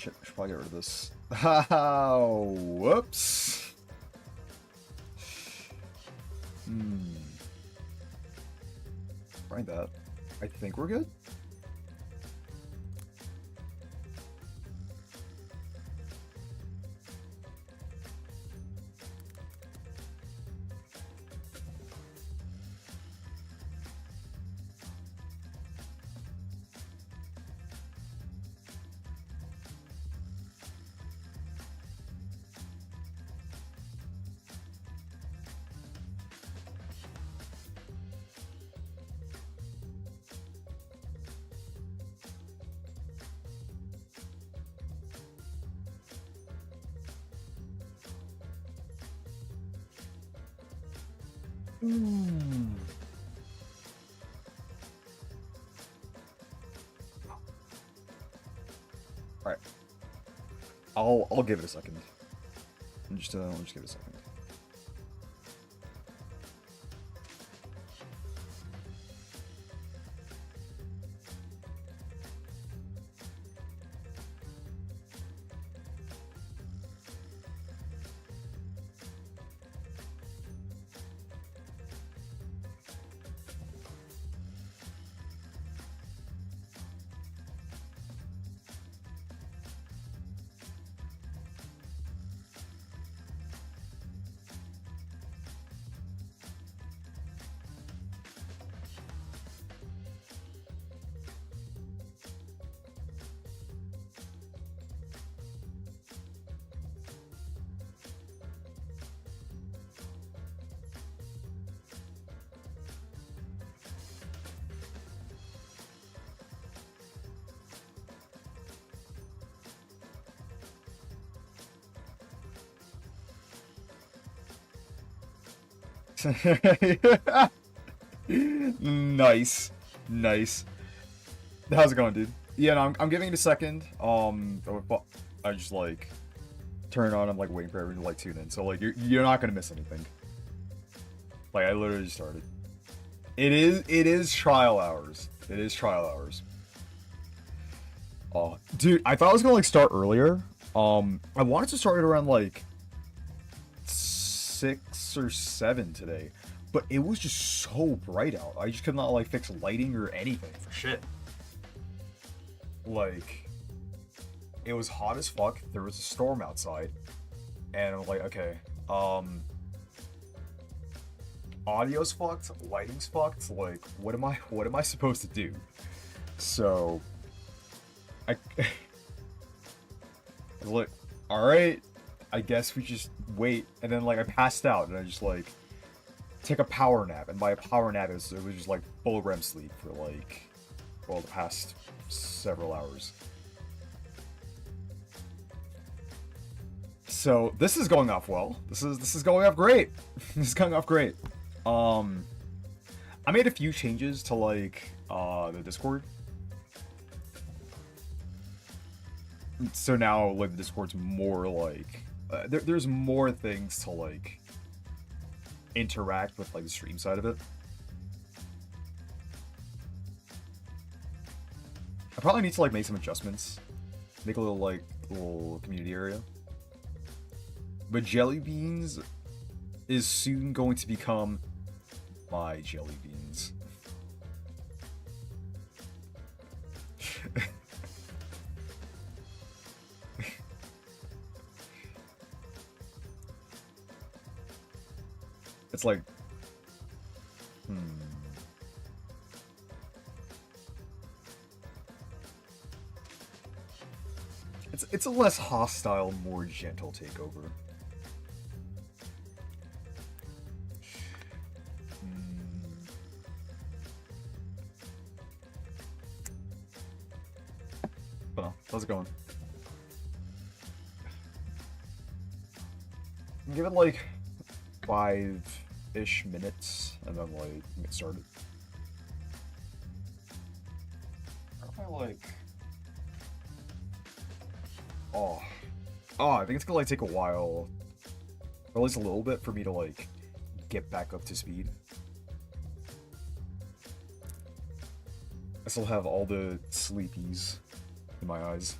shit, I should probably get rid of this. Oh, whoops. Try that. I think we're good. Alright. I'll give it a second. Just give it a second. Nice. Nice. How's it going, dude? Yeah, no, I'm giving it a second. I just like turn it on. I'm like waiting for everyone to like tune in. So like you're not gonna miss anything. Like I literally just started. It is trial hours. It is trial hours. Oh, dude, I thought I was gonna like start earlier. I wanted to start it around like 6 or 7 today, but it was just so bright out. I just could not like fix lighting or anything for shit. Like, it was hot as fuck. There was a storm outside, and I'm like, okay, audio's fucked, lighting's fucked. Like, what am I supposed to do? So, I was like, all right, I guess we just wait. And then like I passed out, and I just like take a power nap. And by a power nap, it was just like full REM sleep for like, well, the past several hours. So this is going off well. This is going off great. This is going off great. I made a few changes to like the Discord. So now like the Discord's more like there's more things to like interact with like the stream side of it. I probably need to like make some adjustments, make a little community area. But jelly beans is soon going to become my jelly beans. It's like, It's a less hostile, more gentle takeover. Well, how's it going? Give it like 5-ish minutes, and then like get started. How do I like? Oh, I think it's gonna like take a while, or at least a little bit, for me to like get back up to speed. I still have all the sleepies in my eyes.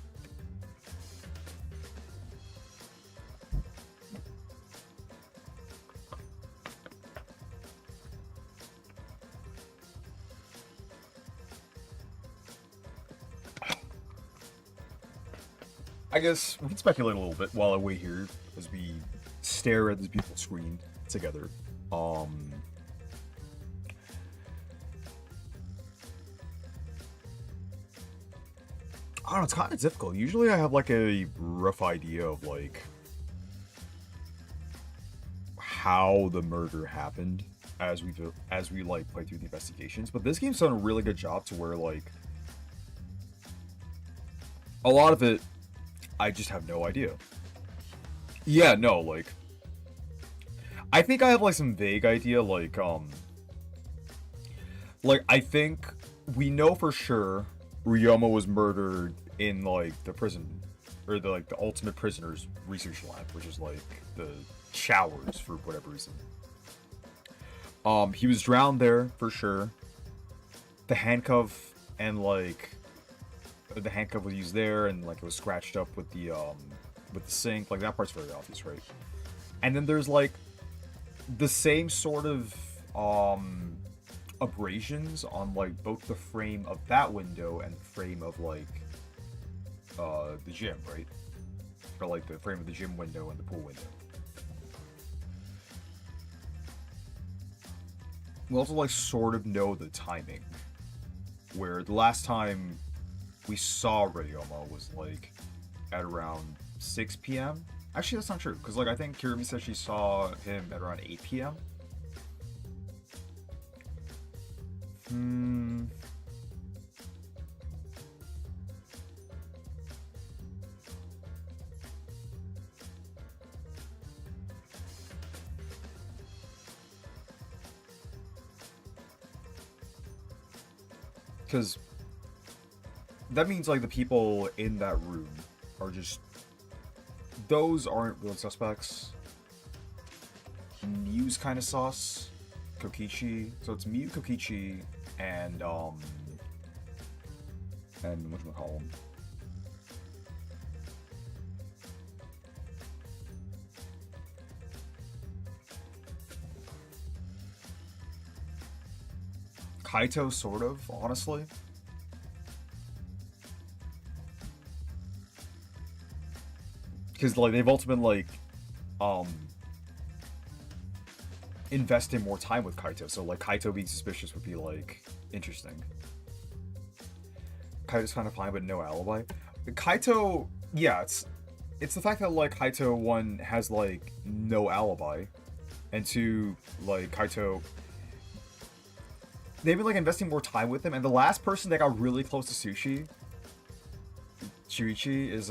I guess we can speculate a little bit while I wait here as we stare at this beautiful screen together. I don't know, it's kind of difficult. Usually I have like a rough idea of like how the murder happened as we like play through the investigations, but this game's done a really good job to where like a lot of it I just have no idea. Yeah, no, like I think I have like some vague idea like I think we know for sure Ryoma was murdered in like the prison or the like the ultimate prisoners research lab, which is like the showers for whatever reason. He was drowned there for sure. The handcuff and like the handcuff was used there, and like it was scratched up with the sink. Like that part's very obvious, right? And then there's like the same sort of abrasions on like both the frame of that window and the frame of like the gym, right? Or like the frame of the gym window and the pool window. We also like sort of know the timing, where the last time we saw Ryoma was like at around 6 p.m. Actually, that's not true, because like I think Kirumi said she saw him at around 8 p.m. Because that means like the people in that room are just, those aren't real suspects. Miu's kind of sus. Kokichi. So it's Miu, Kokichi, and whatchamacallem. Kaito, sort of, honestly. Because like they've also been like investing more time with Kaito, so like Kaito being suspicious would be like interesting. Kaito's kind of fine, but no alibi. Kaito, yeah, it's the fact that like Kaito, one, has like no alibi, and two, like Kaito, they've been like investing more time with him, and the last person that got really close to Shuichi is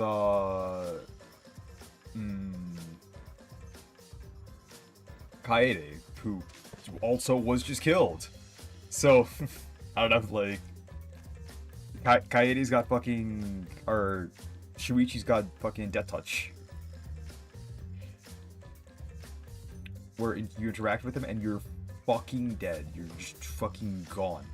Kaede, who also was just killed. So I don't know, like Kaede's got fucking, or Shuichi's got fucking death touch, where you interact with him and you're fucking dead. You're just fucking gone.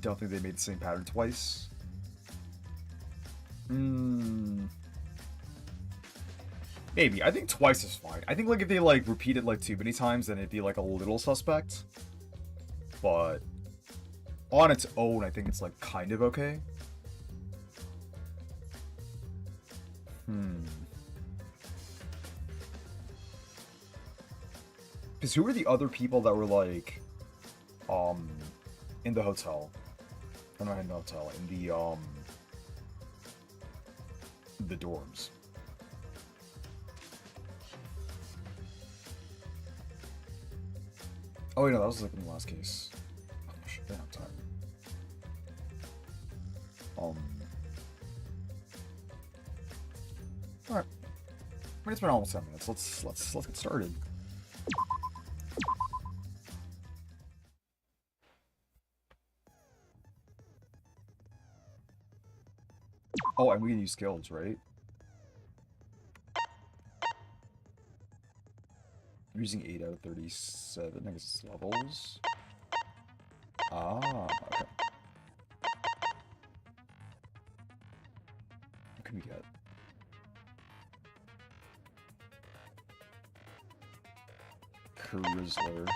Don't think they made the same pattern twice. Maybe. I think twice is fine. I think like if they like repeat it like too many times, then it'd be like a little suspect. But on its own, I think it's like kind of okay. Because who were the other people that were like in the hotel? Or not in the hotel, in the dorms. Oh wait, no, that was like in the last case. Oh shit, I don't have time. Alright. I mean, it's been almost 10 minutes. Let's get started. Oh, and we can use skills, right? I'm using 8 out of 37, I guess it's levels. Ah, okay. What can we get? Krizzler.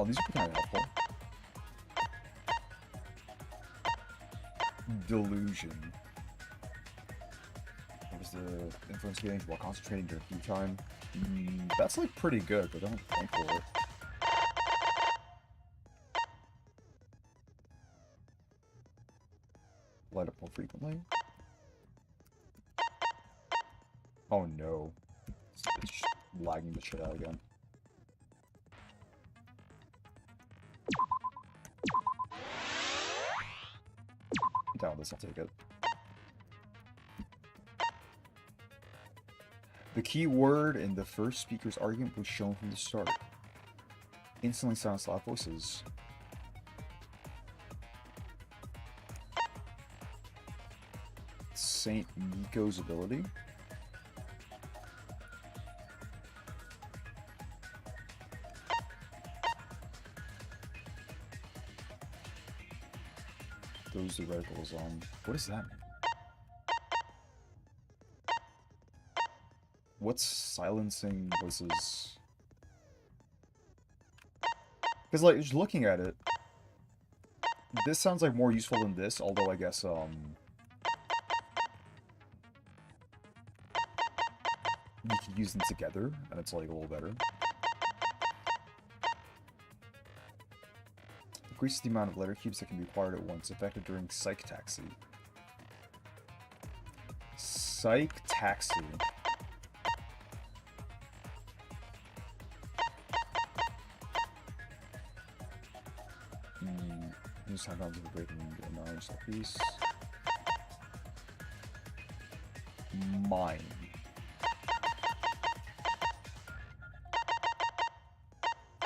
Oh, these are kind of helpful. Delusion. What was the influence gains while concentrating during food time? That's like pretty good, but I don't think for it. Light up more frequently. Oh no. It's just lagging the shit out again. Down this, I'll take it. The key word in the first speaker's argument was shown from the start. Instantly silenced loud voices. Saint Nico's ability? Those are radicals on. What does that mean? What's silencing voices? Because, like, just looking at it, this sounds like more useful than this, although I guess, you can use them together, and it's, like, a little better. Increases the amount of letter cubes that can be acquired at once, effective during Psych Taxi. Psych Taxi. Use sometimes of breaking knowledge like peace. Mine.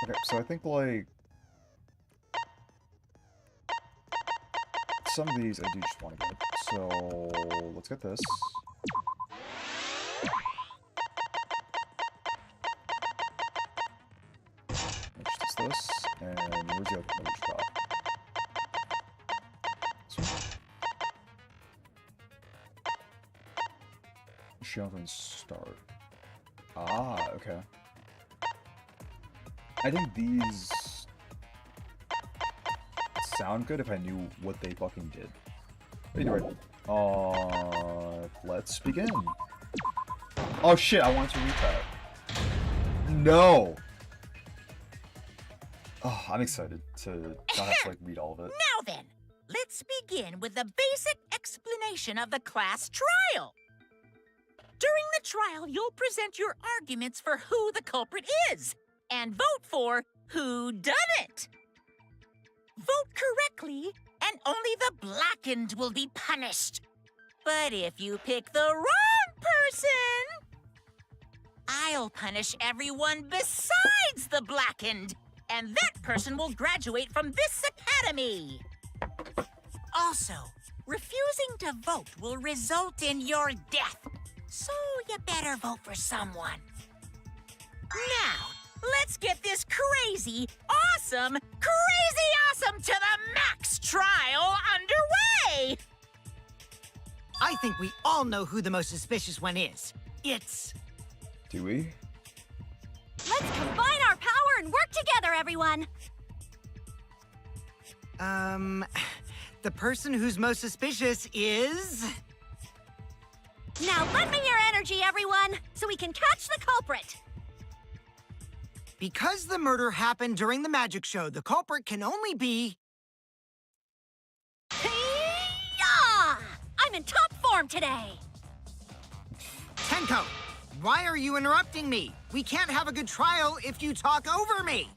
Okay, so I think like some of these I do just want to get. So let's get this. Let's just this, and where's the other one we got? Shown from the start. Ah, okay. I think these sound good if I knew what they fucking did. Anyway, let's begin. Oh shit, I wanted to read that. No! Oh, I'm excited to not have to like read all of it. Now then, let's begin with the basic explanation of the class trial. During the trial, you'll present your arguments for who the culprit is, and vote for who done it. Vote correctly, and only the blackened will be punished. But if you pick the wrong person, I'll punish everyone besides the blackened, and that person will graduate from this academy. Also, refusing to vote will result in your death. So you better vote for someone. Now, let's get this crazy awesome to the max trial underway! I think we all know who the most suspicious one is. It's... Do we? Let's combine our power and work together, everyone! The person who's most suspicious is... Now lend me your energy, everyone, so we can catch the culprit! Because the murder happened during the magic show, the culprit can only be... Hey-ya! I'm in top form today! Tenko, why are you interrupting me? We can't have a good trial if you talk over me!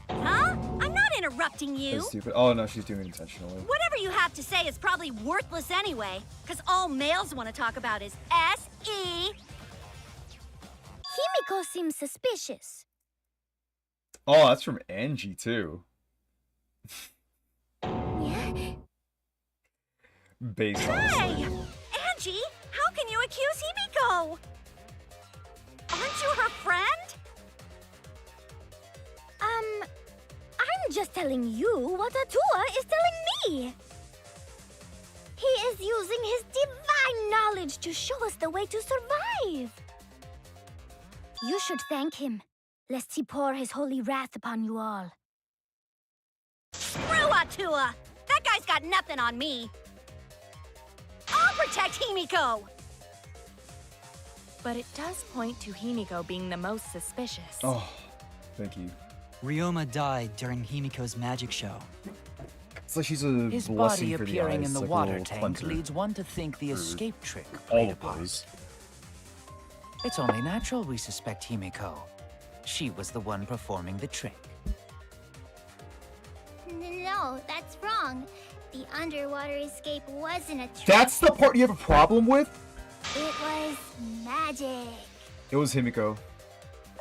Huh? I'm not interrupting you. That's stupid. Oh no, she's doing it intentionally. Whatever you have to say is probably worthless anyway, because all males want to talk about is S.E. Himiko seems suspicious. Oh, that's from Angie too. Based Hey! on Angie, how can you accuse Himiko? Aren't you her friend? I'm just telling you what Atua is telling me. He is using his divine knowledge to show us the way to survive. You should thank him. lest he pour his holy wrath upon you all. Screw Atua! That guy's got nothing on me. I'll protect Himiko! But it does point to Himiko being the most suspicious. Oh, thank you. Ryoma died during Himiko's magic show. It's like she's a His blessing body for the appearing eyes, in the like a water little tank cleanser. leads one to think the for escape trick all played a of part. those. It's only natural we suspect Himiko. She was the one performing the trick. No, that's wrong. The underwater escape wasn't a trick. That's the part you have a problem with? It was magic. It was Himiko.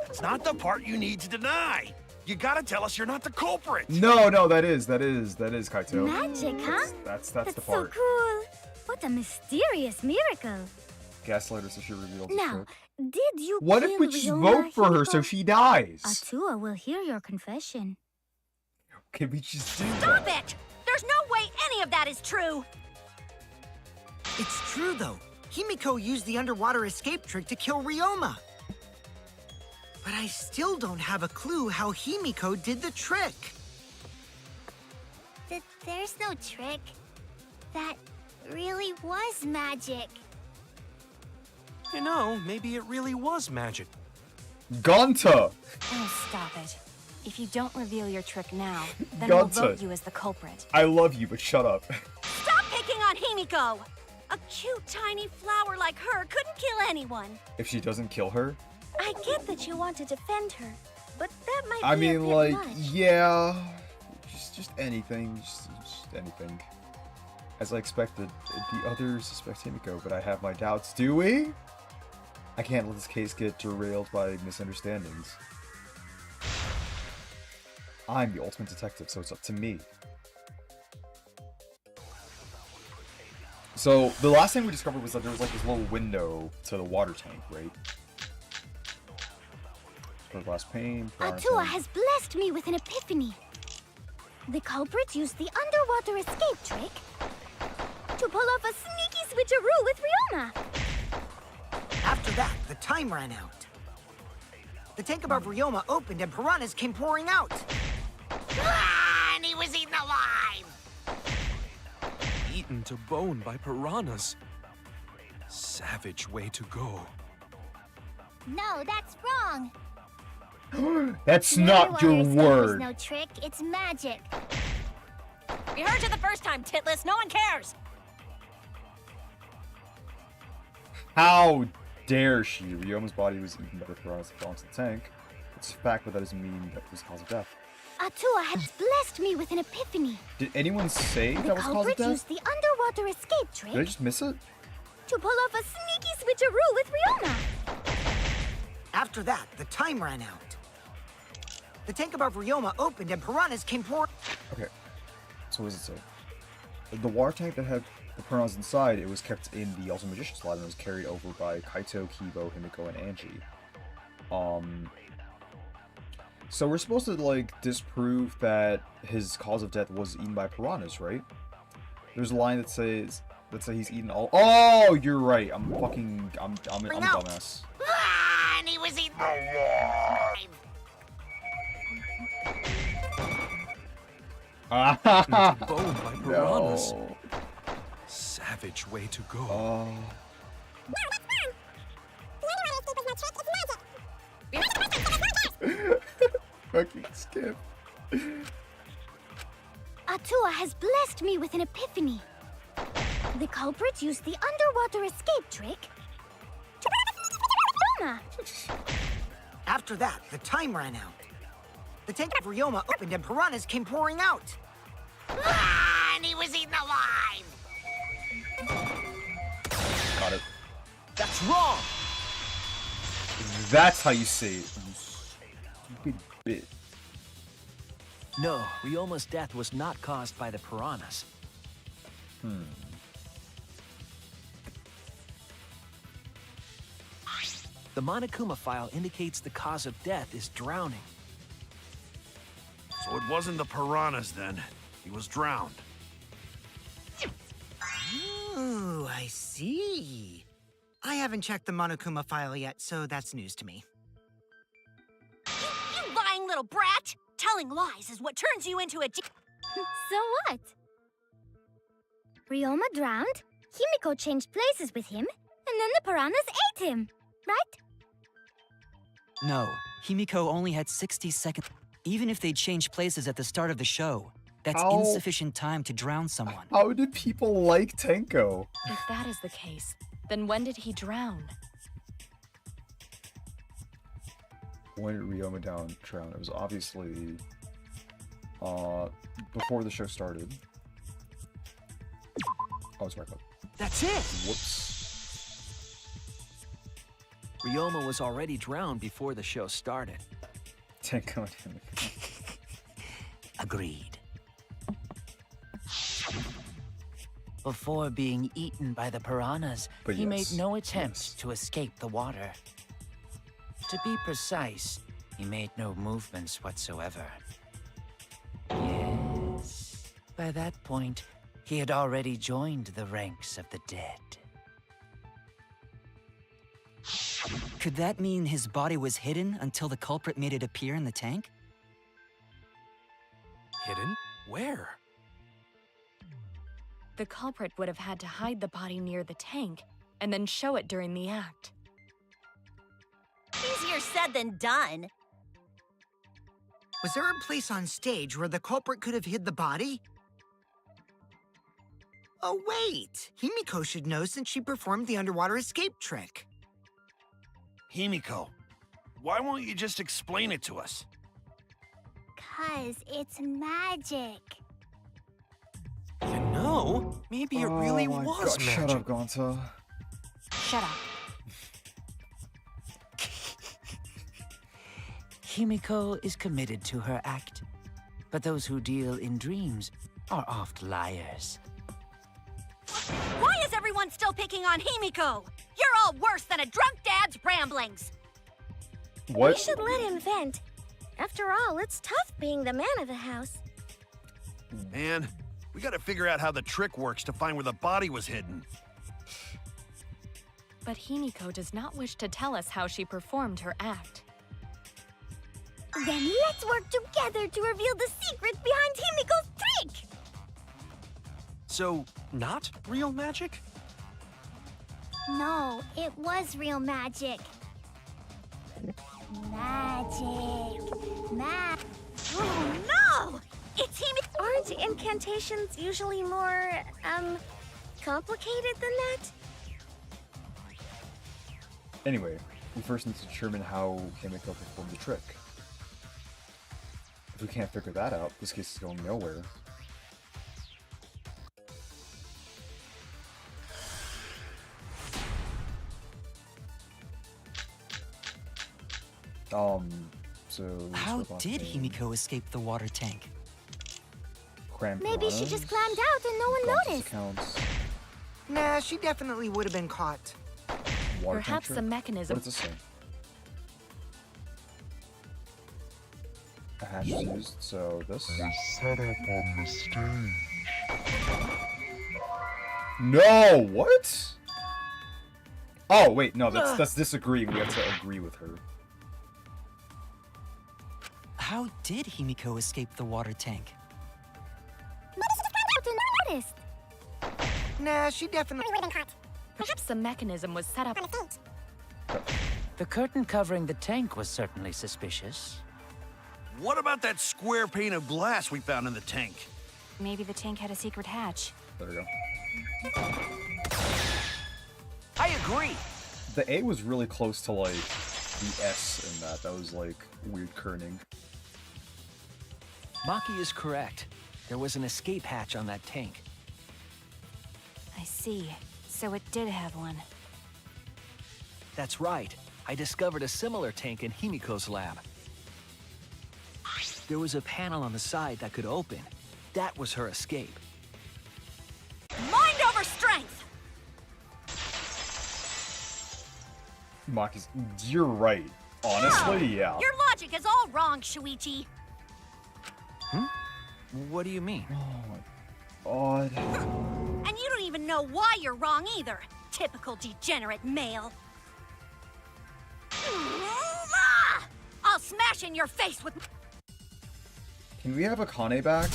It's not the part you need to deny. You gotta tell us you're not the culprit. No, that is Kaito. Magic, huh? That's That's the so part. cool. What a mysterious miracle. Gaslighter, so she reveals the Now, trick. did you What kill if we just Ryoma, vote for her so Himiko? she dies? Atua will hear your confession. Can we just do Stop that? it! There's no way any of that is true! It's true, though. Himiko used the underwater escape trick to kill Ryoma. But I still don't have a clue how Himiko did the trick. There's no trick. That really was magic. You know, maybe it really was magic. Gonta! Oh, stop it. If you don't reveal your trick now, then we'll Gonta. vote you as the culprit. I love you, but shut up. Stop picking on Himiko! A cute, tiny flower like her couldn't kill anyone. If she doesn't kill her, I get that you want to defend her, but that might I be a mean, bit like, much. yeah, just anything, just anything. As I expected, the others suspect Himiko, but I have my doubts. Do we? I can't let this case get derailed by misunderstandings. I'm the ultimate detective, so it's up to me. So, the last thing we discovered was that there was like this little window to the water tank, right? For glass pane. Atua has blessed me with an epiphany. The culprit used the underwater escape trick to pull off a sneaky switcheroo with Ryoma. After that, the time ran out. The tank above Ryoma opened and piranhas came pouring out. Ah, and he was eaten alive! Eaten to bone by piranhas. Savage way to go. No, that's wrong. That's not your word. No trick, it's magic. We heard you the first time, Titless. No one cares. How dare she? Ryoma's body was eaten by the piranhas that fell into the tank. It's a fact, but that doesn't mean that was the cause of death. Atua has blessed me with an epiphany. Did anyone say The that was the cause of culprit death? used the underwater escape trick Did I just miss it? to pull off a sneaky switcheroo with Ryoma. After that, the time ran out. The tank above Ryoma opened and piranhas came pouring. Okay. So what does it say? The water tank that had the piranhas inside, it was kept in the Ultimate Magician's Lab and was carried over by Kaito, Kibo, Himiko, and Angie. So we're supposed to, like, disprove that his cause of death was eaten by piranhas, right? There's a line that says he's eaten all. Oh, you're right. I'm a dumbass. Ah, and he was eaten alive! Eaten to bone by piranhas. No. Savage way to go. Fucking skip. Atua has blessed me with an epiphany. The culprit used the underwater escape trick to Ryoma. After that, the time ran out. The tank of Ryoma opened and piranhas came pouring out. Ah, and he was eaten alive! Got it. That's wrong! That's how you say it, you stupid bitch. No, Ryoma's death was not caused by the piranhas. The Monokuma file indicates the cause of death is drowning. So it wasn't the piranhas then. He was drowned. Ooh, I see. I haven't checked the Monokuma file yet, so that's news to me. little brat! Telling lies is what turns you into a So what? Ryoma drowned, Himiko changed places with him, and then the piranhas ate him, right? No, Himiko only had 60 seconds. Even if they changed places at the start of the show, that's How- insufficient time to drown someone. How did people like Tenko? If that is the case, then when did he drown? When did Ryoma drown? It was obviously before the show started. Oh, it's right click. That's it! Whoops. Ryoma was already drowned before the show started. Tenko and Himiko. Agreed. Before being eaten by the piranhas, But he yes, made no attempt yes. to escape the water. To be precise, he made no movements whatsoever. Yes. By that point, he had already joined the ranks of the dead. Could that mean his body was hidden until the culprit made it appear in the tank? Hidden? Where? The culprit would have had to hide the body near the tank and then show it during the act. Easier said than done. Was there a place on stage where the culprit could have hid the body? Oh, wait! Himiko should know since she performed the underwater escape trick. Himiko, why won't you just explain it to us? 'Cause it's magic. You know, maybe it really Oh my was God, magic. Shut up, Gonta. Shut up. Himiko is committed to her act, but those who deal in dreams are oft liars. Why is everyone still picking on Himiko? You're all worse than a drunk dad's ramblings. What? We should let him vent. After all, it's tough being the man of the house. Man, we gotta figure out how the trick works to find where the body was hidden. But Himiko does not wish to tell us how she performed her act. Then let's work together to reveal the secret behind Himiko's trick! So, not real magic? No, it was real magic. Magic. Oh no! It's Himiko! Aren't incantations usually more, complicated than that? Anyway, we first need to determine how Himiko performed the trick. If we can't figure that out, this case is going nowhere. So... How let's go back did in. Himiko escape the water tank? Cram Maybe she just piranhas, climbed out and no one Gonta's noticed. accounts, Nah, she definitely would have been caught. water tank Perhaps trick. the What mechanism. does this say? A hatch is used, so this. Set up on the stage. No, what? Oh wait, no, that's disagreeing. We have to agree with her. How did Himiko escape the water tank? Maybe she just climbed out and no one noticed. Nah, she definitely would have been caught. Perhaps the mechanism was set up. On the stage. The curtain covering the tank was certainly suspicious. What about that square pane of glass we found in the tank? Maybe the tank had a secret hatch. There we go. I agree! The A was really close to like the S in that. That was like weird kerning. Maki is correct. There was an escape hatch on that tank. I see. So it did have one. That's right. I discovered a similar tank in Himiko's lab. There was a panel on the side that could open. That was her escape. Mind over strength! Maki's. You're right. Honestly, yeah. Your logic is all wrong, Shuichi. What do you mean? Oh my god. And you don't even know why you're wrong either. Typical degenerate male. Ah! I'll smash in your face with... Can we have Akane back?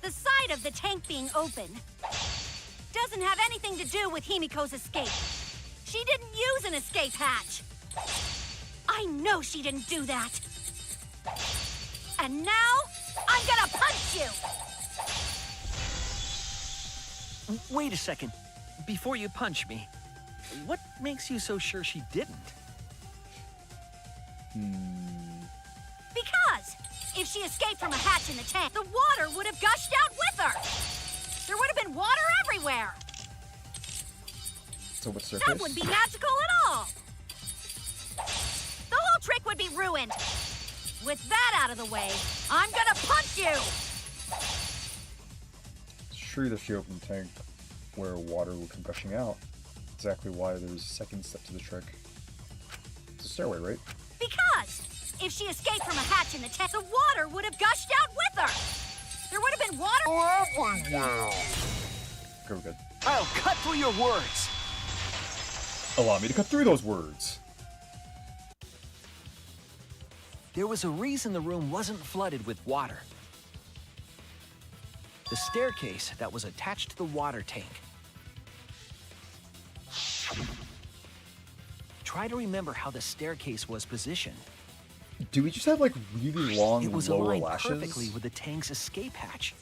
The side of the tank being open doesn't have anything to do with Himiko's escape. She didn't use an escape hatch. I know she didn't do that. And now, I'm gonna punch you! Wait a second. Before you punch me, what makes you so sure she didn't? Because if she escaped from a hatch in the tank, the water would have gushed out with her. There would have been water everywhere. So what's surface? That wouldn't be magical at all. The whole trick would be ruined. With that out of the way, I'm gonna punch you! It's true that she opened the tank where water would come gushing out. Exactly why there's a second step to the trick. It's a stairway, right? Because if she escaped from a hatch in the tank, the water would have gushed out with her. There would have been water. Okay, we're good. I'll cut through your words. Allow me to cut through those words. There was a reason the room wasn't flooded with water. The staircase that was attached to the water tank. Try to remember how the staircase was positioned. Do we just have like really long It was lower aligned lashes? perfectly with the tank's escape hatch.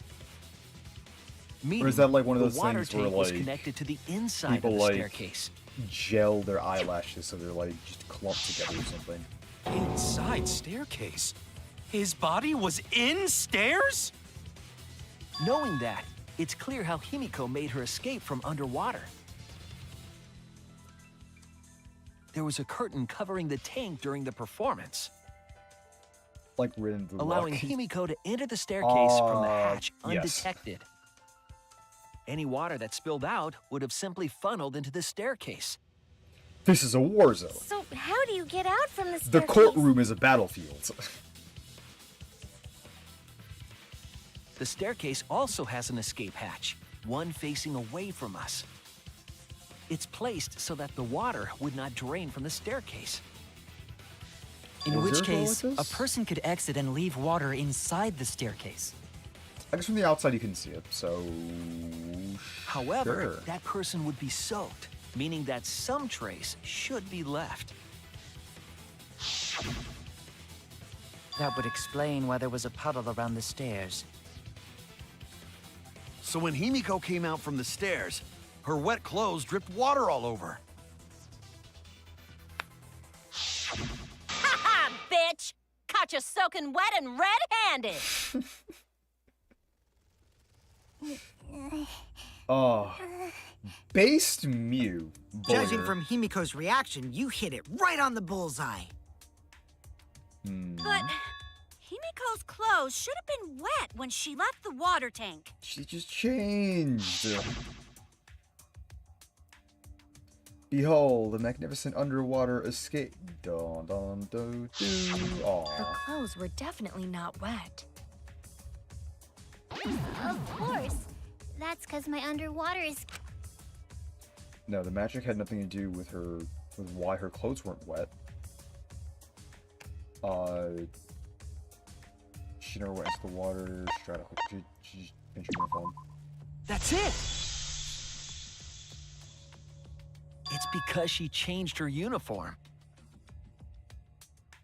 Or is that like one of those the water things where tank was like connected to the inside people of the like staircase? gel their eyelashes so they're like just clumped together or something? Inside staircase? His body was in stairs? Knowing that, it's clear how Himiko made her escape from underwater. There was a curtain covering the tank during the performance, Like written the allowing luck. Himiko to enter the staircase from the hatch yes. undetected. Any water that spilled out would have simply funneled into the staircase. This is a war zone. So how do you get out from the The staircase? courtroom is a battlefield. The staircase also has an escape hatch, one facing away from us. It's placed so that the water would not drain from the staircase. In Was which there a door case, like a this? person could exit and leave water inside the staircase. I guess from the outside you can see it, so... However, sure. that person would be soaked, meaning that some trace should be left. That would explain why there was a puddle around the stairs. So when Himiko came out from the stairs, her wet clothes dripped water all over. Ha ha, bitch! Caught you soaking wet and red-handed! Oh. Based Mew. Judging Booger. from Himiko's reaction, you hit it right on the bullseye. But Himiko's clothes should have been wet when she left the water tank. She just changed. Behold, the magnificent underwater escape. Dun dun dun dun. Her Aw. clothes were definitely not wet. Of course. That's because my underwater is... No, the magic had nothing to do with her, with why her clothes weren't wet. She never went into the water. She tried to hook. She changed her uniform. That's it! It's because she changed her uniform.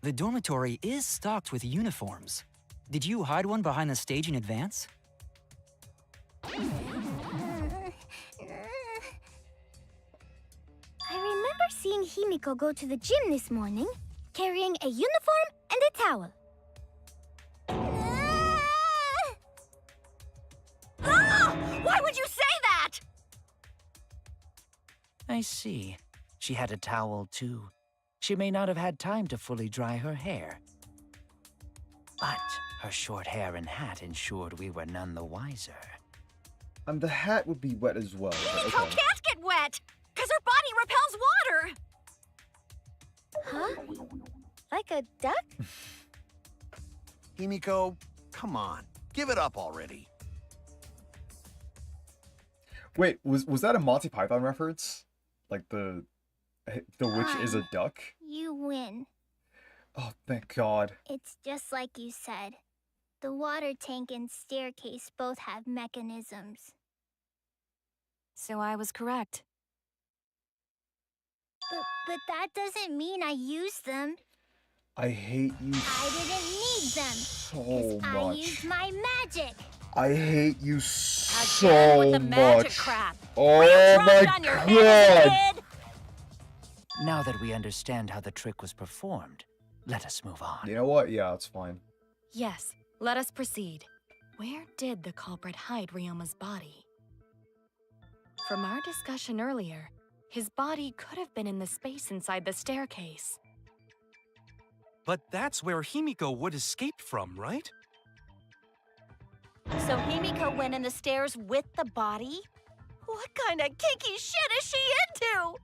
The dormitory is stocked with uniforms. Did you hide one behind the stage in advance? I remember seeing Himiko go to the gym this morning, carrying a uniform and a towel. Ah! Why would you say that? I see. She had a towel, too. She may not have had time to fully dry her hair. But her short hair and hat ensured we were none the wiser. The hat would be wet as well. but Himiko okay. can't get wet, because her body repels water. Huh? Like a duck? Himiko, come on. Give it up already. Wait, was that a Monty Python reference? Like the The witch is a Fine. duck? You win. Oh, thank God. It's just like you said. The water tank and staircase both have mechanisms. So I was correct. But that doesn't mean I used them. I hate you I didn't need them. so I much. used my magic. I hate you Again so with the magic much. crap. Oh Were you my dropped on your head as a God. kid? Now that we understand how the trick was performed, let us move on. You know what? Yeah, it's fine. Yes, let us proceed. Where did the culprit hide Ryoma's body? From our discussion earlier, his body could have been in the space inside the staircase. But that's where Himiko would escape from, right? So Himiko went in the stairs with the body? What kind of kinky shit is she into?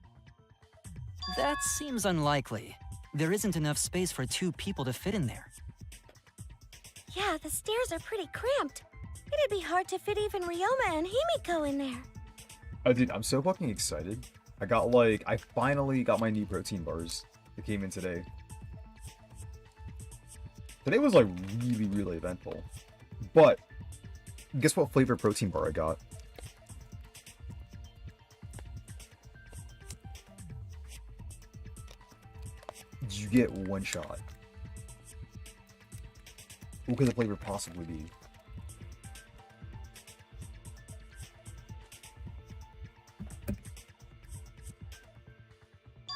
That seems unlikely. There isn't enough space for 2 people to fit in there. Yeah, the stairs are pretty cramped. It'd be hard to fit even Ryoma and Himiko in there. Oh, dude, I'm so fucking excited. I finally got my new protein bars. They came in today. Today was, like, really, really eventful. But, guess what flavor protein bar I got? You get one shot. What could the flavor possibly be?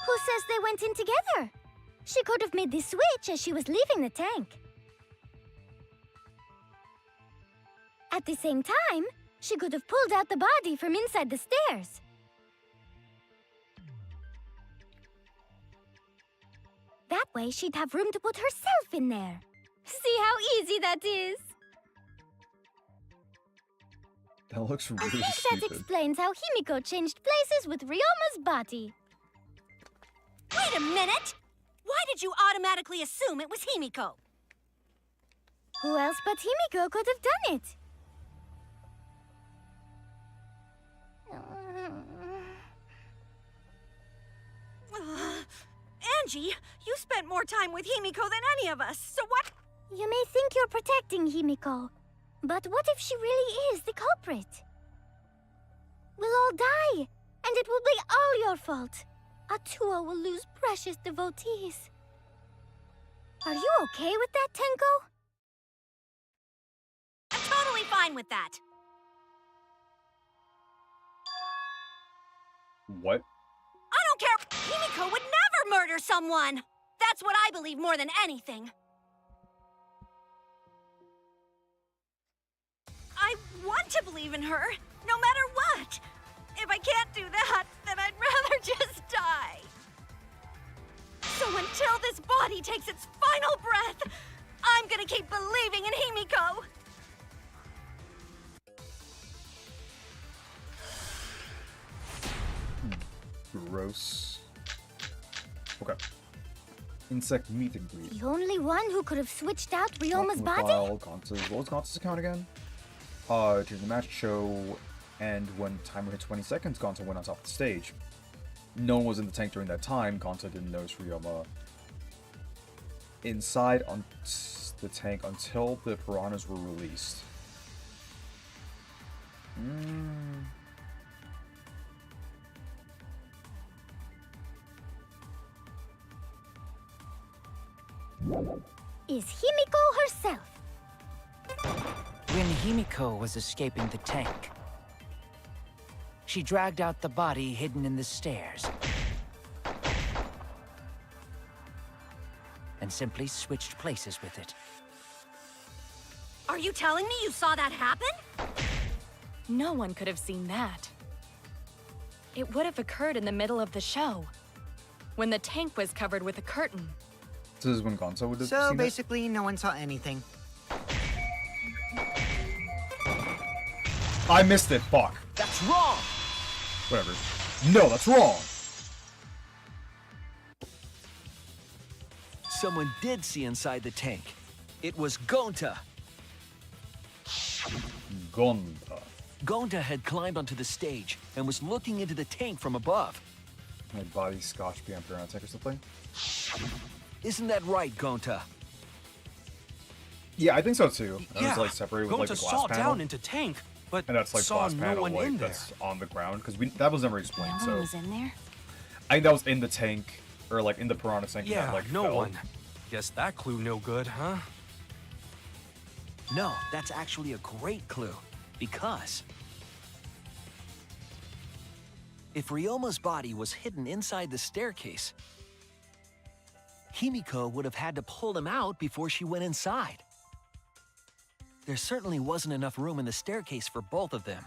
Who says they went in together? She could have made the switch as she was leaving the tank. At the same time, she could have pulled out the body from inside the stairs. That way, she'd have room to put herself in there. See how easy that is? That looks I really think that stupid. explains how Himiko changed places with Ryoma's body. Wait a minute! Why did you automatically assume it was Himiko? Who else but Himiko could have done it? Angie, you spent more time with Himiko than any of us, so what? You may think you're protecting Himiko, but what if she really is the culprit? We'll all die, and it will be all your fault. Atua will lose precious devotees. Are you okay with that, Tenko? I'm totally fine with that. What? I don't care. Himiko would never murder someone. That's what I believe more than anything. I want to believe in her, no matter what. If I can't do that, then I'd rather just die. So until this body takes its final breath, I'm gonna keep believing in Himiko. Gross. Okay. Insect meet and greet. The only one who could have switched out Ryoma's body? Gonta's, what was Gonta's account again? During the match show, and when timer hit 20 seconds, Gonta went on top of the stage. No one was in the tank during that time. Gonta didn't notice Ryoma inside on the tank until the piranhas were released. Is Himiko herself? When Himiko was escaping the tank, she dragged out the body hidden in the stairs and simply switched places with it. Are you telling me you saw that happen? No one could have seen that. It would have occurred in the middle of the show, when the tank was covered with a curtain. This is when Gonta would have So seen basically, no one saw anything. it? I missed it, fuck. That's wrong! Whatever. No, that's wrong! Someone did see inside the tank. It was Gonta. Gonta. Gonta had climbed onto the stage and was looking into the tank from above. My body scotch behind piranha tank or something. Isn't that right, Gonta? Yeah, I think so too. And Yeah, it's like separated with like the Gonta glass saw panel. down into tank, but And that's like saw glass no panel one like in there. that's on the ground because that was never explained. No one So was in there? I think that was in the tank or like in the piranha tank. Yeah, that, like, no fell. one. Guess that clue no good, huh? No, that's actually a great clue. Because if Ryoma's body was hidden inside the staircase, Himiko would have had to pull him out before she went inside. There certainly wasn't enough room in the staircase for both of them.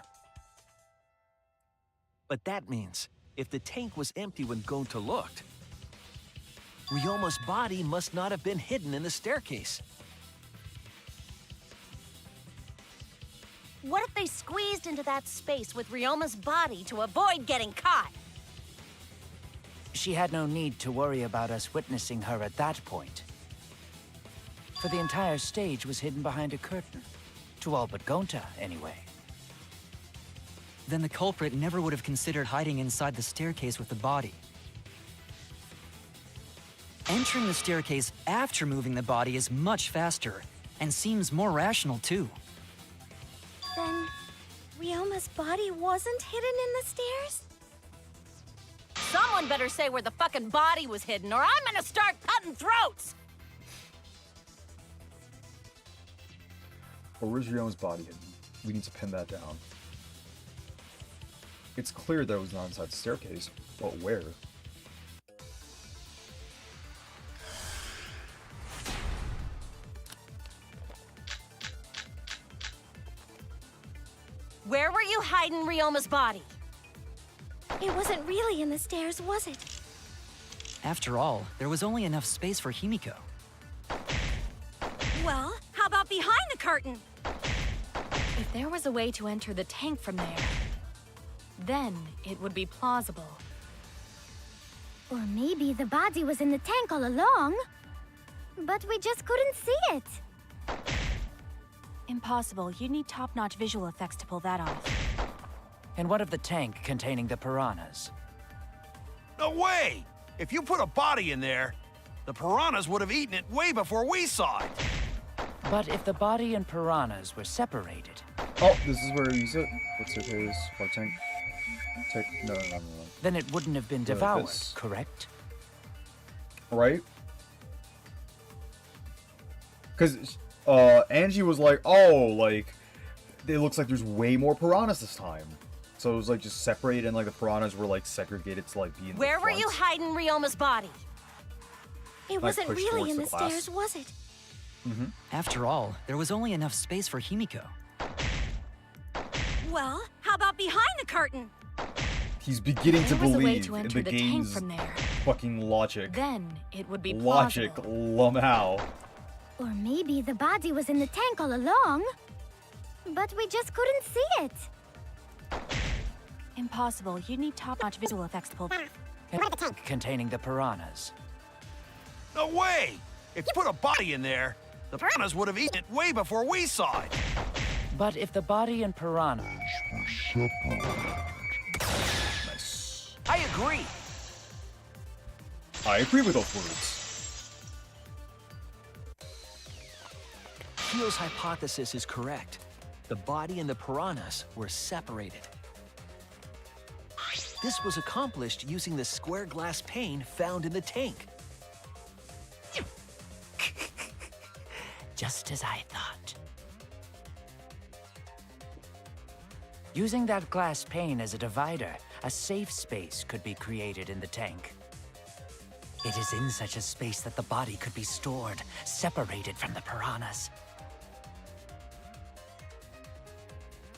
But that means, if the tank was empty when Gonta looked, Ryoma's body must not have been hidden in the staircase. What if they squeezed into that space with Ryoma's body to avoid getting caught? She had no need to worry about us witnessing her at that point. For the entire stage was hidden behind a curtain. To all but Gonta, anyway. Then the culprit never would have considered hiding inside the staircase with the body. Entering the staircase after moving the body is much faster, and seems more rational too. Then, Ryoma's body wasn't hidden in the stairs? Someone better say where the fucking body was hidden, or I'm gonna start cutting throats! Or where's Ryoma's body hidden? We need to pin that down. It's clear that it was not inside the staircase, but where? Where were you hiding Ryoma's body? It wasn't really in the stairs, was it? After all, there was only enough space for Himiko. Well, how about behind the curtain? If there was a way to enter the tank from there, then it would be plausible. Or maybe the body was in the tank all along, but we just couldn't see it. Impossible. You'd need top-notch visual effects to pull that off. And what of the tank containing the piranhas? No way! If you put a body in there, the piranhas would have eaten it way before we saw it. But if the body and piranhas were separated, Oh, this is where you use it. What's it? His part tank. No. then it wouldn't have been Yeah, devoured, this- correct? Right? Because Angie was like, oh, like, it looks like there's way more piranhas this time. So it was like just separated, and like the piranhas were like segregated to like be in Where the were you front. hiding Ryoma's body? It wasn't pushed really towards in the the glass. stairs, was it? After all, there was only enough space for Himiko. Well, how about behind the curtain? He's beginning to There was a way believe to in enter the the tank game's from there. fucking logic. Then it would be Logic, plausible. Lamau. Or maybe the body was in the tank all along, but we just couldn't see it. Impossible. You'd need top-notch visual effects to pull. And what of the tank containing the piranhas? No way! If you put a body in there, the piranhas would have eaten it way before we saw it. But if the body and piranhas were separated. Nice. I agree. I agree with those words. Keel's hypothesis is correct. The body and the piranhas were separated. This was accomplished using the square glass pane found in the tank. Just as I thought. Using that glass pane as a divider, a safe space could be created in the tank. It is in such a space that the body could be stored, separated from the piranhas.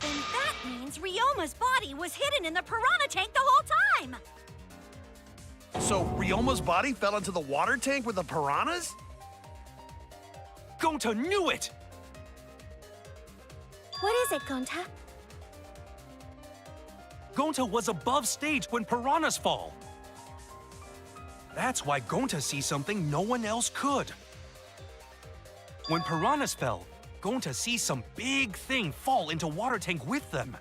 Then that means Ryoma's body was hidden in the piranha tank the whole time! So Ryoma's body fell into the water tank with the piranhas? Gonta knew it! What is it, Gonta? Gonta was above stage when piranhas fall. That's why Gonta sees something no one else could. When piranhas fell, Gonta sees some big thing fall into water tank with them.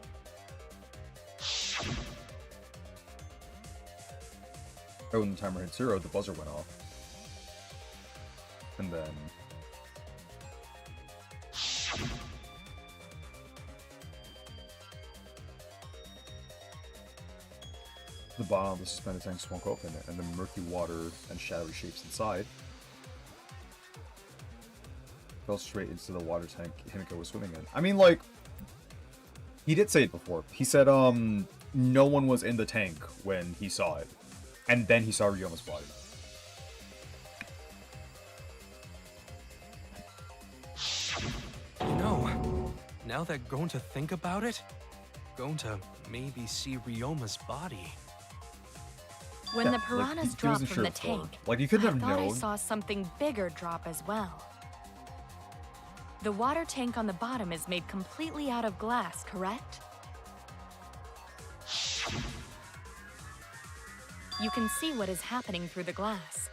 Oh, when the timer hit 0, the buzzer went off. And then... the bottom of the suspended tank swung open, and the murky water and shadowy shapes inside fell straight into the water tank Himiko was swimming in. I mean, like, he did say it before. He said, no one was in the tank when he saw it. And then he saw Ryoma's body. You know, now that going to think about it, going to maybe see Ryoma's body. When Yeah, the like, piranhas he dropped wasn't from sure the before. tank, Like, you couldn't I have thought I known. saw something bigger drop as well. The water tank on the bottom is made completely out of glass, correct? You can see what is happening through the glass.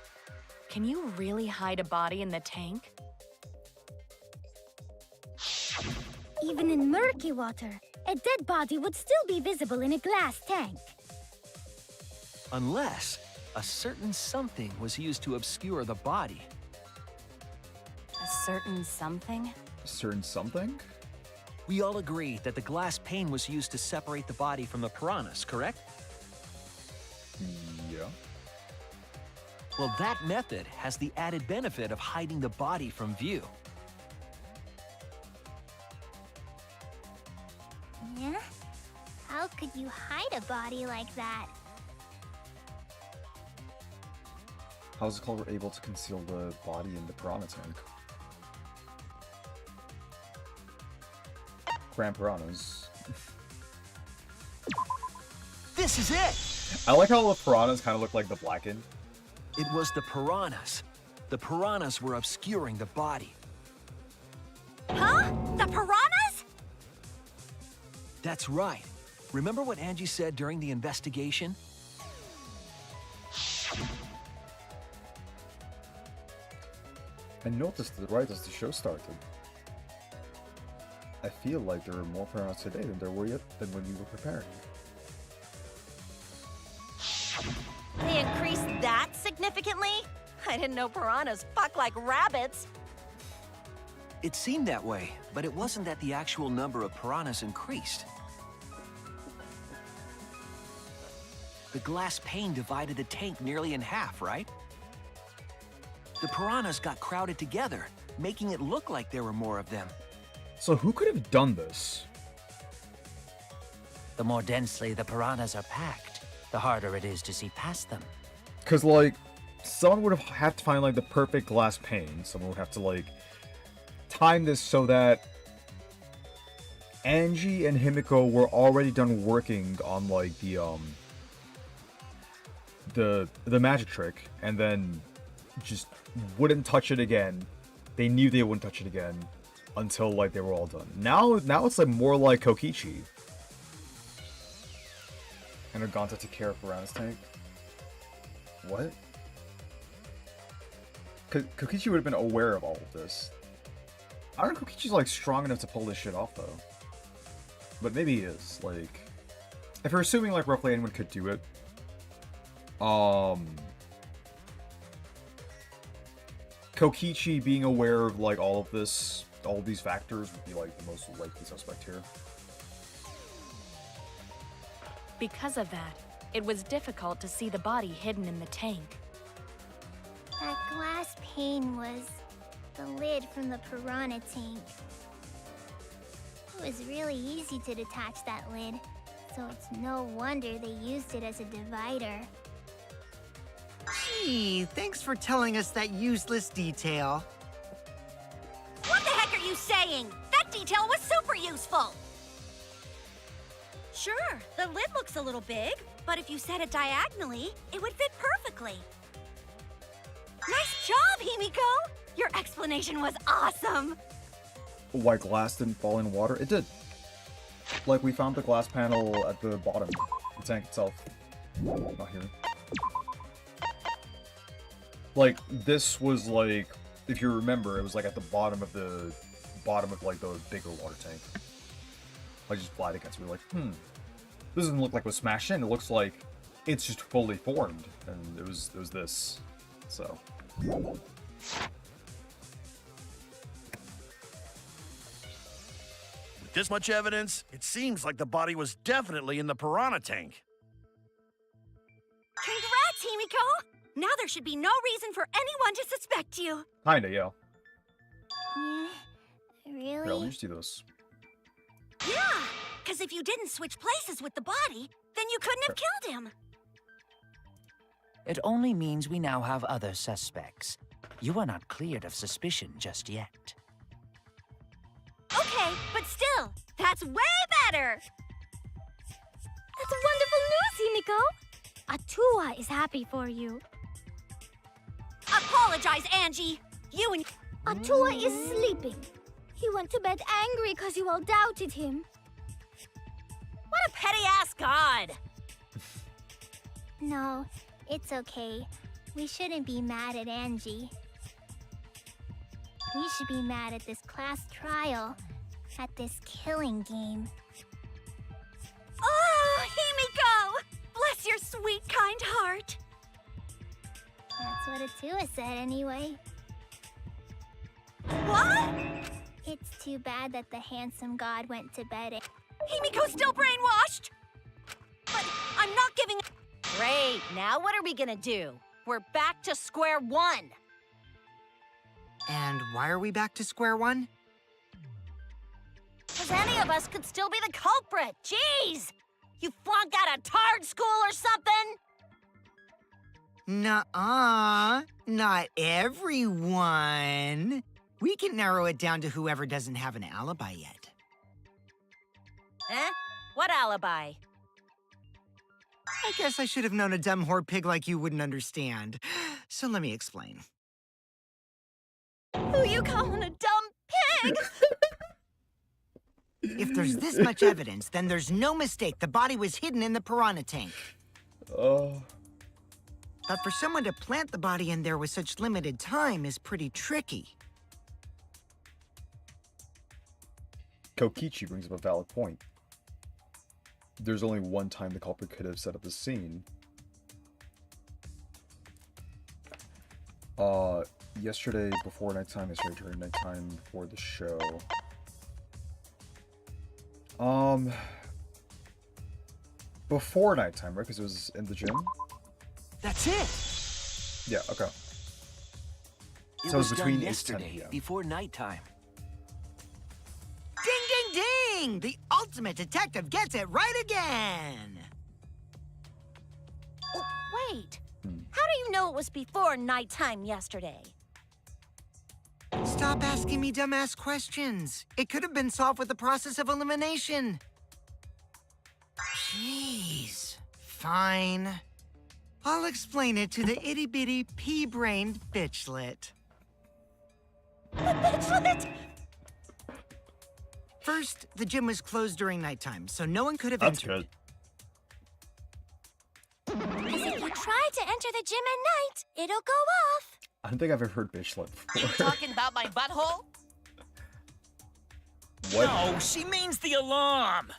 Can you really hide a body in the tank? Even in murky water, a dead body would still be visible in a glass tank. Unless a certain something was used to obscure the body. A certain something? Certain something? We all agree that the glass pane was used to separate the body from the piranhas, correct? Yeah. Well, that method has the added benefit of hiding the body from view. Yeah? How could you hide a body like that? How is the culprit able to conceal the body in the piranha tank? Grand piranhas. This is it! I like how the piranhas kind of look like the blackened. It was the piranhas. The piranhas were obscuring the body. Huh? The piranhas? That's right. Remember what Angie said during the investigation? I noticed that right as the show started. I feel like there are more piranhas today than there were yet than when we were preparing. They increased that significantly? I didn't know piranhas fuck like rabbits. It seemed that way, but it wasn't that the actual number of piranhas increased. The glass pane divided the tank nearly in half, right? The piranhas got crowded together, making it look like there were more of them. So who could have done this? The more densely the piranhas are packed, the harder it is to see past them. Because, like, someone would have to find, like, the perfect glass pane. Someone would have to, like, time this so that Angie and Himiko were already done working on, like, the magic trick, and then just wouldn't touch it again. They knew they wouldn't touch it again until, like, they were all done. Now it's, like, more like Kokichi. And Oganta took care of Piranha's tank. What? Kokichi would have been aware of all of this. I don't know if Kokichi's, like, strong enough to pull this shit off, though. But maybe he is. Like, if we're assuming, like, roughly anyone could do it, Kokichi being aware of, like, all of this, all of these factors would be, like, the most likely suspect here. Because of that, it was difficult to see the body hidden in the tank. That glass pane was the lid from the piranha tank. It was really easy to detach that lid, so it's no wonder they used it as a divider. Gee, thanks for telling us that useless detail. What the heck are you saying? That detail was super useful! Sure, the lid looks a little big, but if you set it diagonally, it would fit perfectly. Nice job, Himiko! Your explanation was awesome! Why glass didn't fall in water? It did. Like, we found the glass panel at the bottom, the tank itself. Not here. Like, this was like, if you remember, it was like at the bottom of like the bigger water tank. Like, just flat against. We were like, this doesn't look like it was smashed in. It looks like it's just fully formed, and it was this. So. With this much evidence, it seems like the body was definitely in the piranha tank. Congrats, Himiko! Now there should be no reason for anyone to suspect you. Kinda, yeah. Really? Here, let me just do this. Yeah, because if you didn't switch places with the body, then you couldn't have killed him. It only means we now have other suspects. You are not cleared of suspicion just yet. Okay, but still, that's way better. That's wonderful news, Himiko! Atua is happy for you. Apologize, Angie. You and... Atua is sleeping. He went to bed angry because you all doubted him. What a petty-ass god! No, it's okay. We shouldn't be mad at Angie. We should be mad at this class trial, at this killing game. Oh, Himiko! Bless your sweet, kind heart. That's what Atua said anyway. What? It's too bad that the handsome god went to bed. Himiko's still brainwashed! But I'm not giving... Great, now what are we gonna do? We're back to square one. And why are we back to square one? Because any of us could still be the culprit. Jeez! You flunked out of tard school or something? Nuh-uh. Not everyone. We can narrow it down to whoever doesn't have an alibi yet. Eh? What alibi? I guess I should have known a dumb whore pig like you wouldn't understand. So let me explain. Who you calling a dumb pig? If there's this much evidence, then there's no mistake the body was hidden in the piranha tank. Oh. But for someone to plant the body in there with such limited time is pretty tricky. Kokichi brings up a valid point. There's only one time the culprit could have set up the scene. Yesterday before nighttime, yesterday during nighttime before the show. Before nighttime, right? Because it was in the gym? That's it! Yeah, okay. It So was it's done between 8 to 10 yesterday, p.m. before nighttime. Ding, ding, ding! The ultimate detective gets it right again! Oh, wait. How do you know it was before nighttime yesterday? Stop asking me dumbass questions. It could have been solved with the process of elimination. Jeez. Fine. I'll explain it to the itty-bitty pea-brained bitchlet. The bitchlet? First, the gym was closed during nighttime, so no one could have That's entered. good. Because if you try to enter the gym at night, it'll go off. I don't think I've ever heard bitchlet before. Talking about my butthole? What? No, she means the alarm!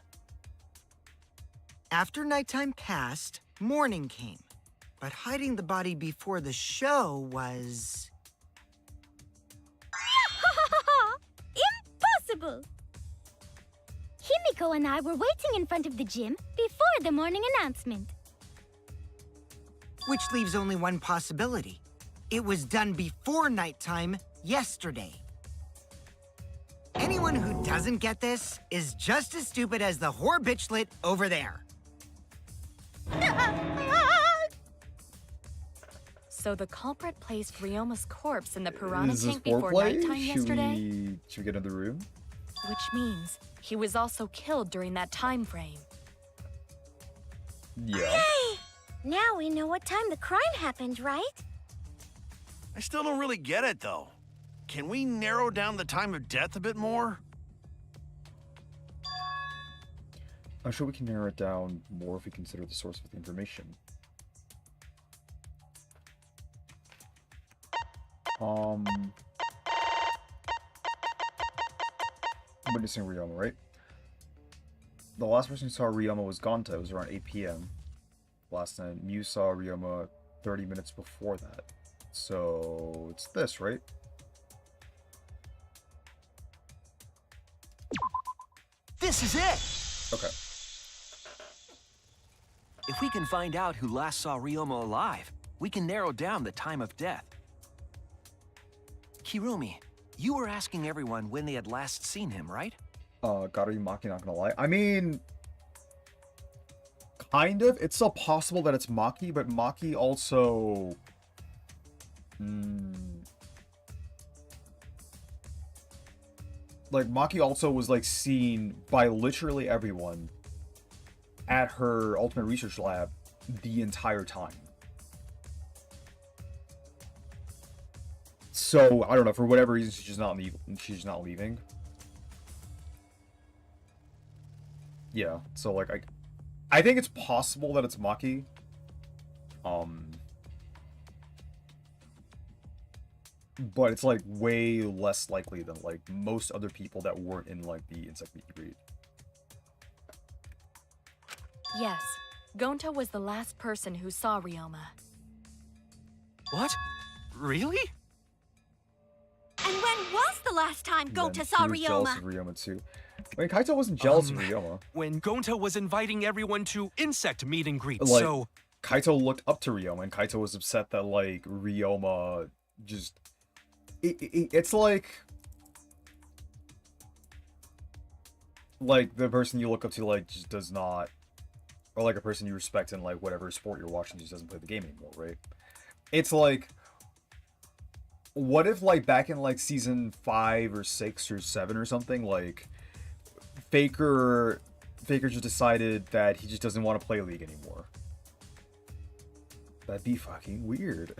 After nighttime passed, morning came. But hiding the body before the show was... Impossible! Himiko and I were waiting in front of the gym before the morning announcement. Which leaves only one possibility. It was done before nighttime yesterday. Anyone who doesn't get this is just as stupid as the whore bitchlet over there. So the culprit placed Ryoma's corpse in the piranha Is this tank before foreplay? nighttime yesterday? Should we get in the room? Which means he was also killed during that time frame. Yeah. Hey! Now we know what time the crime happened, right? I still don't really get it, though. Can we narrow down the time of death a bit more? I'm sure we can narrow it down more if we consider the source of the information. I'm witnessing Ryoma, right? The last person who saw Ryoma was Gonta. It was around 8 p.m. last time. Mew saw Ryoma 30 minutes before that. So it's this, right? This is it! Okay. If we can find out who last saw Ryoma alive, we can narrow down the time of death. Kirumi, you were asking everyone when they had last seen him, right? Garu Maki, not gonna lie. I mean, kind of. It's still possible that it's Maki, but Maki also... Like, Maki also was, like, seen by literally everyone at her Ultimate Research Lab the entire time. So, I don't know, for whatever reason, she's not leaving. Yeah, so, like, I think it's possible that it's Maki. But it's, like, way less likely than, like, most other people that weren't in, like, the insect meet and greet. Yes, Gonta was the last person who saw Ryoma. What? Really? And when was the last time Gonta saw He was jealous Ryoma? of Ryoma, too. I mean, Kaito wasn't jealous of Ryoma. When Gonta was inviting everyone to insect meet and greet, Like, so... Kaito looked up to Ryoma, and Kaito was upset that, like, Ryoma just... It's like the person you look up to, like, just does not... Or, like, a person you respect in, like, whatever sport you're watching just doesn't play the game anymore, right? It's like... What if, like, back in, like, season 5 or 6 or 7 or something, like... Faker just decided that he just doesn't want to play League anymore. That'd be fucking weird.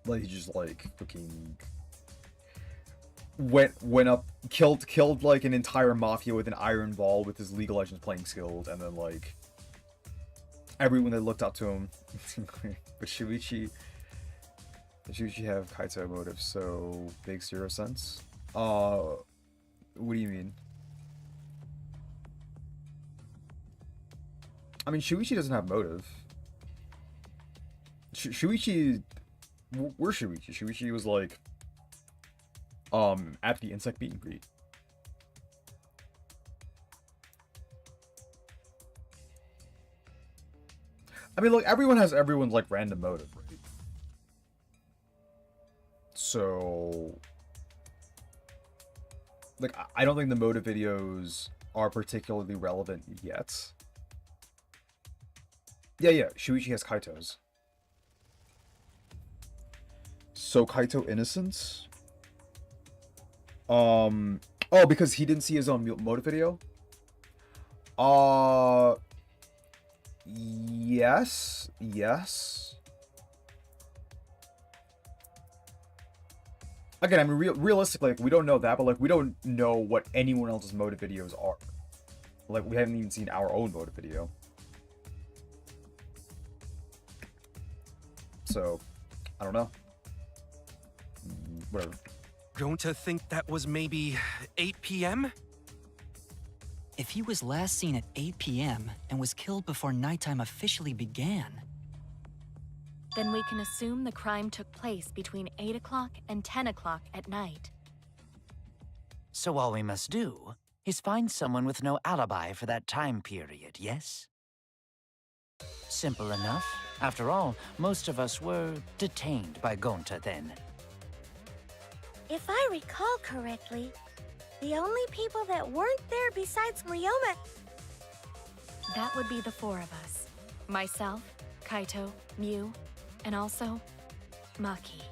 Like, he just, like, fucking went up, killed like an entire mafia with an iron ball with his League of Legends playing skills, and then, like, everyone that looked up to him. But Shuichi have Kaito motive, so makes 0 sense. What do you mean? I mean, Shuichi doesn't have motive. Shuichi... Where's Shuichi? Shuichi was, like, at the insect meet and greet. I mean, look, everyone has everyone's, like, random motive, right? So... Like, I don't think the motive videos are particularly relevant yet. Yeah, Shuichi has Kaito's. So Kaito innocence? Oh, because he didn't see his own motive video? Yes. Again, I mean, realistically, like, we don't know that, but, like, we don't know what anyone else's motive videos are. Like, we haven't even seen our own motive video. So, I don't know. Whatever. Don't you think that was maybe 8 p.m.? If he was last seen at 8 p.m. and was killed before nighttime officially began... Then we can assume the crime took place between 8 o'clock and 10 o'clock at night. So all we must do is find someone with no alibi for that time period, yes? Simple enough. After all, most of us were detained by Gonta then. If I recall correctly, the only people that weren't there besides Ryoma... That would be the 4 of us. Myself, Kaito, Mew, and also Maki.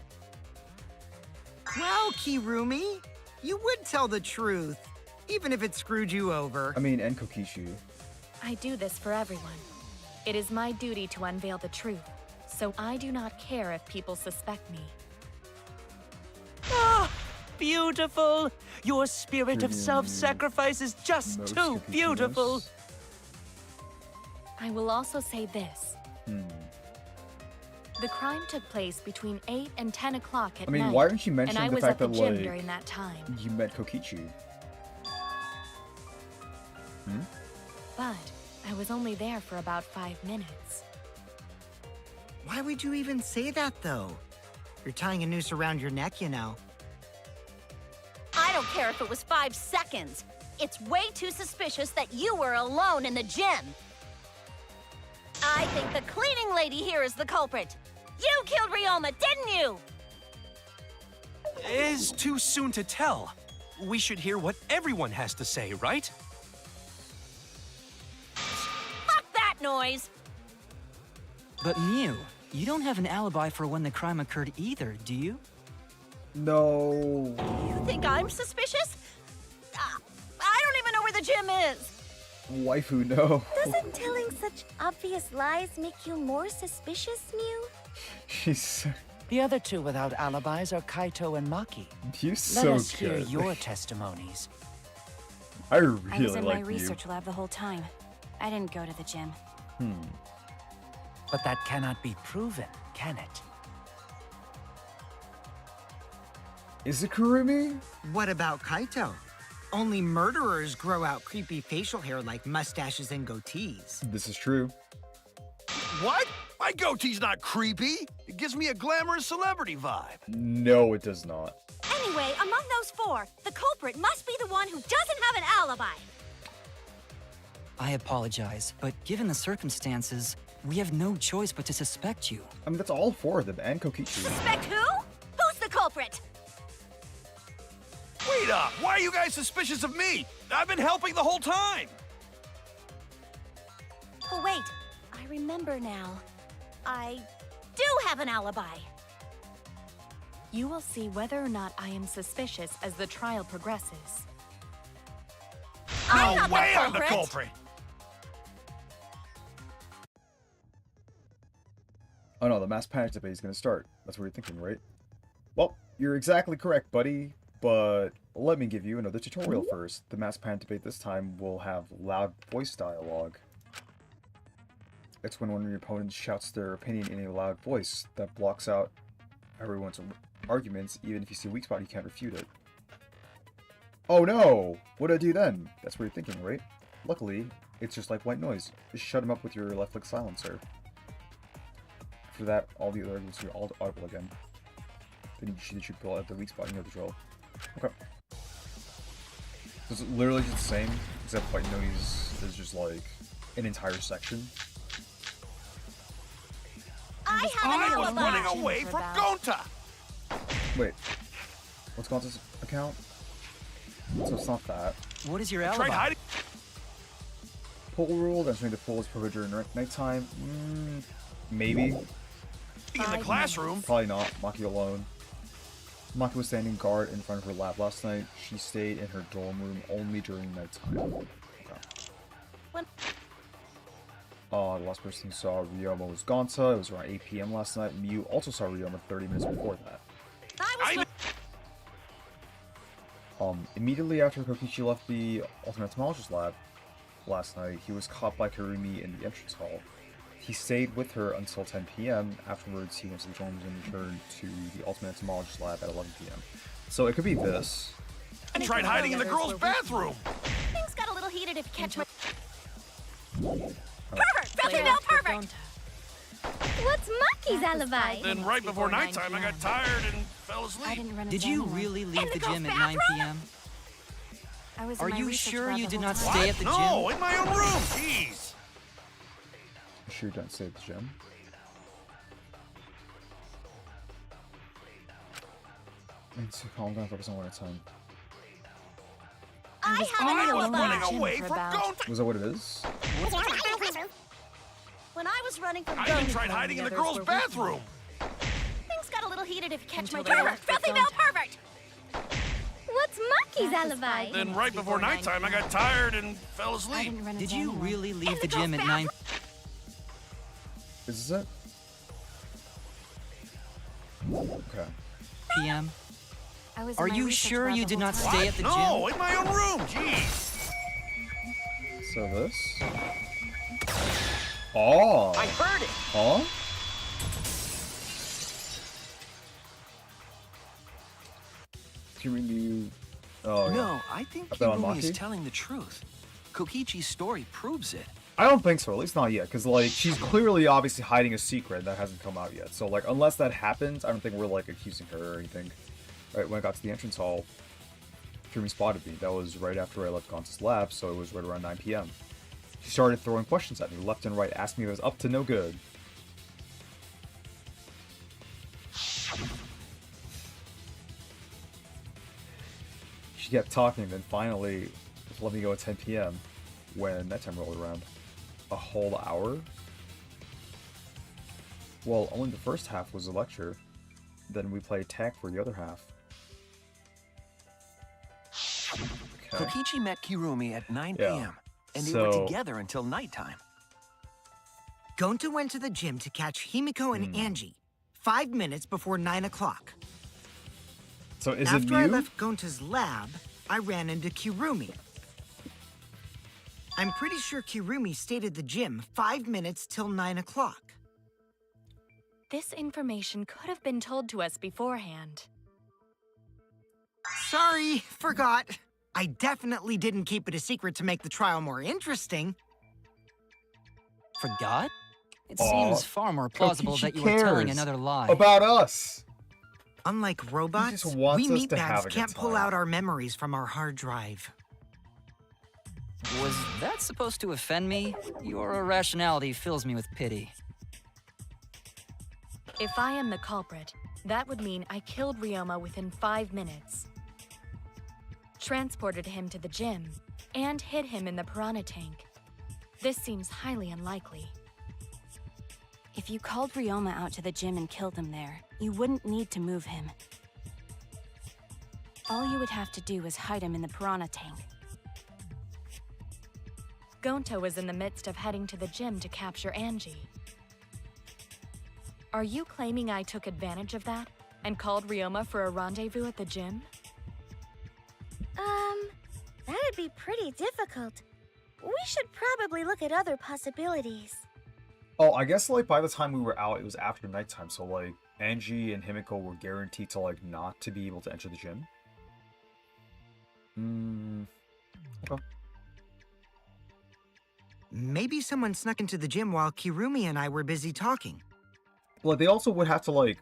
Well, Kirumi, you would tell the truth, even if it screwed you over. I mean, and Kokishu. I do this for everyone. It is my duty to unveil the truth, so I do not care if people suspect me. Ah, beautiful! Your spirit of self-sacrifice is just Most too Kokishu beautiful! knows. I will also say this. The crime took place between 8 and 10 o'clock at I mean, night. why aren't you and I mentioning the was fact at the that, gym like, during that time. you met Kokichi? Hmm? But I was only there for about 5 minutes. Why would you even say that, though? You're tying a noose around your neck, you know. I don't care if it was 5 seconds. It's way too suspicious that you were alone in the gym. I think the cleaning lady here is the culprit. You killed Ryoma, didn't you? It's too soon to tell. We should hear what everyone has to say, right? Fuck that noise! But Mew, you don't have an alibi for when the crime occurred either, do you? No. You think I'm suspicious? I don't even know where the gym is. Waifu, no. Doesn't telling such obvious lies make you more suspicious, Mew? She's The other two without alibis are Kaito and Maki. you're Let so us hear good. your testimonies. I I really was in my like you. research lab the whole time. I didn't go to the gym. But that cannot be proven, can it? Is it Kurumi? What about Kaito? Only murderers grow out creepy facial hair like mustaches and goatees. This is true. What? My goatee's not creepy. It gives me a glamorous celebrity vibe. No, it does not. Anyway, among those 4, the culprit must be the one who doesn't have an alibi. I apologize, but given the circumstances, we have no choice but to suspect you. I mean, that's all 4 of them, and Kokichi. Suspect who? Who's the culprit? Wait up! Why are you guys suspicious of me? I've been helping the whole time! Oh, wait. I remember now. I do have an alibi. You will see whether or not I am suspicious as the trial progresses. I'm No not way the I'm the culprit. culprit! Oh no, the mass panic debate is gonna start. That's what you're thinking, right? Well, you're exactly correct, buddy. But let me give you another tutorial first. The mass panic debate this time will have loud voice dialogue. It's when one of your opponents shouts their opinion in a loud voice that blocks out everyone's arguments. Even if you see a weak spot, you can't refute it. Oh no! What do I do then? That's what you're thinking, right? Luckily, it's just like white noise. Just shut him up with your left click silencer. After that, all the other arguments are all audible again. Then you should pull out the weak spot, you know the drill. Okay. So it's literally just the same, except white noise is just like an entire section. I have an I was alibi. running away from Gonta! Wait, what's Gonza's account? So it's not that. What is your Tried alibi? hiding. Pool rule, entering the pool is prohibited during nighttime. Maybe. In the classroom. Probably not. Maki alone. Maki was standing guard in front of her lab last night. She stayed in her dorm room only during nighttime. Okay. The last person who saw Ryoma was Gonta. It was around 8 p.m. last night. Mew also saw Ryoma 30 minutes before that. Immediately after Kokichi left the Ultimate Entomologist lab last night, he was caught by Kurumi in the entrance hall. He stayed with her until 10 p.m. Afterwards, he went to the dorms and returned to the Ultimate Entomologist lab at 11 p.m. So it could be this. I tried hiding in the girls' bathroom. Things got a little heated if you catch my... Pervert! Filthy male pervert! What's Maki's alibi? Then right before nighttime, I got tired and fell I asleep. didn't run Did into you anyone. really leave the girls' gym at 9 bathroom? p.m.? I was in Are my you research sure lab you the did whole not time. stay at the No, gym? in my own room. Jeez. You sure you don't stay at the gym? And so calm down, focus on one at a time. I have I an was alibi. running gym away for from about- Gonta. Was that what it is? When I was running from I even Gonta, tried hiding in the others girls' were bathroom. things got a little heated if you catch my Until they pervert! left the Filthy male Gonta. pervert! What's Maki's That was alibi? 5 Then minutes right before 9 nighttime, I p.m. got tired and fell I asleep. didn't run into Did you anyone. really leave the gym at 9 Is this it? Okay. p.m.? I was in Are my you research sure lab you the did whole not time. stay at the No, gym? in my own room. Jeez. So this? Oh! I heard it! Huh? You mean you? Oh, yeah. No, I think About Kirumi is Maki? telling the truth. Kokichi's story proves it. I don't think so, at least not yet, because, like, she's clearly obviously hiding a secret that hasn't come out yet. So, like, unless that happens, I don't think we're, like, accusing her or anything. Right, when I got to the entrance hall, Kirumi spotted me. That was right after I left Gonza's lab, so it was right around 9 p.m. She started throwing questions at me, left and right, asking me if I was up to no good. She kept talking, then finally let me go at 10 p.m. when that time rolled around. A whole hour? Well, only the first half was a lecture. Then we played tag for the other half. Okay. Kokichi met Kirumi at 9 Yeah. p.m. and they were So- together until nighttime. Gonta went to the gym to catch Himiko and Angie 5 minutes before 9 o'clock. So is After it I Mew? left Gonta's lab, I ran into Kirumi. I'm pretty sure Kirumi stayed at the gym 5 minutes till 9 o'clock. This information could have been told to us beforehand. Sorry, forgot. I definitely didn't keep it a secret to make the trial more interesting. Forgot? It Aw, seems far more plausible Kokichi that you were telling cares another lie. About us! Unlike robots, just wants we us to have meatbags a good can't pull time. out our memories from our hard drive. Was that supposed to offend me? Your irrationality fills me with pity. If I am the culprit, that would mean I killed Ryoma within 5 minutes, transported him to the gym, and hid him in the piranha tank. This seems highly unlikely. If you called Ryoma out to the gym and killed him there, you wouldn't need to move him. All you would have to do is hide him in the piranha tank. Gonta was in the midst of heading to the gym to capture Angie. Are you claiming I took advantage of that and called Ryoma for a rendezvous at the gym? That'd be pretty difficult. We should probably look at other possibilities. Oh, I guess, like, by the time we were out, it was after nighttime, so, like, Angie and Himiko were guaranteed to, like, not to be able to enter the gym. Okay. Maybe someone snuck into the gym while Kirumi and I were busy talking. Well, they also would have to, like,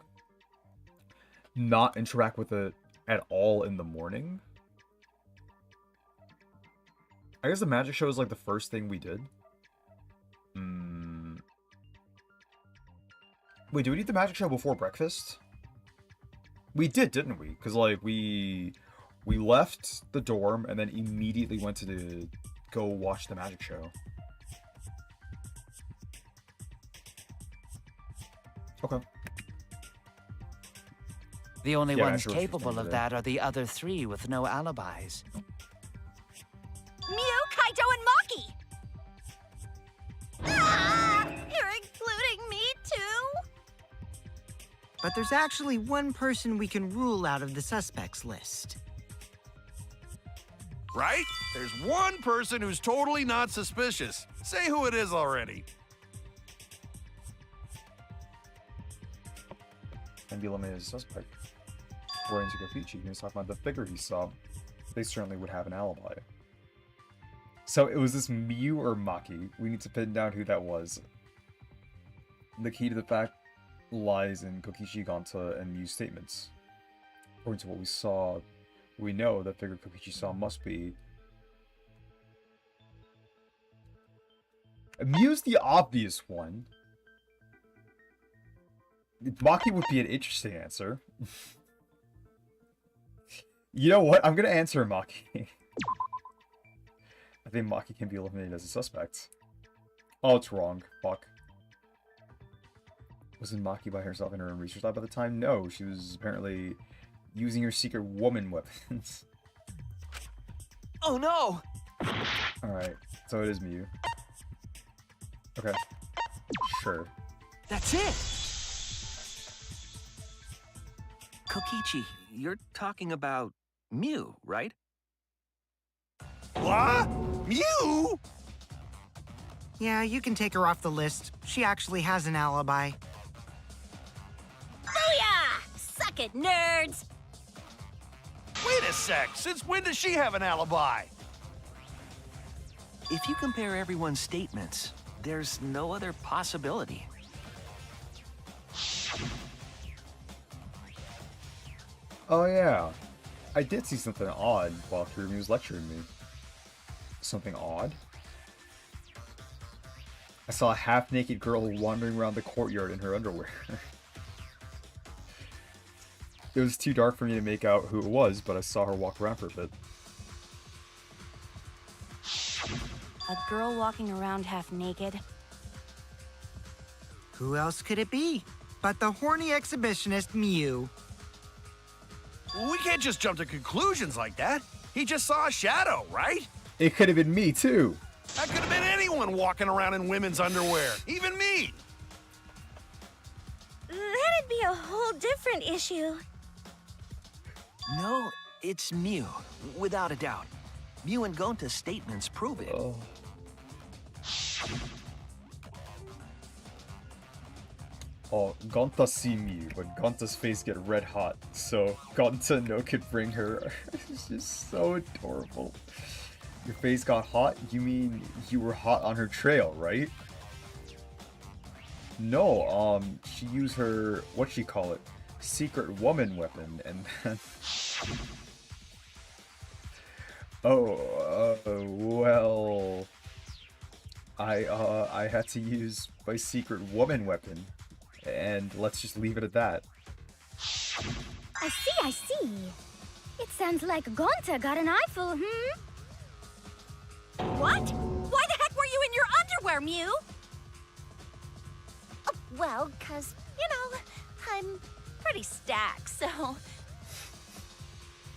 not interact with it at all in the morning. I guess the magic show is, like, the first thing we did. Wait, do we need the magic show before breakfast? We did, didn't we? Because, like, we left the dorm and then immediately went to go watch the magic show. Okay. The only Yeah, I ones see what you're capable saying of there. that are the other three with no alibis. Mew, Kaito, and Maki! Ah! You're including me too? But there's actually one person we can rule out of the suspects list. Right? There's one person who's totally not suspicious. Say who it is already. And be eliminated as a suspect. According to Kokichi, he was talking about the figure he saw. They certainly would have an alibi. So it was this Mew or Maki. We need to pin down who that was. The key to the fact lies in Kokichi, Gonta, and Mew's statements. According to what we saw, we know that figure Kokichi saw must be... Mew's the obvious one. Maki would be an interesting answer. You know what? I'm gonna answer Maki. I think Maki can be eliminated as a suspect. Oh, it's wrong. Fuck. Wasn't Maki by herself in her own research lab at the time? No, she was apparently using her secret woman weapons. Oh no! Alright, so it is Mew. Okay. Sure. That's it! Kokichi, you're talking about Mew, right? What? Mew? Yeah, you can take her off the list. She actually has an alibi. Booyah! Suck it, nerds! Wait a sec. Since when does she have an alibi? If you compare everyone's statements, there's no other possibility. Oh yeah, I did see something odd while Kirumi was lecturing me. Something odd? I saw a half-naked girl wandering around the courtyard in her underwear. It was too dark for me to make out who it was, but I saw her walk around for a bit. A girl walking around half naked. Who else could it be but the horny exhibitionist Mew? We can't just jump to conclusions like that. He just saw a shadow, right? It could have been me, too. That could have been anyone walking around in women's underwear. Even me. That'd be a whole different issue. No, it's Mew, without a doubt. Mew and Gonta's statements prove it. Oh. Oh, Gonta see me, but Gonta's face get red hot, so Gonta no could bring her. It's just so adorable. Your face got hot? You mean you were hot on her trail, right? No, she used her, what'd she call it? Secret woman weapon, and then... well... I had to use my secret woman weapon, and let's just leave it at that. I see. It sounds like Gonta got an eyeful, What? Why the heck were you in your underwear, Mew? Oh, well, 'cause, I'm Pretty stacked, so...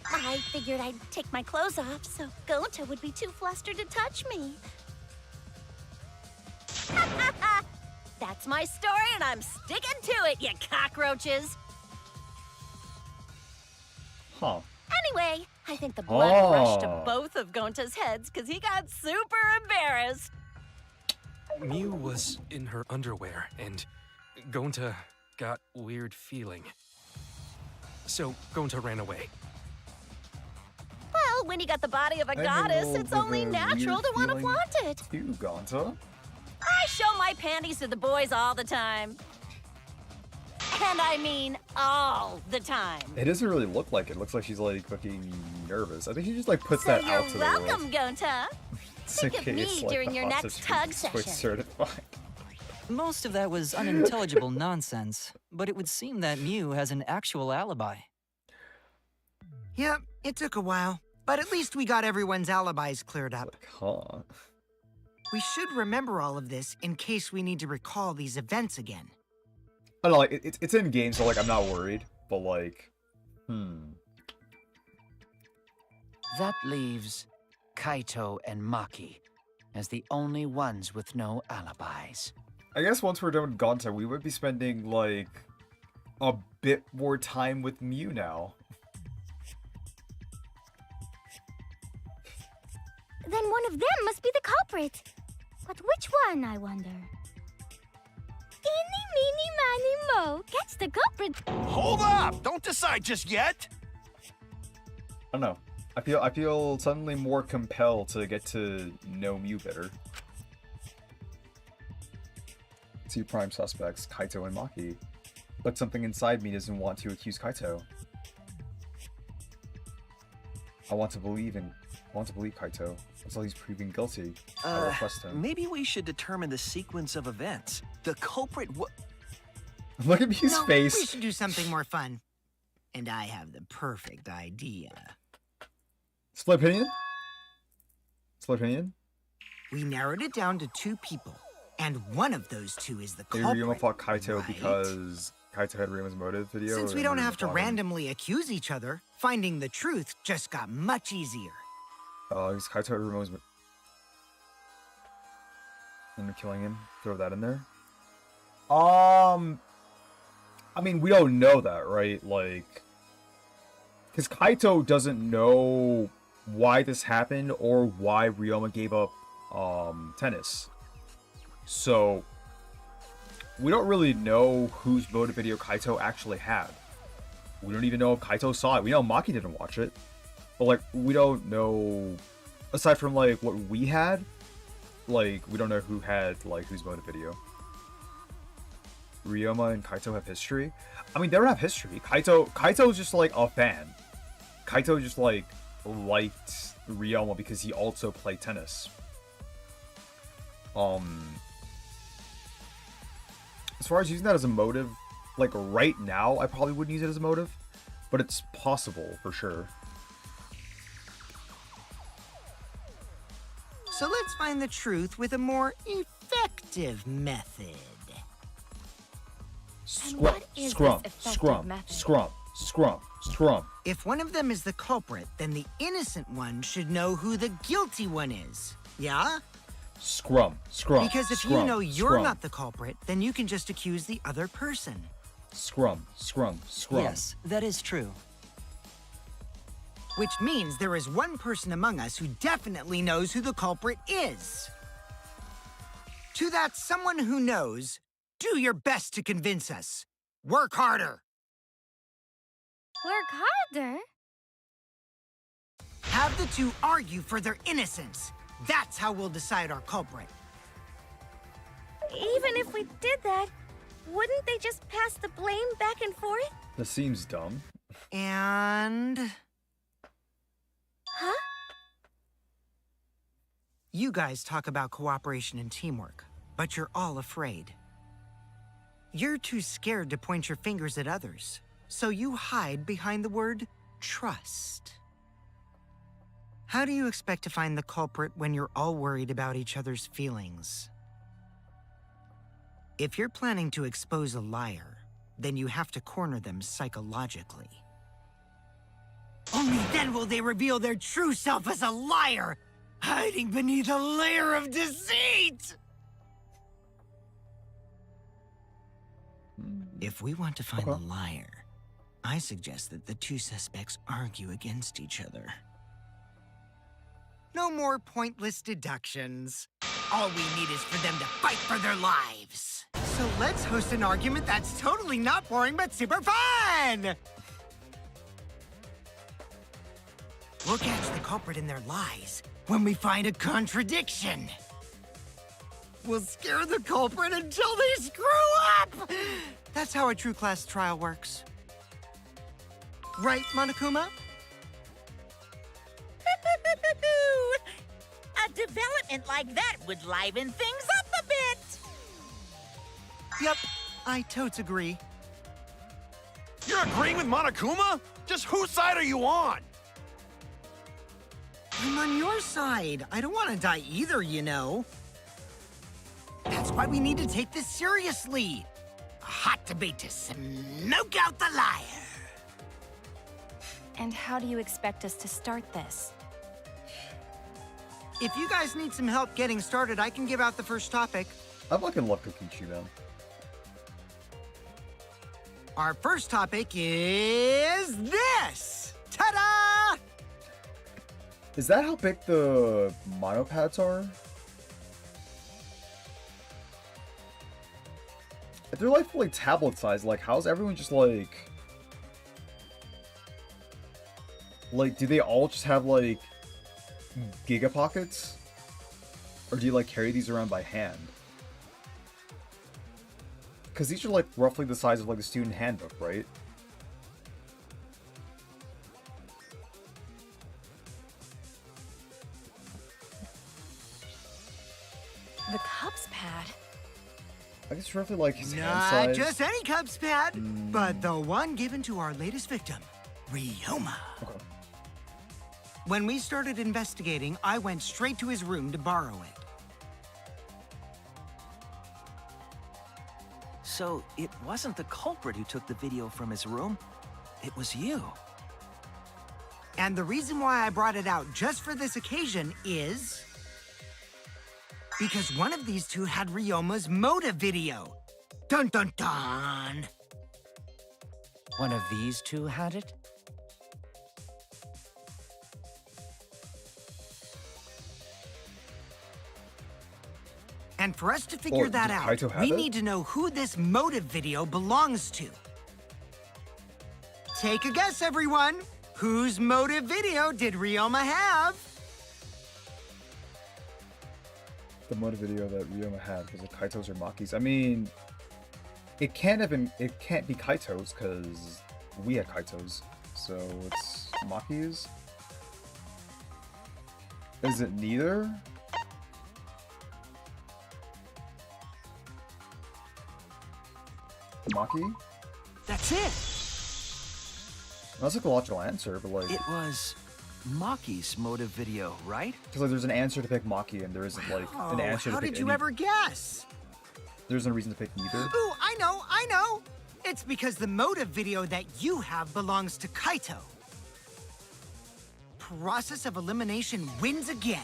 I figured I'd take my clothes off so Gonta would be too flustered to touch me. That's my story, and I'm sticking to it, you cockroaches! Huh. Anyway, I think the blood rushed to both of Gonta's heads because he got super embarrassed. Mew was in her underwear, and Gonta got weird feeling. So Gonta ran away. Well, when you got the body of a goddess, it's only natural to want to flaunt it. You, Gonta. I show my panties to the boys all the time. And I mean all the time. It doesn't really look like it. It looks like she's like fucking nervous. I think she just like puts that out to the world. So you're welcome, Gonta. Think of me during your next tug session. Certified. Most of that was unintelligible nonsense, but it would seem that Mew has an actual alibi. Yep, it took a while, but at least we got everyone's alibis cleared up. Huh. We should remember all of this in case we need to recall these events again. I don't know, like, it's in game, so, like, I'm not worried, but, like, That leaves Kaito and Maki as the only ones with no alibis. I guess once we're done with Gonta, we would be spending, like, a bit more time with Mew now. Then one of them must be the culprit. But which one, I wonder? Eeny, meeny, miny, mo. Catch the culprit. Hold up! Don't decide just yet! I don't know. I feel suddenly more compelled to get to know Mew better. 2 prime suspects, Kaito and Maki. But something inside me doesn't want to accuse Kaito. I want to believe Kaito. Until he's proven guilty. I request him. Maybe we should determine the sequence of events. The culprit Look at Mew's face. We should do something more fun. And I have the perfect idea. Split opinion? Split opinion? We narrowed it down to 2 people. And one of those 2 is the Maybe culprit, Ryoma fought Kaito right? because Kaito had Ryoma's motive video. Since we don't have to randomly accuse each other, finding the truth just got much easier. Because Kaito had Ryoma's motive. And killing him. Throw that in there. I mean, we don't know that, right? Like, because Kaito doesn't know why this happened or why Ryoma gave up tennis. So we don't really know whose motive video Kaito actually had. We don't even know if Kaito saw it. We know Maki didn't watch it. But like, we don't know, aside from like what we had, like we don't know who had like whose motive video. Ryoma and Kaito have history. I mean, they don't have history. Kaito's just like a fan. Kaito just like liked Ryoma because he also played tennis. As far as using that as a motive, like right now, I probably wouldn't use it as a motive, but it's possible for sure. So let's find the truth with a more effective method. Scrum, scrum. If one of them is the culprit, then the innocent one should know who the guilty one is. Yeah? Scrum. Because if you know you're not the culprit, then you can just accuse the other person. Scrum. Yes, that is true. Which means there is one person among us who definitely knows who the culprit is. To that someone who knows, do your best to convince us. Work harder. Work harder? Have the two argue for their innocence. That's how we'll decide our culprit. Even if we did that, wouldn't they just pass the blame back and forth? That seems dumb. And... Huh? You guys talk about cooperation and teamwork, but you're all afraid. You're too scared to point your fingers at others, so you hide behind the word trust. How do you expect to find the culprit when you're all worried about each other's feelings? If you're planning to expose a liar, then you have to corner them psychologically. Only then will they reveal their true self as a liar, hiding beneath a layer of deceit! If we want to find the liar, I suggest that the two suspects argue against each other. No more pointless deductions. All we need is for them to fight for their lives. So let's host an argument that's totally not boring but super fun! We'll catch the culprit in their lies when we find a contradiction. We'll scare the culprit until they screw up! That's how a true class trial works. Right, Monokuma? A development like that would liven things up a bit. Yep, I totes agree. You're agreeing with Monokuma? Just whose side are you on? I'm on your side. I don't want to die either, you know. That's why we need to take this seriously. A hot debate to smoke out the liar. And how do you expect us to start this? If you guys need some help getting started, I can give out the first topic. I fucking love Kokichi, man. Our first topic is this! Ta-da! Is that how big the monopads are? If they're like fully tablet size, like how's everyone just like... Like, do they all just have like Giga Pockets? Or do you like carry these around by hand? Because these are like roughly the size of like the student handbook, right? The cups pad. I guess roughly like his hand Not size. just any cups pad, but the one given to our latest victim, Ryoma. Okay. When we started investigating, I went straight to his room to borrow it. So it wasn't the culprit who took the video from his room. It was you. And the reason why I brought it out just for this occasion is... because one of these two had Ryoma's motive video. Dun dun dun! One of these two had it? And for us to figure that did out, Kaito have we it? need to know who this motive video belongs to. Take a guess, everyone. Whose motive video did Ryoma have? The motive video that Ryoma had was it Kaito's or Maki's? I mean, it can't be Kaito's because we had Kaito's, so it's Maki's. Is it neither? Maki? That's it! That's like a logical answer, but like... It was Maki's motive video, right? Because like, there's an answer to pick Maki, and there isn't like an answer to how pick did you any... ever guess? There's no reason to pick neither. Ooh, I know! It's because the motive video that you have belongs to Kaito. Process of elimination wins again.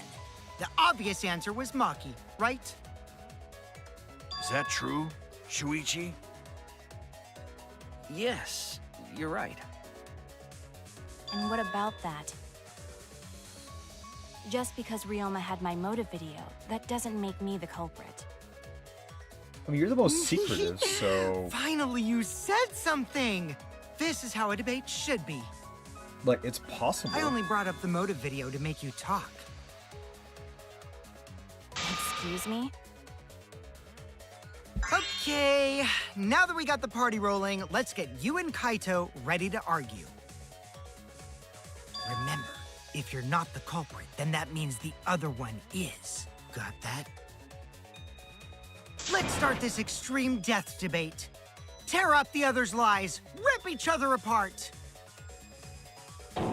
The obvious answer was Maki, right? Is that true, Shuichi? Yes, you're right. And what about that? Just because Ryoma had my motive video, that doesn't make me the culprit. I mean, you're the most secretive, so... Finally, you said something! This is how a debate should be. Like, it's possible. I only brought up the motive video to make you talk. Excuse me? Okay, now that we got the party rolling, let's get you and Kaito ready to argue. Remember, if you're not the culprit, then that means the other one is. Got that? Let's start this extreme death debate. Tear up the other's lies, rip each other apart.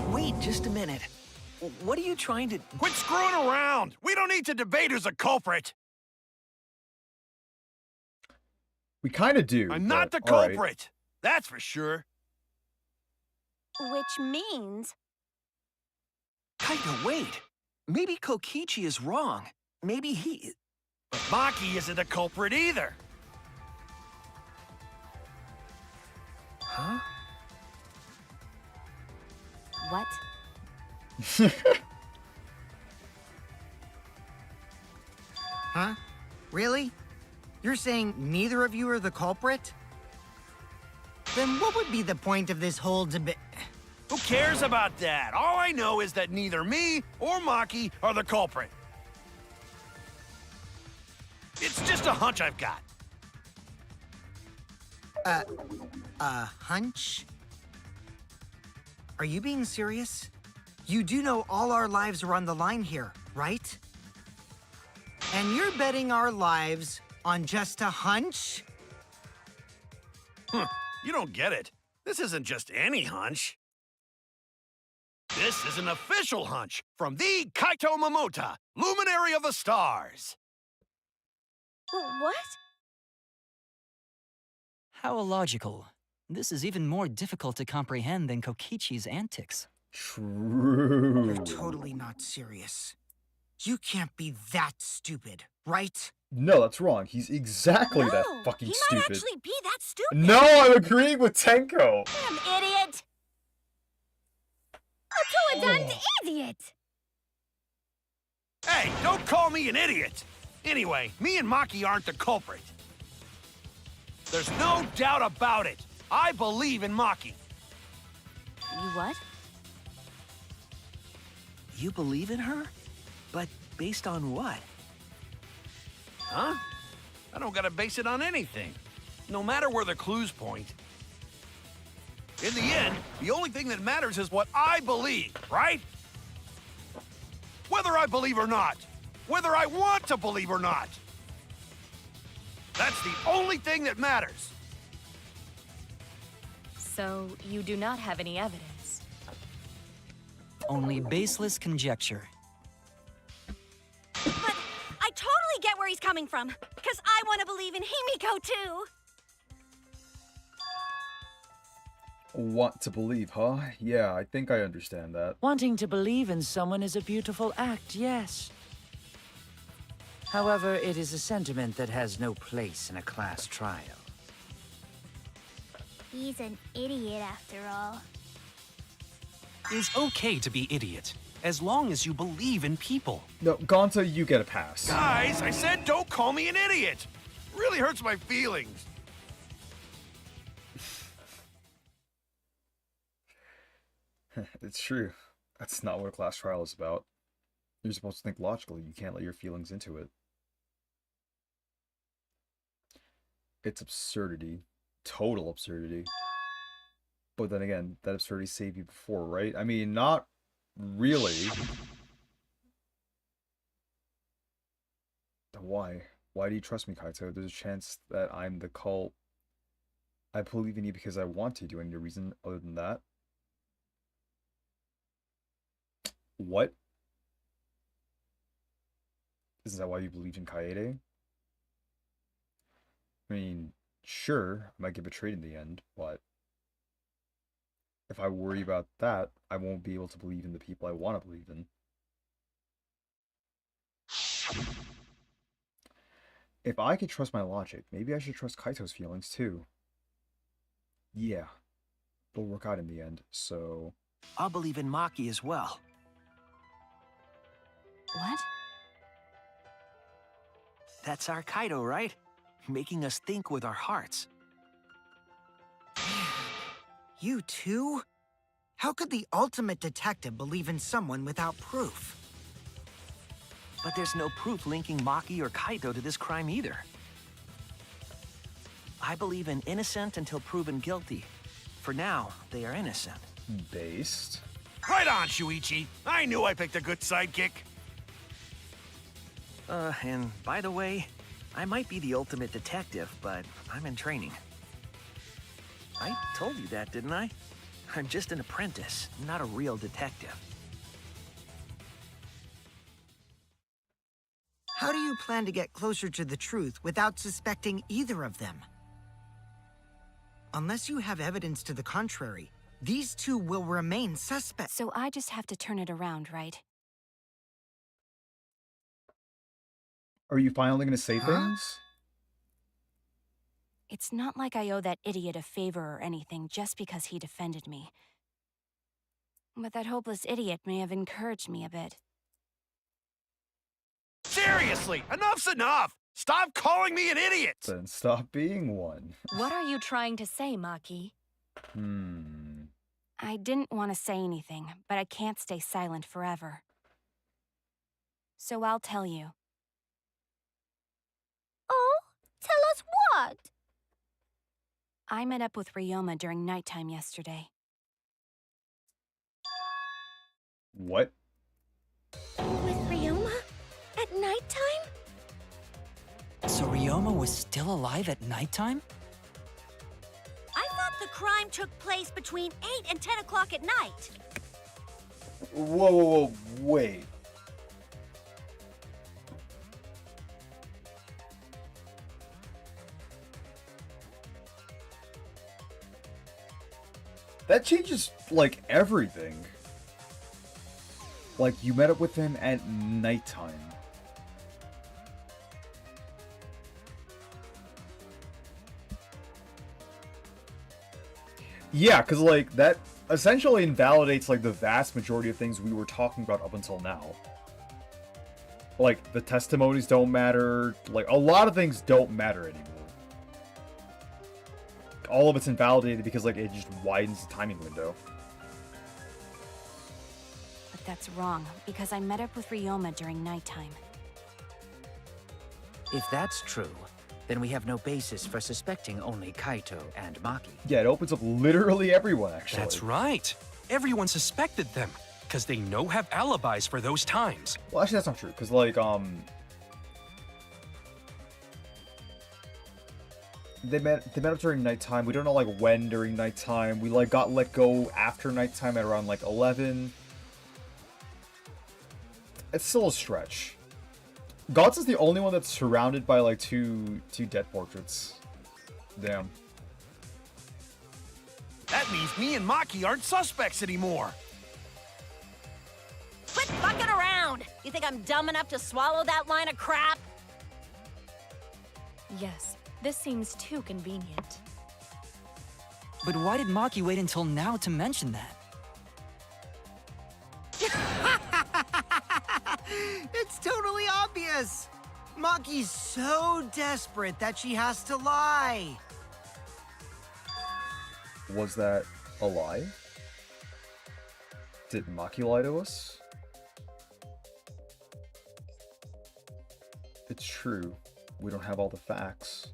Wait just a minute. What are you trying to... Quit screwing around! We don't need to debate who's a culprit! We kind of do. I'm not the but, all right. culprit! That's for sure. Which means... Kaito, wait. Maybe Kokichi is wrong. Maybe he... But Maki isn't a culprit either. Huh? What? Huh? Really? You're saying neither of you are the culprit? Then what would be the point of this whole debate? Who cares about that? All I know is that neither me or Maki are the culprit. It's just a hunch I've got. A hunch? Are you being serious? You do know all our lives are on the line here, right? And you're betting our lives on just a hunch? Huh, you don't get it. This isn't just any hunch. This is an official hunch from the Kaito Momota, Luminary of the Stars. What? How illogical. This is even more difficult to comprehend than Kokichi's antics. True. You're totally not serious. You can't be that stupid, right? No, that's wrong. He's exactly No, that fucking he stupid. might actually be that stupid. No, I'm agreeing with Tenko. Damn idiot! A two-a-dunned idiot! Hey, don't call me an idiot. Anyway, me and Maki aren't the culprit. There's no doubt about it. I believe in Maki. You what? You believe in her? But based on what? Huh? I don't gotta base it on anything. No matter where the clues point. In the end, the only thing that matters is what I believe, right? Whether I believe or not. Whether I want to believe or not. That's the only thing that matters. So, you do not have any evidence. Only baseless conjecture. But I totally get where he's coming from. Because I want to believe in Himiko, too. Want to believe, huh? Yeah, I think I understand that. Wanting to believe in someone is a beautiful act, yes. However, it is a sentiment that has no place in a class trial. He's an idiot after all. It's okay to be idiot, as long as you believe in people. No, Gonta, you get a pass. Guys, I said don't call me an idiot. It really hurts my feelings. It's true. That's not what a class trial is about. You're supposed to think logically. You can't let your feelings into it. It's absurdity. Total absurdity. But then again, that absurdity saved you before, right? I mean, not really. Why? Why do you trust me, Kaito? There's a chance that I'm the cult. I believe in you because I want to. Do any reason other than that? What? Is that why you believed in Kaede? I mean, sure, I might get betrayed in the end, but if I worry about that, I won't be able to believe in the people I want to believe in. If I could trust my logic, maybe I should trust Kaito's feelings too. Yeah, it'll work out in the end, so... I'll believe in Maki as well. What? That's our Kaido, right? Making us think with our hearts. You too? How could the ultimate detective believe in someone without proof? But there's no proof linking Maki or Kaito to this crime either. I believe in innocent until proven guilty. For now, they are innocent. Based? Right on, Shuichi. I knew I picked a good sidekick. And by the way, I might be the ultimate detective, but I'm in training. I told you that, didn't I? I'm just an apprentice, not a real detective. How do you plan to get closer to the truth without suspecting either of them? Unless you have evidence to the contrary, these two will remain suspects. So I just have to turn it around, right? Are you finally gonna say things? It's not like I owe that idiot a favor or anything just because he defended me. But that hopeless idiot may have encouraged me a bit. Seriously, enough's enough! Stop calling me an idiot! Then stop being one. What are you trying to say, Maki? I didn't want to say anything, but I can't stay silent forever. So I'll tell you. Oh, tell us what? I met up with Ryoma during nighttime yesterday. What? With Ryoma? At nighttime? So Ryoma was still alive at nighttime? I thought the crime took place between 8 and 10 o'clock at night. Whoa, wait. That changes, like, everything. Like, you met up with him at nighttime. Yeah, because, like, that essentially invalidates, like, the vast majority of things we were talking about up until now. Like, the testimonies don't matter. Like, a lot of things don't matter anymore. All of it's invalidated because, like, it just widens the timing window. But that's wrong, because I met up with Ryoma during nighttime. If that's true, then we have no basis for suspecting only Kaito and Maki. Yeah, it opens up literally everyone, actually. That's right. Everyone suspected them, because they have alibis for those times. Well, actually, that's not true, because, like, They met up during nighttime. We don't know, like, when during nighttime. We, like, got let go after nighttime at around, like, 11. It's still a stretch. Gods is the only one that's surrounded by, like, two dead portraits. Damn. That means me and Maki aren't suspects anymore. Quit fucking around! You think I'm dumb enough to swallow that line of crap? Yes, this seems too convenient. But why did Maki wait until now to mention that? It's totally obvious! Maki's so desperate that she has to lie. Was that a lie? Did Maki lie to us? It's true. We don't have all the facts.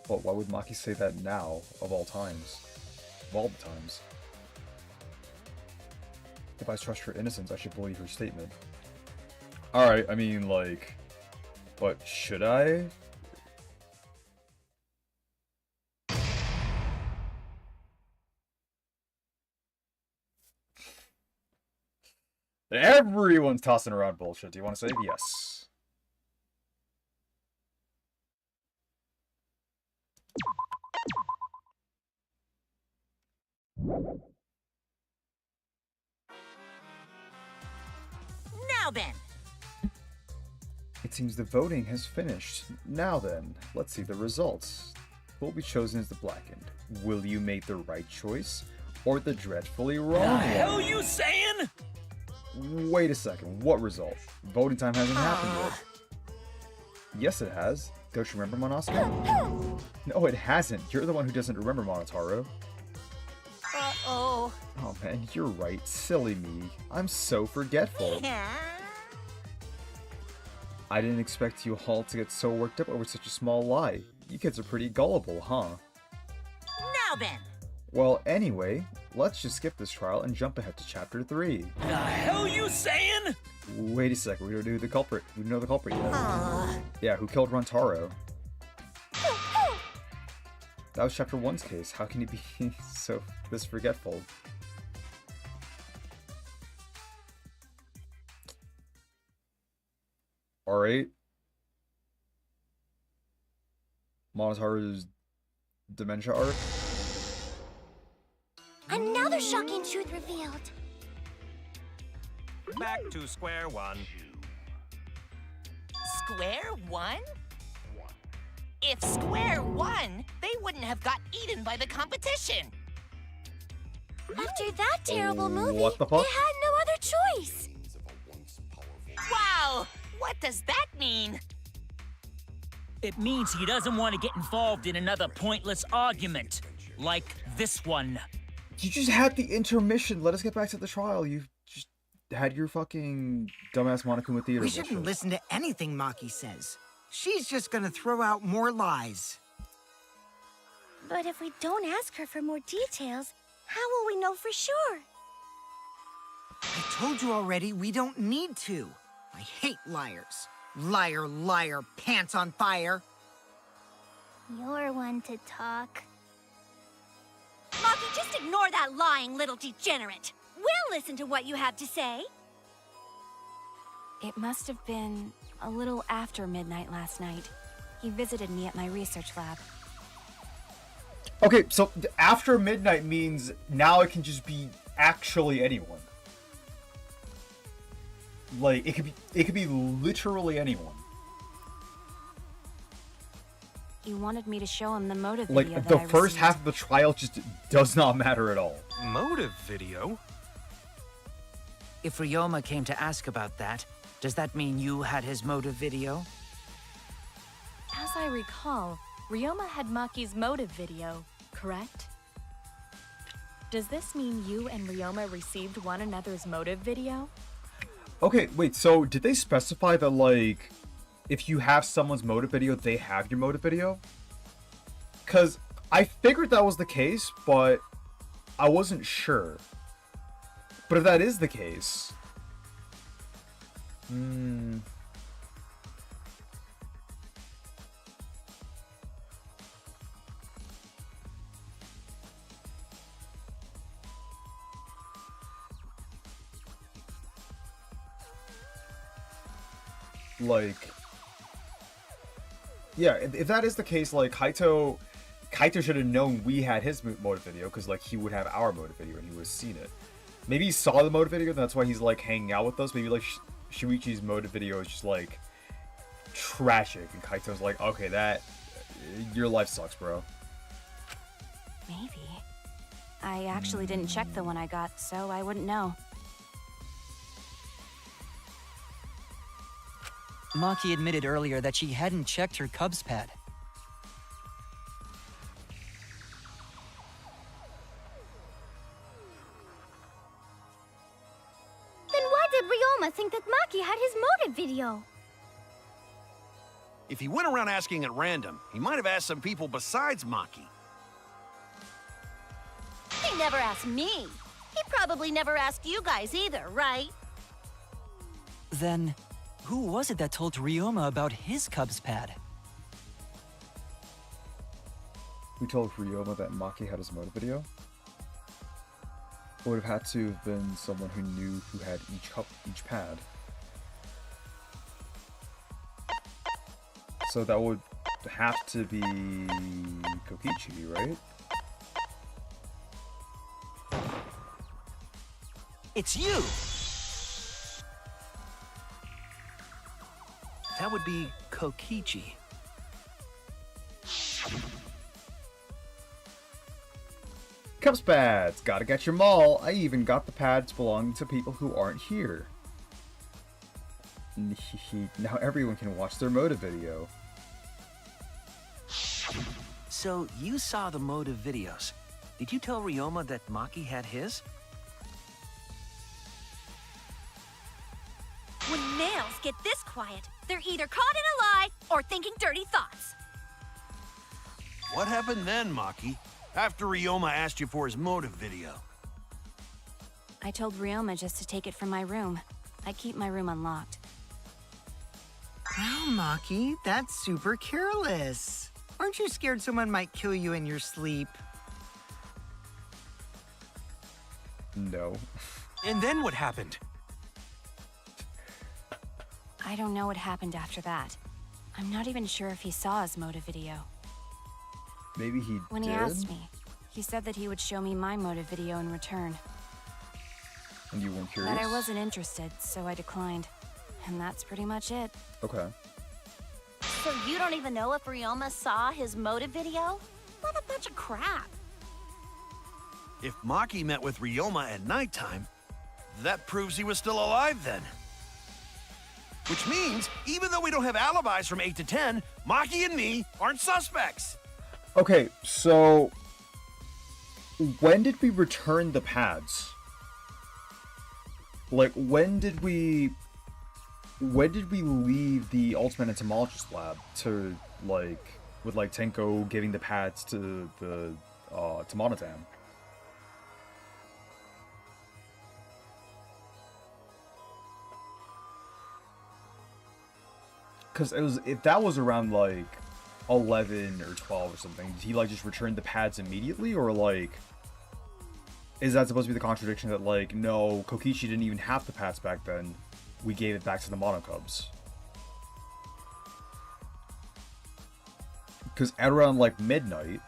But why would Maki say that now, of all times? Of all the times? If I trust her innocence, I should believe her statement. Alright, I mean, like... But should I? Everyone's tossing around bullshit. Do you want to save? Yes. Now then. It seems the voting has finished. Now then, let's see the results. Who will be chosen as the Blackened? Will you make the right choice or the dreadfully wrong one? The hell you saying? Wait a second, what result? Voting time hasn't happened yet. Yes, it has. Don't you remember, Monosuke? No, it hasn't. You're the one who doesn't remember, Monotaro. Uh-oh. Oh man, you're right. Silly me. I'm so forgetful. I didn't expect you all to get so worked up over such a small lie. You kids are pretty gullible, huh? Now then. Well, anyway, let's just skip this trial and jump ahead to chapter 3. The hell you saying? Wait a second, we don't know the culprit. We don't know the culprit yet. Yeah, who killed Rantaro? That was chapter 1's case. How can he be so this forgetful? Alright. Monotaro's dementia arc. Another shocking truth revealed. Back to square one. Square one? If square one, they wouldn't have got eaten by the competition. After that terrible movie, What the fuck? they had no other choice. Wow! What does that mean? It means he doesn't want to get involved in another pointless argument, like this one. You just had the intermission. Let us get back to the trial. You just had your fucking dumbass Monokuma theater We shouldn't bullshit. listen to anything Maki says. She's just gonna throw out more lies. But if we don't ask her for more details, how will we know for sure? I told you already, we don't need to. I hate liars. Liar, liar, pants on fire. You're one to talk. Maki, just ignore that lying little degenerate. We'll listen to what you have to say. It must have been a little after midnight last night. He visited me at my research lab. Okay, so after midnight means now it can just be actually anyone. Like it could be literally anyone. He wanted me to show him the motive Like video that the I first received. half of the trial just does not matter at all. Motive video? If Ryoma came to ask about that, does that mean you had his motive video? As I recall, Ryoma had Maki's motive video, correct? Does this mean you and Ryoma received one another's motive video? Okay, wait, so did they specify that, like, if you have someone's motive video, they have your motive video? Because I figured that was the case, but I wasn't sure. But if that is the case... Like, yeah, if that is the case, like, Kaito should have known we had his motive video, because, like, he would have our motive video, and he would have seen it. Maybe he saw the motive video, and that's why he's, like, hanging out with us. Maybe, like, Shuichi's motive video is just, like, tragic, and Kaito's like, okay, your life sucks, bro. Maybe. I actually didn't check the one I got, so I wouldn't know. Maki admitted earlier that she hadn't checked her Cubs pad. video. If he went around asking at random, he might have asked some people besides Maki. He never asked me. He probably never asked you guys either, right? Then, who was it that told Ryoma about his Cubs pad? We told Ryoma that Maki had his motive video. It would have had to have been someone who knew who had each pad. So that would have to be Kokichi, right? It's you! That would be Kokichi. Cubs pads! Gotta get your mall! I even got the pads belonging to people who aren't here. Now everyone can watch their motive video. So, you saw the motive videos. Did you tell Ryoma that Maki had his? When males get this quiet, they're either caught in a lie or thinking dirty thoughts. What happened then, Maki? After Ryoma asked you for his motive video? I told Ryoma just to take it from my room. I keep my room unlocked. Wow, Maki, that's super careless. Aren't you scared someone might kill you in your sleep? No. And then what happened? I don't know what happened after that. I'm not even sure if he saw his motive video. Maybe he When did? he asked me, he said that he would show me my motive video in return. And you weren't curious? But I wasn't interested, so I declined. And that's pretty much it. Okay. So you don't even know if Ryoma saw his motive video? What a bunch of crap. If Maki met with Ryoma at nighttime, that proves he was still alive then. Which means, even though we don't have alibis from 8 to 10, Maki and me aren't suspects. Okay, so when did we return the pads? Like, when did we leave the Ultimate Entomologist lab to, like, with, like, Tenko giving the pads to the, to Monotam? Because if that was around, like, 11 or 12 or something, did he, like, just return the pads immediately? Or, like, is that supposed to be the contradiction that, like, no, Kokichi didn't even have the pads back then, we gave it back to the Monocubs? Because at around, like, midnight,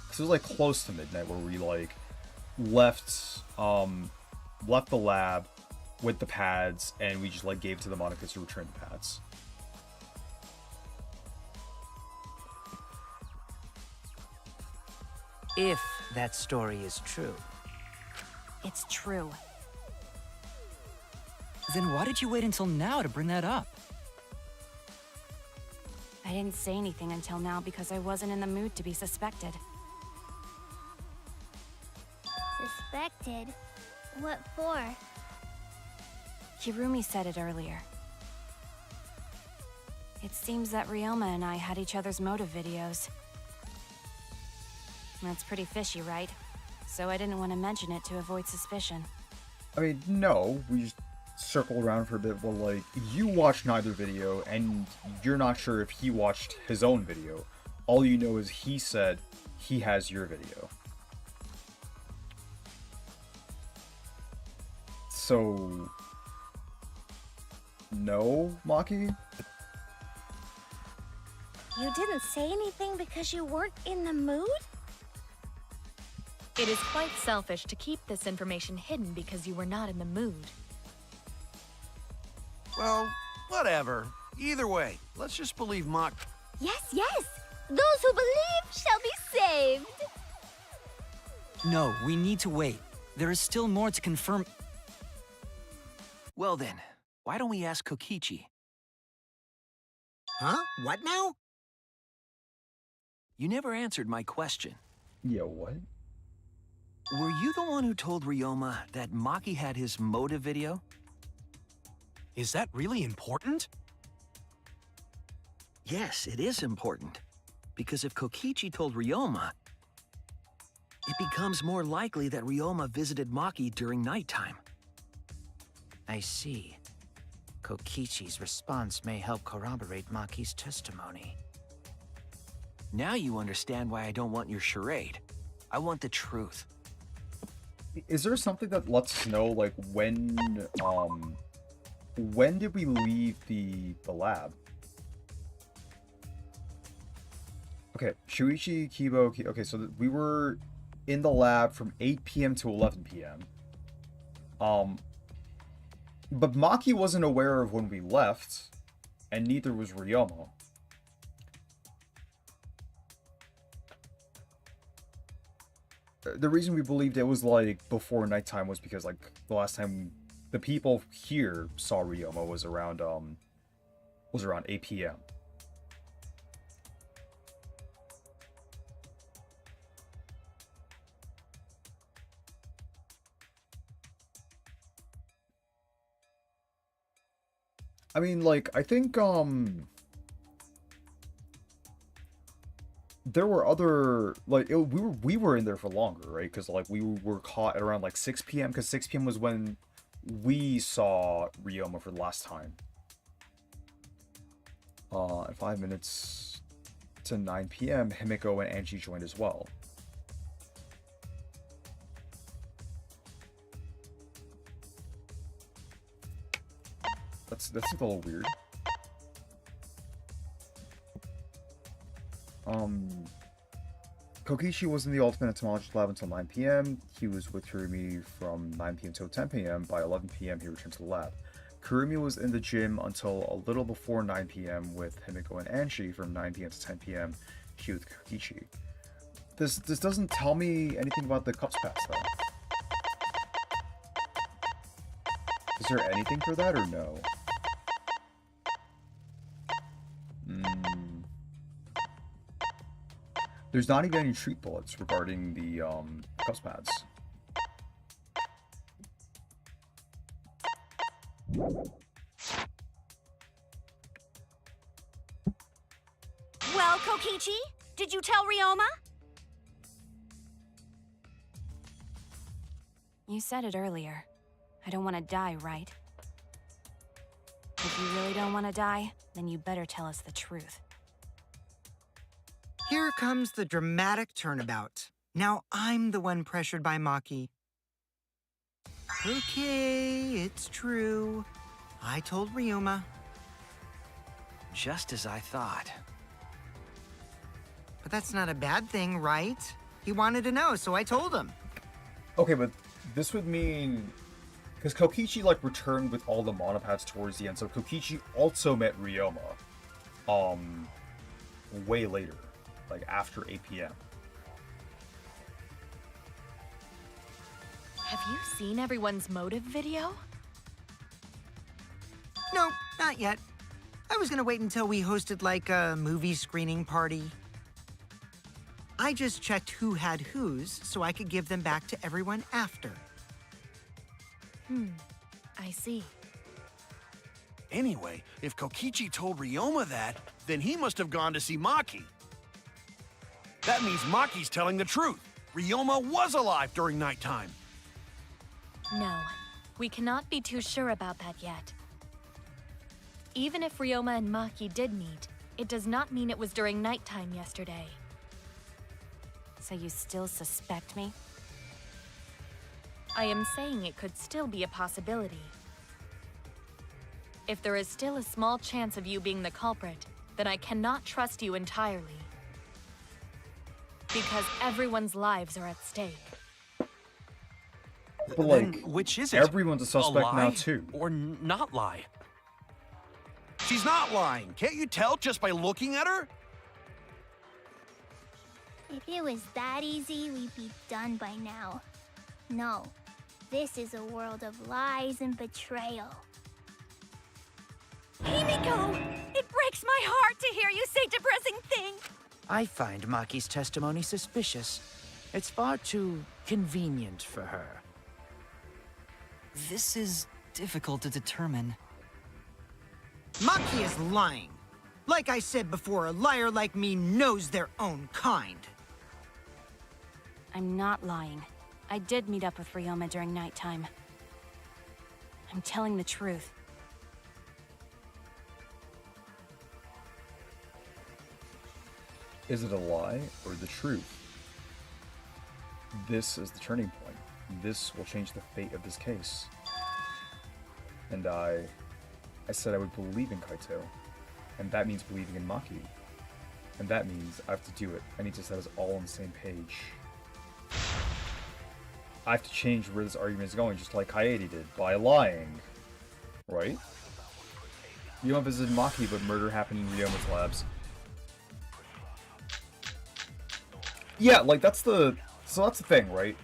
because it was, like, close to midnight where we, like, left the lab with the pads, and we just, like, gave it to the Monocubs to return the pads. If that story is true. It's true. Then why did you wait until now to bring that up? I didn't say anything until now because I wasn't in the mood to be suspected. Suspected? What for? Hirumi said it earlier. It seems that Ryoma and I had each other's motive videos. That's pretty fishy, right? So I didn't want to mention it to avoid suspicion. I mean, no, we just circled around for a bit. Well, like, you watched neither video, and you're not sure if he watched his own video. All you know is he said he has your video. So, no, Maki? You didn't say anything because you weren't in the mood? It is quite selfish to keep this information hidden because you were not in the mood. Well, whatever. Either way, let's just believe Maki. Yes, yes! Those who believe shall be saved! No, we need to wait. There is still more to confirm. Well then, why don't we ask Kokichi? Huh? What now? You never answered my question. Yeah, what? Were you the one who told Ryoma that Maki had his motive video? Is that really important? Yes, it is important. Because if Kokichi told Ryoma, it becomes more likely that Ryoma visited Maki during nighttime. I see. Kokichi's response may help corroborate Maki's testimony. Now you understand why I don't want your charade. I want the truth. Is there something that lets us know, like, when did we leave the lab? Okay, Shuichi, Kibo, okay, so we were in the lab from 8 p.m. to 11 p.m. But Maki wasn't aware of when we left, and neither was Ryoma. The reason we believed it was, like, before nighttime was because, like, the last time the people here saw Ryoma was around 8 p.m. I mean, like, I think, there were other, like, we were in there for longer, right? Because, like, we were caught at around, like, 6 p.m., because 6 p.m. was when we saw Ryoma for the last time. 5 minutes to 9 p.m., Himiko and Angie joined as well. That's a little weird. Kokichi was in the Ultimate Entomologist Lab until 9 p.m. He was with Kurumi from 9 p.m. till 10 p.m. By 11 p.m. he returned to the lab. Kurumi was in the gym until a little before 9 p.m. with Himiko and Anshi. From 9 p.m. to 10 p.m. he was with Kokichi. This doesn't tell me anything about the cups pass, though. Is there anything for that, or no? There's not even any treat bullets regarding the cups pads. Well, Kokichi, did you tell Ryoma? You said it earlier. I don't want to die, right? If you really don't want to die, then you better tell us the truth. Here comes the dramatic turnabout. Now I'm the one pressured by Maki. Okay, it's true. I told Ryoma. Just as I thought. But that's not a bad thing, right? He wanted to know, so I told him. Okay, but this would mean... Because Kokichi, like, returned with all the monopads towards the end, so Kokichi also met Ryoma. Way later. Like, after 8 p.m. Have you seen everyone's motive video? No, not yet. I was gonna wait until we hosted, like, a movie screening party. I just checked who had whose, so I could give them back to everyone after. I see. Anyway, if Kokichi told Ryoma that, then he must have gone to see Maki. That means Maki's telling the truth. Ryoma was alive during nighttime. No, we cannot be too sure about that yet. Even if Ryoma and Maki did meet, it does not mean it was during nighttime yesterday. So you still suspect me? I am saying it could still be a possibility. If there is still a small chance of you being the culprit, then I cannot trust you entirely. Because everyone's lives are at stake. But, like, Then which is it? everyone's a suspect lie now, too. Or not lie? She's not lying. Can't you tell just by looking at her? If it was that easy, we'd be done by now. No, this is a world of lies and betrayal. Himiko! It breaks my heart to hear you say depressing things! I find Maki's testimony suspicious. It's far too convenient for her. This is difficult to determine. Maki is lying. Like I said before, a liar like me knows their own kind. I'm not lying. I did meet up with Ryoma during nighttime. I'm telling the truth. Is it a lie or the truth? This is the turning point. This will change the fate of this case. And I said I would believe in Kaito. And that means believing in Maki. And that means I have to do it. I need to set us all on the same page. I have to change where this argument is going, just like Kaede did, by lying. Right? Ryoma visited Maki, but murder happened in Ryoma's labs. Yeah, like, that's the thing, right?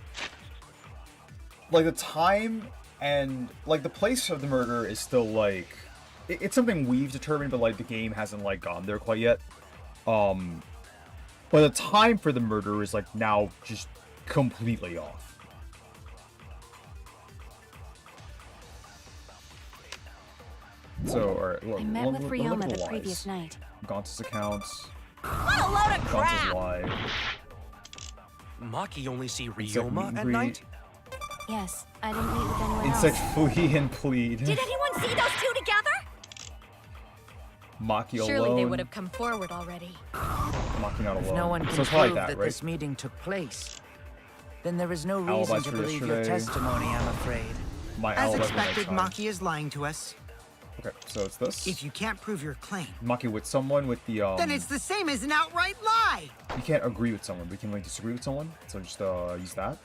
Like, the time and, like, the place of the murder is still, like... It's something we've determined, but, like, the game hasn't, like, gone there quite yet. But the time for the murder is, like, now just completely off. So, alright, look. I met with Ryoma the previous night. Gonza's accounts. What a load of crap! Gonza's lie. Maki only see Insect meet Ryoma and at greet. night? Yes, I didn't meet with anyone Insect else. flee and plead. Did anyone see those two together? Maki alone. Surely they would have come forward already. Maki not alone. If no one So can it's probably prove that, that right? this meeting took place, then there is no reason Alibis to for believe your yesterday. testimony, I'm afraid. My As alibi for expected, nighttime. Maki is lying to us. Okay, so it's this. If you can't prove your claim, Maki with someone with the then it's the same as an outright lie. You can't agree with someone, but you can like disagree with someone. So just use that.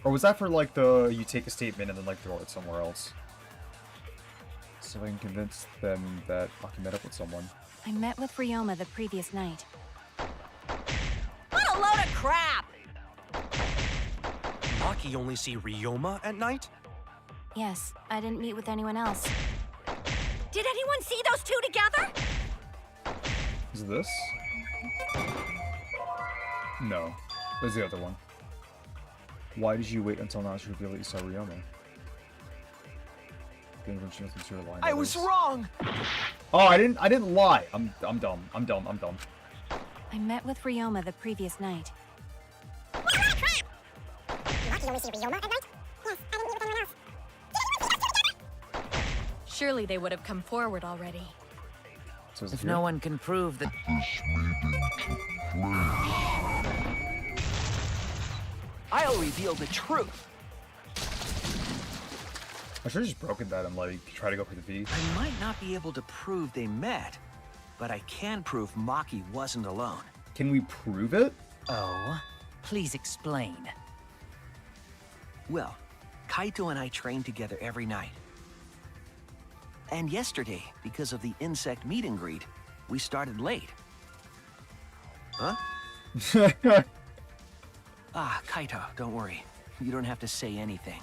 Or was that for like the you take a statement and then like throw it somewhere else? So I can convince them that Maki met up with someone. I met with Ryoma the previous night. What a load of crap! Maki only see Ryoma at night? Yes, I didn't meet with anyone else. Did anyone see those two together? Is it this? No. There's the other one. Why did you wait until now to reveal that you saw Ryoma? I was wrong! Oh, I didn't lie. I'm dumb. I'm dumb. I met with Ryoma the previous night. Surely they would have come forward already. So is it If here? no one can prove that This meeting took place. I'll reveal the truth. I should have just broken that and like try to go for the V. I might not be able to prove they met, but I can prove Maki wasn't alone. Can we prove it? Oh, please explain. Well, Kaito and I train together every night. And yesterday, because of the insect meet and greet, we started late. Huh? Ah, Kaito, don't worry. You don't have to say anything.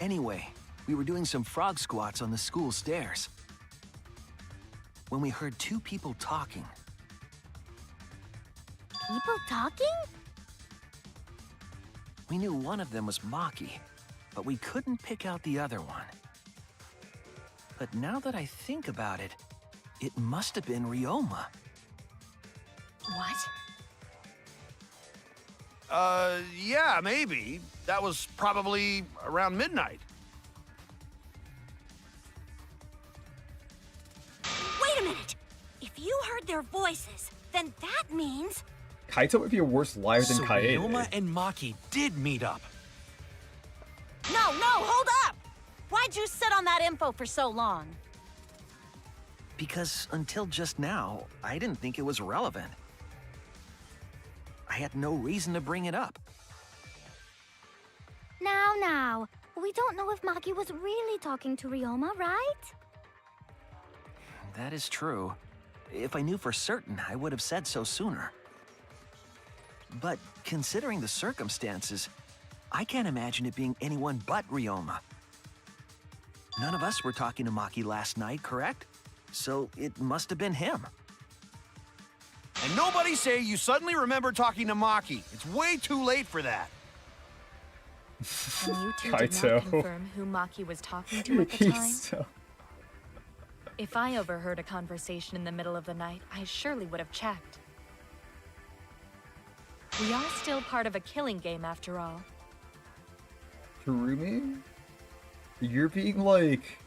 Anyway, we were doing some frog squats on the school stairs when we heard two people talking. People talking? We knew one of them was Maki, but we couldn't pick out the other one. But now that I think about it, it must have been Ryoma. What? Yeah, maybe. That was probably around midnight. Wait a minute! If you heard their voices, then that means... Kaito would be a worse liar than So Kaede. Ryoma and Maki did meet up. No, hold up! Why'd you sit on that info for so long? Because until just now, I didn't think it was relevant. I had no reason to bring it up. Now, we don't know if Maki was really talking to Ryoma, right? That is true. If I knew for certain, I would have said so sooner. But considering the circumstances, I can't imagine it being anyone but Ryoma. None of us were talking to Maki last night, correct? So it must have been him. And nobody say you suddenly remember talking to Maki. It's way too late for that. And you two did Kaito. not confirm who Maki was talking to at the time? He's so... If I overheard a conversation in the middle of the night, I surely would have checked. We are still part of a killing game after all. Kurumi? You're being, like,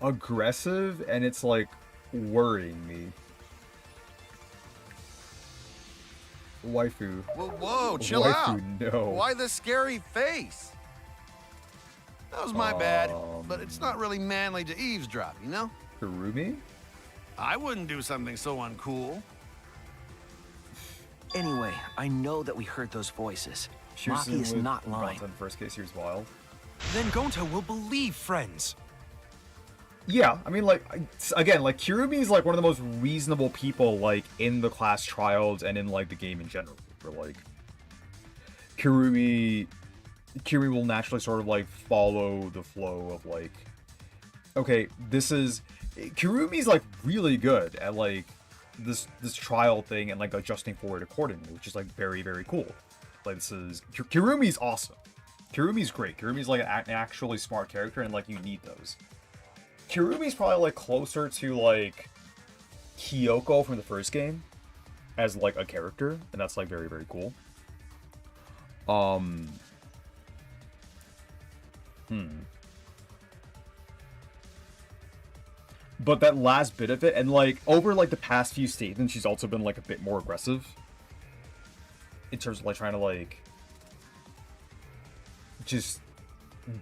aggressive, and it's, like, worrying me. Waifu. Whoa, chill Waifu, out. no. Why the scary face? That was my bad, but it's not really manly to eavesdrop, you know? Kurumi? I wouldn't do something so uncool. Anyway, I know that we heard those voices. She's Maki is with not lying. Gonta in the first case, here's wild. Then Gonta will believe friends. Yeah, I mean, like, again, like, Kirumi is, like, one of the most reasonable people, like, in the class trials and in, like, the game in general. For, like, Kirumi will naturally sort of, like, follow the flow of, like, okay, Kirumi's, like, really good at, like, this trial thing and, like, adjusting for it accordingly, which is, like, very, very cool. Like, Kirumi's awesome. Kirumi's great. Kirumi's, like, an actually smart character, and, like, you need those. Kirumi's probably, like, closer to, like, Kyoko from the first game as, like, a character, and that's, like, very, very cool. But that last bit of it, and, like, over, like, the past few statements, she's also been, like, a bit more aggressive. In terms of, like, trying to, like, just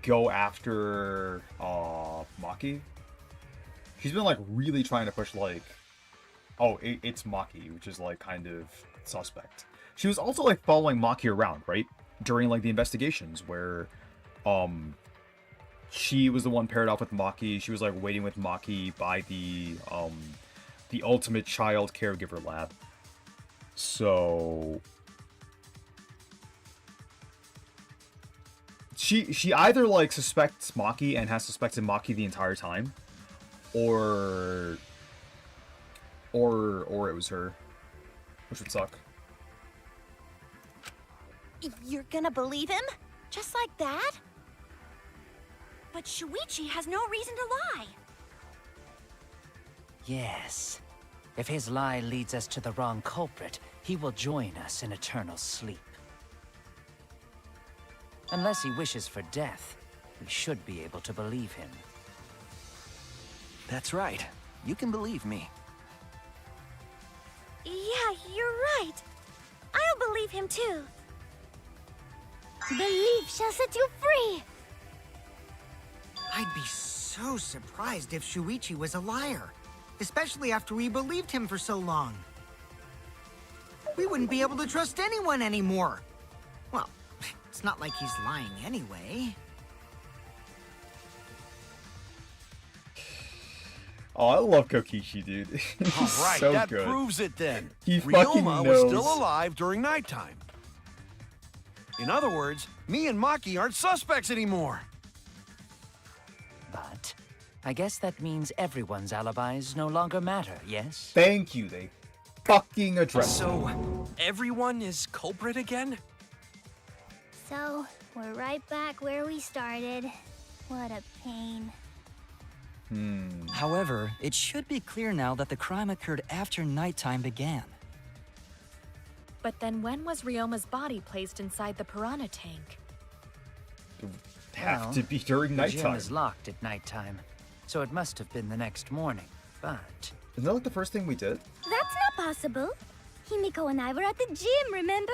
go after, Maki. She's been, like, really trying to push, like, oh, it's Maki, which is, like, kind of suspect. She was also, like, following Maki around, right? During, like, the investigations where, she was the one paired off with Maki. She was, like, waiting with Maki by the ultimate child caregiver lab. So she either, like, suspects Maki and has suspected Maki the entire time, or it was her, which would suck. You're gonna believe him? Just like that? But Shuichi has no reason to lie. Yes. If his lie leads us to the wrong culprit, he will join us in eternal sleep. Unless he wishes for death, we should be able to believe him. That's right. You can believe me. Yeah, you're right. I'll believe him too. Belief shall set you free! I'd be so surprised if Shuichi was a liar, especially after we believed him for so long. We wouldn't be able to trust anyone anymore. Well, it's not like he's lying anyway. Oh, I love Kokishi, dude. He's All right, so that good. proves it then. He fucking Ryoma knows. was still alive during nighttime. In other words, me and Maki aren't suspects anymore. But I guess that means everyone's alibis no longer matter, yes? Thank you, they fucking addressed it. So, everyone is culprit again? So, we're right back where we started. What a pain. However, it should be clear now that the crime occurred after nighttime began. But then when was Ryoma's body placed inside the piranha tank? Have to be during The gym nighttime. is locked at nighttime, so it must have been the next morning. But Isn't that like the first thing we did? That's not possible. Himiko and I were at the gym, remember?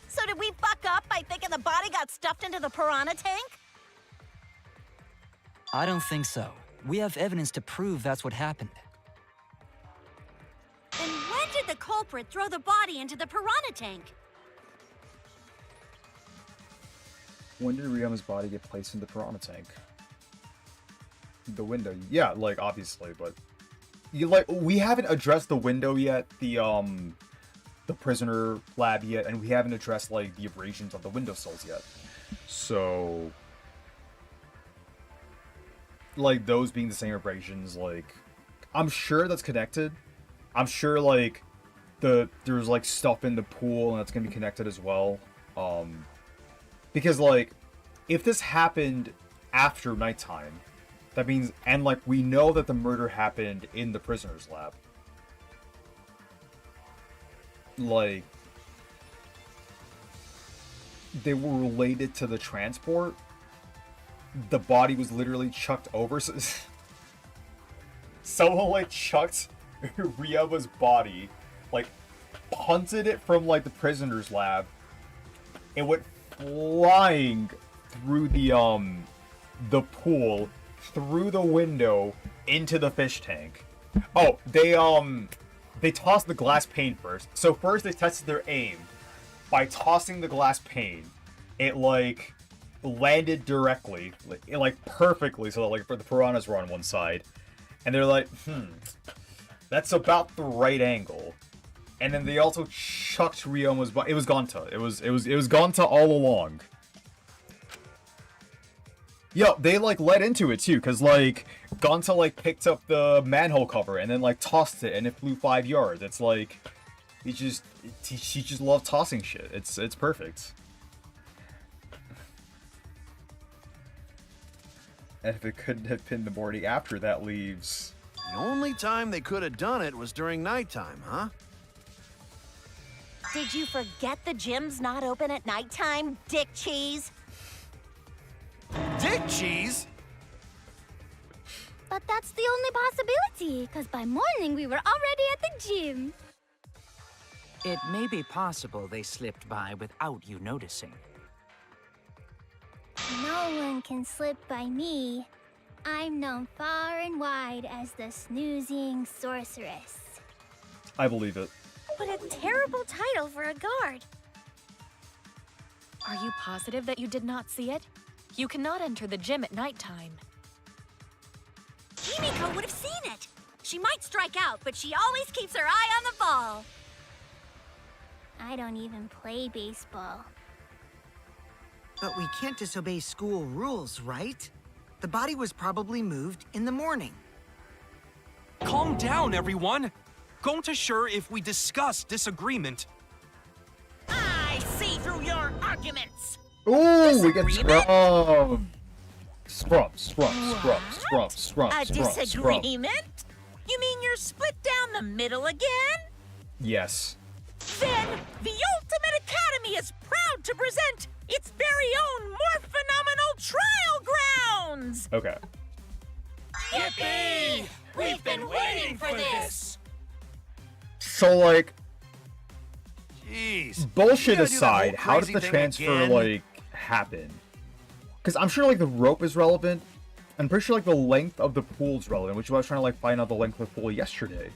So did we fuck up by thinking the body got stuffed into the piranha tank? I don't think so. We have evidence to prove that's what happened. And when did the culprit throw the body into the piranha tank? When did Ryoma's body get placed in the piranha tank? The window. Yeah, like, obviously, but we haven't addressed the window yet, the prisoner lab yet, and we haven't addressed, like, the abrasions of the windowsills yet. So, like, those being the same abrasions, like, I'm sure that's connected. I'm sure, like, there's, like, stuff in the pool, and that's gonna be connected as well. Because, like, if this happened after nighttime, That means, and like, we know that the murder happened in the prisoner's lab. Like, they were related to the transport. The body was literally chucked over. So someone, like, chucked Ryoma's body, like, punted it from, like, the prisoner's lab. It went flying through the pool, through the window, into the fish tank. Oh, they tossed the glass pane first. So first they tested their aim by tossing the glass pane. It, like, landed directly, like perfectly, so that, like, for the piranhas were on one side. And they're like, that's about the right angle. And then they also chucked Ryoma's body. It was Gonta. It was Gonta all along. Yo, they, like, led into it, too, because, like, Gonta, like, picked up the manhole cover and then, like, tossed it, and it flew 5 yards. It's like, she just loved tossing shit. It's perfect. And if it couldn't have been the morning after, that leaves... The only time they could have done it was during nighttime, huh? Did you forget the gym's not open at nighttime, Dick Cheese? Dick Cheese? But that's the only possibility, because by morning we were already at the gym. It may be possible they slipped by without you noticing. No one can slip by me. I'm known far and wide as the snoozing sorceress. I believe it. What a terrible title for a guard. Are you positive that you did not see it? You cannot enter the gym at nighttime. Himiko would have seen it. She might strike out, but she always keeps her eye on the ball. I don't even play baseball. But we can't disobey school rules, right? The body was probably moved in the morning. Calm down, everyone. Gonta sure if we discuss disagreement. I see through your arguments. Ooh, we get Disagreement? scrum. A disagreement? You mean you're split down the middle again? Yes. Then the Ultimate Academy is proud to present its very own more phenomenal trial grounds! Okay. Yippee! We've been waiting for this! So, like, Jeez. bullshit You gotta do that aside, whole how did crazy the thing transfer, again? like, happen? Because I'm sure, like, the rope is relevant. I'm pretty sure, like, the length of the pool's relevant, which is why I was trying to, like, find out the length of the pool yesterday.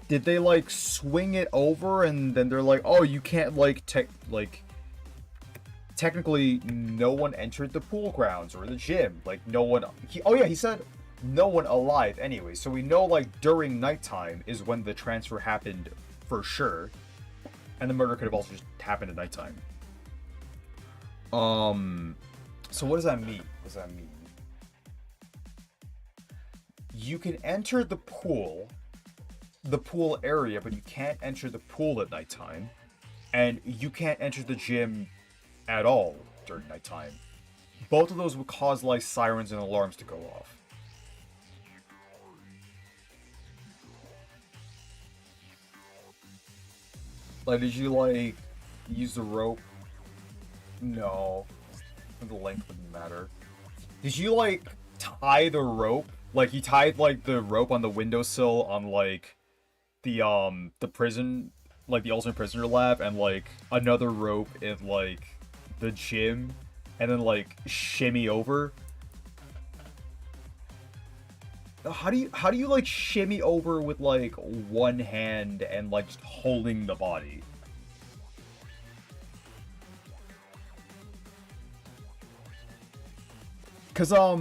Did they, like, swing it over and then they're like, oh, you can't, like, technically, no one entered the pool grounds or the gym. Like, no one... he said no one alive anyway. So we know, like, during nighttime is when the transfer happened for sure. And the murder could have also just happened at nighttime. So what does that mean? You can enter the pool area, but you can't enter the pool at nighttime. And you can't enter the gym at all during nighttime. Both of those would cause, like, sirens and alarms to go off. Like, did you, like, use the rope? No. The length wouldn't matter. Did you, like, tie the rope? Like, you tied, like, the rope on the windowsill on, like, the prison, like, the ultimate prisoner lab, and, like, another rope in, like, the gym, and then, like, shimmy over? How do you, like, shimmy over with, like, one hand and, like, just holding the body? Cause, I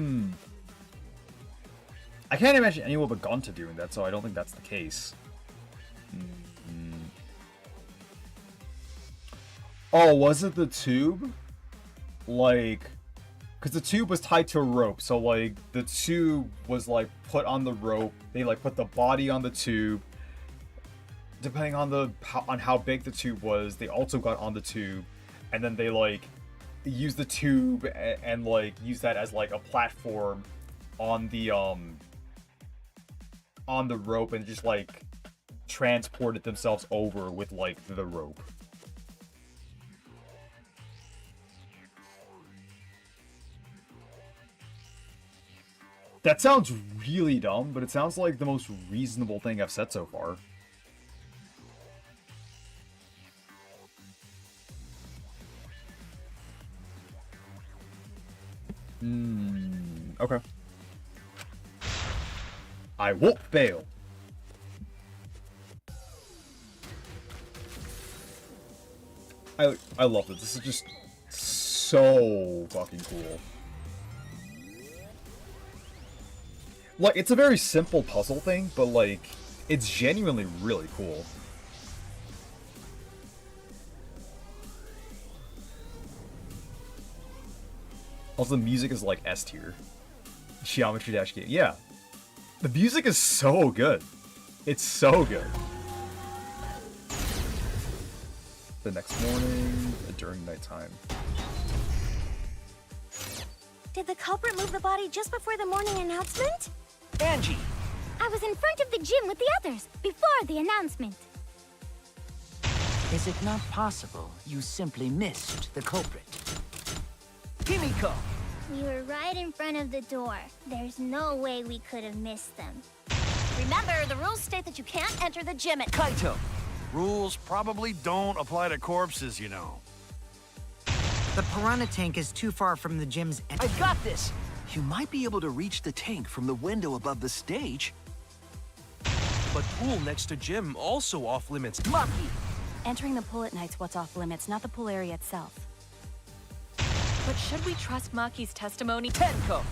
can't imagine anyone but Gonta doing that, so I don't think that's the case. Oh, was it the tube? Like, because the tube was tied to a rope, so, like, the tube was, like, put on the rope. They, like, put the body on the tube. Depending on how big the tube was, they also got on the tube. And then they, like, use the tube and like use that as like a platform on the rope and just like transported themselves over with like the rope. That sounds really dumb, but it sounds like the most reasonable thing I've said so far. Okay. I won't fail. I love this. This is just so fucking cool. Like, it's a very simple puzzle thing, but like, it's genuinely really cool. Also, the music is like S tier. Geometry Dash game. Yeah. The music is so good. It's so good. The next morning, during nighttime. Did the culprit move the body just before the morning announcement? Angie! I was in front of the gym with the others, before the announcement. Is it not possible you simply missed the culprit? Himiko! We were right in front of the door. There's no way we could have missed them. Remember, the rules state that you can't enter the gym at Kaito! Rules probably don't apply to corpses, you know. The piranha tank is too far from the gym's end. I've got this! You might be able to reach the tank from the window above the stage. But pool next to gym also off limits. Maki! Entering the pool at night's what's off limits, not the pool area itself. But should we trust Maki's testimony? Tenko!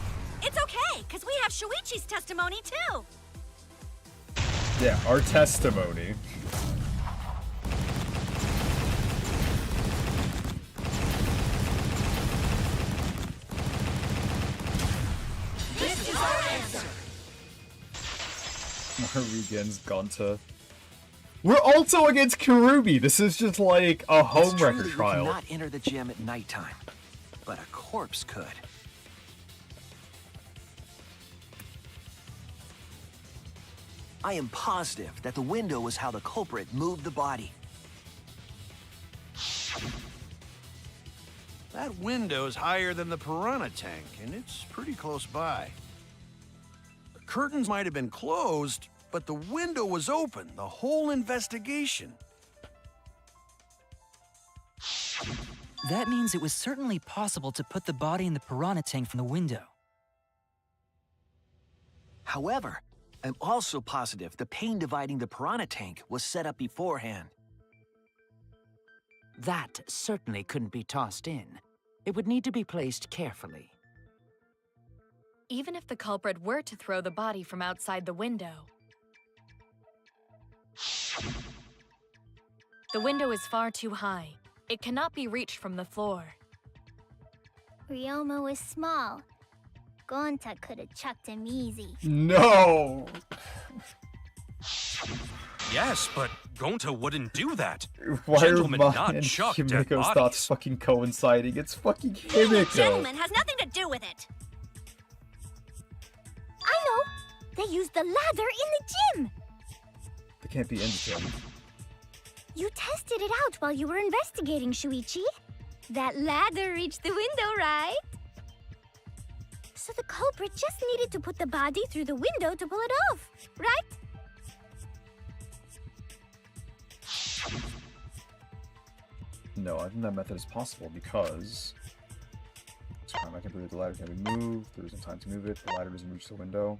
It's okay, because we have Shuichi's testimony too. Yeah, our testimony. This is our answer. Marugen's Gonta. We're also against Karubi. This is just like a home It's true record that trial. You cannot enter the gym at nighttime, but a corpse could. I am positive that the window was how the culprit moved the body. That window's higher than the piranha tank, and it's pretty close by. The curtains might have been closed, but the window was open the whole investigation. That means it was certainly possible to put the body in the piranha tank from the window. However, I'm also positive the pane dividing the piranha tank was set up beforehand. That certainly couldn't be tossed in. It would need to be placed carefully. Even if the culprit were to throw the body from outside the window, the window is far too high. It cannot be reached from the floor. Ryoma was small. Gonta could have chucked him easy. No! Yes, but Gonta wouldn't do that. Why Gentlemen are not mine and chuck dead Himiko's bodies. thoughts fucking coinciding? It's fucking Being a Himiko. gentleman has nothing to do with it. I know! They used the ladder in the gym! They can't be in the gym. You tested it out while you were investigating, Shuichi. That ladder reached the window, right? So the culprit just needed to put the body through the window to pull it off, right? No, I think that method is possible because time I can prove the ladder can be moved. There isn't time to move it. The ladder doesn't reach the window.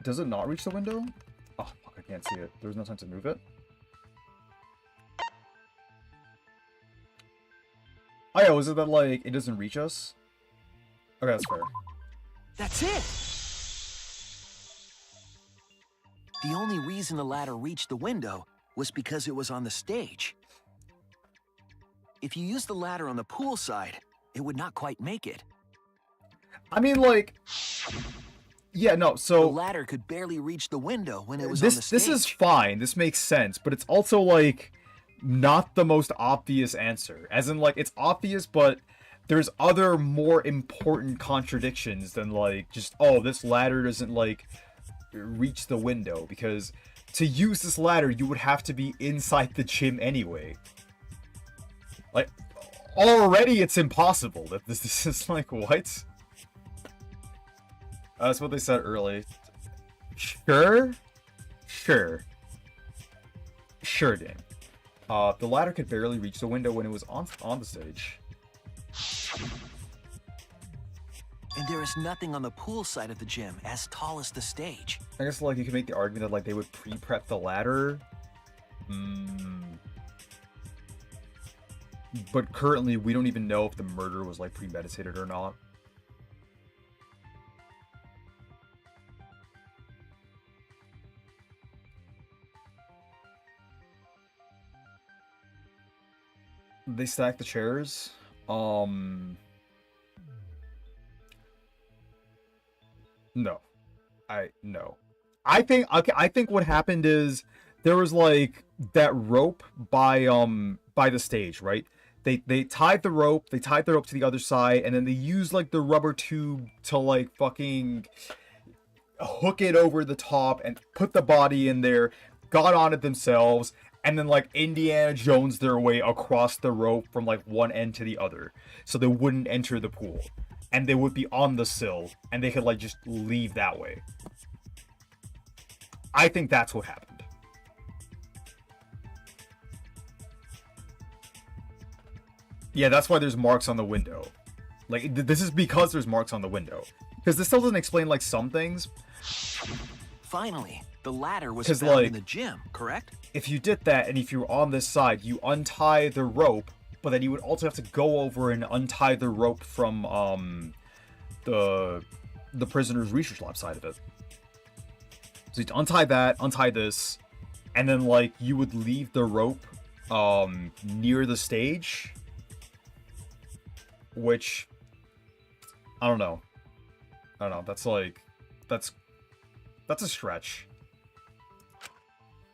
Does it not reach the window? Oh, fuck, I can't see it. There's no time to move it. Oh, yeah, was it that, like, it doesn't reach us? Okay, that's fair. That's it! The only reason the ladder reached the window was because it was on the stage. If you used the ladder on the pool side, it would not quite make it. I mean, like... Yeah, no, so... The ladder could barely reach the window when it was on the stage. This is fine. This makes sense. But it's also, like... not the most obvious answer. As in, like, it's obvious, but there's other more important contradictions than, like, just, oh, this ladder doesn't, like, reach the window. Because to use this ladder, you would have to be inside the gym anyway. Like, already it's impossible. That this is, like, what? That's what they said early. Sure? Sure. Sure, Dan. The ladder could barely reach the window when it was on the stage. And there is nothing on the pool side of the gym as tall as the stage. I guess, like, you could make the argument that, like, they would pre-prep the ladder. But currently, we don't even know if the murder was, like, premeditated or not. They stacked the chairs. No. No. I think what happened is there was, like, that rope by the stage, right? They tied the rope to the other side, and then they used, like, the rubber tube to, like, fucking hook it over the top and put the body in there, got on it themselves, and then, like, Indiana Jones their way across the rope from, like, one end to the other, so they wouldn't enter the pool. And they would be on the sill, and they could, like, just leave that way. I think that's what happened. Yeah, that's why there's marks on the window. Like, this is because there's marks on the window. Because this still doesn't explain, like, some things. Finally, the ladder was 'Cause, found like, in the gym, correct? If you did that, and if you were on this side, you untie the rope, but then you would also have to go over and untie the rope from, the prisoner's research lab side of it. So you'd untie that, untie this, and then, like, you would leave the rope, near the stage. Which, I don't know. That's, like, that's a stretch.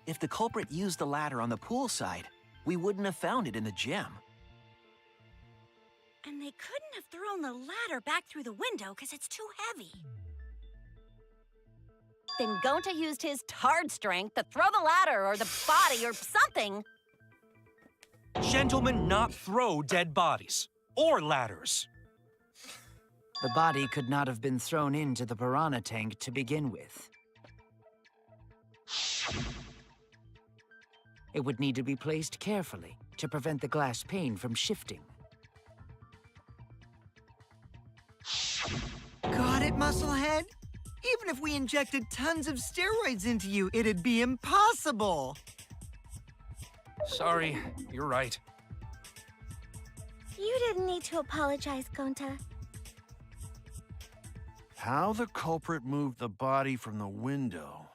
If the culprit used the ladder on the pool side, we wouldn't have found it in the gym. And they couldn't have thrown the ladder back through the window because it's too heavy. Then Gonta used his tard strength to throw the ladder or the body or something. Gentlemen, not throw dead bodies. Or ladders. The body could not have been thrown into the piranha tank to begin with. It would need to be placed carefully to prevent the glass pane from shifting. Got it, Musclehead? Even if we injected tons of steroids into you, it'd be impossible. Sorry, you're right. You didn't need to apologize, Gonta. How the culprit moved the body from the window.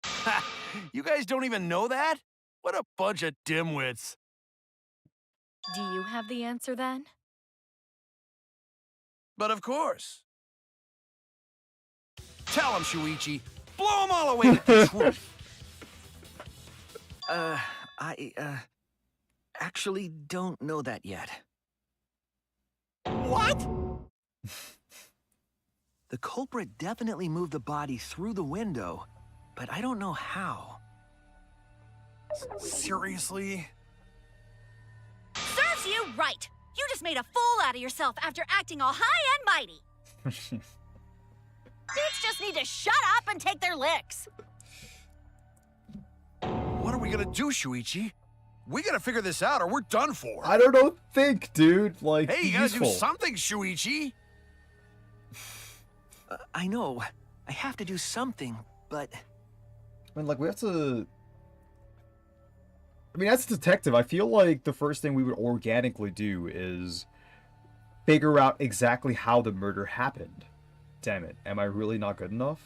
Ha! You guys don't even know that? What a bunch of dimwits. Do you have the answer then? But of course. Tell him, Shuichi. Blow them all away with the truth. I actually don't know that yet. What? The culprit definitely moved the body through the window, but I don't know how. Seriously? Serves you right! You just made a fool out of yourself after acting all high and mighty! Dudes just need to shut up and take their licks. What are we gonna do, Shuichi? We gotta figure this out or we're done for. I don't think, dude. Like, Hey, you gotta useful. do something, Shuichi. I know. I have to do something, but... I mean, like, we have to... I mean, as a detective, I feel like the first thing we would organically do is figure out exactly how the murder happened. Damn it. Am I really not good enough?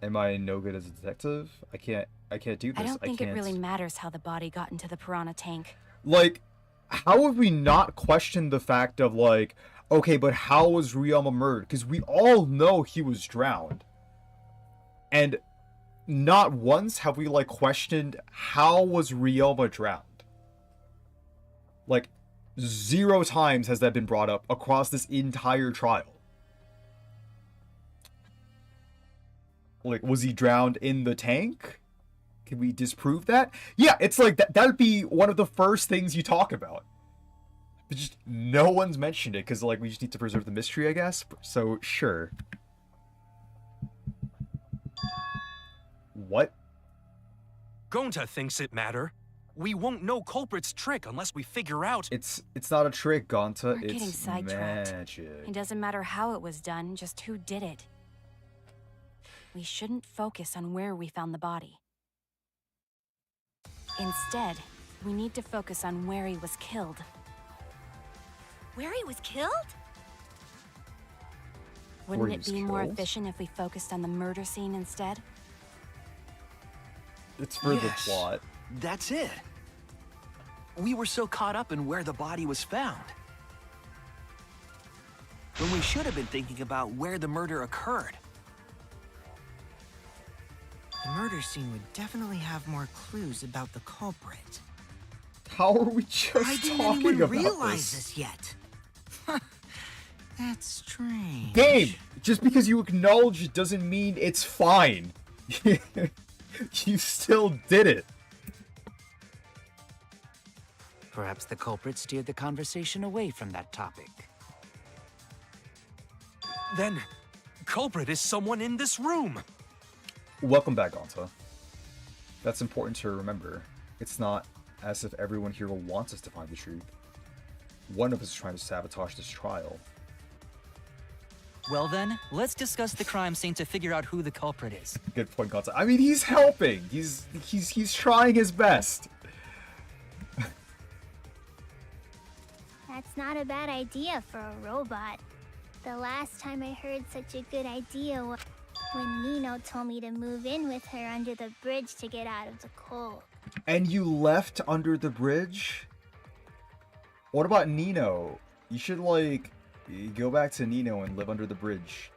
Am I no good as a detective? I can't do this. I don't think can't... it really matters how the body got into the piranha tank. Like, how have we not questioned the fact of, like, okay, but how was Ryoma murdered? Because we all know he was drowned. And not once have we, like, questioned how was Ryoma drowned. Like, 0 times has that been brought up across this entire trial. Like, was he drowned in the tank? Can we disprove that? Yeah, it's like, that'd be one of the first things you talk about. But just, no one's mentioned it, because, like, we just need to preserve the mystery, I guess. So, sure. What? Gonta thinks it matter. We won't know culprit's trick unless we figure out... It's not a trick, Gonta. We're getting It's sidetracked. magic. It doesn't matter how it was done, just who did it. We shouldn't focus on where we found the body. Instead, we need to focus on where he was killed. Where he was killed? Wouldn't he it was be more killed? efficient if we focused on the murder scene instead? It's for the Yes. plot. That's it. We were so caught up in where the body was found, when we should have been thinking about where the murder occurred. The murder scene would definitely have more clues about the culprit. How are we just Why didn't talking anyone about realize this? this yet? That's strange. Game! Just because you acknowledge it doesn't mean it's fine. You still did it. Perhaps the culprit steered the conversation away from that topic. Then, culprit is someone in this room. Welcome back, Gonta. That's important to remember. It's not as if everyone here wants us to find the truth. One of us is trying to sabotage this trial. Well then, let's discuss the crime scene to figure out who the culprit is. Good point, Gonta. I mean, he's helping. He's trying his best. That's not a bad idea for a robot. The last time I heard such a good idea was when Nino told me to move in with her under the bridge to get out of the cold. And you left under the bridge? What about Nino? You should, like, go back to Nino and live under the bridge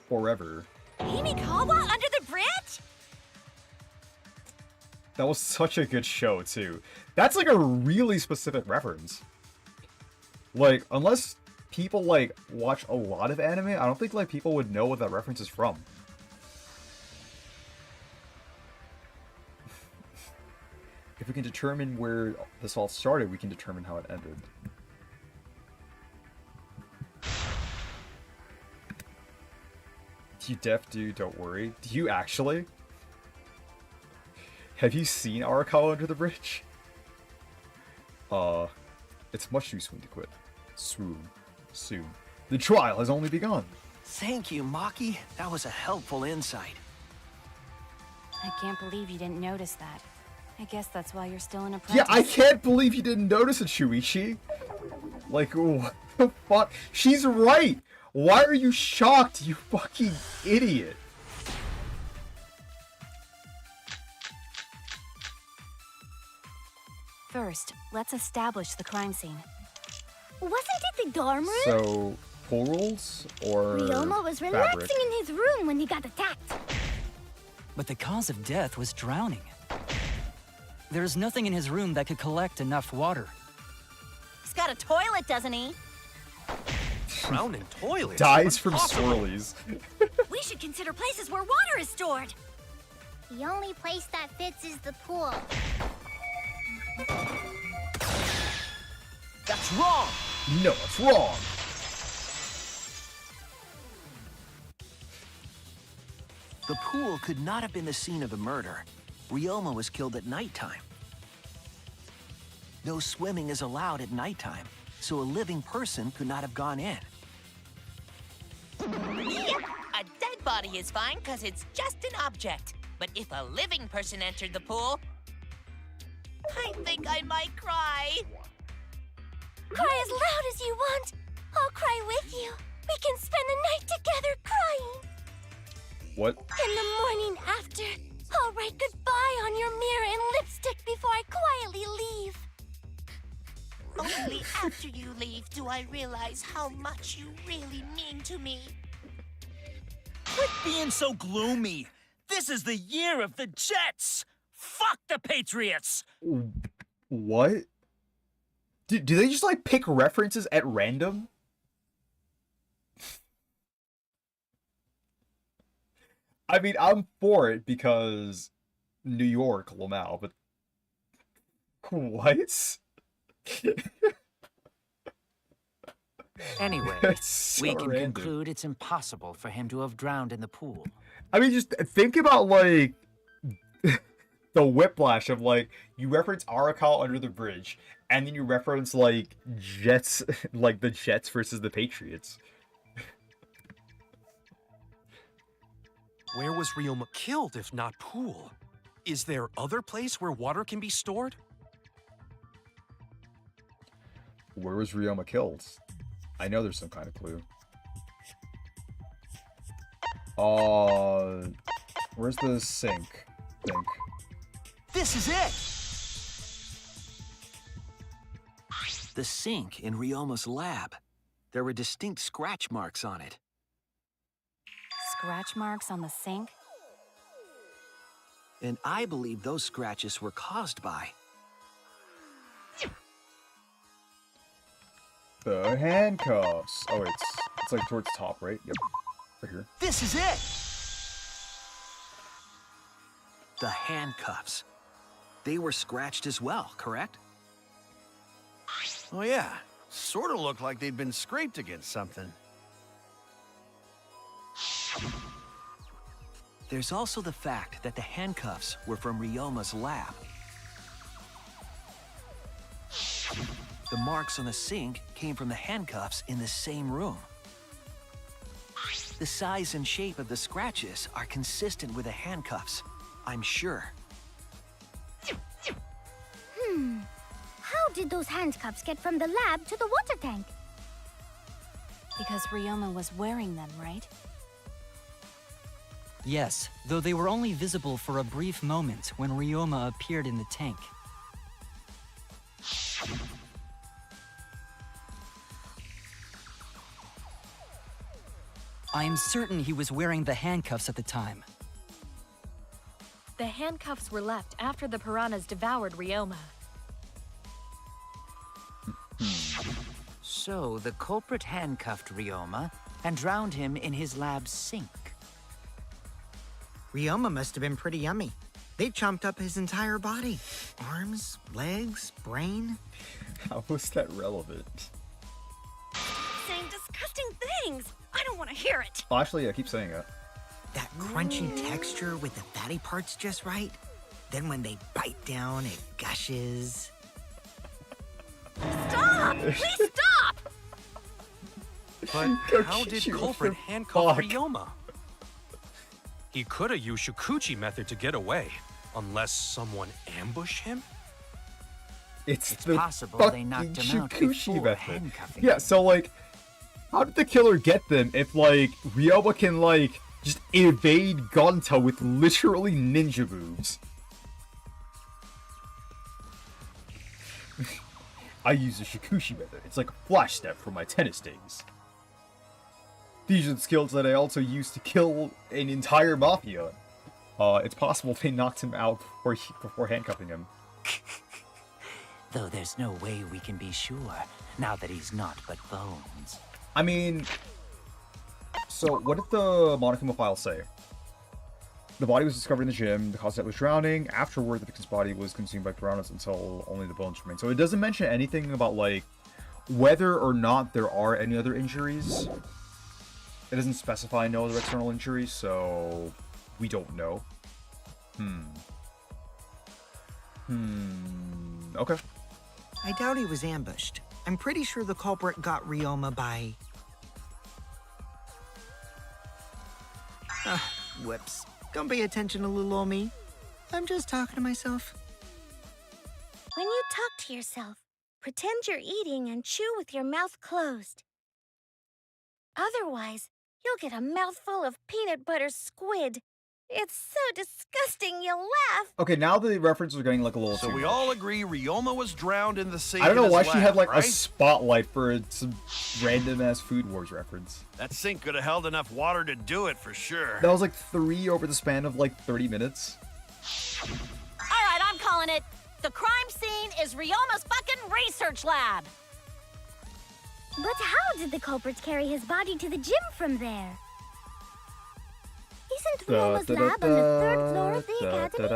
forever. Himikawa under the bridge? That was such a good show, too. That's, like, a really specific reference. Like, unless people, like, watch a lot of anime, I don't think, like, people would know what that reference is from. If we can determine where this all started, we can determine how it ended. You deaf dude, don't worry. Do you actually? Have you seen Arakawa Under the Bridge? It's much too soon to quit. Soon. The trial has only begun. Thank you, Maki. That was a helpful insight. I can't believe you didn't notice that. I guess that's why you're still an apprentice. Yeah, I can't believe you didn't notice it, Shuichi. Like, what the fuck? She's right! Why are you shocked, you fucking idiot? First, let's establish the crime scene. Wasn't it the dorm room? So, pool rules? Or Ryoma was fabric? relaxing in his room when he got attacked. But the cause of death was drowning. There's nothing in his room that could collect enough water. He's got a toilet, doesn't he? Drowning toilets? Dies from Impossible. swirlies. We should consider places where water is stored. The only place that fits is the pool. That's wrong! No, it's wrong! The pool could not have been the scene of the murder. Ryoma was killed at nighttime. No swimming is allowed at nighttime, so a living person could not have gone in. Yep, a dead body is fine because it's just an object. But if a living person entered the pool, I think I might cry. Cry as loud as you want. I'll cry with you. We can spend the night together crying. What? In the morning after, I'll write goodbye on your mirror in lipstick before I quietly leave. Only after you leave do I realize how much you really mean to me. Quit being so gloomy. This is the year of the Jets! Fuck the Patriots! What? Do they just like pick references at random? I mean, I'm for it because New York, Lamau, but what? Anyway, That's so we can random. conclude it's impossible for him to have drowned in the pool. I mean, just think about like the whiplash of like you reference Arakawa under the bridge, and then you reference like Jets, like the Jets versus the Patriots. Where was Ryoma killed if not pool? Is there other place where water can be stored? Where was Ryoma killed? I know there's some kind of clue. Where's the sink? This is it! The sink in Ryoma's lab. There were distinct scratch marks on it. Scratch marks on the sink? And I believe those scratches were caused by... The handcuffs. Oh, it's like towards the top, right? Yep. Right here. This is it! The handcuffs. They were scratched as well, correct? Oh yeah, sort of looked like they'd been scraped against something. There's also the fact that the handcuffs were from Ryoma's lab. The marks on the sink came from the handcuffs in the same room. The size and shape of the scratches are consistent with the handcuffs, I'm sure. How did those handcuffs get from the lab to the water tank? Because Ryoma was wearing them, right? Yes, though they were only visible for a brief moment when Ryoma appeared in the tank. I am certain he was wearing the handcuffs at the time. The handcuffs were left after the piranhas devoured Ryoma. So the culprit handcuffed Ryoma and drowned him in his lab's sink. Ryoma must have been pretty yummy. They chomped up his entire body. Arms, legs, brain. How was that relevant? Saying disgusting things. I don't want to hear it. Oh, actually, yeah, keep saying it. That crunchy texture with the fatty parts just right. Then when they bite down, it gushes. Stop! Please stop! But Go how kick did you culprit for handcuff fuck. Ryoma? He could have used Shukuchi method to get away, unless someone ambushed him? It's It's the possible they knocked fucking him out Shukushi before method. handcuffing Yeah, him. so like, how did the killer get them if like Ryoma can like just evade Gonta with literally ninja moves? I use the Shikushi method. It's like a flash step from my tennis days. These are the skills that I also used to kill an entire mafia. It's possible they knocked him out before handcuffing him. Though there's no way we can be sure, now that he's not but bones. I mean, so what did the Monokuma file say? The body was discovered in the gym, the cause of death was drowning. Afterward, the victim's body was consumed by piranhas until only the bones remained. So it doesn't mention anything about, like, whether or not there are any other injuries. It doesn't specify no other external injuries, so we don't know. Okay. I doubt he was ambushed. I'm pretty sure the culprit got Ryoma by... Whoops. Don't pay attention to little old me. I'm just talking to myself. When you talk to yourself, pretend you're eating and chew with your mouth closed. Otherwise, you'll get a mouthful of peanut butter squid It's so disgusting you laugh. Okay, now the references are getting like a little So too we much. all agree Ryoma was drowned in the sink. I don't know in why his she lab, had like right? a spotlight for some random ass Food Wars reference. That sink could have held enough water to do it for sure. That was like 3 over the span of like 30 minutes. All right, I'm calling it. The crime scene is Ryoma's fucking research lab. But how did the culprit carry his body to the gym from there? Isn't Ryoma's lab on the 3rd floor of the academy?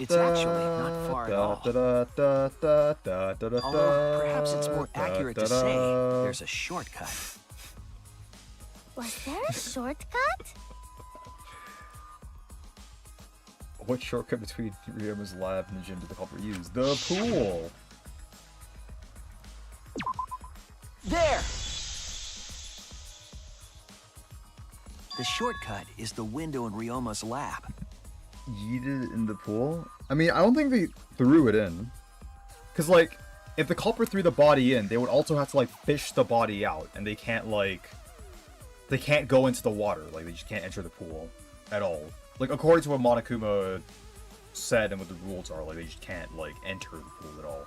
It's actually not far at all. Although, perhaps it's more accurate to say there's a shortcut. Was there a shortcut? What shortcut between Ryoma's lab and the gym did the culprit use? The pool! There! The shortcut is the window in Ryoma's lab. Yeeted it in the pool? I mean, I don't think they threw it in. Because, like, if the culprit threw the body in, they would also have to, like, fish the body out. And they can't, like... They can't go into the water. Like, they just can't enter the pool at all. Like, according to what Monokuma said and what the rules are, like, they just can't, like, enter the pool at all.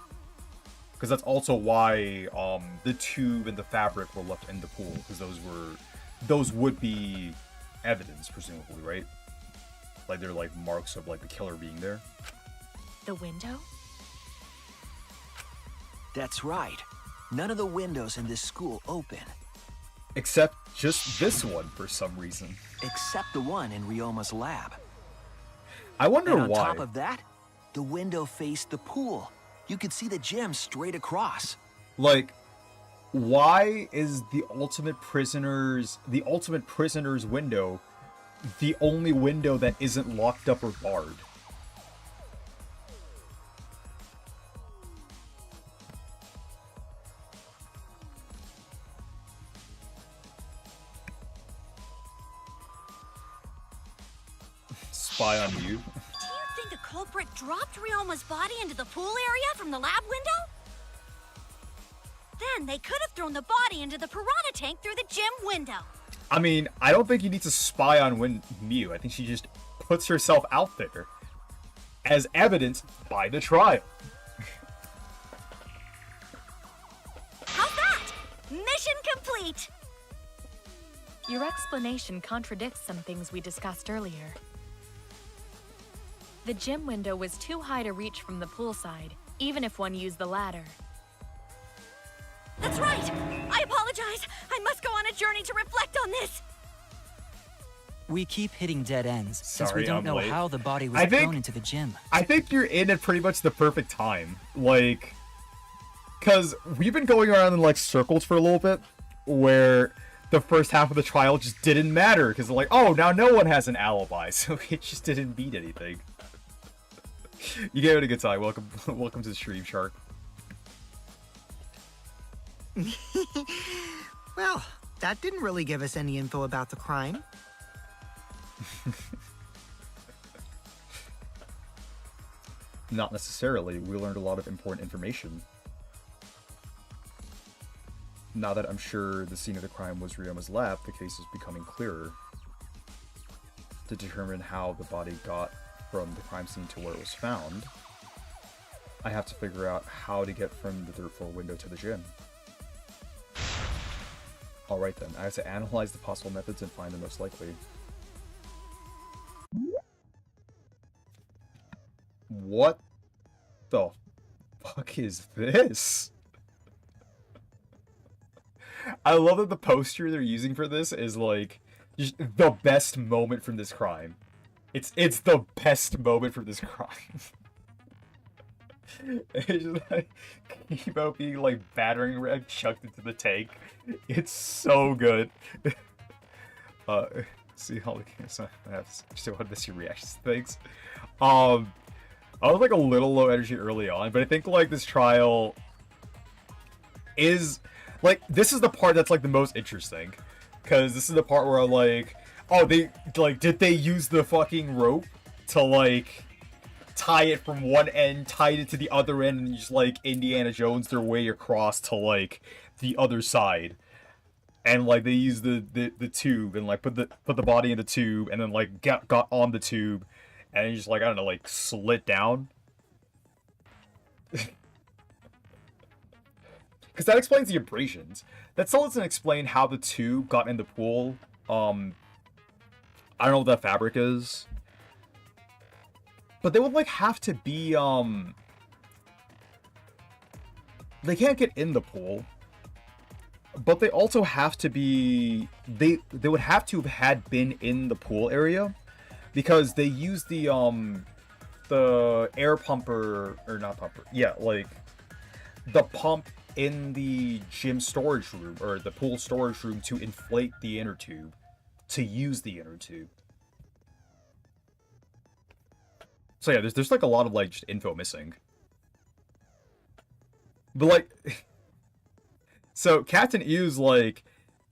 Because that's also why, the tube and the fabric were left in the pool. Because those would be evidence, presumably, right? Like, they're, like, marks of, like, the killer being there. The window? That's right. None of the windows in this school open. Except just this one, for some reason. Except the one in Ryoma's lab. I wonder and on why. top of that, the window faced the pool. You could see the gym straight across. Like, why is the ultimate prisoner's window the only window that isn't locked up or barred? Spy on you. Do you think the culprit dropped Ryoma's body into the pool area from the lab window? Then they could have thrown the body into the piranha tank through the gym window. I mean, I don't think you need to spy on Miu. I think she just puts herself out there. As evidenced by the trial. How's that? Mission complete! Your explanation contradicts some things we discussed earlier. The gym window was too high to reach from the poolside, even if one used the ladder. That's right! I apologize! I must go on a journey to reflect on this! We keep hitting dead ends since Sorry, we don't I'm know late. how the body was thrown into the gym. I think you're in at pretty much the perfect time. Like, because we've been going around in, like, circles for a little bit, where the first half of the trial just didn't matter, because they're like, oh, now no one has an alibi, so it just didn't mean anything. You gave it a good time. Welcome to the stream, Shark. Well, that didn't really give us any info about the crime. Not necessarily. We learned a lot of important information. Now that I'm sure the scene of the crime was Ryoma's lab, the case is becoming clearer. To determine how the body got from the crime scene to where it was found, I have to figure out how to get from the 3rd floor window to the gym. Alright then, I have to analyze the possible methods and find the most likely. What the fuck is this? I love that the poster they're using for this is like just the best moment from this crime. It's the best moment from this crime. It's just like Kibo being like battering ram chucked into the tank. It's so good. See how I have still want to see your reactions to things. I was like a little low energy early on, but I think like this trial is like this is the part that's like the most interesting, because this is the part where I'm like, oh, they like did they use the fucking rope to like tie it from one end, tied it to the other end, and just like Indiana Jones their way across to like the other side. and like they used the tube and like put the body in the tube and then like got on the tube and it just like I don't know like slit down. Because that explains the abrasions. That still doesn't explain how the tube got in the pool. I don't know what that fabric is. But they would like have to be they can't get in the pool. But they also have to be they would have to have had been in the pool area because they use the air pumper or not pumper. Yeah, like the pump in the gym storage room or the pool storage room to inflate the inner tube to use the inner tube. So yeah, there's like a lot of like just info missing. But like so Captain Ew's like,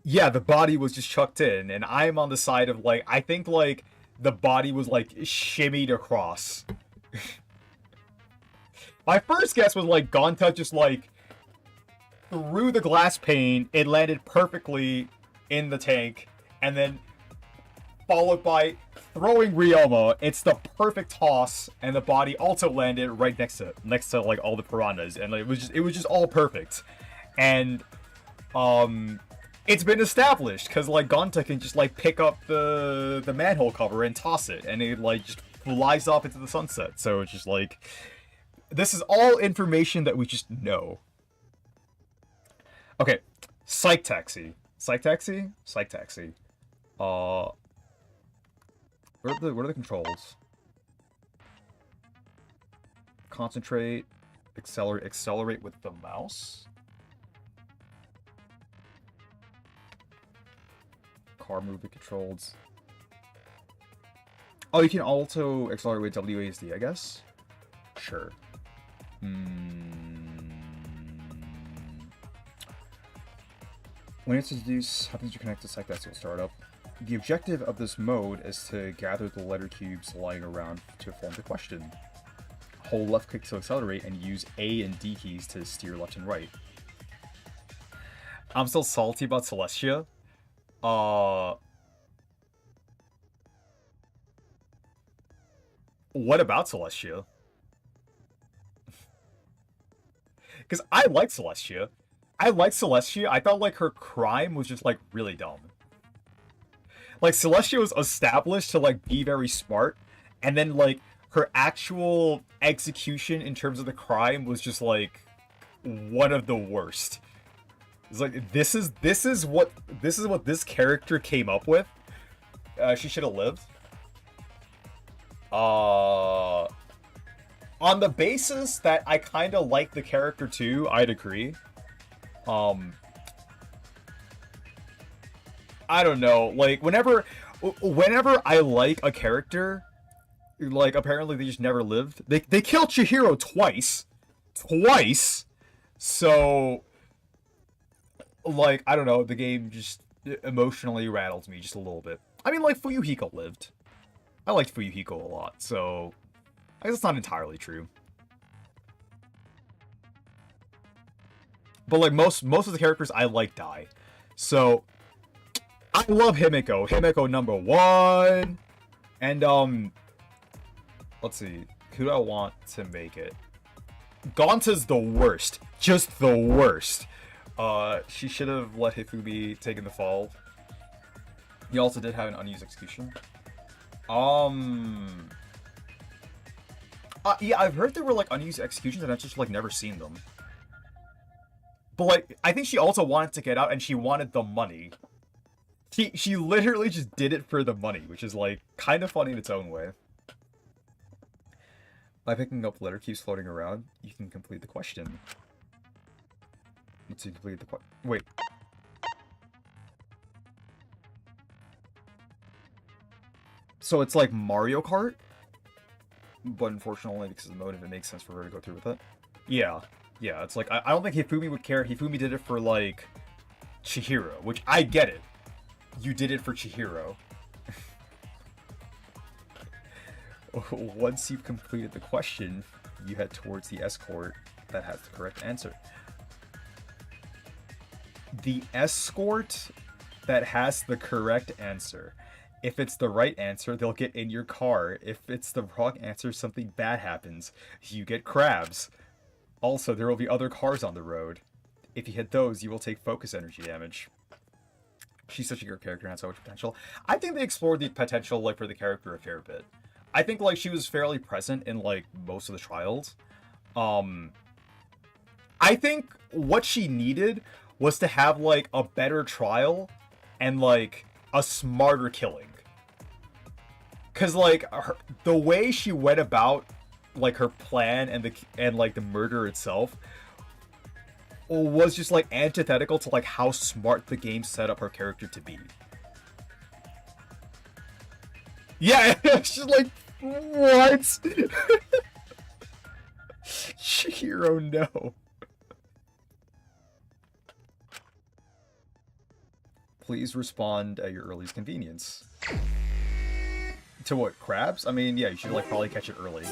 yeah, the body was just chucked in, and I'm on the side of like I think like the body was like shimmied across. My first guess was like Gonta just like through the glass pane, it landed perfectly in the tank, and then followed by throwing Ryoma. It's the perfect toss, and the body also landed right next to like all the piranhas, and like, it was just all perfect. And it's been established because like Gonta can just like pick up the manhole cover and toss it, and it like just flies off into the sunset. So it's just like this is all information that we just know. Okay, Psych Taxi. Psych Taxi? Psych Taxi. What are the controls? Concentrate, accelerate with the mouse. Car movement controls. Oh, you can also accelerate with WASD, I guess? Sure. When it's introduced, happens to connect to Psych Taxi will start up. The objective of this mode is to gather the letter cubes lying around to form the question. Hold left click to accelerate and use A and D keys to steer left and right. I'm still salty about Celestia. What about Celestia? Because I like Celestia. I thought like her crime was just like really dumb. Like Celestia was established to like be very smart, and then like her actual execution in terms of the crime was just like one of the worst. It's like this is what this character came up with. She should have lived. On the basis that I kind of like the character too, I'd agree. I don't know, like whenever I like a character, like apparently they just never lived. They killed Chihiro twice, so like I don't know, the game just emotionally rattles me just a little bit. I mean, like Fuyuhiko lived. I liked Fuyuhiko a lot, so I guess it's not entirely true. But like most of the characters I like die. So I love Himiko. Himiko #1. And let's see. Who do I want to make it? Gonta's the worst. Just the worst. She should have let Hifumi take in the fall. He also did have an unused execution. Yeah, I've heard there were like unused executions and I've just like never seen them. But like, I think she also wanted to get out and she wanted the money. She literally just did it for the money, which is like kind of funny in its own way. By picking up letter cubes floating around, you can complete the question. Let's see, complete the question. Wait. So it's like Mario Kart? But unfortunately, because of the motive, it makes sense for her to go through with it. Yeah. Yeah, it's like, I don't think Hifumi would care. Hifumi did it for, like, Chihiro, which I get it. You did it for Chihiro. Once you've completed the question, you head towards the escort that has the correct answer. the escort that has the correct answer. If it's the right answer, they'll get in your car. If it's the wrong answer, something bad happens. You get crabs. Also, there will be other cars on the road. If you hit those, you will take focus energy damage. She's such a good character and has so much potential. I think they explored the potential, like, for the character a fair bit. I think, like, she was fairly present in, like, most of the trials. I think what she needed was to have, like, a better trial and, like, a smarter killing. Because, like, the way she went about, like, her plan and like, the murder itself was just, like, antithetical to, like, how smart the game set up her character to be. Yeah, it's just like, what? Chihiro, no. Please respond at your earliest convenience. To what, crabs? I mean, yeah, you should, like, probably catch it early.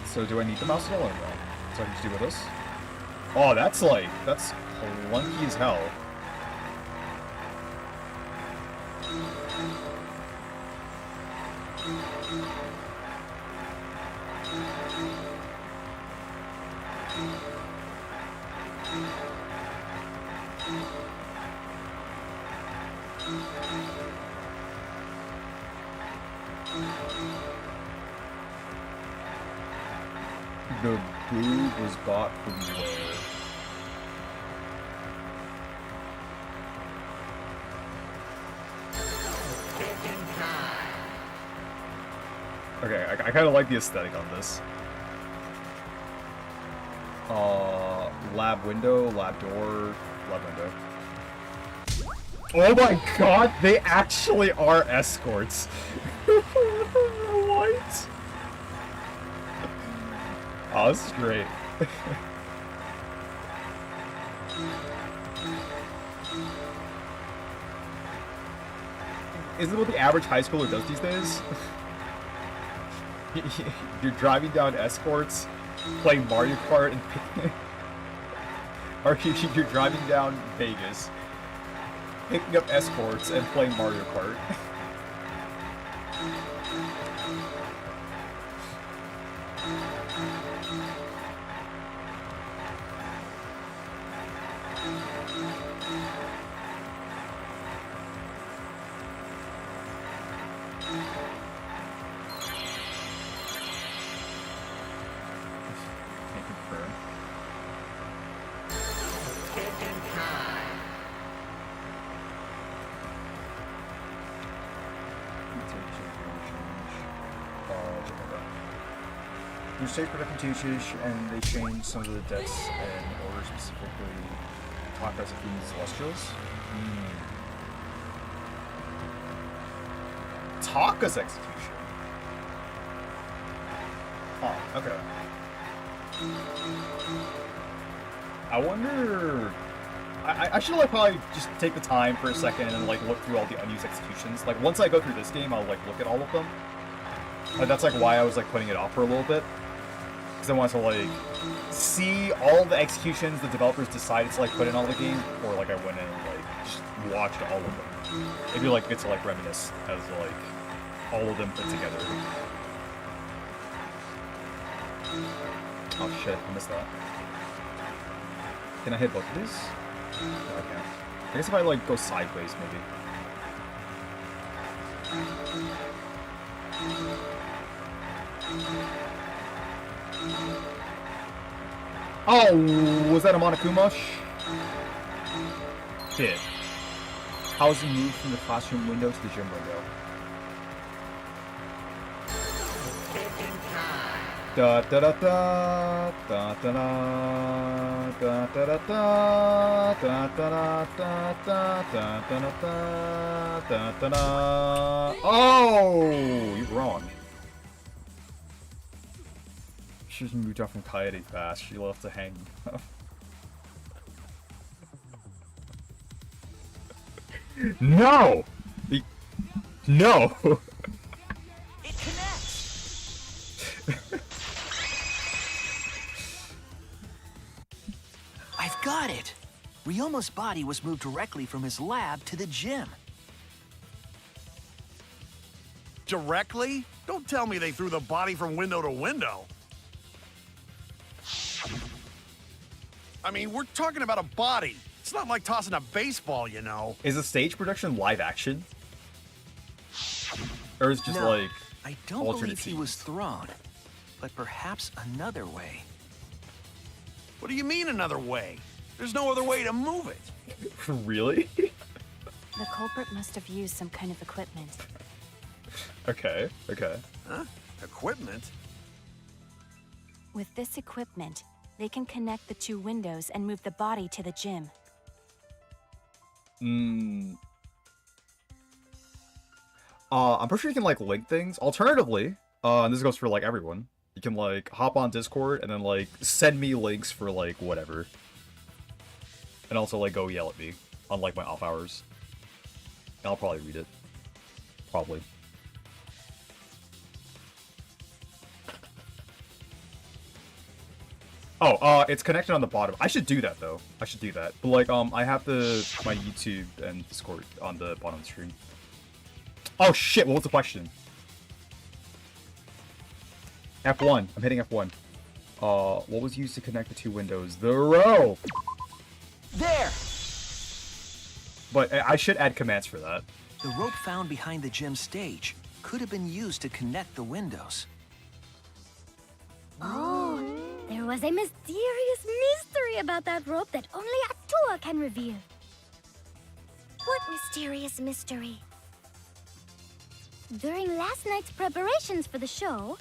So do I need the mouse at all or no? So I can just do with this? Oh, that's clunky as hell. The boob was bought from where? Okay, I kind of like the aesthetic on this. Lab window, lab door, lab window. Oh my god, they actually are escorts. What? Oh, this is great. Isn't it what the average high schooler does these days? You're driving down escorts, playing Mario Kart, and or you're driving down Vegas, picking up escorts and playing Mario Kart. Your state production changes, and they change some of the deaths in order, specifically Taka's Queen's Celestials. Taka's execution. Oh, okay. I wonder. I should like probably just take the time for a second and like look through all the unused executions. Like once I go through this game, I'll like look at all of them. That's like why I was like putting it off for a little bit. Because I want to like see all the executions the developers decided to like put in all the games before like I went in and like just watched all of them. Maybe like get to like reminisce as like all of them put together. Oh shit, I missed that. Can I hit both of these? No, I can't. I guess if I like go sideways maybe. Oh, was that a Monokumosh? Did. How's he moved from the classroom window to the gym window? Da da da da da da da da da da da da da da da da da da. Oh, you're wrong. She just moved off from Kaede fast. She left to hang. No! No! It connects. I've got it! Ryoma's body was moved directly from his lab to the gym. Directly? Don't tell me they threw the body from window to window. I mean, we're talking about a body. It's not like tossing a baseball, you know. Is the stage production live action? Or is it just No, like I don't alternate believe he scenes? was thrown, but perhaps another way. What do you mean another way? There's no other way to move it. Really? The culprit must have used some kind of equipment. Okay, okay. Huh? Equipment? With this equipment, they can connect the two windows and move the body to the gym. I'm pretty sure you can like link things. Alternatively, and this goes for like everyone, you can like hop on Discord and then like send me links for like whatever. And also like go yell at me on like my off hours. And I'll probably read it. Probably. Oh, it's connected on the bottom. I should do that though. I should do that. But like I have my YouTube and Discord on the bottom of the screen. Oh shit, what was the question? F1. I'm hitting F1. What was used to connect the two windows? The rope! There! But I should add commands for that. The rope found behind the gym stage could have been used to connect the windows. Oh, there was a mysterious mystery about that rope that only Atua can reveal. What mysterious mystery? During last night's preparations for the show,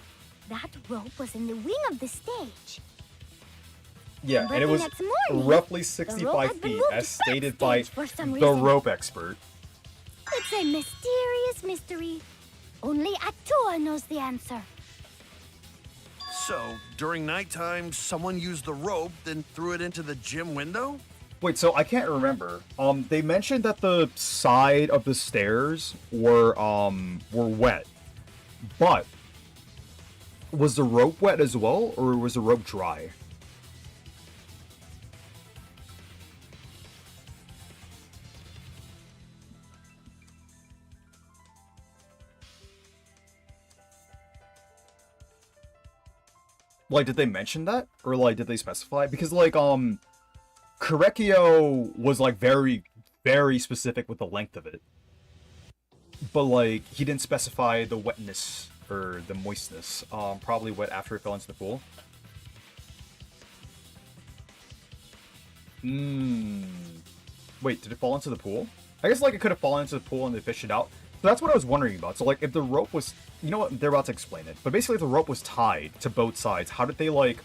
that rope was in the wing of the stage. Yeah, But and it the was next morning, roughly the rope 65 had been feet, moved as stated by backstage for some the reason. rope expert. It's a mysterious mystery. Only Atua knows the answer. So, during nighttime, someone used the rope, then threw it into the gym window? Wait, so I can't remember. They mentioned that the side of the stairs were wet. But was the rope wet as well, or was the rope dry? Like, did they mention that? Or, like, did they specify? Because, like, Korekio was, like, very, very specific with the length of it. But, like, he didn't specify the wetness, or the moistness. Probably wet after it fell into the pool. Wait, did it fall into the pool? I guess, like, it could have fallen into the pool and they fished it out. So that's what I was wondering about. So, like, if the rope was... You know what? They're about to explain it. But basically, if the rope was tied to both sides, how did they, like,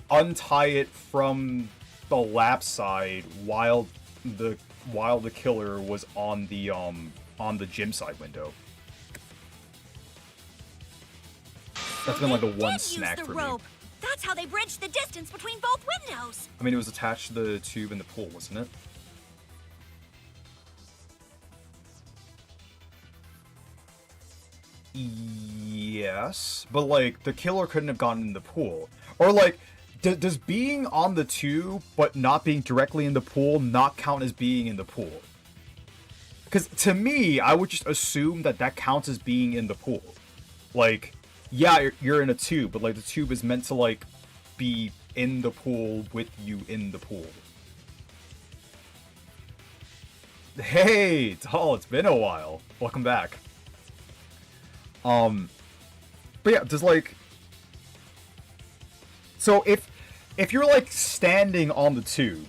untie it from the lap side while the killer was on the gym side window? That's been, like, the one snack for me. That's how they bridged the distance between both windows. I mean, it was attached to the tube in the pool, wasn't it? Yes, but like the killer couldn't have gotten in the pool, or like, does being on the tube but not being directly in the pool not count as being in the pool? Because to me, I would just assume that that counts as being in the pool. Like, yeah, you're in a tube, but like the tube is meant to like be in the pool with you in the pool. Hey, Tall, it's been a while. Welcome back. But yeah, does like... So if you're like standing on the tube,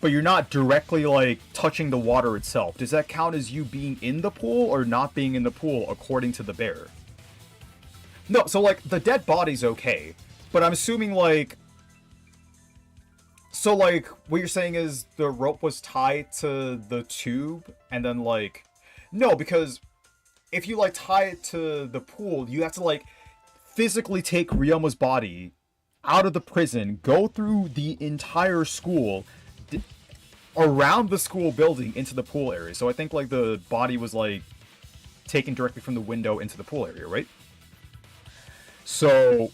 but you're not directly like touching the water itself, does that count as you being in the pool or not being in the pool according to the bear? No, so like the dead body's okay, but I'm assuming like... So like, what you're saying is the rope was tied to the tube and then like... No, because... If you, like, tie it to the pool, you have to, like, physically take Ryoma's body out of the prison, go through the entire school, around the school building into the pool area. So I think, like, the body was, like, taken directly from the window into the pool area, right? So,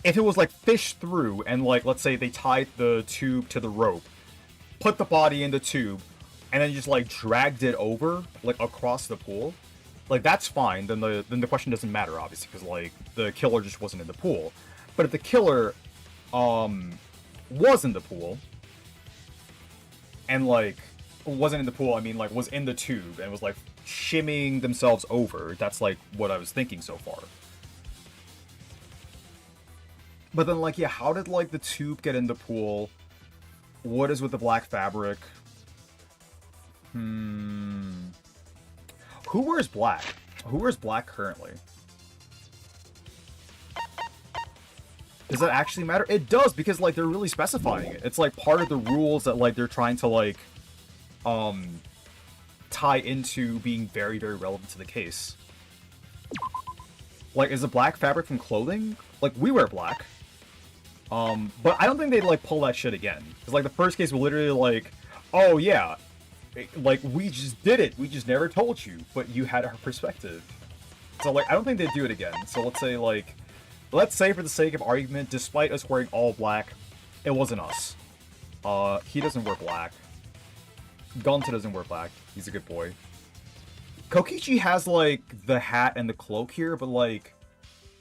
if it was, like, fished through, and, like, let's say they tied the tube to the rope, put the body in the tube, and then just like dragged it over like across the pool, like that's fine. Then the question doesn't matter, obviously, because like the killer just wasn't in the pool. But if the killer was in the pool, and like wasn't in the pool, I mean like was in the tube and was like shimmying themselves over, that's like what I was thinking so far. But then like, yeah, how did like the tube get in the pool? What is with the black fabric? Who wears black? Who wears black currently? Does that actually matter? It does, because like they're really specifying it. It's like part of the rules that like they're trying to like tie into being very, very relevant to the case. Like, is the black fabric from clothing? Like, we wear black. But I don't think they'd like pull that shit again. Because like the first case was literally like, oh yeah, like we just did it. We just never told you, but you had our perspective. So like, I don't think they'd do it again. So let's say like, let's say for the sake of argument, despite us wearing all black, it wasn't us. He doesn't wear black. Gonta doesn't wear black. He's a good boy. Kokichi has like the hat and the cloak here, but like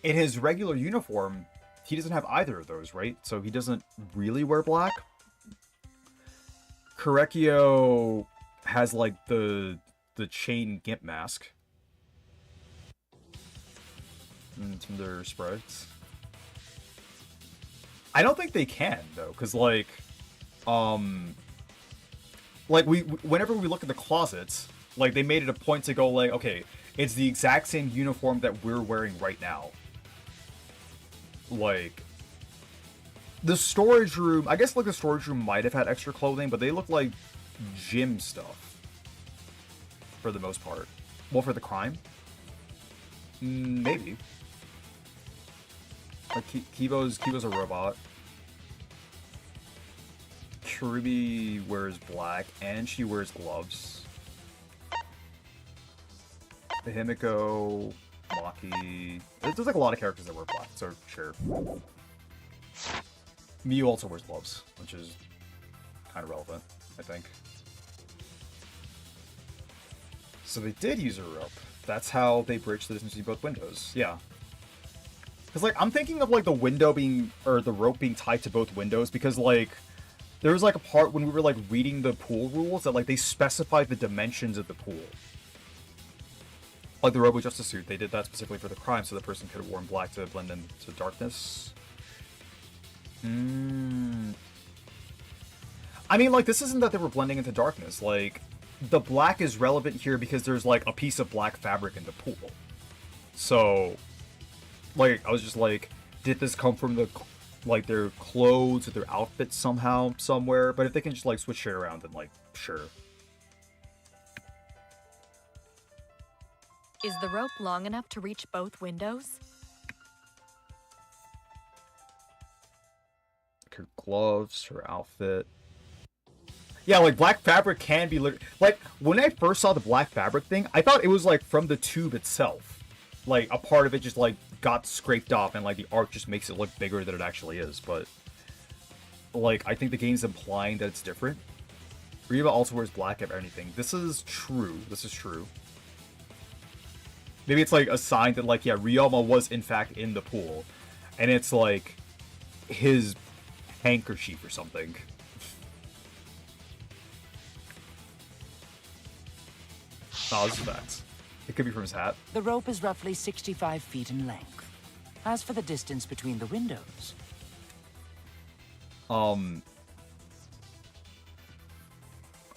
in his regular uniform, he doesn't have either of those, right? So he doesn't really wear black. Korekio has like the chain gimp mask. And some of their sprites. I don't think they can though, because like whenever we look at the closets, like they made it a point to go like, okay, it's the exact same uniform that we're wearing right now. Like the storage room, I guess like the storage room might have had extra clothing, but they look like gym stuff for the most part. Well, for the crime, maybe. Like Kibo's a robot. Kirby wears black and she wears gloves. The Himiko, Maki. There's like a lot of characters that wear black, so sure. Miyu also wears gloves, which is kind of relevant, I think. So they did use a rope. That's how they bridged the distance between both windows. Yeah. Because like I'm thinking of like the window being, or the rope being tied to both windows, because like there was like a part when we were like reading the pool rules that like they specified the dimensions of the pool. Like the Robo Justice suit, they did that specifically for the crime, so the person could have worn black to blend into darkness. I mean, like, this isn't that they were blending into darkness. Like, the black is relevant here because there's, like, a piece of black fabric in the pool. So, like, I was just like, did this come from the, like, their clothes or their outfits somehow, somewhere? But if they can just, like, switch shit around, then, like, sure. Is the rope long enough to reach both windows? Her gloves, her outfit. Yeah, like, black fabric can be like, when I first saw the black fabric thing, I thought it was, like, from the tube itself. Like, a part of it just, like, got scraped off, and, like, the art just makes it look bigger than it actually is, but... Like, I think the game's implying that it's different. Ryuba also wears black if anything. This is true. This is true. Maybe it's, like, a sign that, like, yeah, Ryoma was, in fact, in the pool. And it's, like, his handkerchief or something. Oh, this is facts. It could be from his hat. The rope is roughly 65 feet in length. As for the distance between the windows... I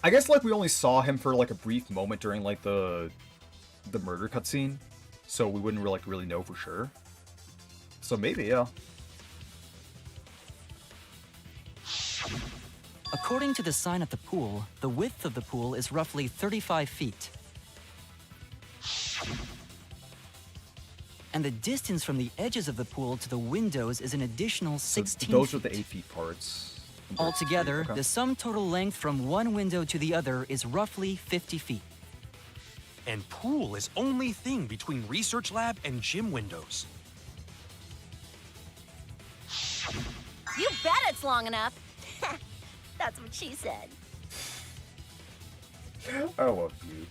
guess, like, we only saw him for, like, a brief moment during, like, the murder cutscene, so we wouldn't really know for sure. So maybe, yeah. According to the sign at the pool, the width of the pool is roughly 35 feet. And the distance from the edges of the pool to the windows is an additional 16 those feet. are the 8 feet parts. Altogether, Okay. the sum total length from one window to the other is roughly 50 feet. And pool is only thing between research lab and gym windows. You bet it's long enough. That's what she said. I love you.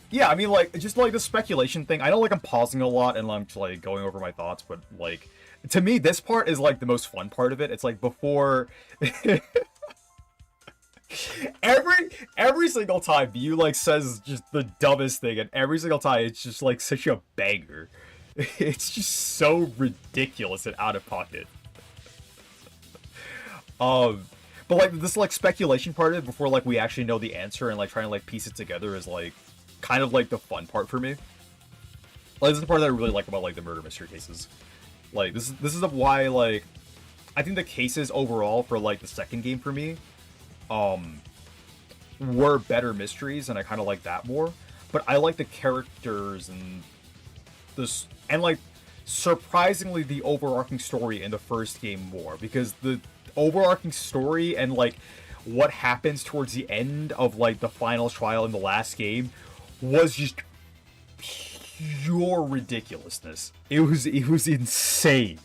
Yeah, I mean, like, just, like, the speculation thing. I know, like, I'm pausing a lot and I'm, like, going over my thoughts, but, like, to me, this part is, like, the most fun part of it. It's, like, before... every single time Mew, like, says just the dumbest thing, and every single time it's just, like, such a banger. It's just so ridiculous and out of pocket. But, like, this, like, speculation part of it before, like, we actually know the answer and, like, trying to, like, piece it together is, like, kind of, like, the fun part for me. Like, this is the part that I really like about, like, the murder mystery cases. Like, this is why, like, I think the cases overall for, like, the second game for me, were better mysteries, and I kind of like that more. But I like the characters and this, and, like, surprisingly, the overarching story in the first game more, because the overarching story and, like, what happens towards the end of, like, the final trial in the last game was just pure ridiculousness. It was insane.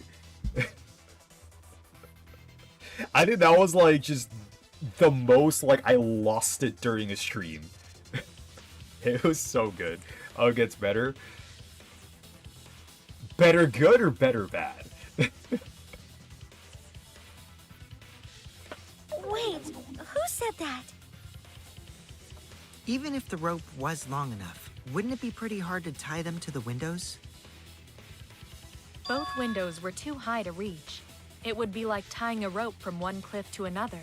I think that was, like, just the most, like, I lost it during a stream. It was so good. Oh, it gets better. Better good or better bad? Wait, who said that? Even if the rope was long enough, wouldn't it be pretty hard to tie them to the windows? Both windows were too high to reach. It would be like tying a rope from one cliff to another.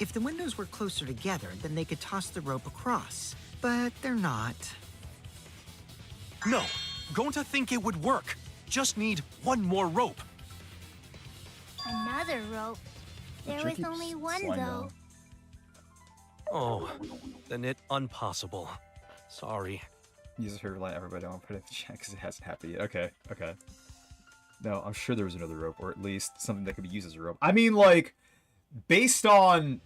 If the windows were closer together, then they could toss the rope across. But they're not. No, going to think it would work. Just need one more rope. Another rope. There was only one, though. Oh, then it impossible. Sorry. Use a favorite line, everybody. I won't put it in the chat because it hasn't happened yet. Okay, okay. No, I'm sure there was another rope, or at least something that could be used as a rope. I mean, like, based on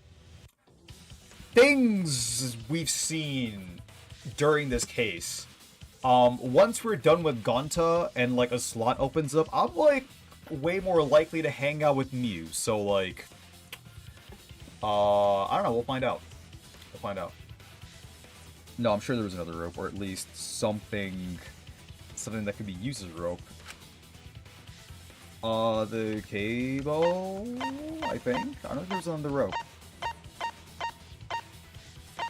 things we've seen during this case, once we're done with Gonta and, like, a slot opens up, I'm, like, way more likely to hang out with Mew. So, like, I don't know. We'll find out. We'll find out. No, I'm sure there was another rope, or at least something that could be used as a rope. The cable, I think. I don't know if it was on the rope.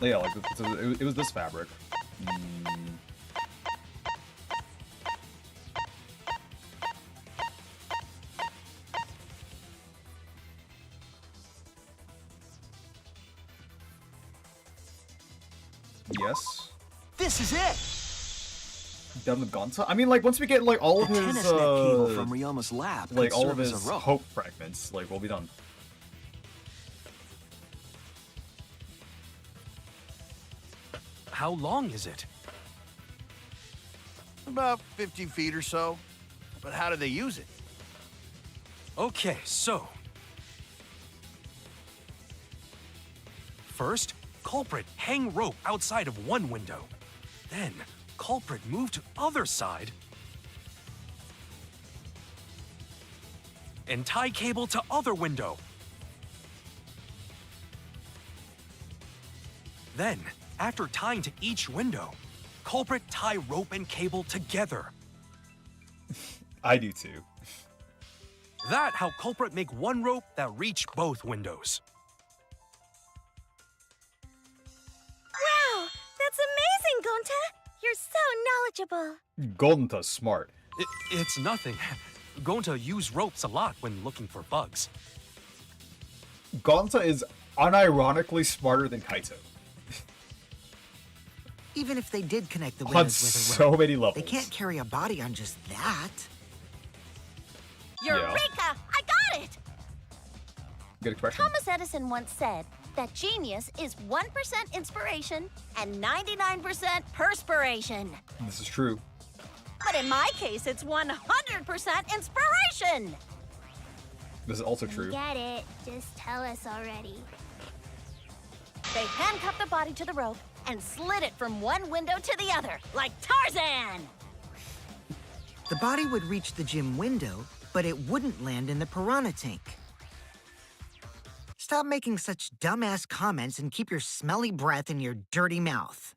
Yeah, like, it was this fabric. Yes. This is it. Done with Gonta? I mean, like, once we get, like, all of The his, tennis net cable from Ryoma's lab like, could all of serve as his a rope. hope fragments, like, we'll be done. How long is it? About 50 feet or so. But how do they use it? Okay, so. First, culprit hang rope outside of one window. Then, culprit move to other side and tie cable to other window. Then, after tying to each window, culprit tie rope and cable together. I do too. That how culprit make one rope that reach both windows. Wow, that's amazing, Gonta! You're so knowledgeable. Gonta's smart. It's nothing. Going to use ropes a lot when looking for bugs. Gonta is unironically smarter than Kaito. Even if they did connect the On windows with a so rope, many levels. they can't carry a body on just that. Eureka! I got it! Good expression. Thomas Edison once said that genius is 1% inspiration and 99% perspiration. This is true. But in my case, it's 100% inspiration! This is also true. Get it. Just tell us already. They handcuffed the body to the rope and slid it from one window to the other, like Tarzan! The body would reach the gym window, but it wouldn't land in the piranha tank. Stop making such dumbass comments and keep your smelly breath in your dirty mouth.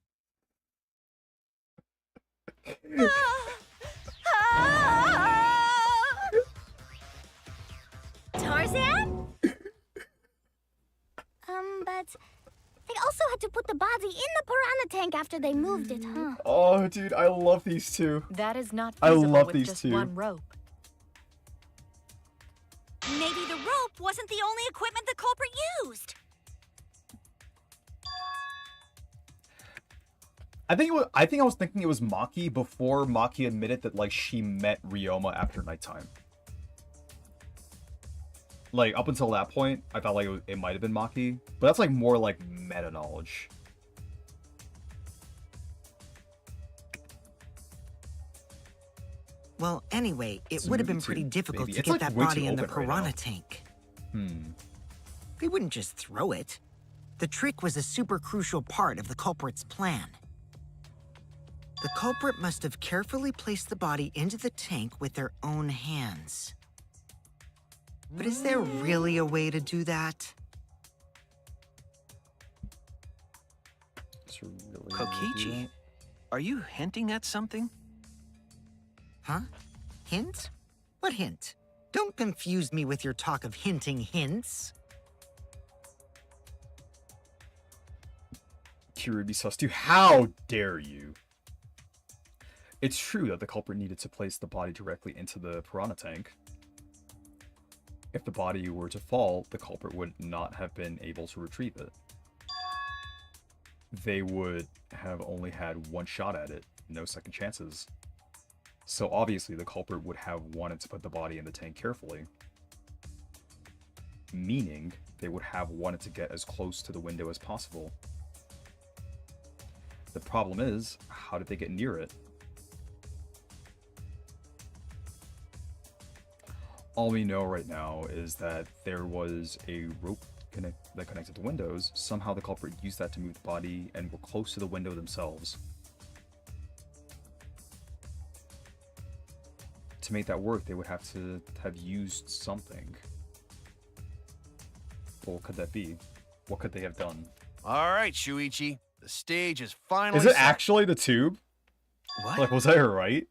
Tarzan? But they also had to put the body in the piranha tank after they moved it, huh? Oh, dude, I love these two. That is not I feasible love with these just two. one rope. Maybe the rope wasn't the only equipment the culprit used. I think I was thinking it was Maki before Maki admitted that like she met Ryoma after nighttime. Like up until that point, I thought like it might have been Maki, but that's like more like meta knowledge. Well, anyway, it It's a would have been movie pretty too, difficult baby. to It's, get like, that way too body in the open right piranha now. tank. Hmm. They wouldn't just throw it. The trick was a super crucial part of the culprit's plan. The culprit must have carefully placed the body into the tank with their own hands. But is there really a way to do that? It's really Kokichi, are you hinting at something? Huh? Hint? What hint? Don't confuse me with your talk of hinting hints. Kirubi sus too. How dare you? It's true that the culprit needed to place the body directly into the piranha tank. If the body were to fall, the culprit would not have been able to retrieve it. They would have only had one shot at it, no second chances. So obviously the culprit would have wanted to put the body in the tank carefully. Meaning, they would have wanted to get as close to the window as possible. The problem is, how did they get near it? All we know right now is that there was a rope that connected the windows. Somehow the culprit used that to move the body and were close to the window themselves. To make that work, they would have to have used something. Well, what could that be? What could they have done? All right, Shuichi. The stage is finally Is it set. actually the tube? What? Like, was I right?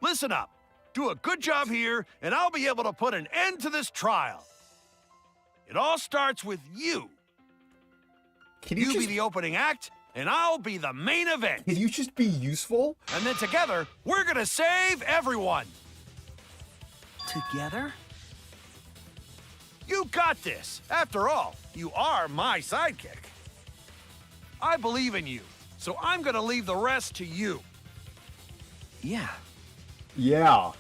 Listen up. Do a good job here, and I'll be able to put an end to this trial. It all starts with you. Can You you be just, the opening act, and I'll be the main event. can you just be useful? And then together, we're gonna save everyone. Together? You got this. After all, you are my sidekick. I believe in you, so I'm gonna leave the rest to you. Yeah. Yeah,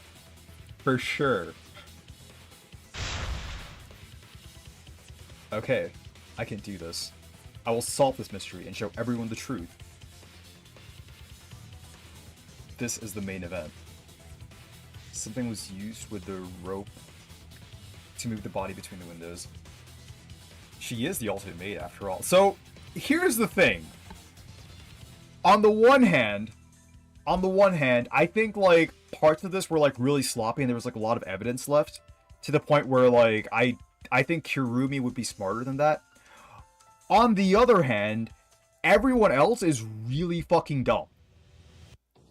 for sure. Okay, I can do this. I will solve this mystery and show everyone the truth. This is the main event. Something was used with the rope to move the body between the windows. She is the ultimate maid after all. So, here's the thing. On the one hand, I think like parts of this were like really sloppy and there was like a lot of evidence left to the point where like I think Kirumi would be smarter than that. On the other hand, everyone else is really fucking dumb.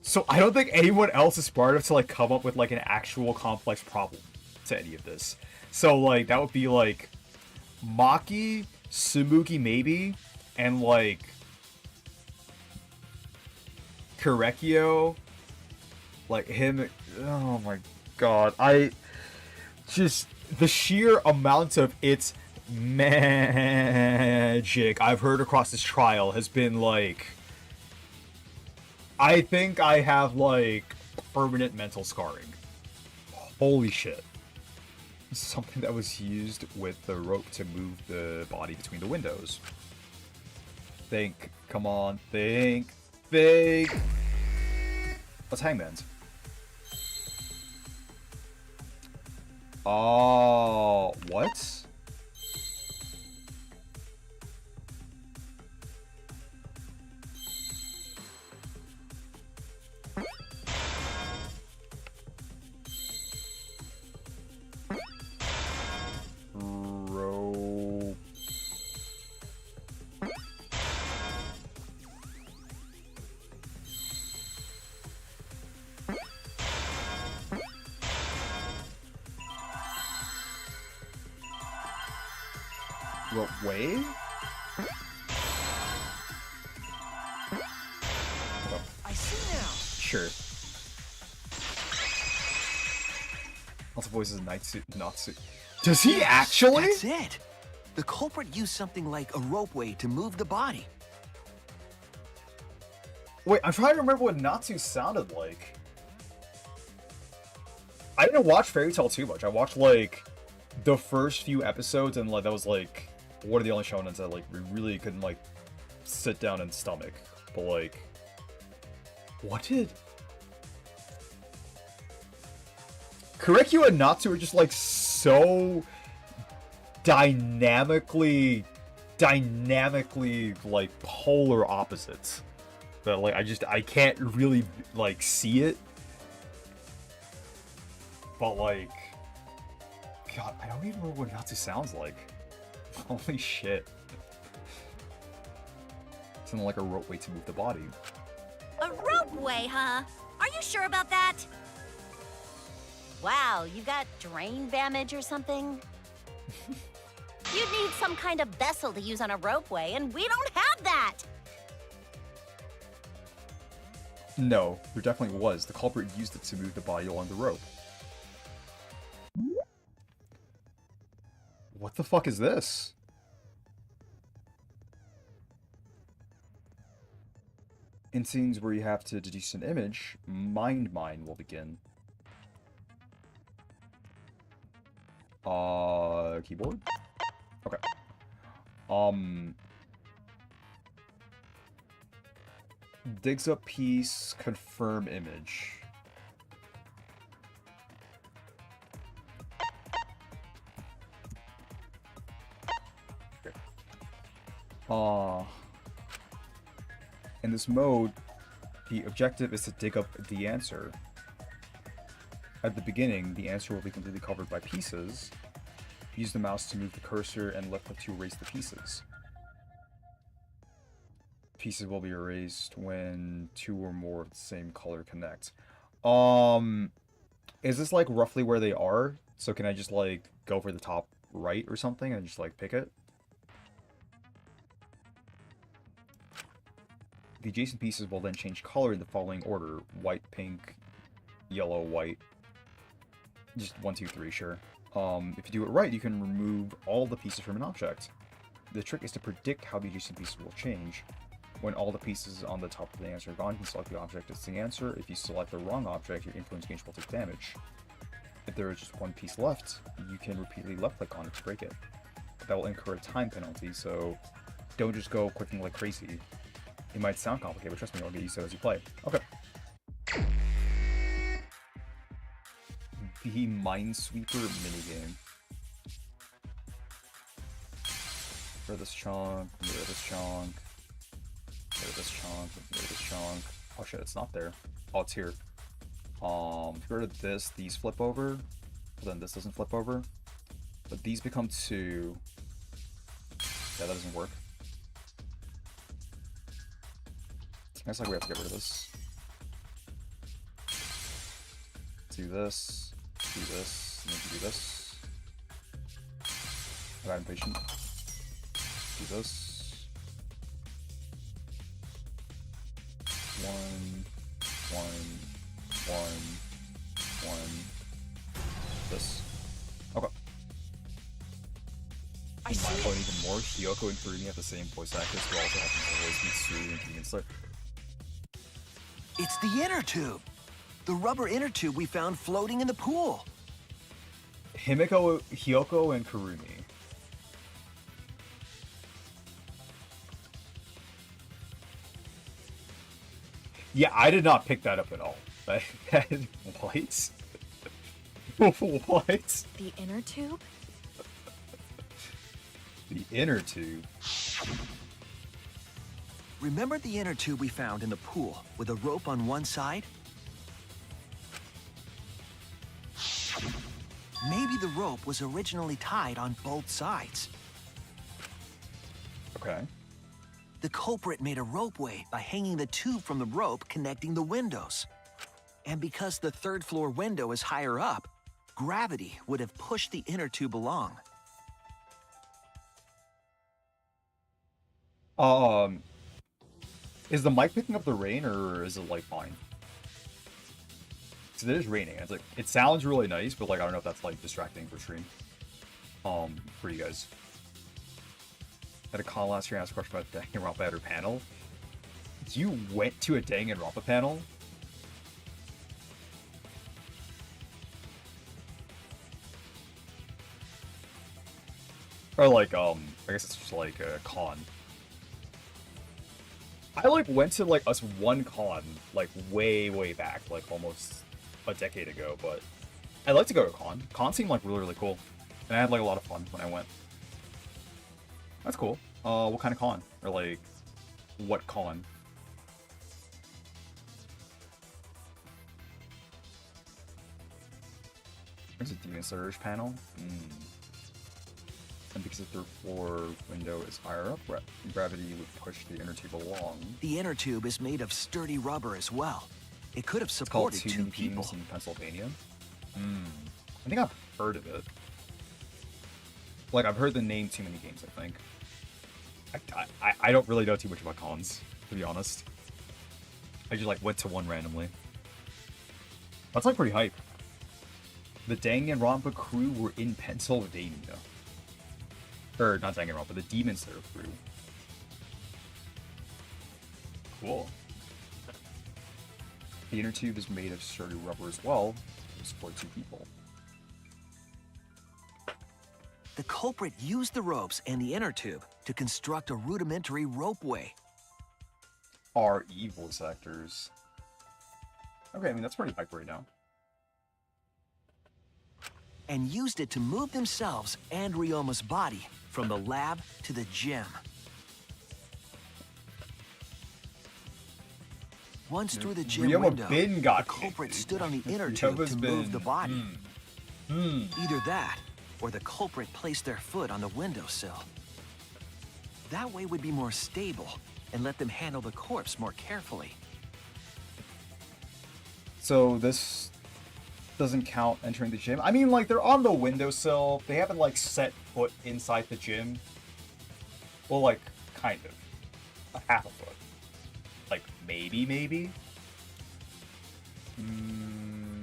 So I don't think anyone else is smart enough to like come up with like an actual complex problem to any of this. So like that would be like Maki, Sumugi maybe, and like Korekio, like him. Oh my god, I just the sheer amount of its magic I've heard across this trial has been like, I think I have like permanent mental scarring. Holy shit. Something that was used with the rope to move the body between the windows. Think, come on, think. What's Hangman's? Oh, what? Wait? I see now. Sure. Also voices Natsu. Does he actually? That's it. The culprit used something like a ropeway to move the body. Wait, I'm trying to remember what Natsu sounded like. I didn't watch Fairy Tail too much. I watched like the first few episodes, and like that was like one of the only shonens that like we really couldn't like sit down and stomach. But like, what did Kurikyu and Natsu are just like so dynamically like polar opposites that like I can't really like see it. But like, God, I don't even remember what Natsu sounds like. Holy shit. Something like a ropeway to move the body. A ropeway, huh? Are you sure about that? Wow, you got drain damage or something? You'd need some kind of vessel to use on a ropeway, and we don't have that! No, there definitely was. The culprit used it to move the body along the rope. What the fuck is this? In scenes where you have to deduce an image, Mind Mine will begin. Keyboard? Okay. Digs up piece, confirm image. Okay. In this mode, the objective is to dig up the answer. At the beginning, the answer will be completely covered by pieces. Use the mouse to move the cursor and left click to erase the pieces. Pieces will be erased when two or more of the same color connect. Is this like roughly where they are? So can I just like go for the top right or something and just like pick it? The adjacent pieces will then change color in the following order: white, pink, yellow, white. Just 1, 2, 3, sure. If you do it right, you can remove all the pieces from an object. The trick is to predict how the adjacent pieces will change. When all the pieces on the top of the answer are gone, you can select the object as the answer. If you select the wrong object, your influence gauge will take damage. If there is just one piece left, you can repeatedly left-click on it to break it. That will incur a time penalty, so don't just go clicking like crazy. It might sound complicated, but trust me, you'll get used to it as you play. Okay. The Minesweeper minigame. For this chunk, clear this chunk, clear this chunk, clear this chunk. Oh shit, it's not there. Oh, it's here. If you go to this, these flip over, but then this doesn't flip over. But these become 2. Yeah, that doesn't work. I guess like we have to get rid of this. Do this, do this, and then do this. I'm impatient. Do this. 1, 1, 1, 1. This. Okay. I see it. Even more, Hyoko and Kurumi have the same voice actors who also happen to voice Mitsuri and Demon Slayer. It's the inner tube. The rubber inner tube we found floating in the pool. Himiko, Hyoko, and Kurumi. Yeah, I did not pick that up at all. What? What? The inner tube? The inner tube? Remember the inner tube we found in the pool with a rope on one side? Maybe the rope was originally tied on both sides. Okay. The culprit made a ropeway by hanging the tube from the rope connecting the windows. And because the 3rd floor window is higher up, gravity would have pushed the inner tube along. Is the mic picking up the rain, or is it, like, fine? Because it is raining. It's like, it sounds really nice, but, like, I don't know if that's, like, distracting for stream. For you guys. At a con last year, I asked a question about Danganronpa at her panel. You went to a Danganronpa panel? Or, like, I guess it's just, like, a con. I, like, went to, like, us one con, like, way, way back, like, almost a decade ago, but I'd like to go to a con. Con seemed, like, really, really cool. And I had, like, a lot of fun when I went. That's cool. What kind of con? Or, like, what con? There's a Demon Surge panel. And because the third floor window is higher up, gravity would push the inner tube along. The inner tube is made of sturdy rubber as well. It could have It's called supported two people. in Pennsylvania. I think I've heard of it. Like, I've heard the name Too Many Games, I think. I don't really know too much about cons, to be honest. I just, like, went to one randomly. That's, like, pretty hype. The Danganronpa crew were in Pennsylvania. Or, not Danganronpa, the Demon Slayer crew. Cool. The inner tube is made of sturdy rubber as well, to support two people. The culprit used the ropes and the inner tube to construct a rudimentary ropeway. RE voice actors. Okay, I mean, that's pretty hype right now. And used it to move themselves and Ryoma's body from the lab to the gym. Once through the gym window, the culprit stood on the inner tube to move the body. Either that, or the culprit placed their foot on the windowsill. That way would be more stable and let them handle the corpse more carefully. So this doesn't count entering the gym? I mean, like, they're on the windowsill. They haven't, like, set foot inside the gym. Well, like, kind of. A half a foot. Like, maybe?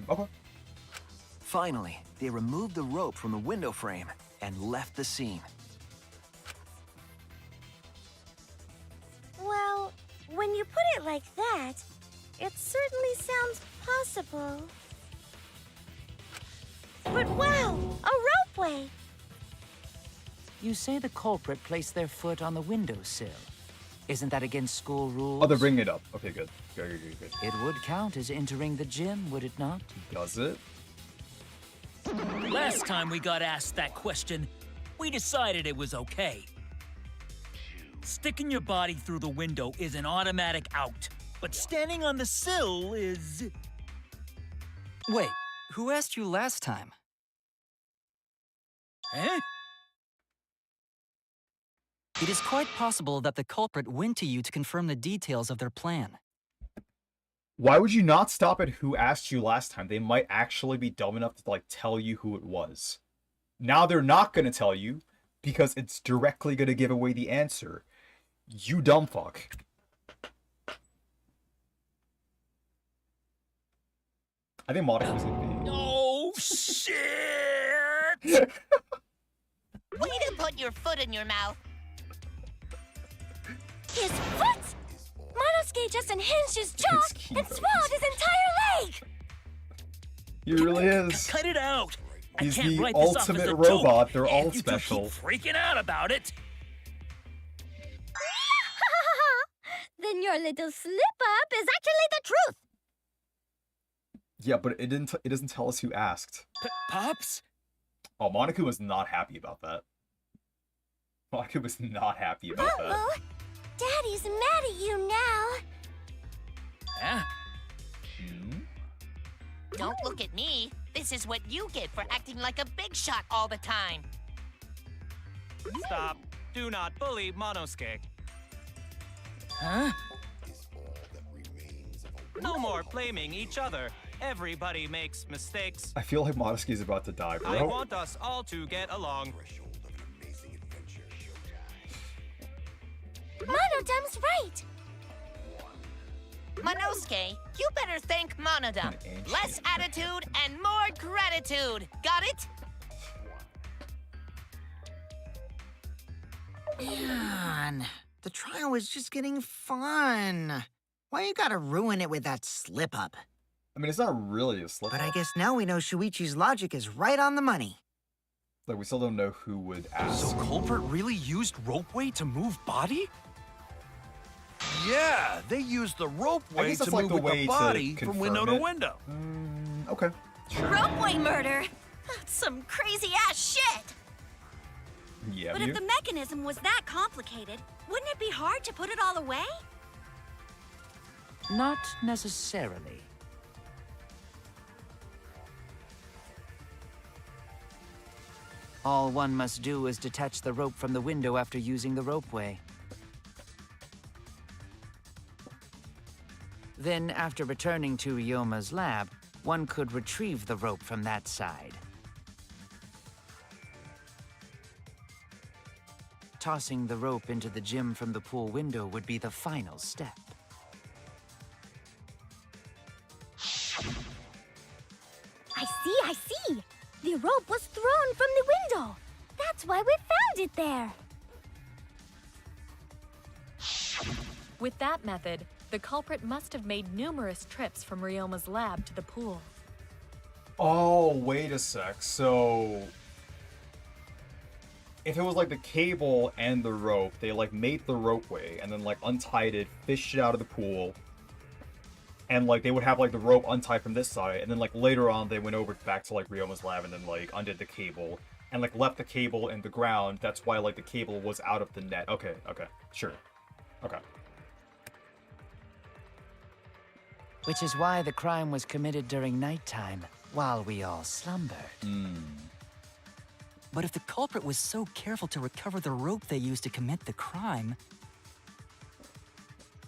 Okay. Finally, they removed the rope from the window frame and left the scene. Well, when you put it like that, it certainly sounds possible. But wow, a ropeway! You say the culprit placed their foot on the windowsill. Isn't that against school rules? Oh, they're bringing it up. Okay, good. Good. It would count as entering the gym, would it not? Does it? Last time we got asked that question, we decided it was okay. Sticking your body through the window is an automatic out, but standing on the sill is... Wait, who asked you last time? Eh? It is quite possible that the culprit went to you to confirm the details of their plan. Why would you not stop at who asked you last time? They might actually be dumb enough to, like, tell you who it was. Now they're not gonna tell you, because it's directly gonna give away the answer. You dumb fuck. I think Monica was gonna be... Oh, shit! Way to put your foot in your mouth. His foot! Monosuke just unhinged his jaw and swallowed his entire leg! He really is. Cut it out! He's I can't the write this off as ultimate a robot. joke, They're and all you two special. keep freaking out about it. Then your little slip-up is actually the truth! Yeah, but it doesn't tell us who asked. Pops? Oh, Monica was not happy about that. Monica was not happy about that. Uh-oh! Daddy's mad at you now! Yeah? Don't look at me. This is what you get for acting like a big shot all the time. Stop. Do not bully Monosuke. Huh? No more blaming each other. Everybody makes mistakes. I feel like Monosuke's about to die, bro. I want us all to get along. Monodam's right! Monosuke, you better thank Monodam. Less attitude and more gratitude. Got it? Man, the trial was just getting fun. Why you gotta ruin it with that slip-up? I mean, it's not really a slip. But I guess now we know Shuichi's logic is right on the money. Like, we still don't know who would ask. So Culprit really used ropeway to move body? Yeah, they used the I ropeway guess to that's like move the with way the to body from confirm window to it. window. Okay. Ropeway murder? That's some crazy-ass shit! Yeah, But if the mechanism was that complicated, wouldn't it be hard to put it all away? Not necessarily. All one must do is detach the rope from the window after using the ropeway. Then, after returning to Ryoma's lab, one could retrieve the rope from that side. Tossing the rope into the gym from the pool window would be the final step. I see! The rope was thrown from the window! That's why we found it there! With that method, the culprit must have made numerous trips from Ryoma's lab to the pool. Oh, wait a sec. So, if it was like the cable and the rope, they like made the ropeway and then like untied it, fished it out of the pool, and like they would have like the rope untied from this side, and then like later on they went over back to like Ryoma's lab and then like undid the cable and like left the cable in the ground. That's why like the cable was out of the net. Okay, sure. Okay. Which is why the crime was committed during nighttime, while we all slumbered. But if the culprit was so careful to recover the rope they used to commit the crime,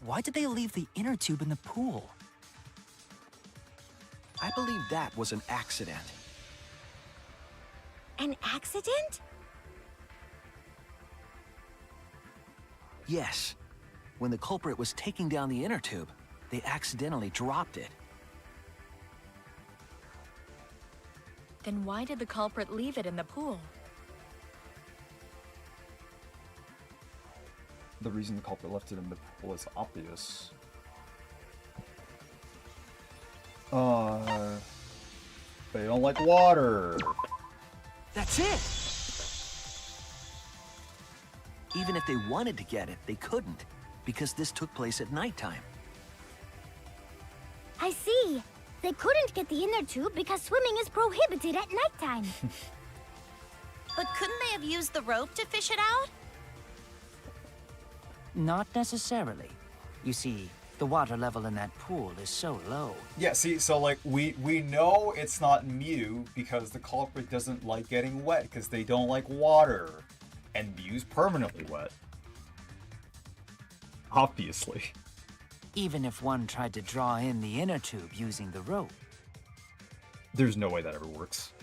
why did they leave the inner tube in the pool? I believe that was an accident. An accident? Yes. When the culprit was taking down the inner tube, they accidentally dropped it. Then why did the culprit leave it in the pool? The reason the culprit left it in the pool is obvious. They don't like water. That's it! Even if they wanted to get it, they couldn't, because this took place at nighttime. I see. They couldn't get the inner tube because swimming is prohibited at nighttime. But couldn't they have used the rope to fish it out? Not necessarily. You see, the water level in that pool is so low. Yeah, see, so like we know it's not Mew because the culprit doesn't like getting wet because they don't like water, and Mew's permanently wet. Obviously. Even if one tried to draw in the inner tube using the rope. There's no way that ever works.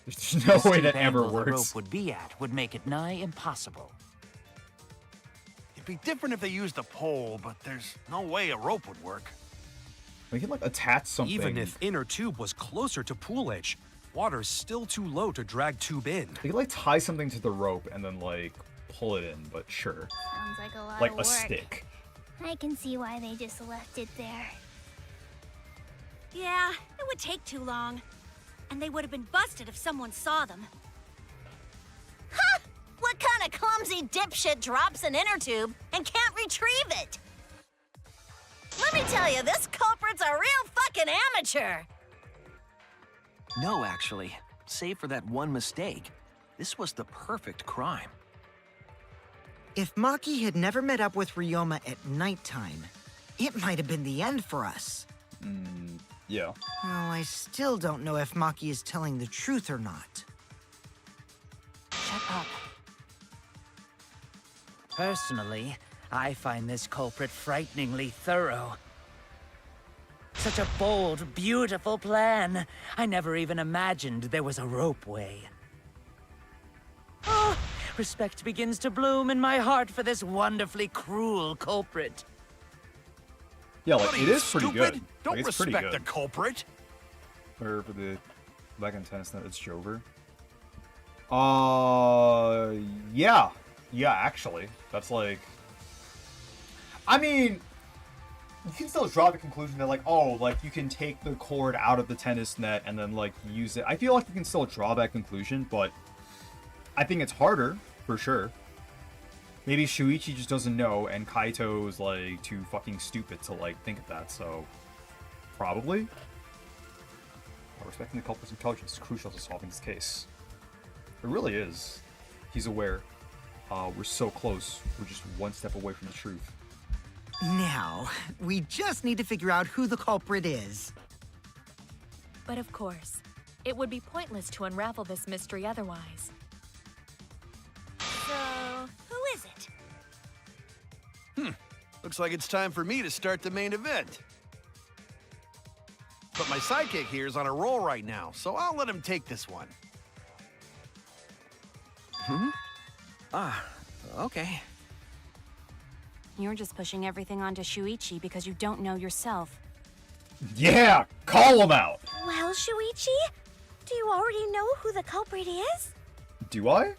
There's no way that ever The rope works. would be at would make it nigh impossible. It'd be different if they used a pole, but there's no way a rope would work. We can like attach something. Even if inner tube was closer to pool edge, water's still too low to drag tube in. We could like tie something to the rope and then like pull it in, but sure. Sounds like a lot Like of a work. stick. I can see why they just left it there. Yeah, it would take too long. And they would have been busted if someone saw them. Ha! What kind of clumsy dipshit drops an inner tube and can't retrieve it? Let me tell you, this culprit's a real fucking amateur. No, actually. Save for that one mistake, this was the perfect crime. If Maki had never met up with Ryoma at nighttime, it might have been the end for us. Yeah. Well, I still don't know if Maki is telling the truth or not. Shut up. Personally, I find this culprit frighteningly thorough. Such a bold, beautiful plan. I never even imagined there was a ropeway. Oh, Respect begins to bloom in my heart for this wonderfully cruel culprit. Yeah, like What are it you, is pretty stupid? good. Don't Like, it's pretty respect good. the culprit. Or for the back in tennis net, it's Jover. Yeah. Yeah, actually. That's like... I mean, you can still draw the conclusion that, like, oh, like, you can take the cord out of the tennis net and then, like, use it. I feel like you can still draw that conclusion, but I think it's harder, for sure. Maybe Shuichi just doesn't know, and Kaito's, like, too fucking stupid to, like, think of that, so... Probably? Respecting the culprit's intelligence is crucial to solving this case. It really is. He's aware. We're so close. We're just one step away from the truth. Now, we just need to figure out who the culprit is. But of course, it would be pointless to unravel this mystery otherwise. So, who is it? Looks like it's time for me to start the main event. But my sidekick here is on a roll right now, so I'll let him take this one. Okay. You're just pushing everything onto Shuichi because you don't know yourself. Yeah! Call him out! Well, Shuichi, do you already know who the culprit is? Do I?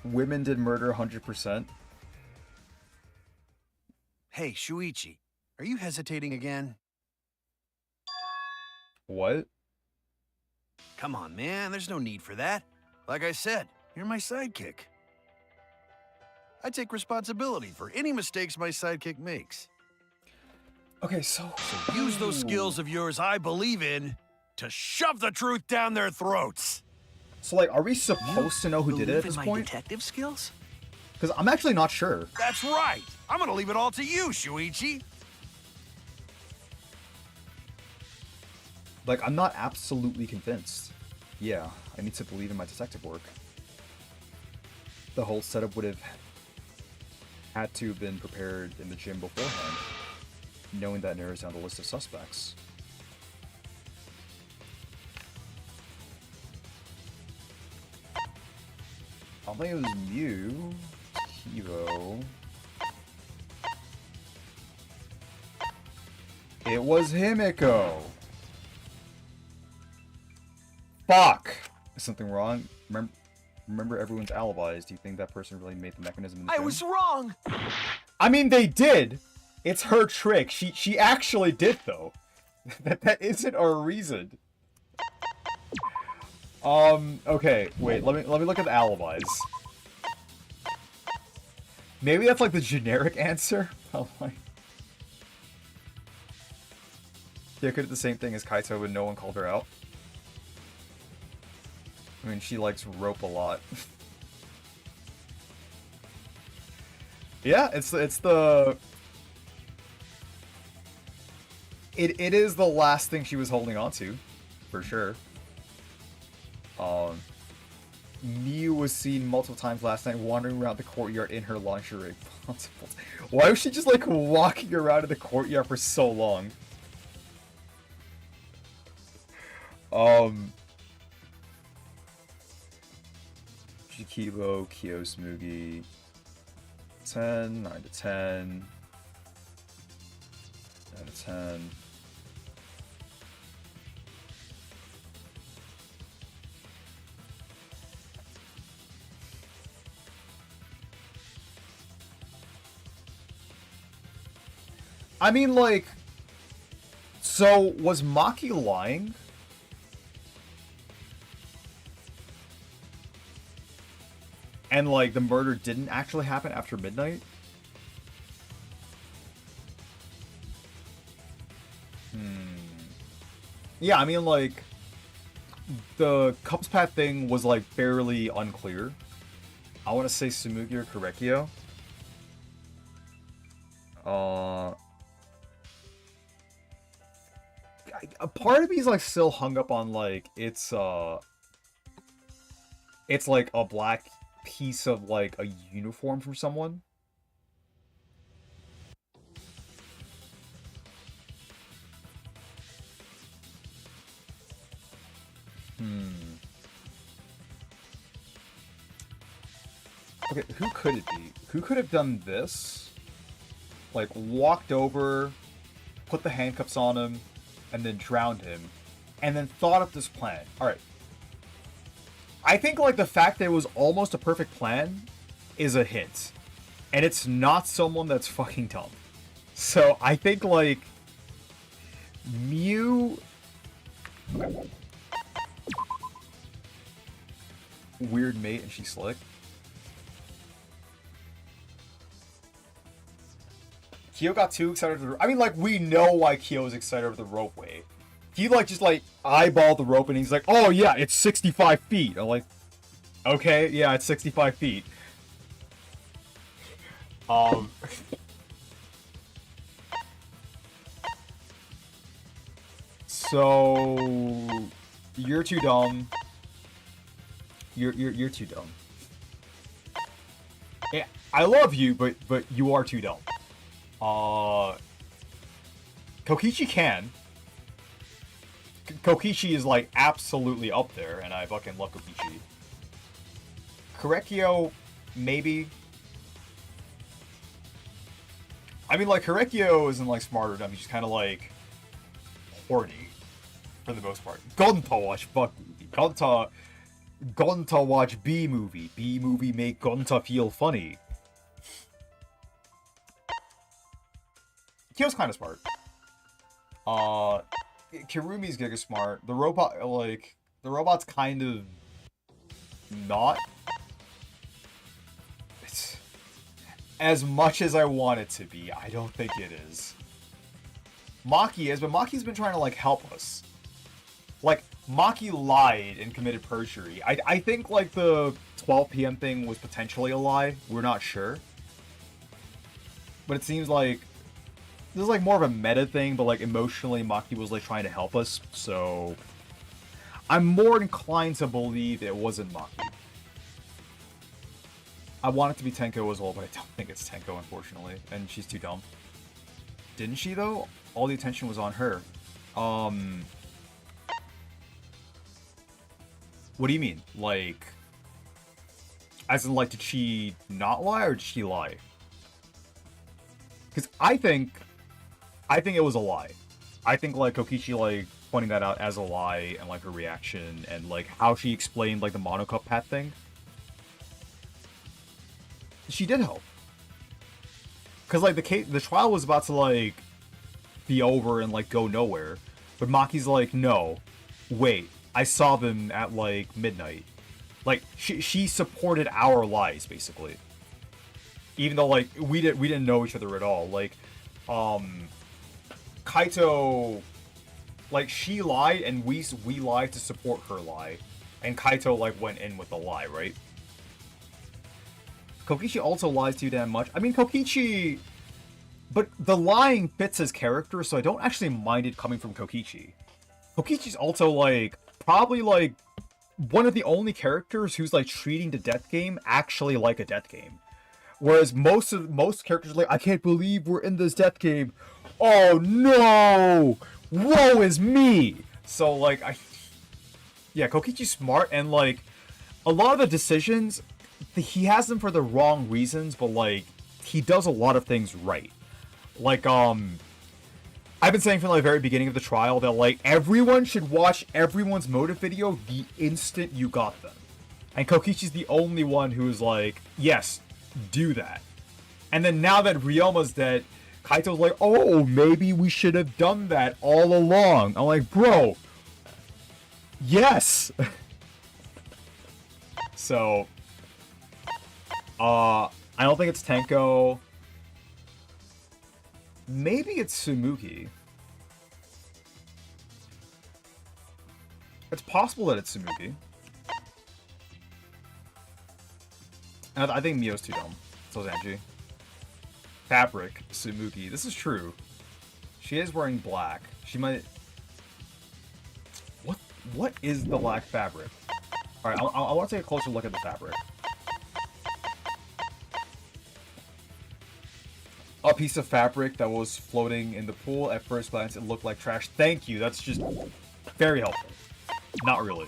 Women did murder 100%. Hey, Shuichi, are you hesitating again? What? Come on, man, there's no need for that. Like I said, you're my sidekick. I take responsibility for any mistakes my sidekick makes. Okay, so use those skills of yours I believe in to shove the truth down their throats. So, like, are we supposed to know who did it at this point? Detective skills? Because I'm actually not sure. That's right. I'm gonna leave it all to you, Shuichi. Like, I'm not absolutely convinced. Yeah, I need to believe in my detective work. The whole setup would have had to have been prepared in the gym beforehand, knowing that narrows down the list of suspects. I think it was Mew, Kivo. It was Himiko. Fuck! Is something wrong? Remember everyone's alibis. Do you think that person really made the mechanism in the gym? I was wrong! I mean, they did! It's her trick. She actually did, though. that isn't a reason. Okay, wait, let me look at the alibis. Maybe that's like the generic answer? Oh my. They could have the same thing as Kaito and no one called her out. I mean, she likes rope a lot. Yeah, it is the last thing she was holding on to, for sure. Miu was seen multiple times last night wandering around the courtyard in her lingerie. Why was she just like walking around in the courtyard for so long? Shikibo, Kiyosmugi, 10, 9 to 10, 9 to 10. I mean, like, so was Maki lying? And, like, the murder didn't actually happen after midnight? Yeah, I mean, like, the Cubs Path thing was, like, fairly unclear. I want to say Sumugi or Korekio. A part of me is, like, still hung up on, like, it's like a black piece of, like, a uniform from someone. Okay, who could it be? Who could have done this? Like, walked over, put the handcuffs on him, and then drowned him, and then thought up this plan. Alright. I think, like, the fact that it was almost a perfect plan is a hint. And it's not someone that's fucking dumb. So, I think, like, Mew... Weird mate and she's slick. Kyo got too excited over the... I mean, like, we know why Kyo is excited over the ropeway. He, like, just, like, eyeballed the rope and he's like, oh, yeah, it's 65 feet. I'm like, okay, yeah, it's 65 feet. So... You're too dumb. You're too dumb. Yeah, I love you, but you are too dumb. Kokichi can. Kokichi is, like, absolutely up there, and I fucking love Kokichi. Korekio, maybe. I mean, like, Korekio isn't, like, smart or dumb. He's just kind of, like, horny, for the most part. Gonta watch fuck movie. Gonta watch B movie. B movie make Gonta feel funny. Kyo's kind of smart. Kirumi's giga smart. The robot, like, the robot's kind of not. It's, as much as I want it to be, I don't think it is. Maki is, but Maki's been trying to, like, help us. Like, Maki lied and committed perjury. I think, like, the 12 p.m. thing was potentially a lie. We're not sure. But it seems like this is, like, more of a meta thing, but, like, emotionally, Maki was, like, trying to help us, so... I'm more inclined to believe it wasn't Maki. I want it to be Tenko as well, but I don't think it's Tenko, unfortunately. And she's too dumb. Didn't she, though? All the attention was on her. What do you mean? Like... As in, like, did she not lie, or did she lie? Because I think it was a lie. I think, like, Kokichi, like, pointing that out as a lie, and, like, her reaction, and, like, how she explained, like, the monocup pat thing. She did help. Because, like, the trial was about to, like, be over and, like, go nowhere. But Maki's like, no, wait, I saw them at, like, midnight. Like, she supported our lies, basically. Even though, like, we didn't know each other at all. Like, Kaito, like, she lied, and we lied to support her lie. And Kaito, like, went in with the lie, right? Kokichi also lies too damn much. I mean, Kokichi... But the lying fits his character, so I don't actually mind it coming from Kokichi. Kokichi's also, like, probably, like, one of the only characters who's, like, treating the death game actually like a death game. Whereas most characters are like, I can't believe we're in this death game. Oh no! Woe is me! So, like, yeah, Kokichi's smart, and, like, a lot of the decisions, he has them for the wrong reasons, but, like, he does a lot of things right. Like, I've been saying from, like, the very beginning of the trial that, like, everyone should watch everyone's motive video the instant you got them. And Kokichi's the only one who is like, yes, do that. And then now that Ryoma's dead, Kaito's like, oh, maybe we should have done that all along. I'm like, bro, yes! So, I don't think it's Tenko. Maybe it's Tsumuki. It's possible that it's Tsumuki. And I think Mio's too dumb. So is Angie. Fabric, Tsumuki. This is true. She is wearing black. She might... What is the black fabric? Alright, I want to take a closer look at the fabric. A piece of fabric that was floating in the pool. At first glance, it looked like trash. Thank you. That's just very helpful. Not really.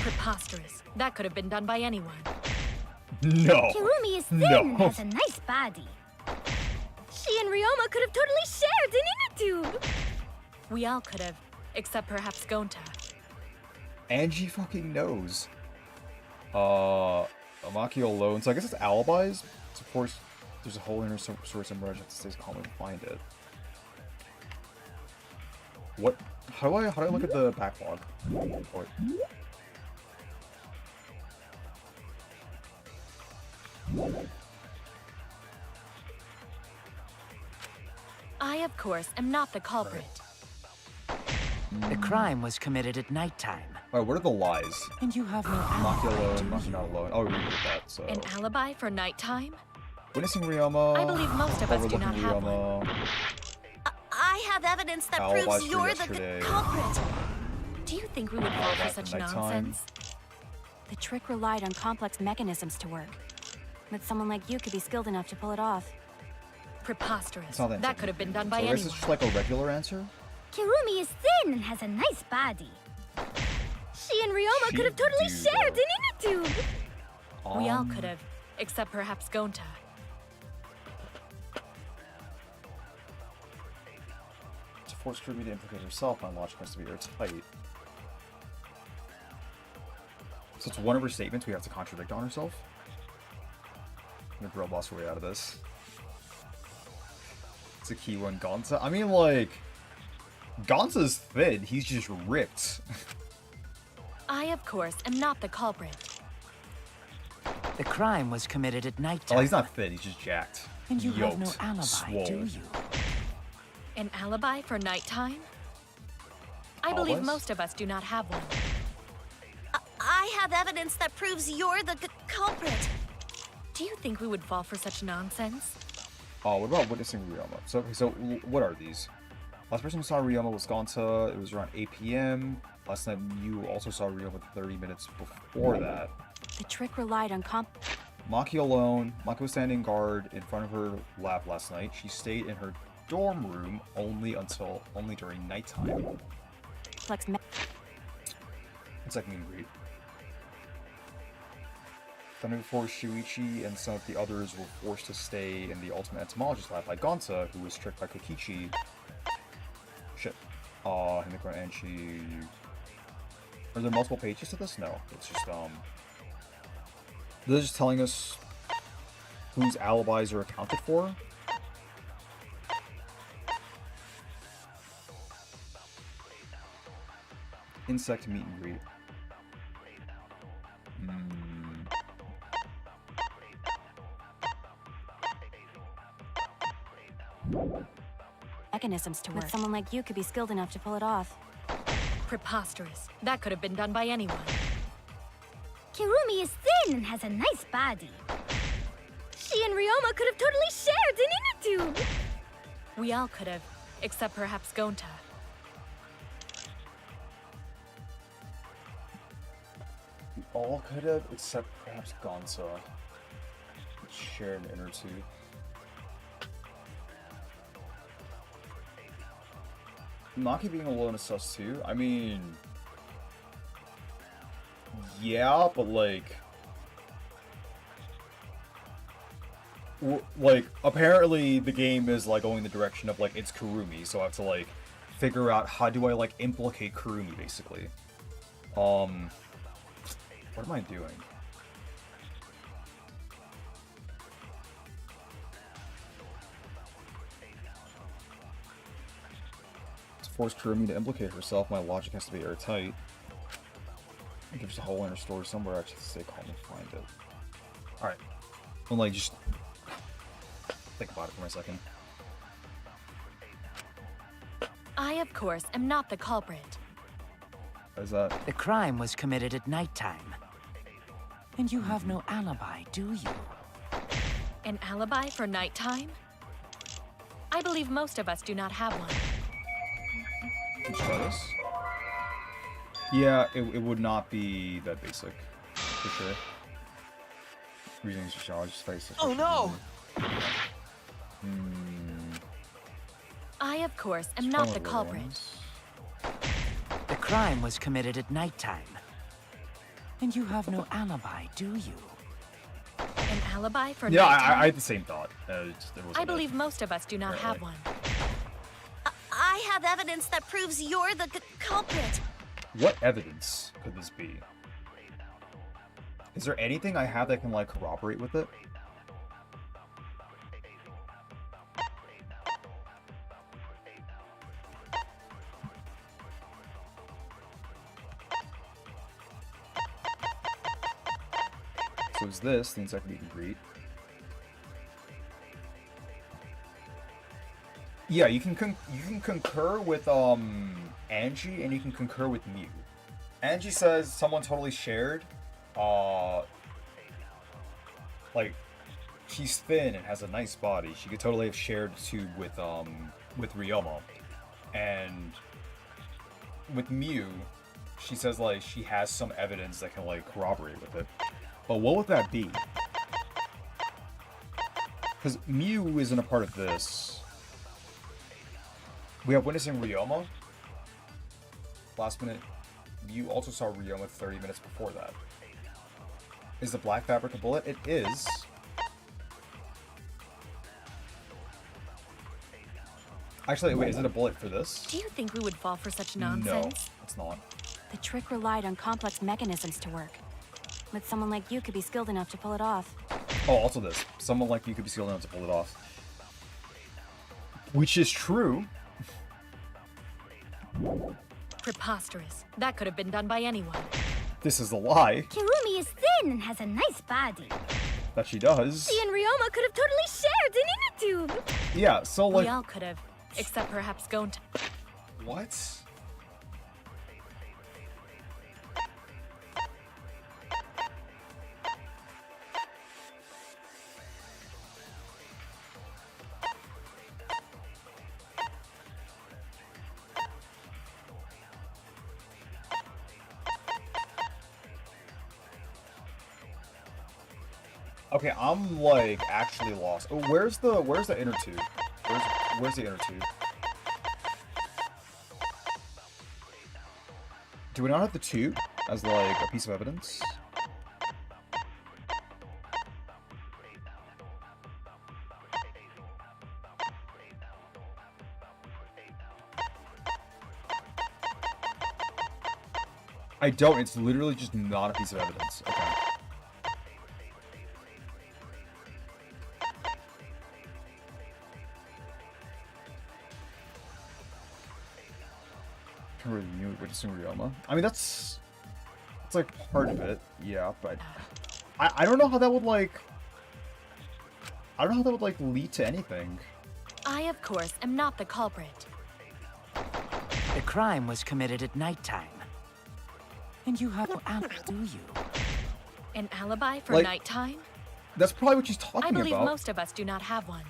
Preposterous. That could have been done by anyone. No. Kirumi is thin No. and has a nice body. She and Ryoma could have totally shared an inner tube. We all could have, except perhaps Gonta. Angie fucking knows. Amaki alone. So I guess it's alibis. So of course, there's a whole inner source somewhere. I have to stay calm and find it. What? How do I look at the backlog? Oh, I, of course, am not the culprit. The crime was committed at nighttime. Alright, what are the lies? And you have no Maki alibi, alone, do Maki you? not alone. Oh, we did that, so. An alibi for nighttime? Witnessing Ryoma. I believe most of us do not overlooking have Ryoma. I have evidence that Alibis proves for you're yesterday. the culprit. Do you think we would fall for Alibi such for nighttime. nonsense? The trick relied on complex mechanisms to work. But someone like you could be skilled enough to pull it off. Preposterous. It's not That could have been done by So I guess anyone. it's just like a regular answer? Kirumi is thin and has a nice body. She and Ryoma She could have totally do, shared an inner tube. We all could have, except perhaps Gonta. To force Kirumi to implicate herself, my logic has to be airtight. So it's one of her statements we have to contradict on herself? I'm gonna girl boss her way out of this. It's a key one, Gonza. I mean, like, Gonza's thin, he's just ripped. I, of course, am not the culprit. The crime was committed at nighttime. Oh, he's not thin, he's just jacked. And you have no Yoked, alibi, swole. do you? An alibi for nighttime? I believe Alibis? most of us do not have one. I have evidence that proves you're the culprit. Do you think we would fall for such nonsense? Oh, what about witnessing Ryoma? So what are these? Last person who saw Ryoma was Gonta. It was around 8 p.m. Last night you also saw Ryoma 30 minutes before that. The trick relied on Maki alone. Maki was standing guard in front of her lab last night. She stayed in her dorm room only during nighttime. It's like meet and greet. The night before, Shuichi and some of the others were forced to stay in the Ultimate Entomologist lab by Gonta, who was tricked by Kokichi. Shit. Himiko and she... Are there multiple pages to this? No. It's just, they're just telling us whose alibis are accounted for. Insect meet and greet. mechanisms to work. But someone like you could be skilled enough to pull it off. Preposterous. That could have been done by anyone. Kirumi is thin and has a nice body. She and Ryoma could have totally shared an inner tube. We all could have, except perhaps Gonta. We all could have, except perhaps Gonza. Share an inner tube. Maki being alone is sus too. I mean... Yeah, but like... Like, apparently the game is like going the direction of like, it's Kurumi, so I have to like figure out how do I like implicate Kurumi, basically. What am I doing? To force Kurumi to implicate herself, my logic has to be airtight. There's a hole in her story somewhere, I just have to stay calm and find it. Alright. I'm like, just... think about it for a second. I, of course, am not the culprit. Is that... The crime was committed at nighttime. And you have no alibi, do you? An alibi for nighttime? I believe most of us do not have one. Let's try this. Yeah, it would not be that basic, for sure. Reasons to challenge space. Oh no! I, of course, am not the culprit. The crime was committed at nighttime. And you have no alibi, do you? An alibi for Yeah, nighttime? I had the same thought. It wasn't I it. believe most of us do not have one. I have evidence that proves you're the culprit. What evidence could this be? Is there anything I have that can, like, corroborate with it? So is this the second meet and greet? Yeah, you can concur with Angie, and you can concur with Mew. Angie says someone totally shared. Like, she's thin and has a nice body. She could totally have shared too with Ryoma. And with Mew, she says like she has some evidence that can like corroborate with it. But what would that be? Because Mew isn't a part of this. We have witnessing Ryoma. Last minute, Mew also saw Ryoma 30 minutes before that. Is the black fabric a bullet? It is. Actually, wait, is it a bullet for this? Do you think we would fall for such nonsense? No, it's not. The trick relied on complex mechanisms to work. But someone like you could be skilled enough to pull it off. Oh, also this. Someone like you could be skilled enough to pull it off. Which is true. Preposterous. That could have been done by anyone. This is a lie. Kirumi is thin and has a nice body. That she does. She and Ryoma could have totally shared an inner tube. Yeah, so like... We all could have. Except perhaps Gonta. What? Okay, I'm like actually lost. Oh, where's the inner tube? Where's the inner tube? Do we not have the tube as like a piece of evidence? I don't. It's literally just not a piece of evidence. Okay. Witnessing Ryoma. I mean, that's like part of it, yeah, but I don't know how that would like. I don't know how that would like lead to anything. I, of course, am not the culprit. The crime was committed at nighttime. And you have no alibi, do you? An alibi for Like, nighttime? That's probably what she's talking I believe about. most of us do not have one.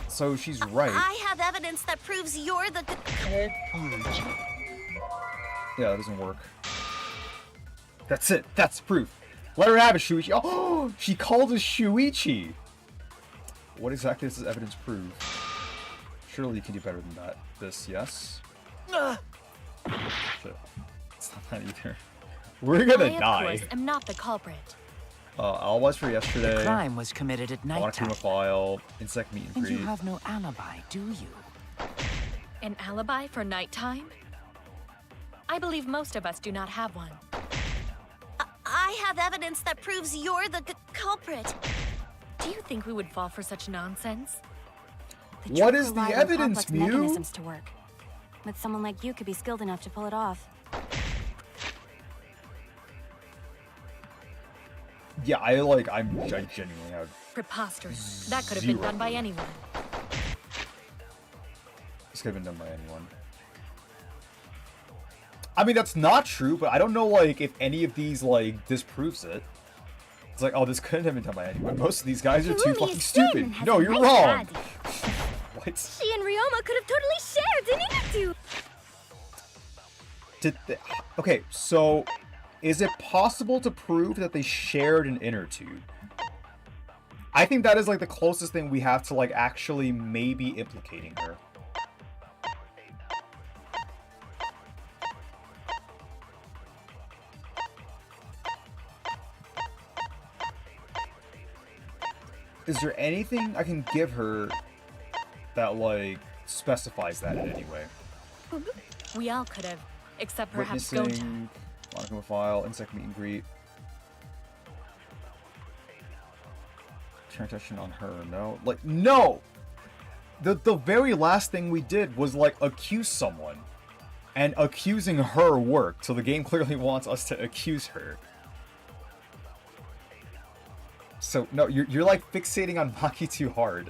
So she's right. I have evidence that proves you're the Yeah, that doesn't work. That's it. That's proof. Let her have it, Shuichi. Oh, she called us Shuichi. What exactly does this evidence prove? Surely you can do better than that. This, yes? Shit. It's not that either. We're gonna I, die. of course, am not the culprit. Alibis for yesterday. The crime was committed at nighttime. File, insect meet and And greet. you have no alibi, do you? An alibi for nighttime? I believe most of us do not have one. I have evidence that proves you're the culprit. Do you think we would fall for such nonsense? What is the relied on evidence, complex Mew? mechanisms to work. But someone like you could be skilled enough to pull it off. Yeah, I genuinely have. Preposterous. That could have been Zero done by clue. anyone. This could have been done by anyone. I mean, that's not true, but I don't know, like, if any of these, like, disproves it. It's like, oh, this couldn't have been done by anyone. Most of these guys are too Kirumi fucking is stupid. thin and has No, a you're nice wrong. body. What? She and Ryoma could have totally shared an inner tube. Okay, so is it possible to prove that they shared an inner tube? I think that is like the closest thing we have to like actually maybe implicating her. Is there anything I can give her that, like, specifies that in any way? We all could have, except perhaps Gota. Witnessing, Monica file, insect meet and greet. Turn attention on her, no? Like, no! The very last thing we did was, like, accuse someone. And accusing her worked, so the game clearly wants us to accuse her. So, no, you're like, fixating on Maki too hard.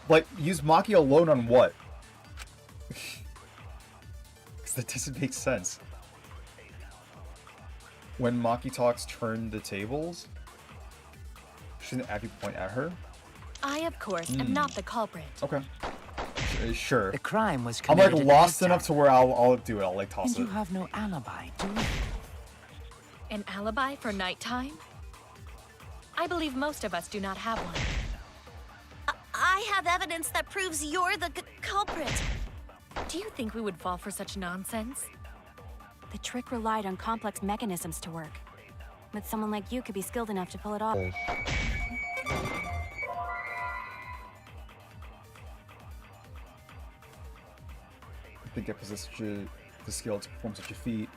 Like, use Maki alone on what? Because that doesn't make sense. When Maki talks turn the tables? Shouldn't Abby point at her? I, of course, am not the culprit. Okay. Sure. The crime was I'm committed. like lost enough to where I'll do it. I'll like toss and it. you have no alibi, do you? An alibi for nighttime? I believe most of us do not have one. I have evidence that proves you're the culprit. Do you think we would fall for such nonsense? The trick relied on complex mechanisms to work. But someone like you could be skilled enough to pull it off. I think it possesses the skill to perform such a feat.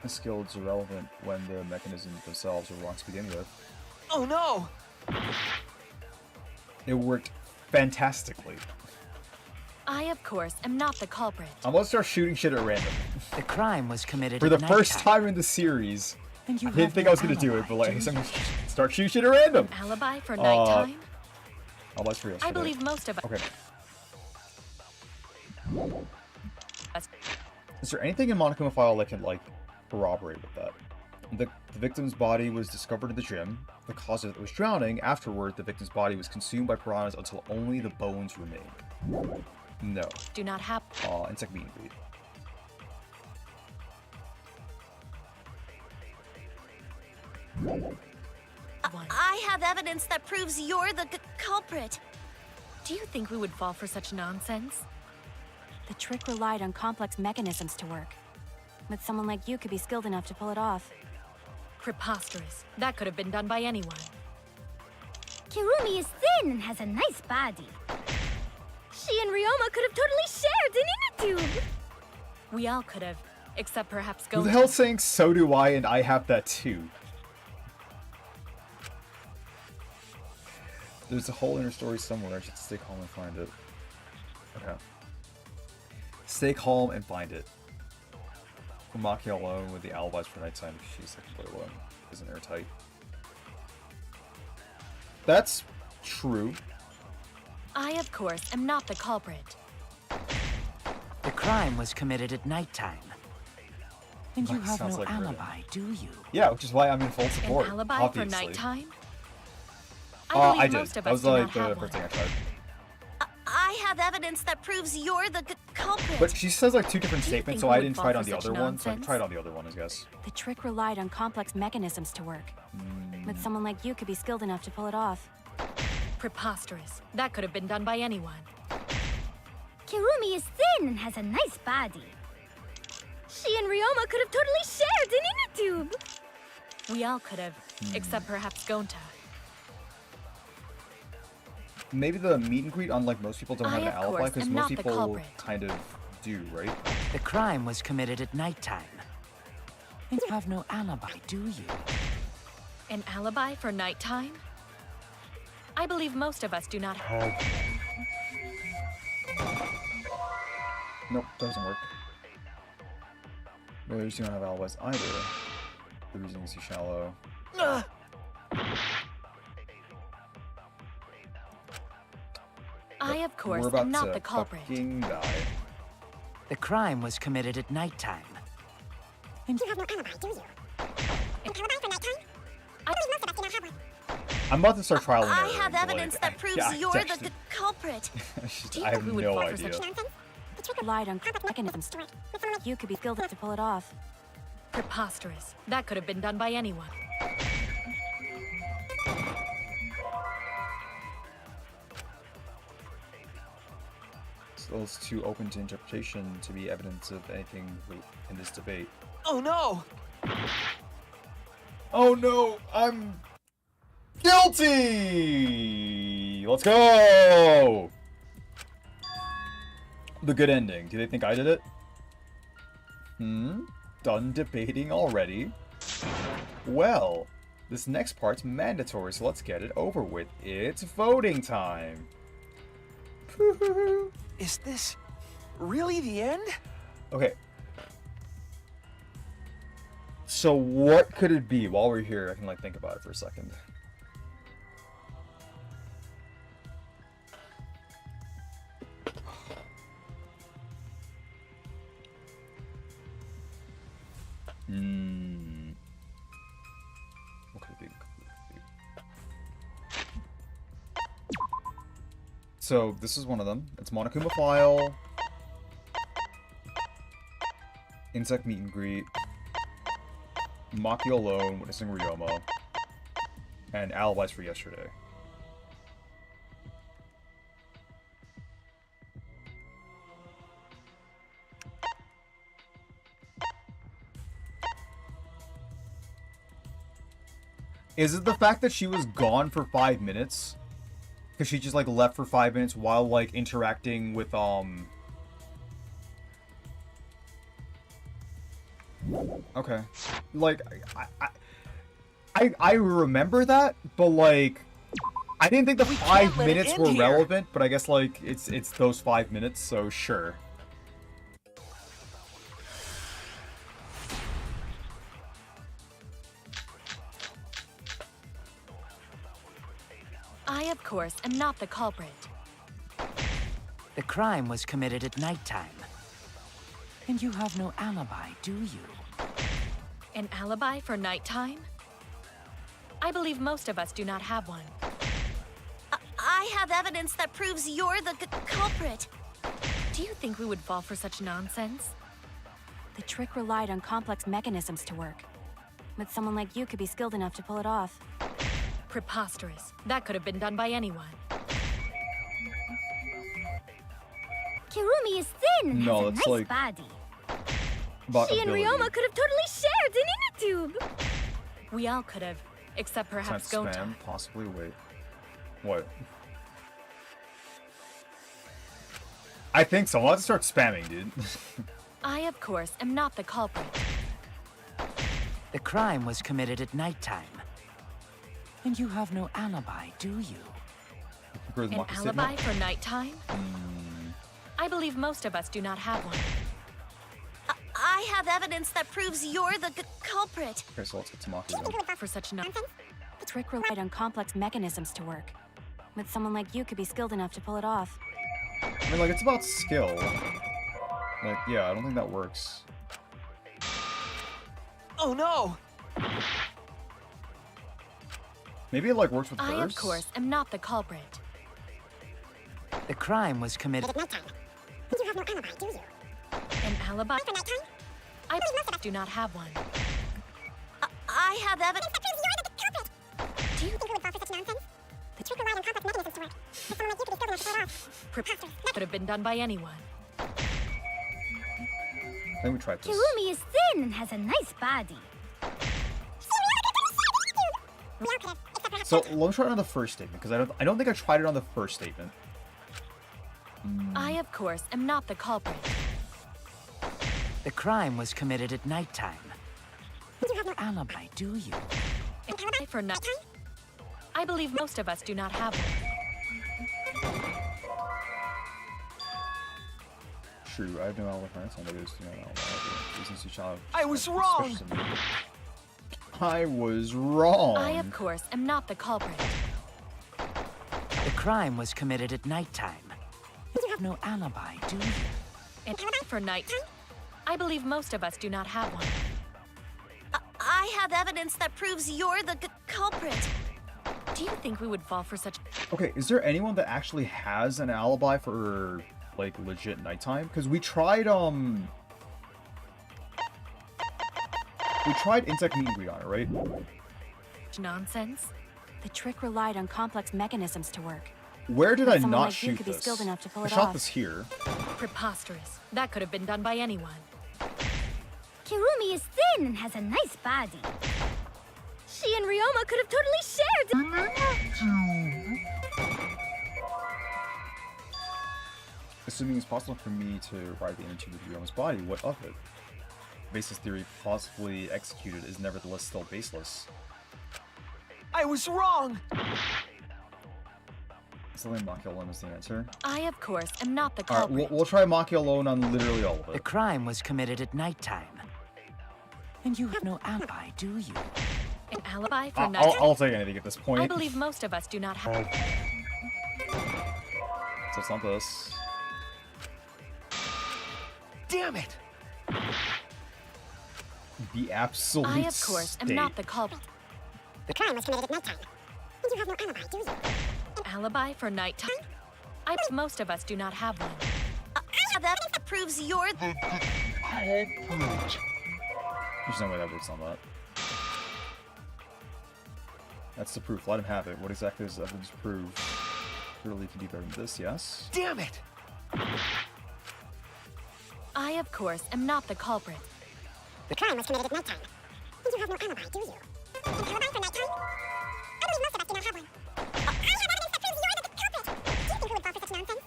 The skill is irrelevant when the mechanisms themselves are wrong to begin with. Oh no! It worked fantastically. I, of course, am not the culprit. I'm gonna start shooting shit at random. The crime was committed For at the first nighttime. time in the series. And you I didn't have think no I was gonna do it, alibi, but like, do I'm gonna you? start shooting shit at random. An alibi for nighttime? Alibi's for yesterday. I believe most of us. Okay. Is there anything in Monokuma file that can, like, corroborate with that? The victim's body was discovered in the gym. The cause of it was drowning. Afterward, the victim's body was consumed by piranhas until only the bones remained. No. Do not have. Insect meat and greed. I have evidence that proves you're the culprit. Do you think we would fall for such nonsense? The trick relied on complex mechanisms to work. But someone like you could be skilled enough to pull it off. Preposterous. That could have been done by anyone. Kirumi is thin and has a nice body. She and Ryoma could have totally shared an inner tube. We all could have, except perhaps Who Gota. the hell's saying so do I and I have that too? There's a whole inner story somewhere. I should stay calm and find it. Okay. Stay calm and find it. Maki alone with the alibis for nighttime. She's technically alone. Isn't airtight. That's true. I, of course, am not the culprit. The crime was committed at nighttime. And you That have sounds no like murder. alibi, do you? Yeah, which is why I'm in full support. An alibi obviously. for nighttime? I did. most of That us was do like not the have first one. thing I tried. I have evidence that proves you're the culprit. But she says like two different Do you statements, think so we I would didn't fall try it for on the such other one. So I nonsense? tried on the other one, I guess. The trick relied on complex mechanisms to work. But someone like you could be skilled enough to pull it off. Preposterous. That could have been done by anyone. Kirumi is thin and has a nice body. She and Ryoma could have totally shared an inner tube. We all could have, except perhaps Gota. Maybe the meet and greet, unlike most people, don't I, have an of alibi, course, because am most not the people culprit. kind of do, right? The crime was committed at nighttime. And you have no alibi, do you? An alibi for nighttime? I believe most of us do not have. Nope, doesn't work. Others do not have alibis either. The reason is too shallow. I, of course, We're about am not to the culprit. fucking die. The crime was committed at nighttime. And You have no alibi, do you? An alibi for nighttime? I believe most of us do not have one. I'm about to start trial and I error, have like, evidence that proves yeah, you're texted. the culprit. Do you I think have we would no fall for idea. such Nonsense? The trick Relied on complex mechanisms to work. But someone like you could be skilled enough to pull it off. Preposterous. That could have been done by anyone. So it's too open to interpretation to be evidence of anything in this debate. oh no! Oh no, I'm guilty! Let's go! The good ending. Do they think I did it? Done debating already? Well, this next part's mandatory, so let's get it over with. It's voting time! Is this really the end? Okay. So what could it be? While we're here, I can like think about it for a second. What could it be? So this is one of them. It's Monokuma File, Insect Meet and Greet, Maki Alone, Witnessing Ryoma, and Alibis for Yesterday. Is it the fact that she was gone for 5 minutes? Because she just, like, left for 5 minutes while, like, interacting with, Okay. Like, I remember that, but, like, I didn't think the 5 minutes were relevant, but I guess, like, it's those 5 minutes, so sure. I, of course, am not the culprit. The crime was committed at nighttime. And you have no alibi, do you? An alibi for nighttime? I believe most of us do not have one. I have evidence that proves you're the culprit. Do you think we would fall for such nonsense? The trick relied on complex mechanisms to work. But someone like you could be skilled enough to pull it off. Preposterous. That could have been done by anyone. Kirumi is thin and No, has a that's nice like body. ability. She and Ryoma could have totally shared an inner tube. We all could have, except perhaps Sent Gonta. spam, possibly. Wait. What? I think so. I'll have to start spamming, dude. I, of course, am not the culprit. The crime was committed at nighttime. And you have no alibi, do you? An alibi for nighttime? I believe most of us do not have one. I have evidence that proves you're the culprit. Okay, so let's get to Maki. For such nonsense? The trick relied on complex mechanisms to work. But someone like you could be skilled enough to pull it off. I mean, like, it's about skill. Like, yeah, I don't think that works. Oh no! Maybe it, like, works with I, hers? of course, am not the culprit. The crime was committed at nighttime. You have no alibi, do you? An alibi for nighttime? I do not have one. I have evidence that proves you're the culprit. Do you think we would fall for such nonsense? The trick relied on complex mechanisms to work. But someone like you could be skilled enough to pull it off. Preposterous. Could have been done by anyone. I think we tried this. Kirumi is thin and has a nice body. So let me try it on the first statement, because I don't think I tried it on the first statement. I, of course, am not the culprit. The crime was committed at nighttime. You have no alibi, do you? An alibi for nighttime? I believe most of us do not have one. True, I have no alibi for nighttime. That is, you know, business you child. I was wrong! I was wrong. I, of course, am not the culprit. The crime was committed at nighttime. You have no alibi, do you? An alibi for nighttime? I believe most of us do not have one. I have evidence that proves you're the culprit. Do you think we would fall for such... Okay, is there anyone that actually has an alibi for, like, legit nighttime? Because we tried, Insect Meet and Greet on it, right? Nonsense? The trick relied on complex mechanisms to work. Where did But I someone not like you shoot could be this? skilled enough to pull I it shot off. this here. Preposterous. That could have been done by anyone. Kirumi is thin and has a nice body. She and Ryoma could have totally shared. Assuming it's possible for me to ride the energy with Ryoma's body, what of it? Baseless theory possibly executed is nevertheless still baseless. I was wrong! Something Maki alone is the answer. I, of course, am not the Alright, culprit. we'll try Maki alone on literally all of it. The crime was committed at nighttime. And you have no alibi, do you? An alibi for night. I'll take anything at this point. I believe most of us do not have. So it's not this. Damn it! The absolute I, of course, am not the culprit. The crime was committed at nighttime. And you have no alibi, do you? Alibi for nighttime? Most of us do not have one. That proves you're the culprit. There's no way that works on that. That's the proof. Let him have it. What exactly does evidence prove? Surely can do better than this, yes? Damn it! I, of course, am not the culprit. The crime was committed at nighttime. And you have no alibi, do you? An alibi for nighttime? I believe most of us do not have one. I have evidence that proves you're the culprit. Do you think we would fall for such nonsense?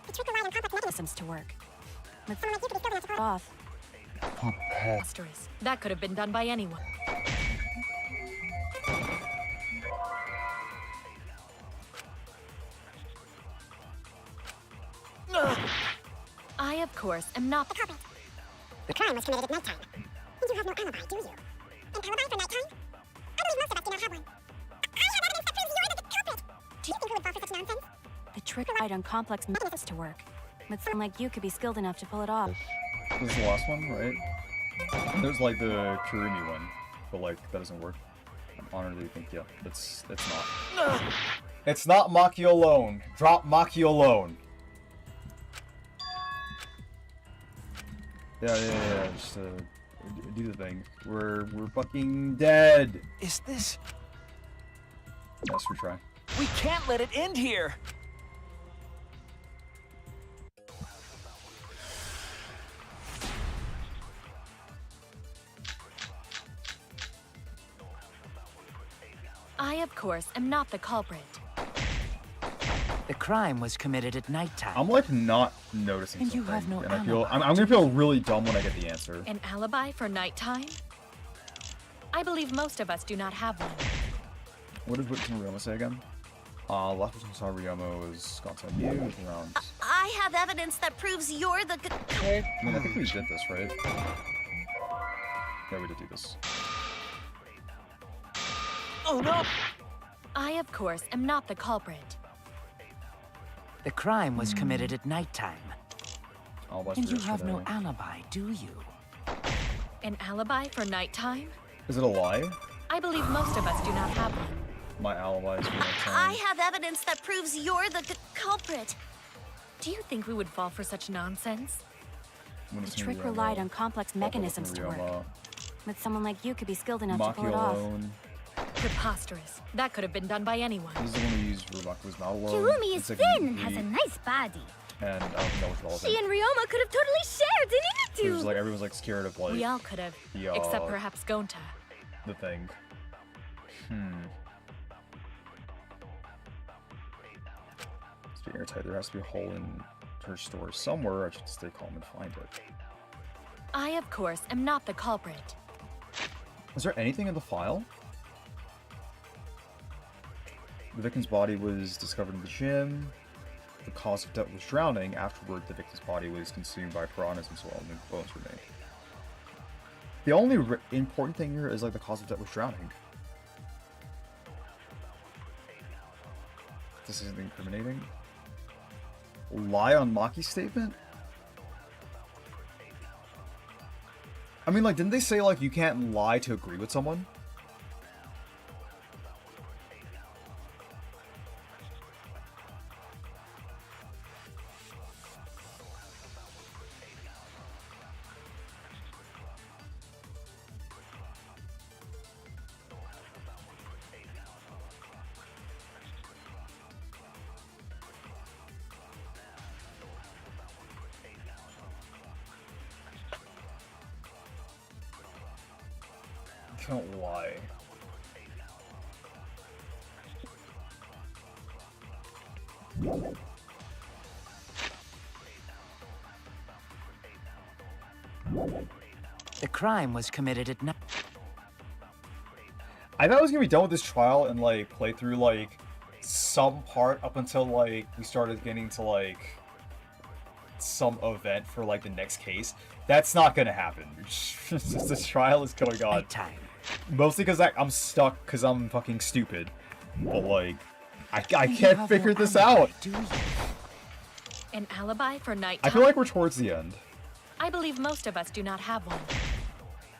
The trick relied on complex mechanisms To work. Someone like you could be skilled enough to pull it Off. Preposterous. That could have been done by anyone. I, of course, am not the culprit. The crime was committed at nighttime. And you have no alibi, do you? An alibi for nighttime? I believe most of us do not have one. I have evidence that proves you're the culprit. Do you think we would fall for such nonsense? The trick relied on complex mechanisms to work. But someone like you could be skilled enough to pull it off. This is the last one, right? There's like the Kurumi one, but like that doesn't work. I'm honored that you think, yeah, it's not. It's not Maki alone. Drop Maki alone. Yeah. Just do the thing. We're fucking dead. Is this? Yes, retry. We can't let it end here! I, of course, am not the culprit. The crime was committed at nighttime. I'm like not noticing And something, you have no and I feel alibi. I'm gonna feel really dumb when I get the answer. An alibi for nighttime? I believe most of us do not have one. What did Ryoma say again? Last person who saw Ryoma was Gonta Mew around. I have evidence that proves you're the I mean, I think we did this, right? Yeah, we did do this. Oh no! I, of course, am not the culprit. The crime was committed at nighttime. Alibis And for you have no yesterday. alibi, do you? An alibi for nighttime? Is it a lie? I believe most of us do not have one. My alibi is for my I time. have evidence that proves you're the culprit. Do you think we would fall for such nonsense? The trick relied on complex mechanisms to work. But someone like you could be skilled enough to pull it off. Preposterous. That could have been done by anyone. This is the one who used Rubaku's not alone. Kirumi is It's like thin and has a nice body. And I don't know what's relevant. She and Ryoma could have totally shared an There's inner like everyone's like scared of like We all could have, the, except perhaps Gonta. the thing. To be airtight, there has to be a hole in her story somewhere. I should stay calm and find it. I, of course, am not the culprit. Is there anything in the file? The victim's body was discovered in the gym. The cause of death was drowning. Afterward, the victim's body was consumed by piranhas and swallowed, and bones remained. The only important thing here is like the cause of death was drowning. This isn't incriminating. Lie on Maki's statement? I mean, like, didn't they say, like, you can't lie to agree with someone? Can't lie. The crime was committed at night. I thought I was gonna be done with this trial and like play through like some part up until like we started getting to like some event for like the next case. That's not gonna happen. This trial is going on. Nighttime. Mostly because I'm stuck because I'm fucking stupid. But like, I can't figure this out. An alibi for nighttime? I feel like we're towards the end. I believe most of us do not have one.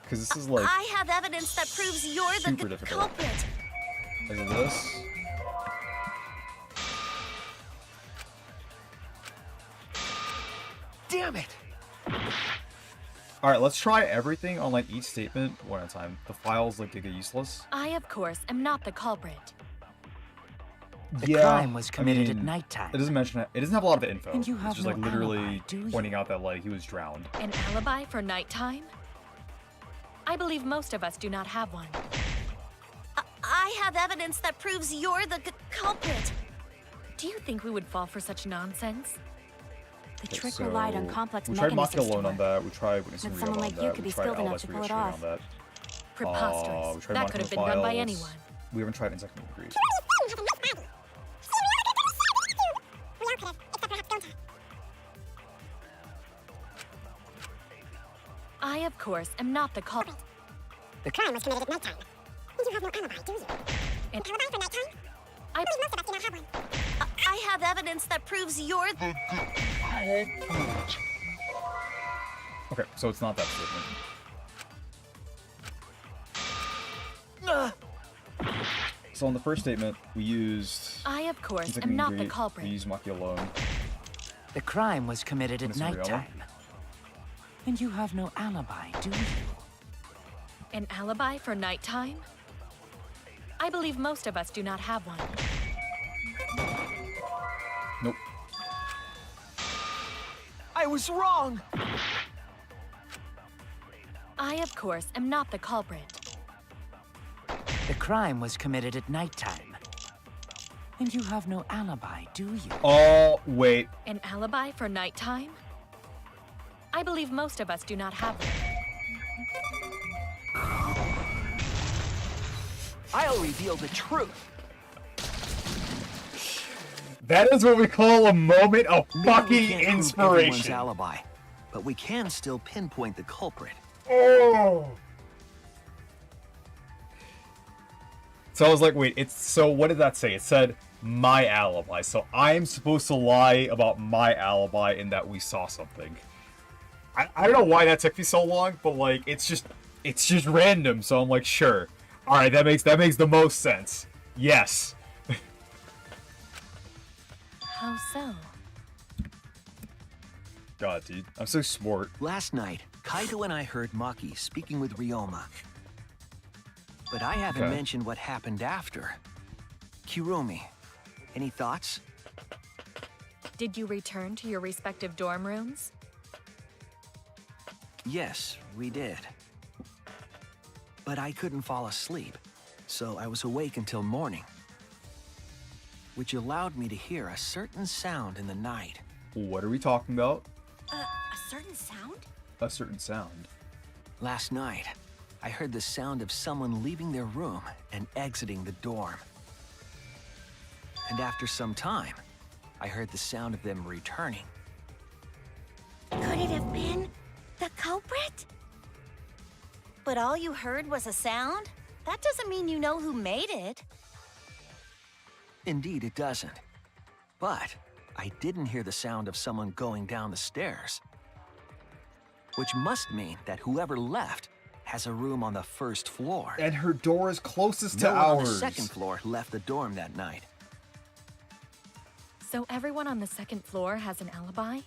Because this is like I have evidence that proves you're super the difficult. culprit. Is it this? Damn it! Alright, let's try everything on like each statement one at a time. The files like get useless. I, of course, am not the culprit. The crime was committed at nighttime. It doesn't mention it. It doesn't have a lot of info. And you It's have just no like literally alibi, do you? pointing out that like he was drowned. An alibi for nighttime? I believe most of us do not have one. I have evidence that proves you're the culprit. Do you think we would fall for such nonsense? The Okay, trick so relied on complex we tried mechanisms to Maki alone on work. that. We tried witnessing But real someone on like you that. could We be tried skilled enough Alice to pull it reassuring off. on that. Preposterous. We tried That could have been done by anyone. We haven't tried insect degree. I, of course, am not the culprit. The crime was committed at nighttime. You have no alibi, do you? An alibi for nighttime? I believe most of us do not have one. I have evidence that proves you're Okay, so it's not that statement. So on the first statement, we used I, of course, insect am not the degree. culprit. We used Maki alone. The crime was committed at Miss Muriel? nighttime. And you have no alibi, do you? An alibi for nighttime? I believe most of us do not have one. Nope. I was wrong! I, of course, am not the culprit. The crime was committed at nighttime. And you have no alibi, do you? Oh, wait. An alibi for nighttime? I believe most of us do not have one. I'll reveal the truth. That is what we call a moment of Maybe we fucking can't prove everyone's inspiration. alibi, but we can still pinpoint the culprit. Oh. So I was like, wait, so what did that say? It said my alibi. So I'm supposed to lie about my alibi in that we saw something. I don't know why that took me so long, but like it's just random, so I'm like, sure. Alright, that makes the most sense. Yes. How so? God, dude. I'm so smart. Last night, Kaito and I heard Maki speaking with Ryoma. But I haven't Okay. mentioned what happened after. Kirumi, any thoughts? Did you return to your respective dorm rooms? Yes, we did. But I couldn't fall asleep, so I was awake until morning, which allowed me to hear a certain sound in the night. What are we talking about? a certain sound? A certain sound. Last night, I heard the sound of someone leaving their room and exiting the dorm. And after some time, I heard the sound of them returning. Could it have been the culprit? But all you heard was a sound? That doesn't mean you know who made it. Indeed, it doesn't. But I didn't hear the sound of someone going down the stairs. Which must mean that whoever left has a room on the first floor. And her door is closest to No one on the ours. second floor left the dorm that night. So everyone on the second floor has an alibi?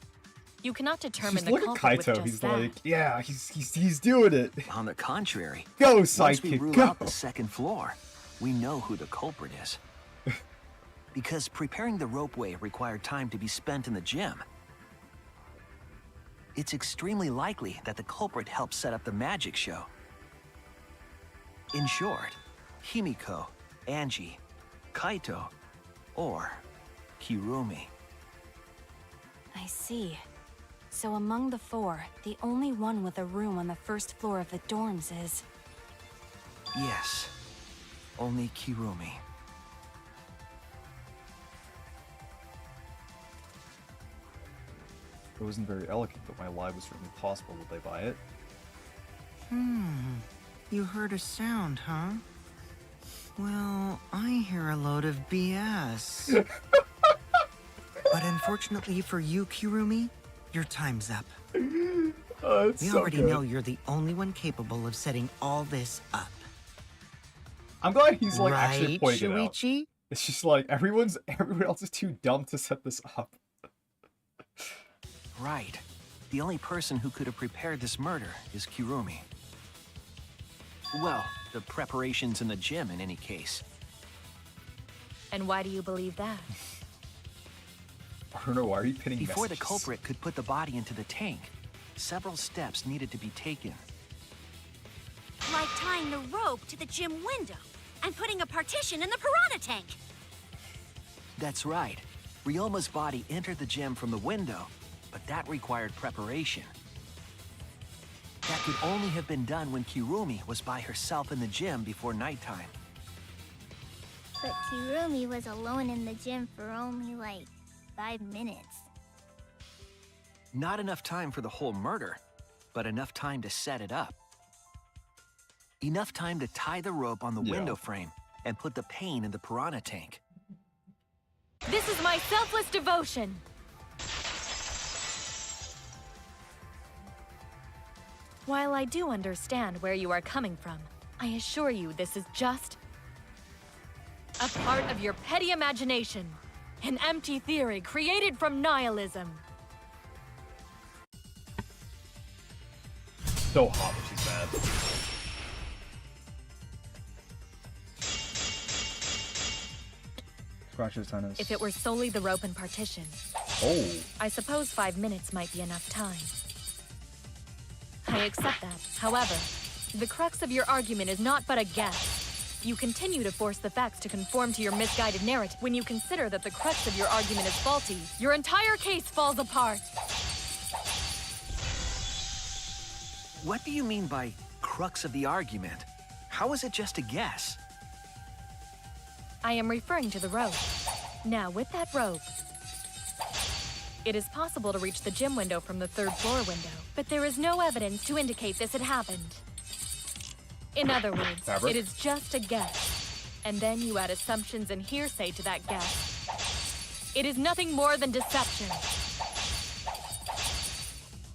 You cannot determine Just the look at culprit with Kaito. just He's that. like, yeah, he's doing it. On the contrary, Go, once we sidekick, rule go. out the second floor, we know who the culprit is. Because preparing the ropeway required time to be spent in the gym. It's extremely likely that the culprit helped set up the magic show. In short, Himiko, Angie, Kaito, or Kirumi. I see. So among the four, the only one with a room on the first floor of the dorms is... Yes. Only Kirumi. It wasn't very elegant, but my lie was certainly possible. Would they buy it? You heard a sound, huh? Well, I hear a load of BS. But unfortunately for you, Kirumi, your time's up. We already know you're the only one capable of setting all this up. I'm glad he's like right, actually pointing it out. Shuichi? It's just like everyone else is too dumb to set this up. Right. The only person who could have prepared this murder is Kirumi. Well, the preparations in the gym in any case. And why do you believe that? I don't know, why are you pinning Before the messages? culprit could put the body into the tank, several steps needed to be taken. Like tying the rope to the gym window and putting a partition in the piranha tank. That's right. Ryoma's body entered the gym from the window, but that required preparation. That could only have been done when Kirumi was by herself in the gym before nighttime. But Kirumi was alone in the gym for only like 5 minutes. Not enough time for the whole murder, but enough time to set it up. Enough time to tie the rope on the window frame and put the pain in the piranha tank. This is my selfless devotion! While I do understand where you are coming from, I assure you this is just a part of your petty imagination. An empty theory created from nihilism. So hot when she's mad. Scratches tennis. If it were solely the rope and partition, I suppose 5 minutes might be enough time. I accept that. However, the crux of your argument is not but a guess. You continue to force the facts to conform to your misguided narrative. When you consider that the crux of your argument is faulty, your entire case falls apart. What do you mean by crux of the argument? How is it just a guess? I am referring to the rope. Now, with that rope, it is possible to reach the gym window from the 3rd floor window, but there is no evidence to indicate this had happened. In other words, it is just a guess, and then you add assumptions and hearsay to that guess. It is nothing more than deception.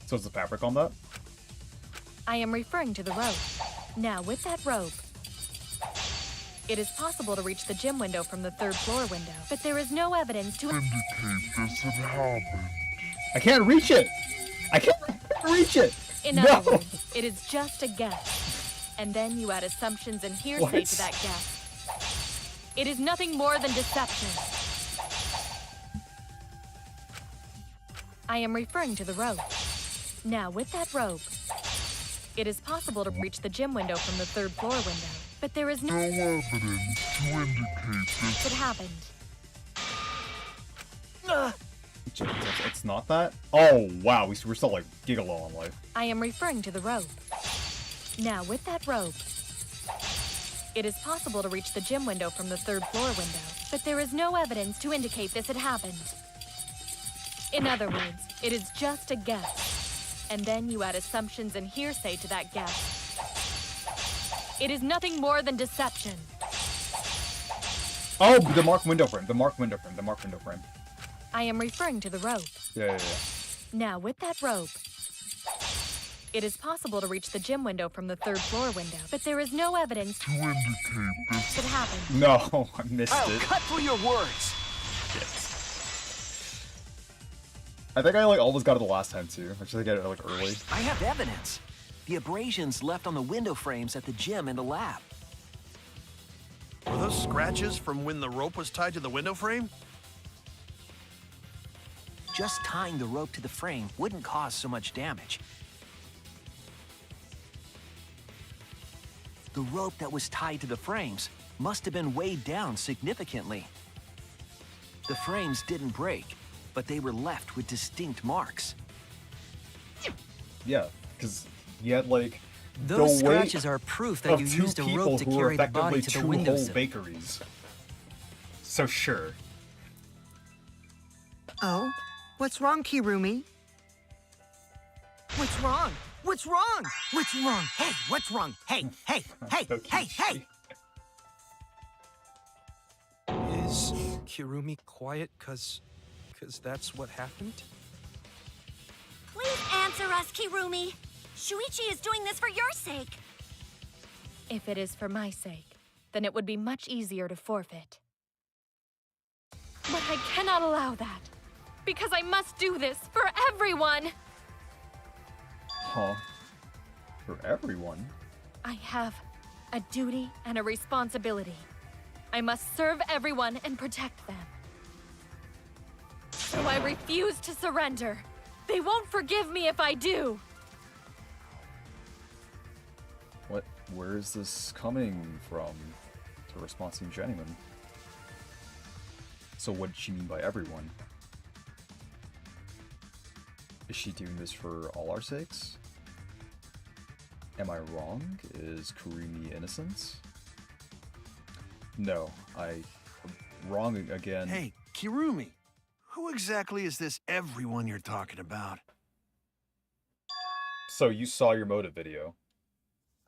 So is the fabric on that? I am referring to the rope. Now, with that rope, it is possible to reach the gym window from the 3rd floor window, but there is no evidence to indicate this had happened. I can't reach it! I can't reach it! In other words, it is just a guess. And then you add assumptions and hearsay to that guess. It is nothing more than deception. I am referring to the rope. Now, with that rope, it is possible to reach the gym window from the 3rd floor window, but there is no evidence to indicate this had happened. It's not that? Oh, wow, we're still like gigalow on life. I am referring to the rope. Now, with that rope, it is possible to reach the gym window from the 3rd floor window, but there is no evidence to indicate this had happened. In other words, it is just a guess, and then you add assumptions and hearsay to that guess. It is nothing more than deception. Oh, the marked window frame, the marked window frame, the marked window frame. I am referring to the rope. Yeah. Now, with that rope, it is possible to reach the gym window from the 3rd floor window, but there is no evidence to indicate this had happened. No, I missed it. Cut through your words! I think I like almost got it the last time too. I should get it like early. I have evidence. The abrasions left on the window frames at the gym and the lab. Were those scratches from when the rope was tied to the window frame? Just tying the rope to the frame wouldn't cause so much damage. The rope that was tied to the frames must have been weighed down significantly. The frames didn't break, but they were left with distinct marks. Yeah, because you had like Those the weight scratches are proof that of you two used a people rope to who were carry the body effectively to the two windowsill. whole bakeries. So sure. Oh? What's wrong, Kirumi? What's wrong? What's wrong? What's wrong? Hey, what's wrong? Hey, hey, hey, hey, hey! Is Kirumi quiet cause that's what happened? Please answer us, Kirumi. Shuichi is doing this for your sake. If it is for my sake, then it would be much easier to forfeit. But I cannot allow that, because I must do this for everyone! Huh? For everyone? I have a duty and a responsibility. I must serve everyone and protect them. So I refuse to surrender. They won't forgive me if I do. What? Where is this coming from? The response seems genuine. So what did she mean by everyone? Is she doing this for all our sakes? Am I wrong? Is Kirumi innocent? No, I'm wrong again. Hey, Kirumi, who exactly is this everyone you're talking about? So you saw your motive video.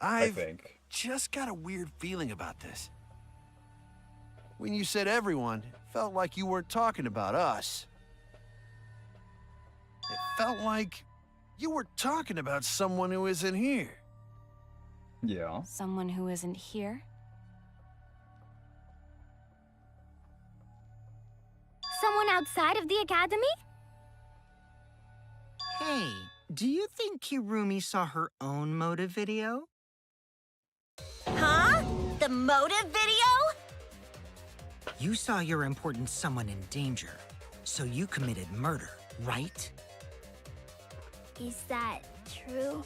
I I've think. just got a weird feeling about this. When you said everyone, it felt like you weren't talking about us. It felt like you were talking about someone who isn't here. Yeah. Someone who isn't here? Someone outside of the academy? Hey, do you think Kirumi saw her own motive video? Huh? The motive video? You saw your important someone in danger, so you committed murder, right? Is that true?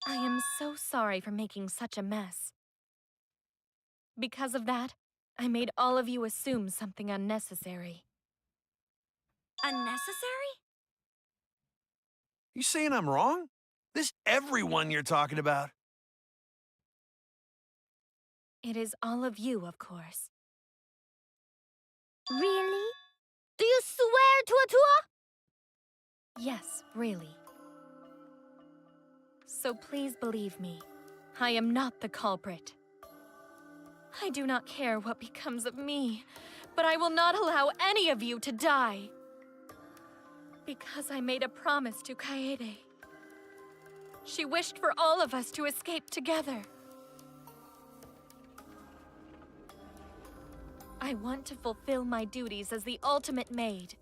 I am so sorry for making such a mess. Because of that, I made all of you assume something unnecessary. Unnecessary? You saying I'm wrong? This everyone you're talking about? It is all of you, of course. Really? Do you swear to Atua? Yes, really. So please believe me, I am not the culprit. I do not care what becomes of me, but I will not allow any of you to die. Because I made a promise to Kaede. She wished for all of us to escape together. I want to fulfill my duties as the ultimate maid.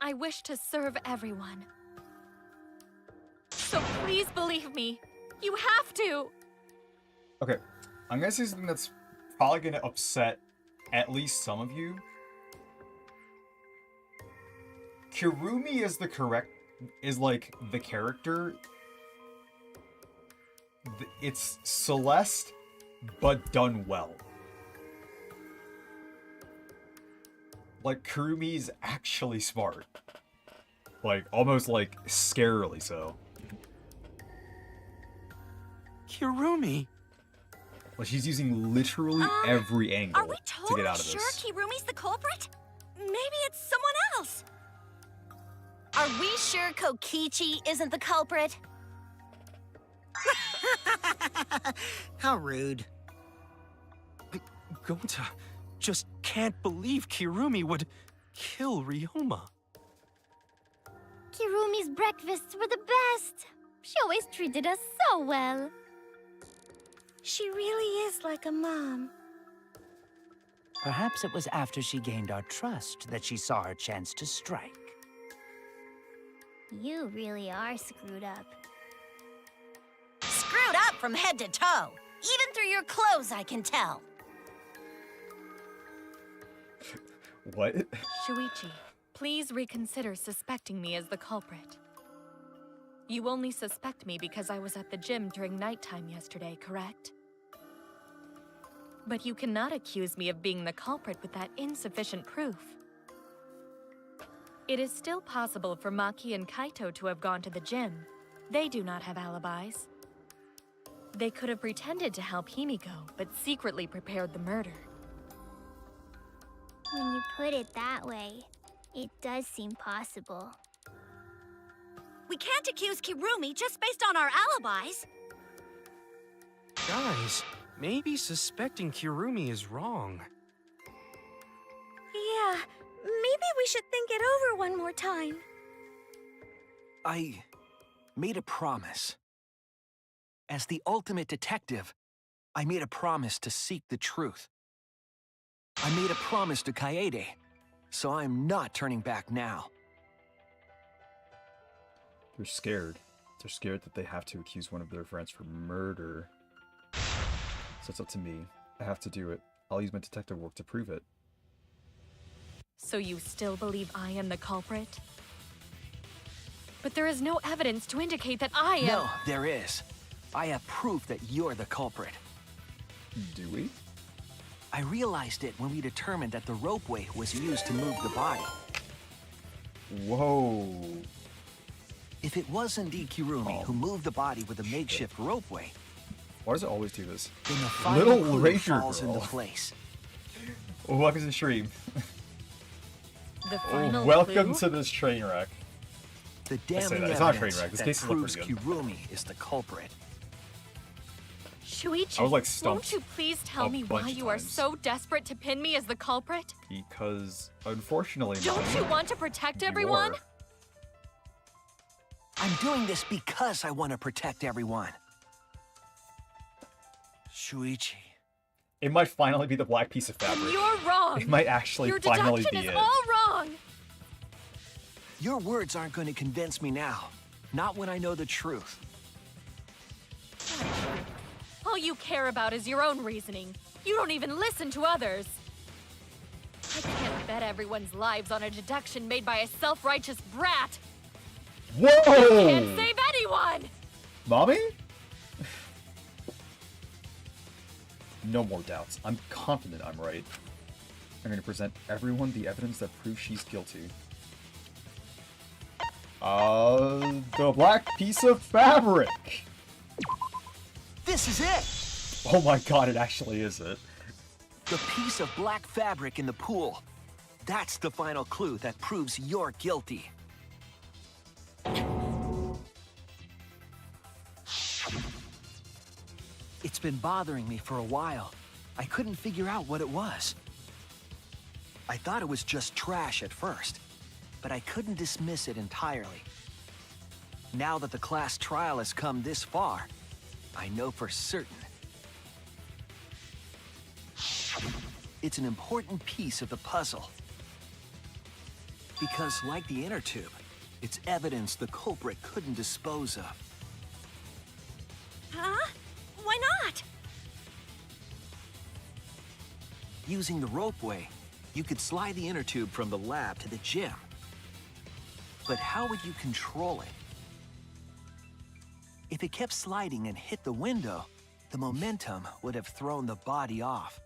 I wish to serve everyone. So please believe me. You have to! Okay, I'm gonna say something that's probably gonna upset at least some of you. Kirumi is like the character. It's Celeste, but done well. Like, Kurumi's actually smart. Like, almost like scarily so. Kirumi! Well, she's using literally every angle Are we to totally get out of sure this. Kirumi's the culprit? Maybe it's someone else. Are we sure Kokichi isn't the culprit? How rude. Gonta just can't believe Kirumi would kill Ryoma. Kirumi's breakfasts were the best. She always treated us so well. She really is like a mom. Perhaps it was after she gained our trust that she saw her chance to strike. You really are screwed up. Screwed up from head to toe. Even through your clothes, I can tell. What? Shuichi, please reconsider suspecting me as the culprit. You only suspect me because I was at the gym during nighttime yesterday, correct? But you cannot accuse me of being the culprit with that insufficient proof. It is still possible for Maki and Kaito to have gone to the gym. They do not have alibis. They could have pretended to help Himiko, but secretly prepared the murder. When you put it that way, it does seem possible. We can't accuse Kirumi just based on our alibis. Guys, maybe suspecting Kirumi is wrong. Yeah, maybe we should think it over one more time. I made a promise. As the ultimate detective, I made a promise to seek the truth. I made a promise to Kaede, so I'm not turning back now. They're scared. They're scared that they have to accuse one of their friends for murder. So it's up to me. I have to do it. I'll use my detective work to prove it. So you still believe I am the culprit? But there is no evidence to indicate that I am— No, there is. I have proof that you're the culprit. Do we? I realized it when we determined that the ropeway was used to move the body. Whoa. If it was indeed Kirumi who moved the body with a makeshift ropeway, why does it always do this? then the final Little clue Razor falls Girl. into place. Welcome to the stream. The final Welcome clue? to this train wreck. The I say damning that. It's not a train evidence wreck. This that case is looking proves pretty good. Kirumi is the culprit. Shuichi, I was, like, won't stumped you please tell a me why bunch of you are times. so desperate to pin me as the culprit? Because, unfortunately, Don't Mom, you want to protect you everyone? are. I'm doing this because I want to protect everyone. Shuichi. It might finally be the black piece of fabric. You're wrong. It might actually Your finally deduction be is it. all wrong. Your words aren't going to convince me now. Not when I know the truth. All you care about is your own reasoning. You don't even listen to others. I can't bet everyone's lives on a deduction made by a self-righteous brat. Whoa! Can't save anyone! Mommy? No more doubts. I'm confident I'm right. I'm going to present everyone the evidence that proves she's guilty. The black piece of fabric! This is it! Oh my god, it actually is it. The piece of black fabric in the pool. That's the final clue that proves you're guilty. It's been bothering me for a while. I couldn't figure out what it was. I thought it was just trash at first, but I couldn't dismiss it entirely. Now that the class trial has come this far, I know for certain. It's an important piece of the puzzle. Because, like the inner tube, it's evidence the culprit couldn't dispose of. Huh? Why not? Using the ropeway, you could slide the inner tube from the lab to the gym. But how would you control it? If it kept sliding and hit the window, the momentum would have thrown the body off.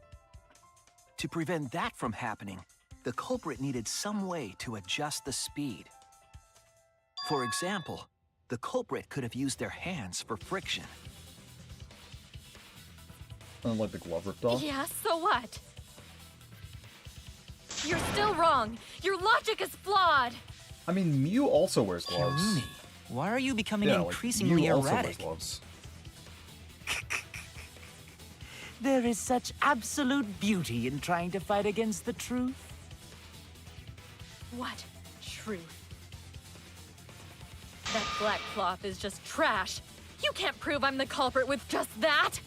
To prevent that from happening, the culprit needed some way to adjust the speed. For example, the culprit could have used their hands for friction. Unlike the glove ripped off? Yeah, so what? You're still wrong. Your logic is flawed. I mean, Mew also wears gloves. Kirumi, why are you becoming Yeah, like, increasingly Mew also wears erratic? gloves. There is such absolute beauty in trying to fight against the truth. What truth? That black cloth is just trash. You can't prove I'm the culprit with just that.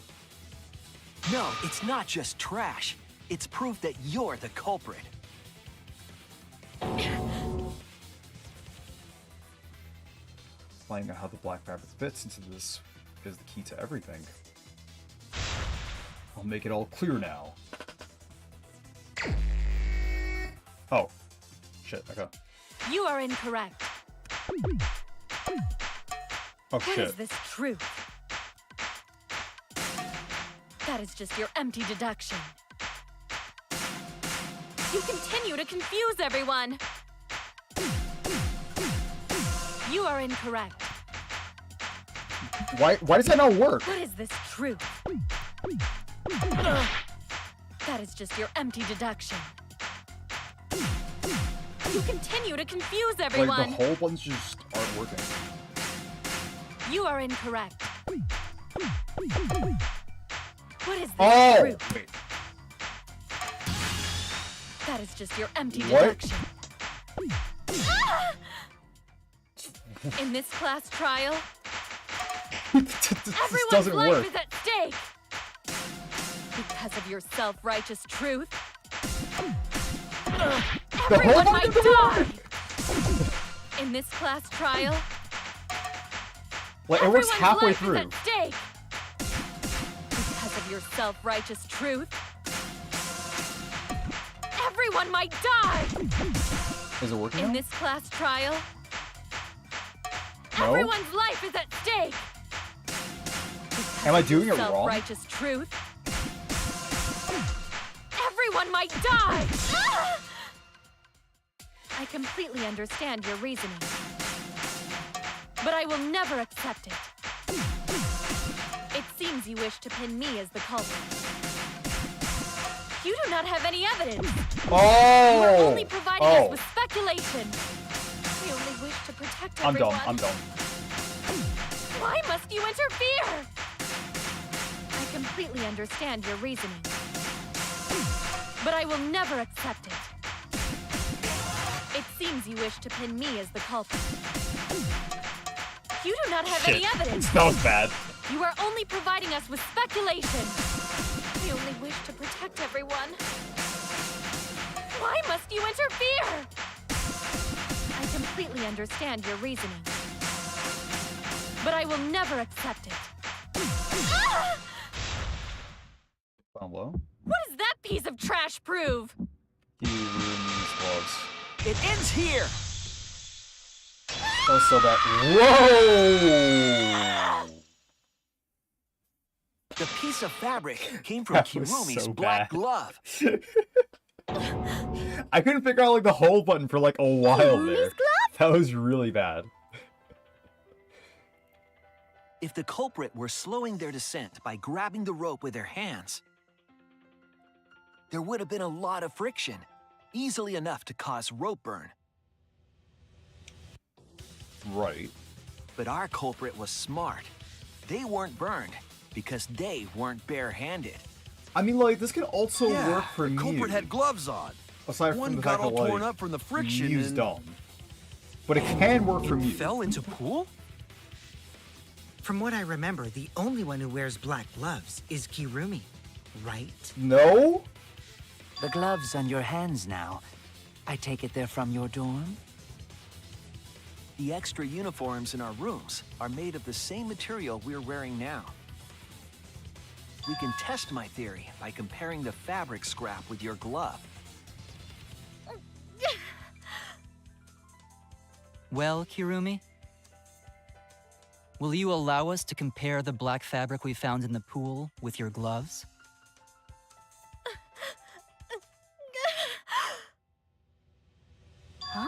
No, it's not just trash. It's proof that you're the culprit. Finding out how the black fabric fits into this is the key to everything. I'll make it all clear now. Oh. Shit, okay. You are incorrect. Oh What shit. is this truth? That is just your empty deduction. You continue to confuse everyone. You are incorrect. Why does that not work? What is this truth? That is just your empty deduction. You continue to confuse everyone. Like, the whole buttons just aren't working. You are incorrect. What is this Oh! truth? Wait. That is just your empty What? deduction. In this class trial, This everyone's doesn't life work. is at stake. Because of your self-righteous truth, everyone might die. In this class trial, Like, it works everyone's halfway life through. is at stake. Because of your self-righteous truth, everyone might die. Is it working In now? this class trial, No? everyone's life is at stake. Am I doing it wrong? Self-righteous truth, everyone might die. I completely understand your reasoning, but I will never accept it. It seems you wish to pin me as the culprit. You do not have any evidence. Oh! You are only providing us with speculation. We only wish to protect I'm everyone. dumb. I'm dumb. Why must you interfere? I completely understand your reasoning, but I will never accept it. It seems you wish to pin me as the culprit. You do not have any evidence. That was bad. You are only providing us with speculation. We only wish to protect everyone. Why must you interfere? I completely understand your reasoning, but I will never accept it. Found low. What does that piece of trash prove? He ruins gloves. It ends here! That was so bad. Whoa! The piece of fabric came from That was Kirumi's so black bad. glove. I couldn't figure out like the whole button for like a while there. Kirumi's glove? That was really bad. If the culprit were slowing their descent by grabbing the rope with their hands, there would have been a lot of friction, easily enough to cause rope burn. Right. But our culprit was smart. They weren't burned because they weren't barehanded. I mean, like, this could also Yeah, work for the me. culprit had gloves on. Aside One from the got fact all that, like, torn up from the friction Mew's and- dumb. But it can work for Mew. Fell into pool? From what I remember, the only one who wears black gloves is Kirumi, right? No? The gloves on your hands now. I take it they're from your dorm? The extra uniforms in our rooms are made of the same material we're wearing now. We can test my theory by comparing the fabric scrap with your glove. Well, Kirumi? Will you allow us to compare the black fabric we found in the pool with your gloves? Huh?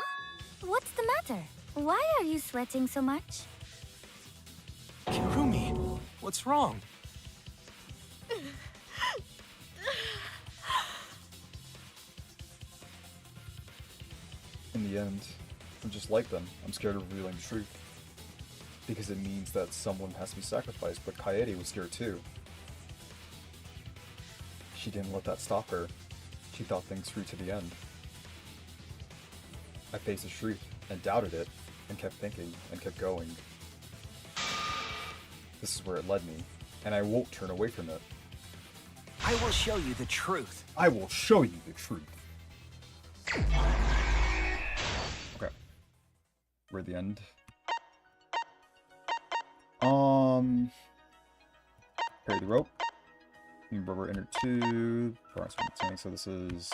What's the matter? Why are you sweating so much? Kirumi, what's wrong? In the end, I'm just like them. I'm scared of revealing the truth. Because it means that someone has to be sacrificed, but Kaede was scared too. She didn't let that stop her. She thought things through to the end. I faced the truth and doubted it, and kept thinking and kept going. This is where it led me, and I won't turn away from it. I will show you the truth. I will show you the truth. Okay. We're at the end. Carry the rope. Rubber inner tube. Parts from the tank. So this is.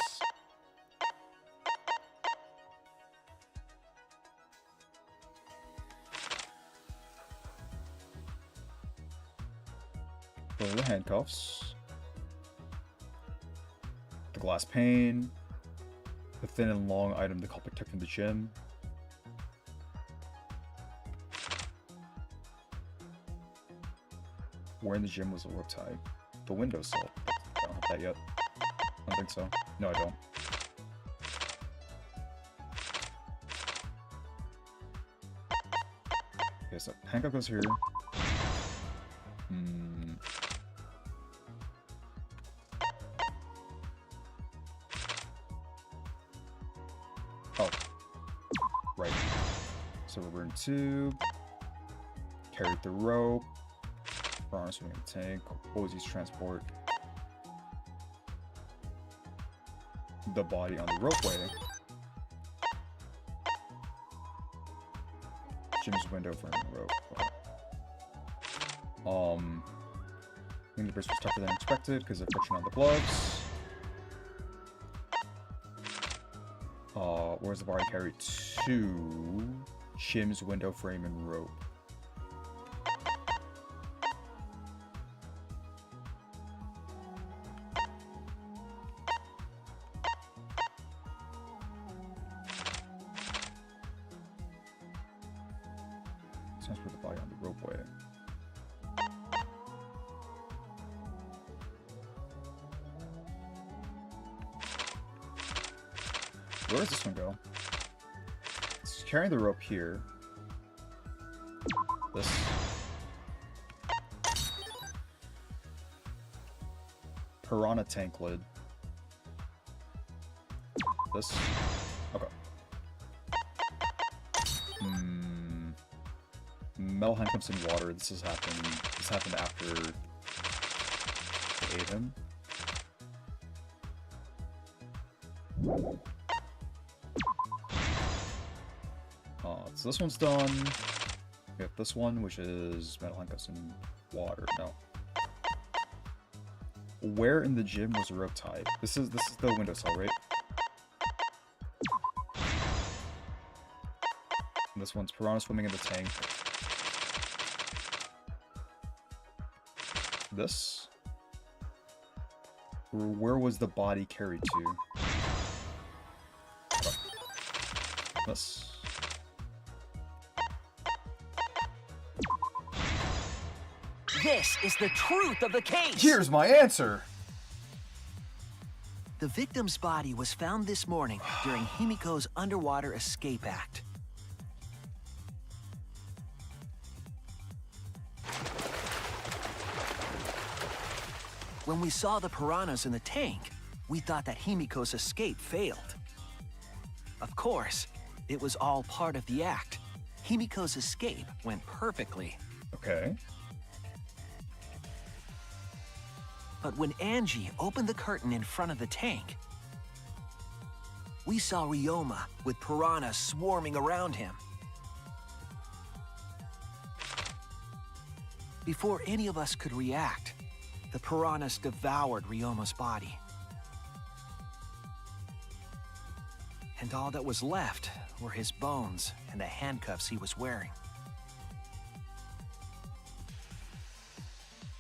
The handcuffs. glass pane. The thin and long item the culprit took from the gym. Where in the gym was a rope tie? The windowsill. I don't have that yet. I don't think so. No, I don't. Okay, so handcuff goes here. Oh. Right. So rubber and tube. Carried the rope. Piranha swimming in the tank. Always use transport. The body on the ropeway. Jim's window frame and rope. I think the brace was tougher than expected because of friction on the gloves. Where's the body carried to? Jim's window frame and rope. Transport the body on the ropeway. Where does this one go? It's carrying the rope here. This. Piranha tank lid. This. Okay. Metal handcuffs in water. This happened after they ate him. So this one's done. We have this one, which is metal handcuffs in water. No. Where in the gym was a rope tied? This is the windowsill, right? And this one's piranha swimming in the tank. This? Where was the body carried to? Okay. This. This is the truth of the case! Here's my answer! The victim's body was found this morning during Himiko's underwater escape act. When we saw the piranhas in the tank, we thought that Himiko's escape failed. Of course, it was all part of the act. Himiko's escape went perfectly. Okay. But when Angie opened the curtain in front of the tank, we saw Ryoma with piranhas swarming around him. Before any of us could react, the piranhas devoured Ryoma's body. And all that was left were his bones and the handcuffs he was wearing.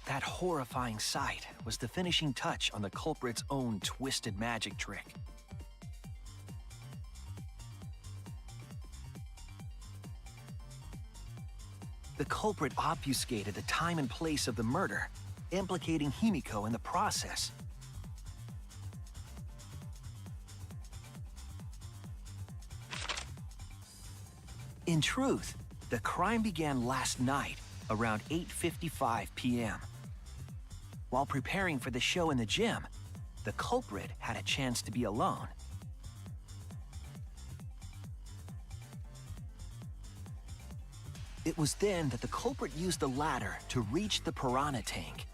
That horrifying sight was the finishing touch on the culprit's own twisted magic trick. The culprit obfuscated the time and place of the murder, implicating Himiko in the process. In truth, the crime began last night around 8:55 p.m. While preparing for the show in the gym, the culprit had a chance to be alone. It was then that the culprit used the ladder to reach the piranha tank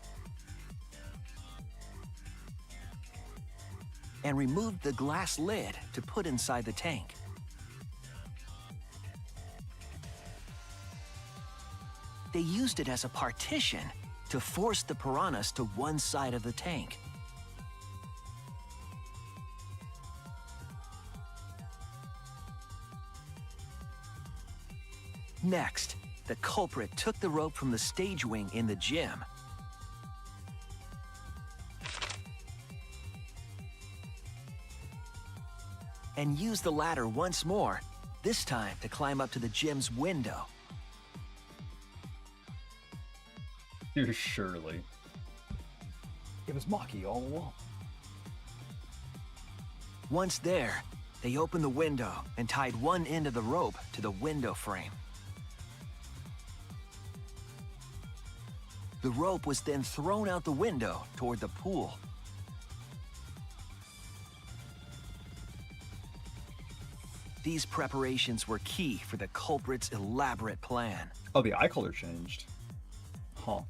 and removed the glass lid to put inside the tank. They used it as a partition to force the piranhas to one side of the tank. Next, the culprit took the rope from the stage wing in the gym and used the ladder once more, this time to climb up to the gym's window. Dude, surely. It was Maki all along. Once there, they opened the window and tied one end of the rope to the window frame. The rope was then thrown out the window toward the pool. These preparations were key for the culprit's elaborate plan. Oh, the eye color changed. Huh.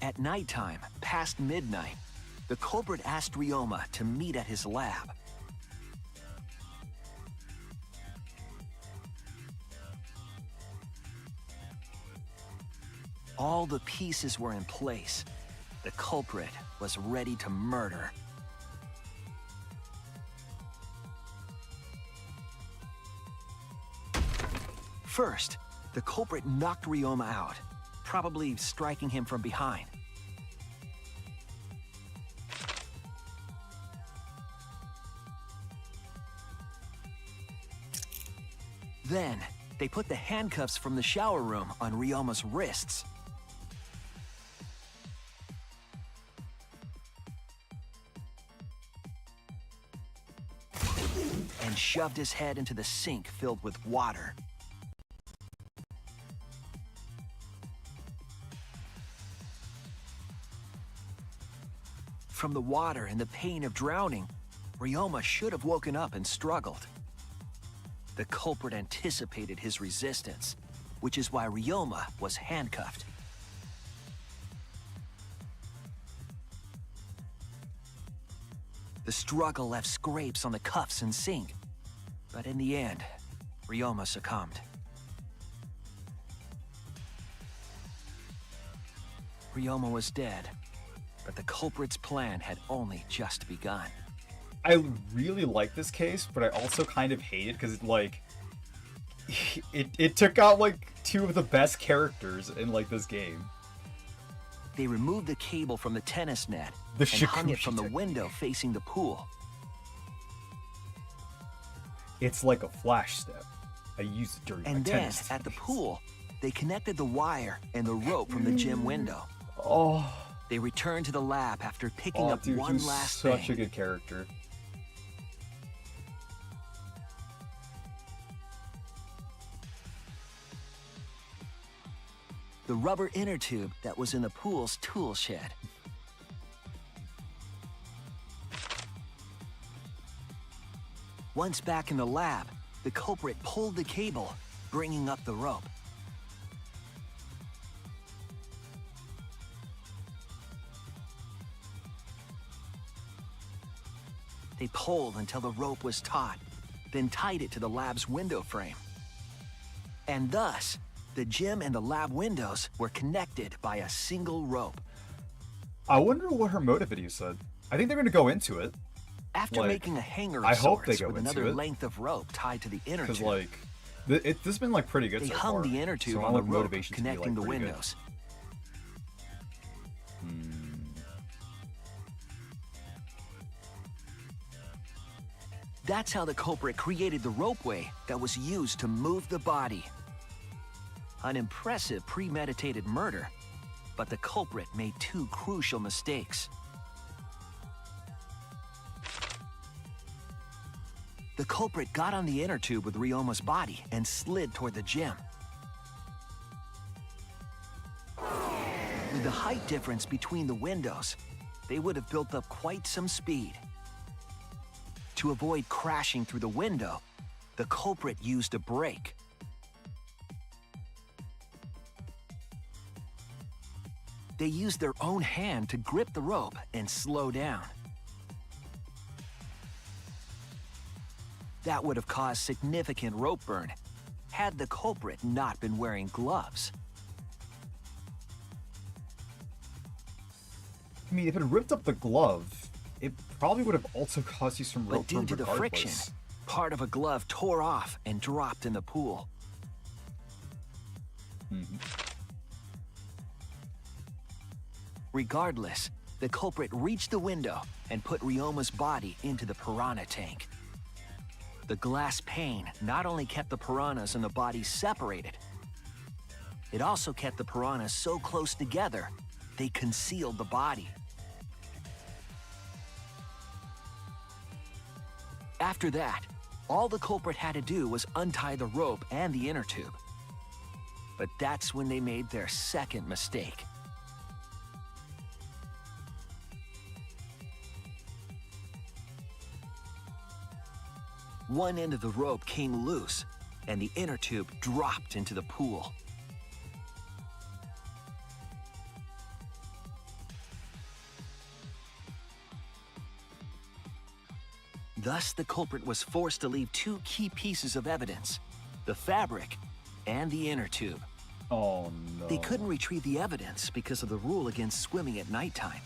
At nighttime, past midnight, the culprit asked Ryoma to meet at his lab. All the pieces were in place. The culprit was ready to murder. First, the culprit knocked Ryoma out, probably striking him from behind. Then, they put the handcuffs from the shower room on Ryoma's wrists. And shoved his head into the sink filled with water. From the water and the pain of drowning, Ryoma should have woken up and struggled. The culprit anticipated his resistance, which is why Ryoma was handcuffed. The struggle left scrapes on the cuffs and sink, but in the end, Ryoma succumbed. Ryoma was dead, but the culprit's plan had only just begun. I really like this case, but I also kind of hate it because it, like, it took out like two of the best characters in like this game. They removed the cable from the tennis net The and hung it Shikushi from the technique. window facing the pool. It's like a flash step. I use it during my And then, tennis. at the pool, they connected the wire and the rope from the gym window. Oh, They returned to the lab after picking oh up dude, one he was last such thing. a good character. The rubber inner tube that was in the pool's tool shed. Once back in the lab, the culprit pulled the cable, bringing up the rope. They pulled until the rope was taut, then tied it to the lab's window frame. And thus, the gym and the lab windows were connected by a single rope. I wonder what her motive video said. I think they're going to go into it. After Like, making a hanger of I hope they sorts go with into another it. length of rope tied to the inner Because tube, like, this has been like pretty good they so hung far. the inner tube So I on the want rope motivation to be, like, connecting the pretty good. windows. That's how the culprit created the ropeway that was used to move the body. An impressive premeditated murder, but the culprit made two crucial mistakes. The culprit got on the inner tube with Ryoma's body and slid toward the gym. With the height difference between the windows, they would have built up quite some speed. To avoid crashing through the window, the culprit used a brake. They used their own hand to grip the rope and slow down. That would have caused significant rope burn had the culprit not been wearing gloves. I mean, if it ripped up the glove, it probably would have also caused you some rope But due burn to the regardless. friction, part of a glove tore off and dropped in the pool. Regardless, the culprit reached the window and put Ryoma's body into the piranha tank. The glass pane not only kept the piranhas and the body separated, it also kept the piranhas so close together, they concealed the body. After that, all the culprit had to do was untie the rope and the inner tube. But that's when they made their second mistake. One end of the rope came loose, and the inner tube dropped into the pool. Thus, the culprit was forced to leave two key pieces of evidence, the fabric and the inner tube. Oh no. They couldn't retrieve the evidence because of the rule against swimming at nighttime.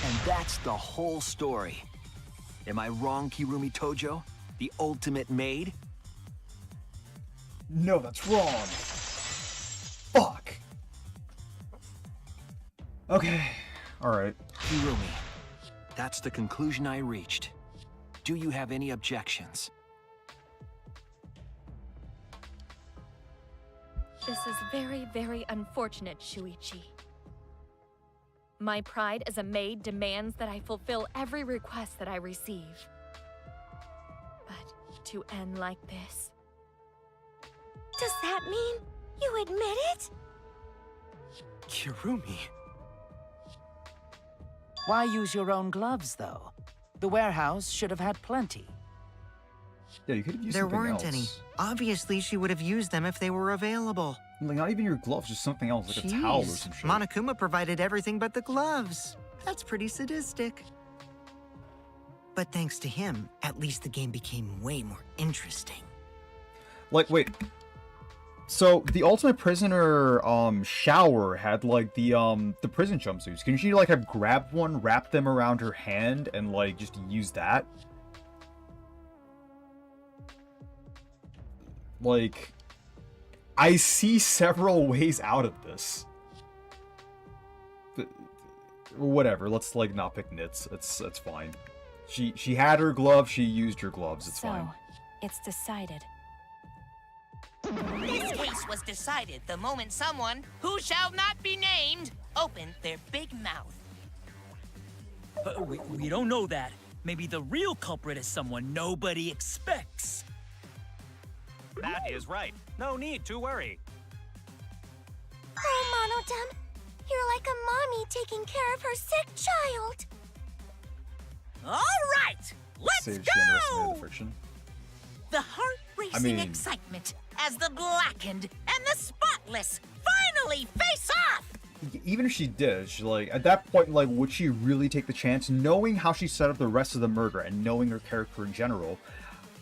And that's the whole story. Am I wrong, Kirumi Tojo? The ultimate maid? No, that's wrong. Fuck. Okay. Alright. Kirumi, that's the conclusion I reached. Do you have any objections? This is very, very unfortunate, Shuichi. My pride as a maid demands that I fulfill every request that I receive. But to end like this... Does that mean you admit it? Kirumi. Why use your own gloves, though? The warehouse should have had plenty. Yeah, you could have used There something weren't else. any. Obviously, she would have used them if they were available. Like, not even your gloves, just something else, like a towel or Jeez, some shit. Monokuma provided everything but the gloves. That's pretty sadistic. But thanks to him, at least the game became way more interesting. Like, wait. So, the Ultimate Prisoner, shower had, like, the prison jumpsuits. Can she, like, have grabbed one, wrap them around her hand, and, like, just use that? Like, I see several ways out of this. But, whatever, let's, like, not pick nits. It's fine. She had her gloves, she used her gloves, it's fine. It's decided. This case was decided the moment someone, who shall not be named, opened their big mouth. We don't know that. Maybe the real culprit is someone nobody expects. That is right. No need to worry. Oh, Monodam, you're like a mommy taking care of her sick child. All right, let's Sage go! underestimated the friction. The heart-racing I mean- excitement as the blackened and the spotless finally face off! Even if she did, she, like, at that point, like, would she really take the chance, knowing how she set up the rest of the murder and knowing her character in general?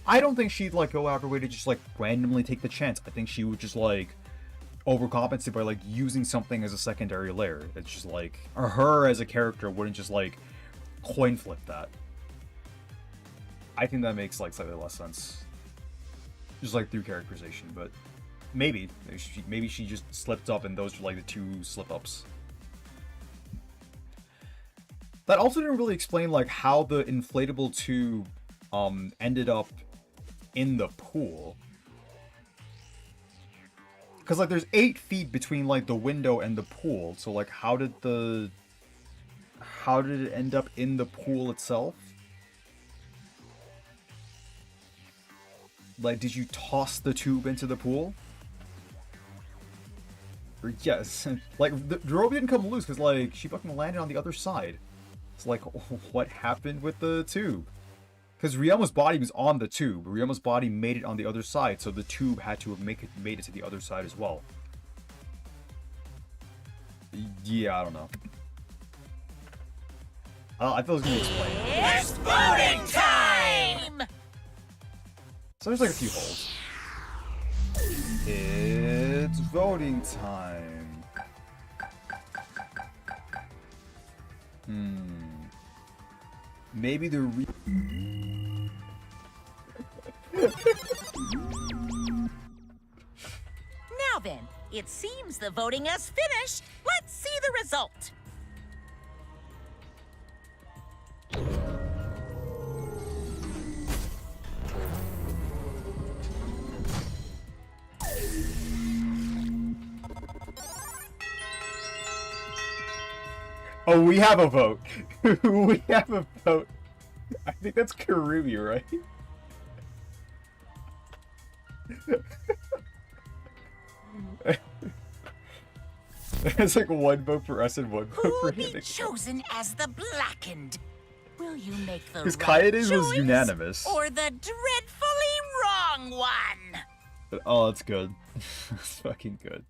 I don't think she'd, like, go out of her way to just, like, randomly take the chance. I think she would just, like, overcompensate by, like, using something as a secondary layer. It's just, like, or her as a character wouldn't just, like, coin flip that. I think that makes, like, slightly less sense. Just, like, through characterization, but maybe she just slipped up and those are, like, the two slip-ups. That also didn't really explain, like, how the inflatable tube, ended up in the pool. Because, like, there's 8 feet between, like, the window and the pool, so, like, how did it end up in the pool itself? Like, did you toss the tube into the pool? Or, yes. Like, the rope didn't come loose because, like, she fucking landed on the other side. It's like, what happened with the tube? Because Ryoma's body was on the tube. Ryoma's body made it on the other side, so the tube had to have made it to the other side as well. Yeah, I don't know. I thought it was going to explain. It's voting time! So there's like a few holes. It's voting time. Maybe the Now then, it seems the voting has finished. Let's see the result. Oh, we have a vote. We have a vote. I think that's Karumi, right? It's like one vote for us and one vote Who for will be him. chosen as the Blackened? Will you make the Because right Kaede was choice unanimous. or the dreadfully wrong one? Oh, that's good. That's fucking good.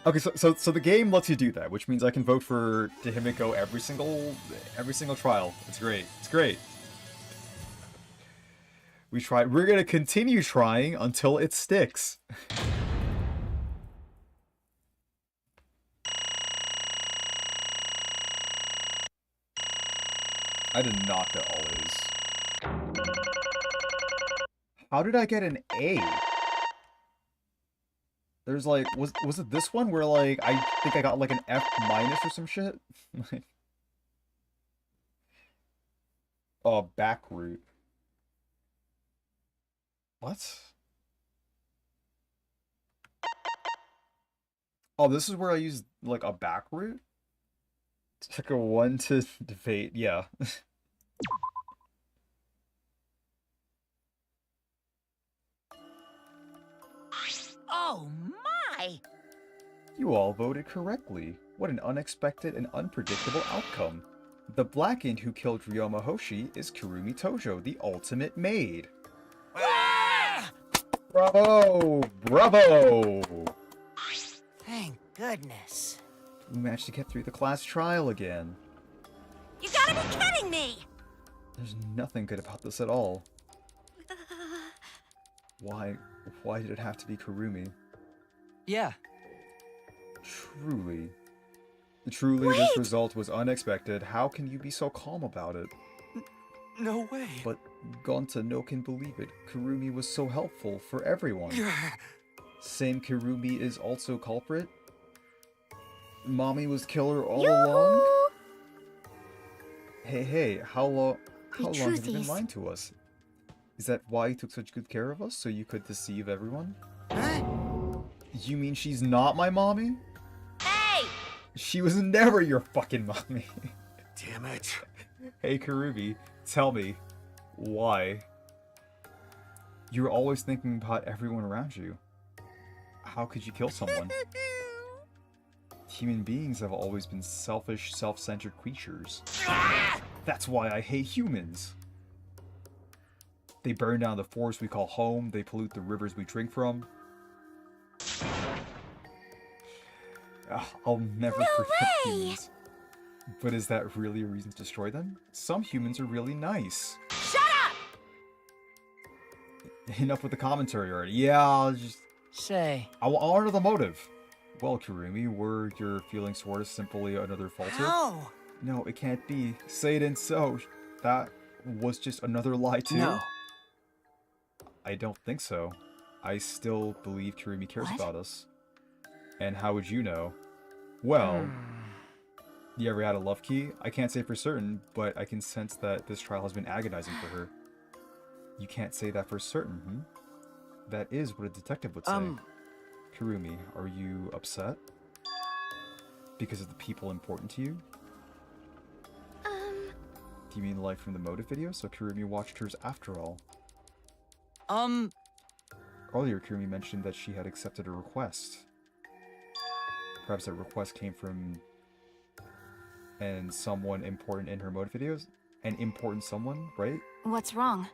Okay, so the game lets you do that, which means I can vote for Himiko every single trial. It's great. It's great. We try. We're gonna continue trying until it sticks. I did not get all A's. How did I get an A? There's like, was it this one where like, I think I got like an F minus or some shit? Oh, back route. What? Oh, this is where I used like a back route? It's like a 1 to debate, yeah. Oh my! You all voted correctly. What an unexpected and unpredictable outcome. The Blackened who killed Ryoma Hoshi is Kurumi Tojo, the ultimate maid. Bravo! Bravo! Thank goodness. We managed to get through the class trial again. You gotta be kidding me! There's nothing good about this at all. Why did it have to be Kurumi? Yeah. Truly, this result was unexpected. How can you be so calm about it? No way. But Gonta no can believe it. Kurumi was so helpful for everyone. Same Kurumi is also culprit? Mommy was killer all along? Hey, how long have you been lying to us? Is that why you took such good care of us, so you could deceive everyone? You mean she's not my mommy? Hey! She was never your fucking mommy. Damn it. Hey Kurumi, tell me, why? You're always thinking about everyone around you. How could you kill someone? Human beings have always been selfish, self-centered creatures. That's why I hate humans. They burn down the forests we call home, they pollute the rivers we drink from. I'll never forget humans. But is that really a reason to destroy them? Some humans are really nice. Shut up! Enough with the commentary already. Yeah, I'll just... Say... I'll honor the motive. Well, Kurumi, were your feelings toward us simply another falsehood? How? No, it can't be. Say it ain't so. That was just another lie too? No. I don't think so. I still believe Kurumi cares about us. And how would you know? Well, you ever had a love key? I can't say for certain, but I can sense that this trial has been agonizing for her. You can't say that for certain, hmm? That is what a detective would say. Kurumi, are you upset? Because of the people important to you? Do you mean like from the motive video? So Kurumi watched hers after all. Earlier, Kurumi mentioned that she had accepted a request. Perhaps that request came from someone important in her motive videos? An important someone, right? What's wrong?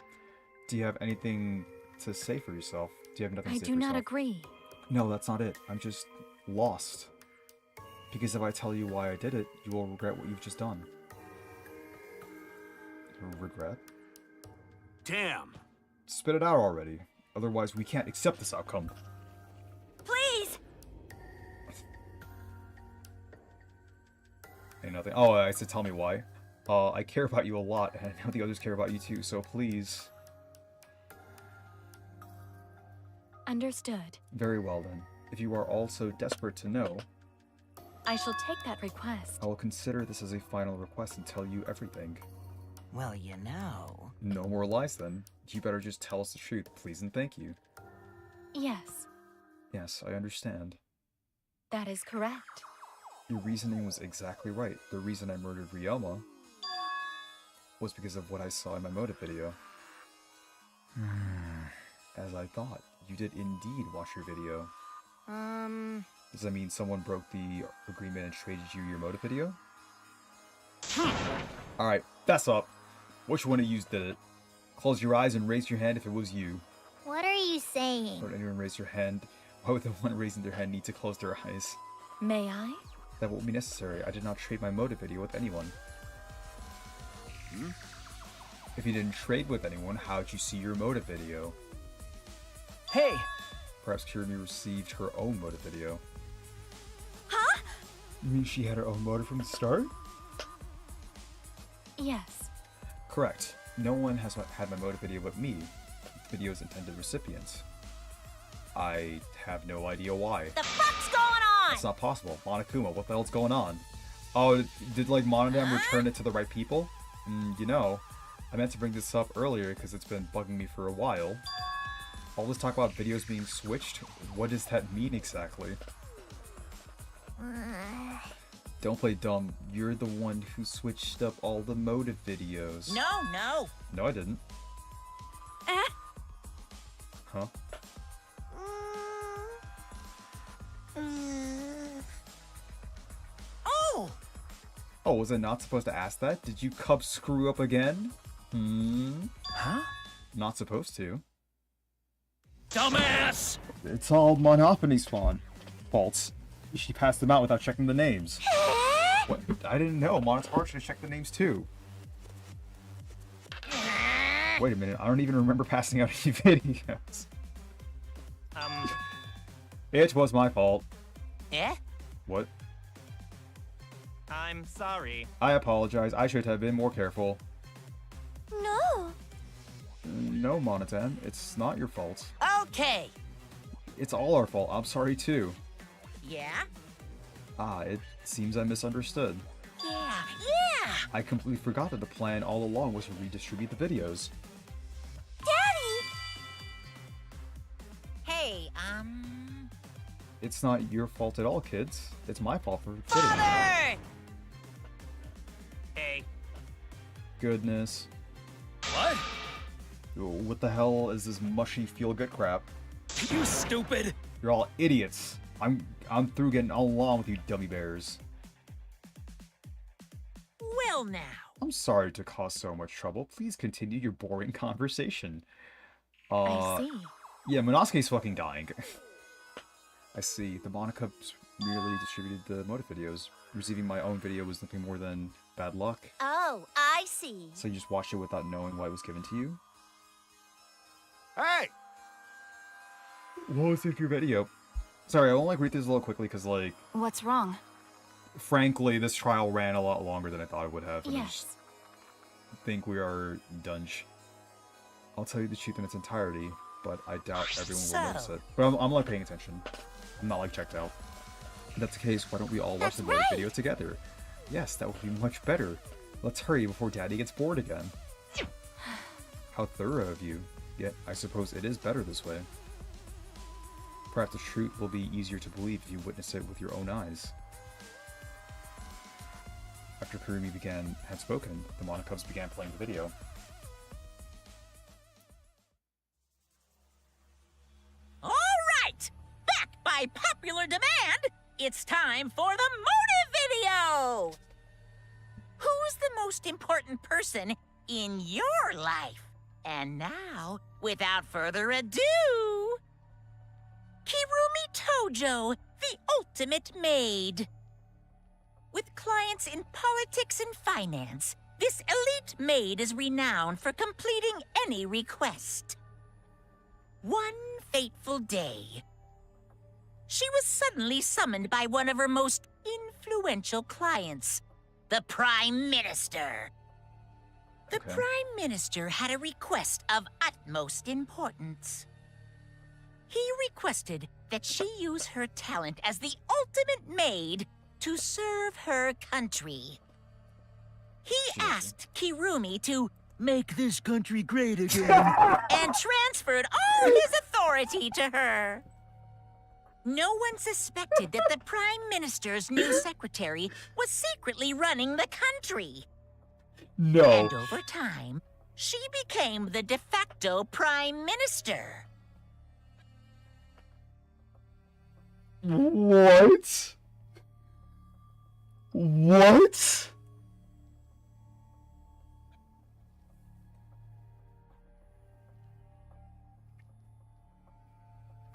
Do you have anything to say for yourself? Do you have nothing to say for I do yourself? not agree. No, that's not it. I'm just lost. Because if I tell you why I did it, you will regret what you've just done. Regret? Damn. Spit it out already. Otherwise, we can't accept this outcome. Please! nothing. Oh, I said tell me why. I care about you a lot, and I know the others care about you too, so please. Understood. Very well then. If you are all so desperate to know, I shall take that request. I will consider this as a final request and tell you everything. Well, you know. No more lies then. You better just tell us the truth, please and thank you. Yes, Yes, I understand. that is correct. Your reasoning was exactly right. The reason I murdered Ryoma was because of what I saw in my motive video. As I thought, you did indeed watch your video. Does that mean someone broke the agreement and traded you your motive video? Alright, that's up. Which one of you did it? Close your eyes and raise your hand if it was you. What are you saying? Don't anyone raise your hand. Why would the one raising their hand need to close their eyes? May I? That won't be necessary. I did not trade my motive video with anyone. If you didn't trade with anyone, how'd you see your motive video? Hey! Perhaps Kirumi received her own motive video. Huh? You mean she had her own motive from the start? Yes. Correct. No one has had my motive video but me, the video's intended recipients. I have no idea why. The fuck's going on? It's not possible. Monokuma, what the hell's going on? Oh, did like Monodam return it to the right people? You know, I meant to bring this up earlier because it's been bugging me for a while. All this talk about videos being switched, what does that mean exactly? Don't play dumb. You're the one who switched up all the motive videos. No. No, I didn't. Huh? Oh! Oh, was I not supposed to ask that? Did you cubs screw up again? Huh? Not supposed to. Dumbass! It's all Monopony's faults. She passed them out without checking the names. What? I didn't know. Monotaur should have checked the names too. Wait a minute. I don't even remember passing out any videos. It was my fault. Eh? What? I'm sorry. I apologize. I should have been more careful. No. No, Monotan. It's not your fault. Okay. It's all our fault. I'm sorry too. Yeah? It seems I misunderstood. Yeah. I completely forgot that the plan all along was to redistribute the videos. Daddy! Hey, It's not your fault at all, kids. It's my fault for kidding. Father! Hey. Goodness. What? What the hell is this mushy feel-good crap? You stupid! You're all idiots. I'm through getting all along with you dummy bears. Well now. I'm sorry to cause so much trouble. Please continue your boring conversation. I see. Yeah, Monosuke's fucking dying. I see. The Monocubs merely distributed the motive videos. Receiving my own video was nothing more than bad luck. Oh, I see. So you just watched it without knowing why it was given to you? Hey! What was your video? Sorry, I won't read this a little quickly because What's wrong? frankly, this trial ran a lot longer than I thought it would have. And I just Yes. think we are dunge. I'll tell you the truth in its entirety, but I doubt everyone will notice it. But I'm paying attention. I'm not checked out. If that's the case, why don't we all watch the motive video together? Yes, that would be much better. Let's hurry before Daddy gets bored again. How thorough of you. Yet, I suppose it is better this way. Perhaps the truth will be easier to believe if you witness it with your own eyes. After Kurumi had spoken, the Monocubs began playing the video. All right! Back by popular demand, it's time for the motive video! Who's the most important person in your life? And now, without further ado, Kirumi Tojo, the ultimate maid. With clients in politics and finance, this elite maid is renowned for completing any request. One fateful day, she was suddenly summoned by one of her most influential clients, the Prime Minister. The Okay. Prime Minister had a request of utmost importance. He requested that she use her talent as the ultimate maid to serve her country. He asked Kirumi to make this country great again and transferred all his authority to her. No one suspected that the Prime Minister's new secretary was secretly running the country. No. And over time, she became the de facto Prime Minister. What? What?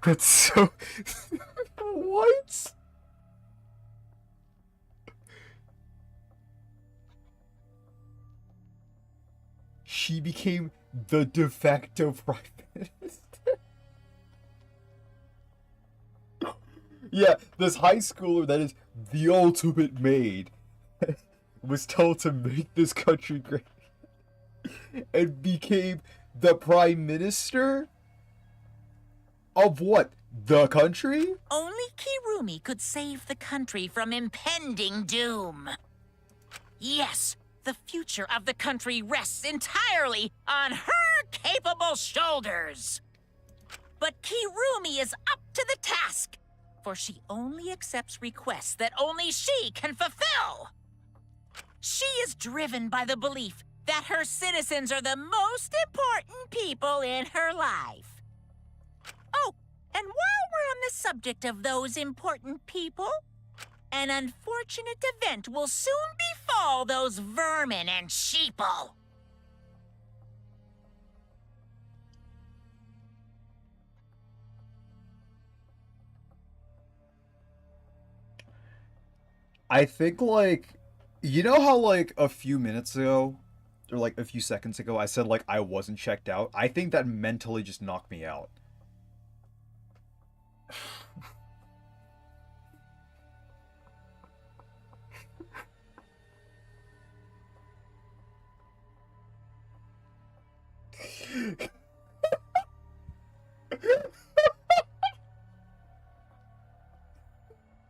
That's so... What? She became the de facto Prime Minister? Yeah, this high schooler that is the ultimate maid was told to make this country great and became the Prime Minister? Of what? The country? Only Kirumi could save the country from impending doom. Yes, the future of the country rests entirely on her capable shoulders. But Kirumi is up to the task, for she only accepts requests that only she can fulfill. She is driven by the belief that her citizens are the most important people in her life. Oh, and while we're on the subject of those important people, an unfortunate event will soon befall those vermin and sheeple. I think, like, you know how, like, a few minutes ago, or, like, a few seconds ago, I said, like, I wasn't checked out? I think that mentally just knocked me out.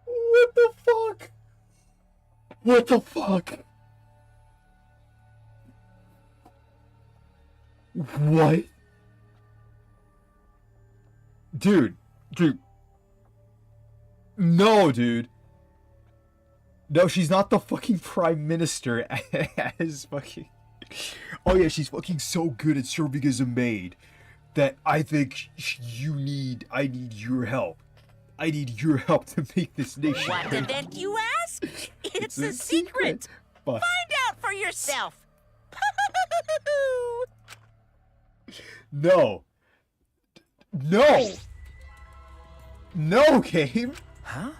What the fuck? What the fuck? What? Dude. No, dude. No, she's not the fucking Prime Minister as fucking... Oh yeah, she's fucking so good at serving as a maid that I think I need your help. I need your help to make this nation What great. event, you ask? It's a secret. But Find out for yourself. no. No. No, game. Huh?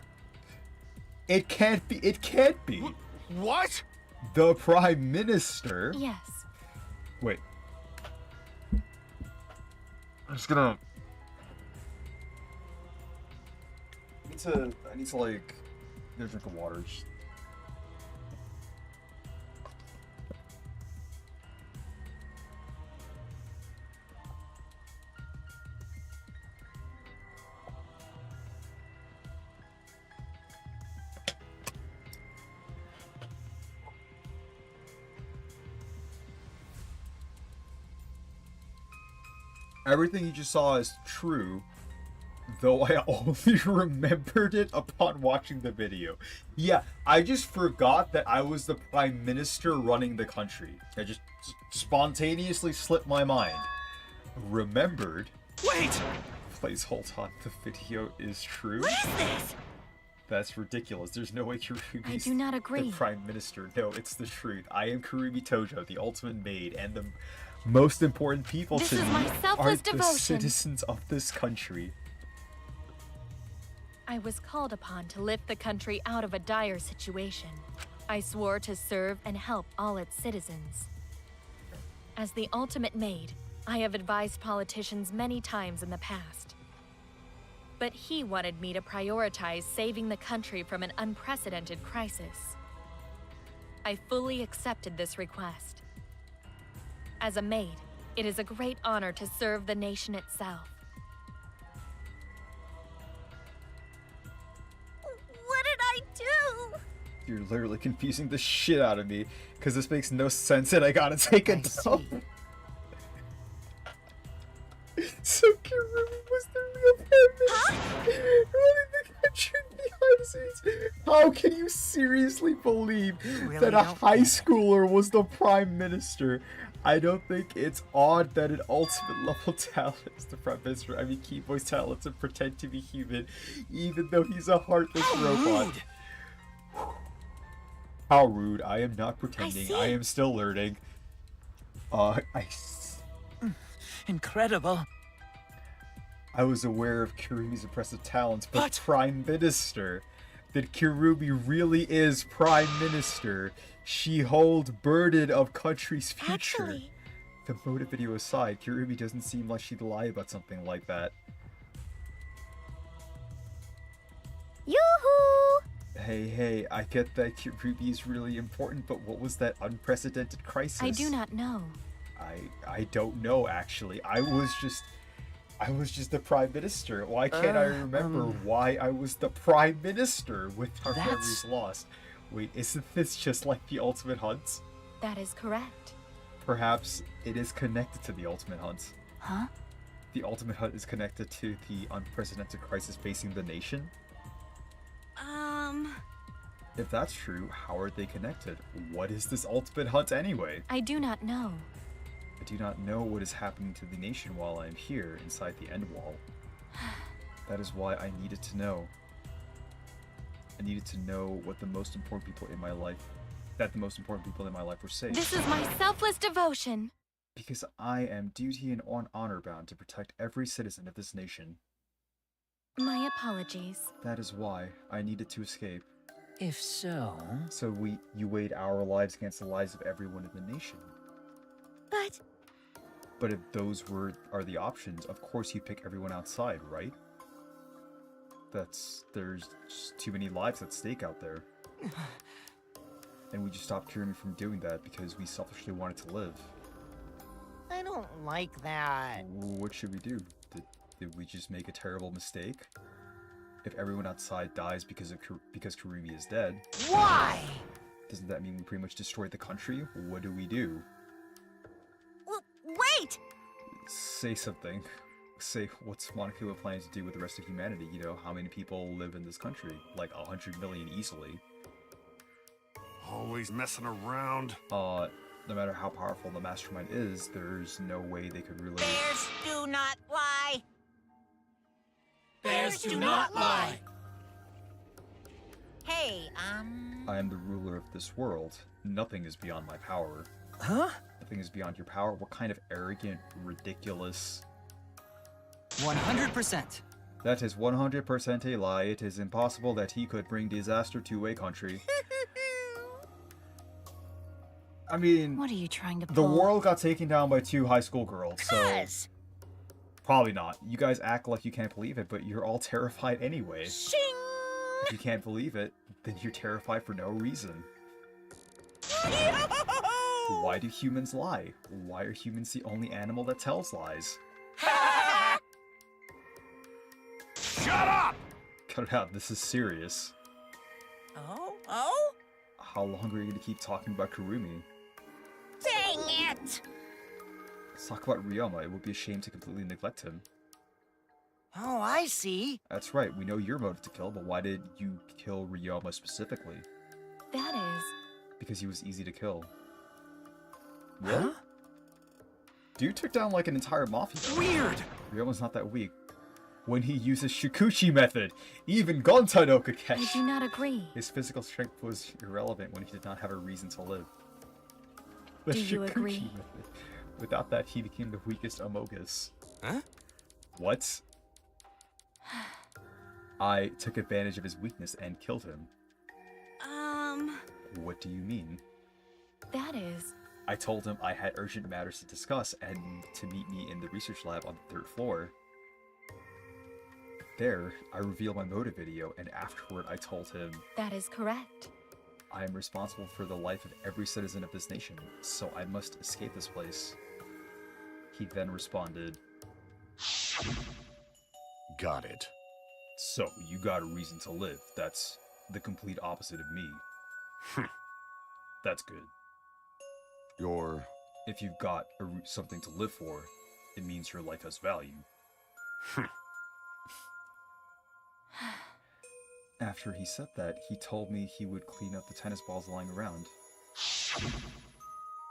It can't be. It can't be. What? The Prime Minister. Yes. Wait. I'm just gonna. I need to like get a drink of water. Everything you just saw is true, though I only remembered it upon watching the video. Yeah, I just forgot that I was the Prime Minister running the country. I just spontaneously slipped my mind. Remembered. Wait! Please hold on, the video is true. What is this? That's ridiculous. There's no way Kurumi I is do not agree. the Prime Minister. No, it's the truth. I am Kurumi Tojo, the ultimate maid, and the most important people This to is me my selfless are the devotion. citizens of this country. I was called upon to lift the country out of a dire situation. I swore to serve and help all its citizens. As the ultimate maid, I have advised politicians many times in the past. But he wanted me to prioritize saving the country from an unprecedented crisis. I fully accepted this request. As a maid, it is a great honor to serve the nation itself. What did I do? You're literally confusing the shit out of me, because this makes no sense and I gotta take a dump. So Kirumi was the real feminist, running the country behind the scenes. How can you seriously believe that a high schooler was the prime minister? I don't think it's odd that an ultimate level talent is the prime minister. I mean, Keyboy's talent to pretend to be human, even though he's a heartless robot. How rude. I am not pretending. I am still learning. Incredible. I was aware of Kirumi's impressive talents, but Prime Minister. That Kirumi really is Prime Minister. She holds burden of country's future. Actually... The motive video aside, Kirumi doesn't seem like she'd lie about something like that. Yoo-hoo! Hey, I get that Kirumi is really important, but what was that unprecedented crisis? I do not know. I don't know, actually. I was just the Prime Minister. Why can't I remember why I was the Prime Minister with our memories lost? Wait, isn't this just like the Ultimate Hunt? That is correct. Perhaps it is connected to the Ultimate Hunt. Huh? The Ultimate Hunt is connected to the unprecedented crisis facing the nation? If that's true, how are they connected? What is this Ultimate Hunt anyway? I do not know. I do not know what is happening to the nation while I am here inside the end wall. That is why I needed to know. I needed to know what the most important people in my life, that the most important people in my life were safe. This is my selfless devotion. Because I am duty and honor bound to protect every citizen of this nation. My apologies. That is why I needed to escape. If so... So you weighed our lives against the lives of everyone in the nation. But if those are the options, of course you pick everyone outside, right? There's just too many lives at stake out there. And we just stopped Kirumi from doing that because we selfishly wanted to live. I don't like that. What should we do? Did we just make a terrible mistake? If everyone outside dies because Kirumi is dead... Why? Doesn't that mean we pretty much destroyed the country? What do we do? Wait! Say something. Say, what's Monokuma planning to do with the rest of humanity? You know, how many people live in this country? Like 100 million easily. Always messing around. No matter how powerful the mastermind is, there's no way they could really... Bears do not lie! Bears do not lie! Hey, I am the ruler of this world. Nothing is beyond my power. Huh? Nothing is beyond your power? What kind of arrogant, ridiculous... 100%. That is 100% a lie. It is impossible that he could bring disaster to a country. I mean... What are you trying to pull? The world got taken down by 2 high school girls, so... Probably not. You guys act like you can't believe it, but you're all terrified anyway. Shing! If you can't believe it, then you're terrified for no reason. Why do humans lie? Why are humans the only animal that tells lies? Shut up! Cut it out, this is serious. Oh? How long are you gonna keep talking about Kirumi? Dang it! Let's talk about Ryoma. It would be a shame to completely neglect him. Oh, I see. That's right, we know your motive to kill, but why did you kill Ryoma specifically? That is... Because he was easy to kill. Really? Huh? Dude took down like an entire mafia. Weird! Ryoma's not that weak. When he uses Shikuchi method, even Gontano could catch. I do not agree. His physical strength was irrelevant when he did not have a reason to live. The do you agree? Method. Without that, he became the weakest Amogus. Huh? What? I took advantage of his weakness and killed him. What do you mean? That is... I told him I had urgent matters to discuss and to meet me in the research lab on the 3rd floor. There, I revealed my motive video, and afterward I told him... That is correct. I am responsible for the life of every citizen of this nation, so I must escape this place. He then responded, Got it. So, you got a reason to live. That's the complete opposite of me. That's good. If you've got something to live for, it means your life has value. After he said that, he told me he would clean up the tennis balls lying around.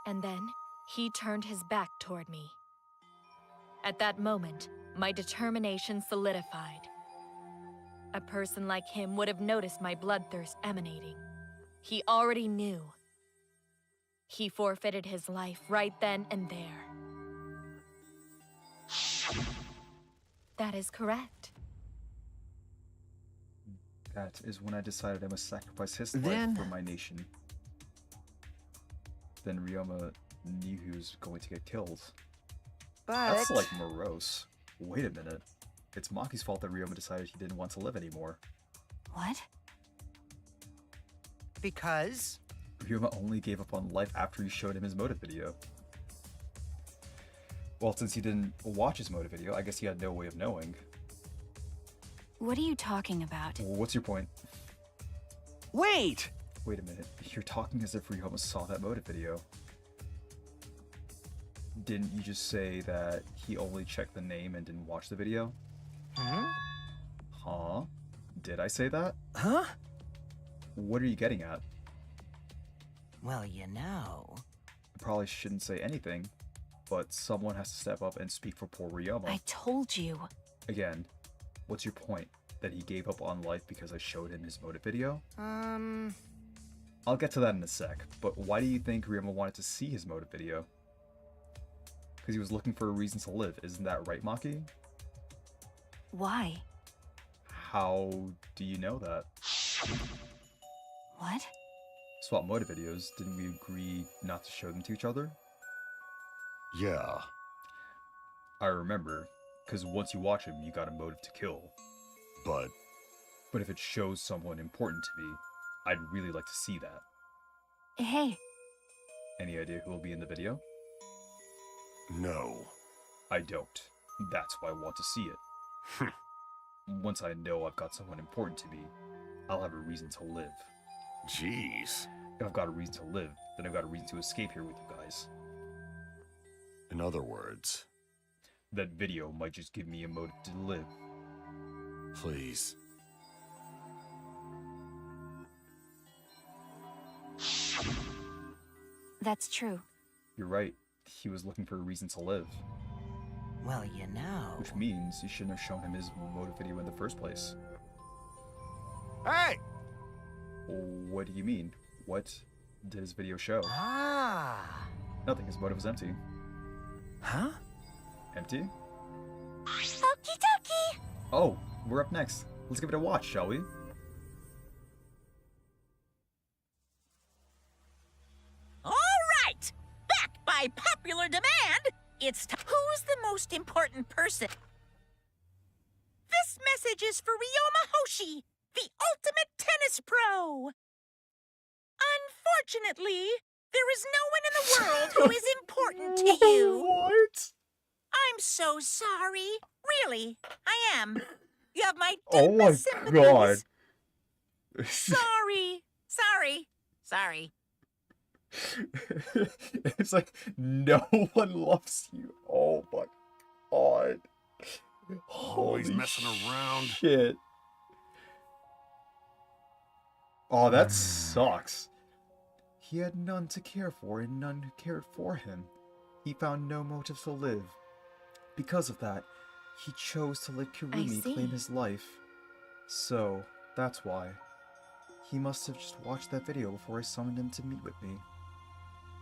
And then, he turned his back toward me. At that moment, my determination solidified. A person like him would have noticed my bloodthirst emanating. He already knew. He forfeited his life right then and there. That is correct. That is when I decided I must sacrifice his life for my nation. Then Ryoma knew he was going to get killed. But... That's like morose. Wait a minute. It's Maki's fault that Ryoma decided he didn't want to live anymore. What? Because? Ryoma only gave up on life after you showed him his motive video. Well, since he didn't watch his motive video, I guess he had no way of knowing. What are you talking about? Well, what's your point? Wait! Wait a minute. You're talking as if Ryoma saw that motive video. Didn't you just say that he only checked the name and didn't watch the video? Huh? Did I say that? Huh? What are you getting at? Well, you know. I probably shouldn't say anything, but someone has to step up and speak for poor Ryoma. I told you. Again, what's your point? That he gave up on life because I showed him his motive video? I'll get to that in a sec, but why do you think Ryoma wanted to see his motive video? Because he was looking for a reason to live, isn't that right, Maki? Why? How do you know that? What? Swap motive videos, didn't we agree not to show them to each other? Yeah. I remember, because once you watch him, you got a motive to kill. But if it shows someone important to me, I'd really like to see that. Hey. Any idea who will be in the video? no. I don't. That's why I want to see it. Once I know I've got someone important to me, I'll have a reason to live. Jeez. If I've got a reason to live, then I've got a reason to escape here with you guys. In other words, that video might just give me a motive to live. Please. That's true. You're right. He was looking for a reason to live. Well, you know. Which means you shouldn't have shown him his motive video in the first place. Hey! What do you mean? What did his video show? Ah. Nothing. His motive was empty. Huh? Empty? Okie dokie! Oh, we're up next. Let's give it a watch, shall we? All right! Back by popular demand, it's who's the most important person? This message is for Ryoma Hoshi, the ultimate tennis pro! Unfortunately, there is no one in the world who is important to you. What? I'm so sorry. Really, I am. You have my Oh my deepest sympathies. god. Sorry. Sorry. It's like, no one loves you. Oh my god. Always Holy messing around. Shit. Oh, that sucks. He had none to care for and none who cared for him. He found no motive to live. Because of that, he chose to let Kirumi claim his life. So, that's why. He must have just watched that video before I summoned him to meet with me.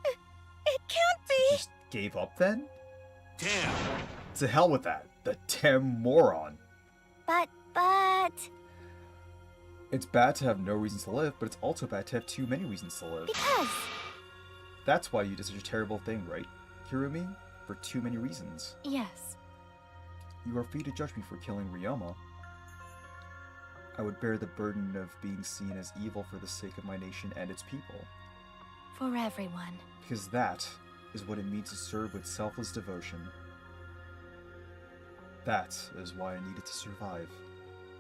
It can't be! Just gave up then? Damn! To hell with that. The damn moron. But... It's bad to have no reasons to live, but it's also bad to have too many reasons to live. Because... That's why you did such a terrible thing, right, Kirumi? For too many reasons. Yes. You are free to judge me for killing Ryoma. I would bear the burden of being seen as evil for the sake of my nation and its people. For everyone. Because that is what it means to serve with selfless devotion. That is why I needed to survive.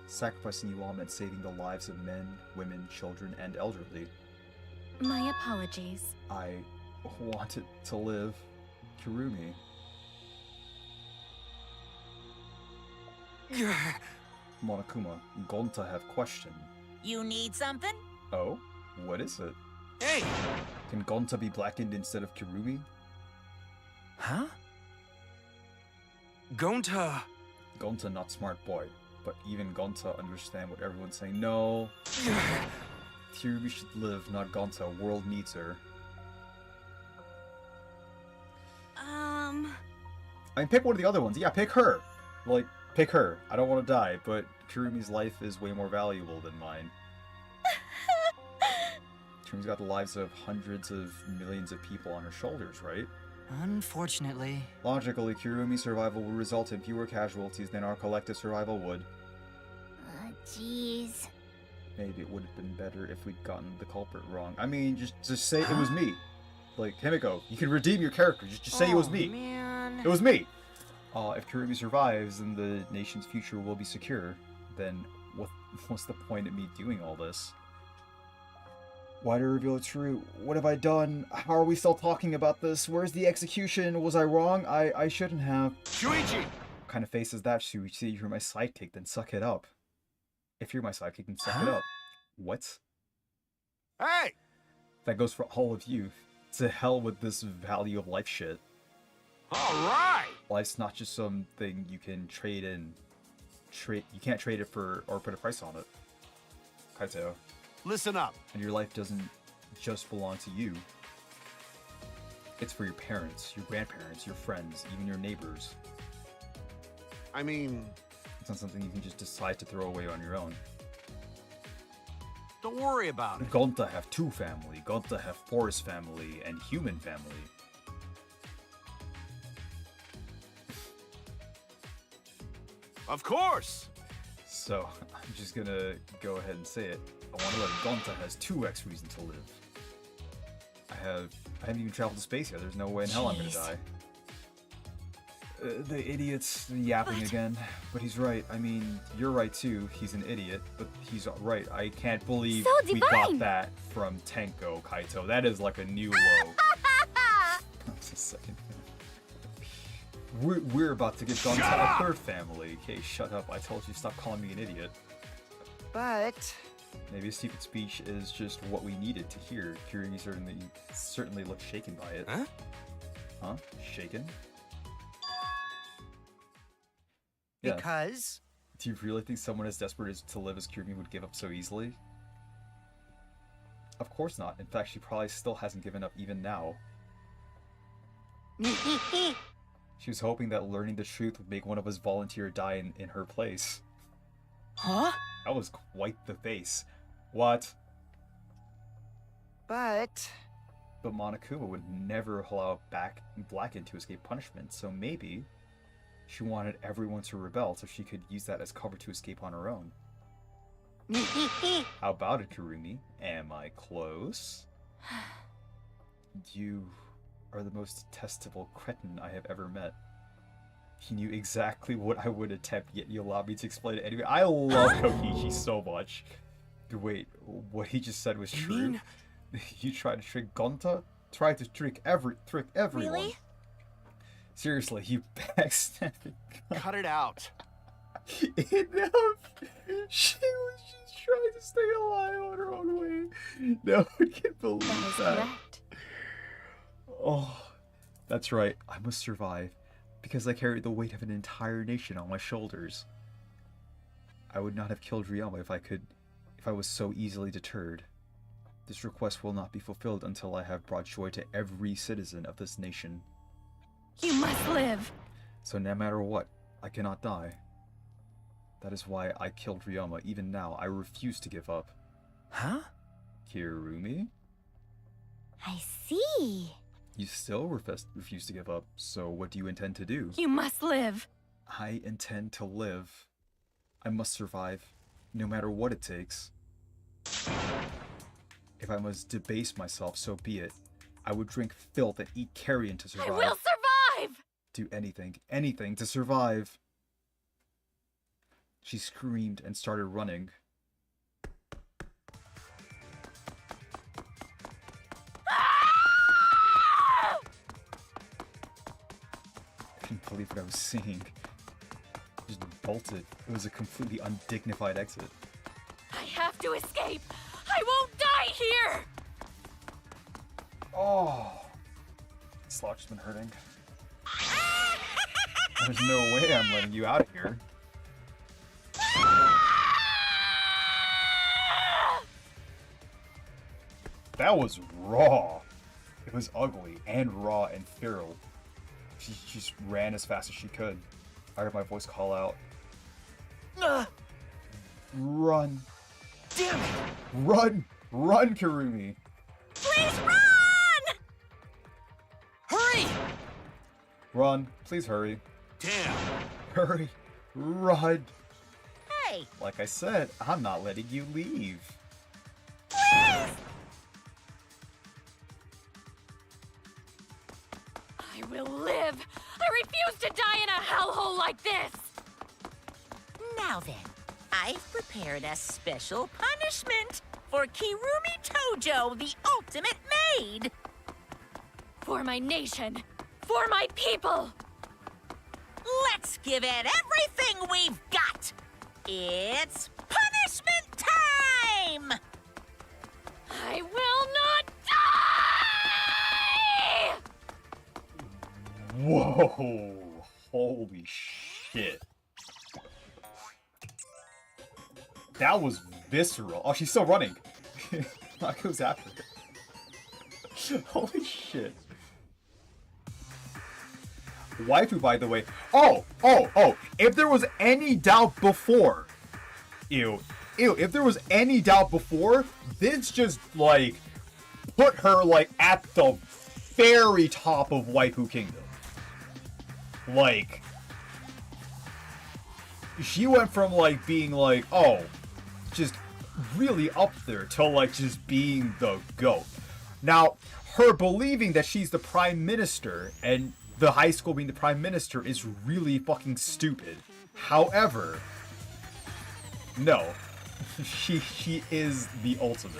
Sacrificing you all meant saving the lives of men, women, children, and elderly. My apologies. I wanted to live. Kirumi. Monokuma, Gonta have question. You need something? Oh? What is it? Hey! Can Gonta be blackened instead of Kirumi? Huh? Gonta! Gonta not smart boy, but even Gonta understand what everyone's saying. No. Kirumi should live, not Gonta. World needs her. I mean, pick one of the other ones. Yeah, pick her. Like, pick her. I don't want to die, but Kirumi's life is way more valuable than mine. Kirumi's got the lives of hundreds of millions of people on her shoulders, right? Unfortunately. Logically, Kirumi's survival will result in fewer casualties than our collective survival would. Jeez. Maybe it would have been better if we'd gotten the culprit wrong. I mean, just say it was me. Like, Himiko, you can redeem your character. Just say it was me. Man. It was me. If Kirumi survives and the nation's future will be secure, then what's the point of me doing all this? Why to reveal the truth? What have I done? How are we still talking about this? Where's the execution? Was I wrong? I shouldn't have. Shuichi! What kind of face is that, Shuichi? You're my sidekick, then suck it up. If you're my sidekick, then suck it up. What? Hey! That goes for all of you. To hell with this value of life shit. Alright! Life's not just something you can trade in. You can't trade it for or put a price on it. Kaito. Listen up. And your life doesn't just belong to you. It's for your parents, your grandparents, your friends, even your neighbors. I mean... It's not something you can just decide to throw away on your own. Don't worry about it. Gonta have two family. Gonta have forest family and human family. Of course! So, I'm just gonna go ahead and say it. I want to let Gonta has 2x reason to live. I haven't even traveled to space yet. There's no way in hell I'm gonna die. The idiot's yapping again, but he's right. I mean, you're right too. He's an idiot, but he's right. I can't believe we got that from Tenko, Kaito. That is like a new low. Just a second. We're about to get Gonta a third family. Okay, shut up. I told you stop calling me an idiot. But maybe a secret speech is just what we needed to hear. Kirumi certainly looked shaken by it. Huh? Huh? Shaken? Because? Yeah. Do you really think someone as desperate as to live as Kirumi would give up so easily? Of course not. In fact, she probably still hasn't given up even now. She was hoping that learning the truth would make one of us volunteer die in her place. Huh? That was quite the face. What? But Monokuma would never allow Blacken to escape punishment, so maybe she wanted everyone to rebel so she could use that as cover to escape on her own. How about it, Kirumi? Am I close? You are the most detestable cretin I have ever met. He knew exactly what I would attempt, yet you allowed me to explain it anyway. I love Kokichi so much. Wait, what he just said was true? You tried to trick Gonta? Tried to trick everyone. Really? Seriously, you backstabbing. Cut it out. Enough. She was just trying to stay alive on her own way. No one can believe that. Oh, that's right. I must survive because I carry the weight of an entire nation on my shoulders. I would not have killed Ryoma if I was so easily deterred. This request will not be fulfilled until I have brought joy to every citizen of this nation. You must live! So no matter what, I cannot die. That is why I killed Ryoma. Even now, I refuse to give up. Huh? Kirumi? I see. You still refuse to give up, so what do you intend to do? You must live! I intend to live. I must survive. no matter what it takes. If I must debase myself, so be it. I would drink filth and eat carrion to survive. I will survive! Do anything to survive. She screamed and started running. Ah! I couldn't believe what I was seeing. Just bolted. It was a completely undignified exit. I have to escape! I won't die here! Oh. Slosh's been hurting. There's no way I'm letting you out of here. That was raw. It was ugly and raw and feral. She just ran as fast as she could. I heard my voice call out. Run. Damn it! Run! Run, Kurumi! Please run! Hurry! Run. Please hurry. Damn. Hurry. Run. Hey, Like I said, I'm not letting you leave. Please! I will live! I refuse to die in a hellhole like this! now then, I've prepared a special punishment for Kirumi Tojo, the ultimate maid. For my nation! For my people! Let's give it everything we've got. It's punishment time! I will not die! Whoa! Holy shit. That was visceral. Oh, she's still running. That goes after her. Holy shit. Waifu, by the way. Oh! If there was any doubt before. If there was any doubt before, this just, like, put her, like, at the very top of Waifu Kingdom. Like, she went from, like, being, like, oh, just really up there to, like, just being the GOAT. Now, her believing that she's the Prime Minister and the high school being the Prime Minister is really fucking stupid. However, no. She is the ultimate.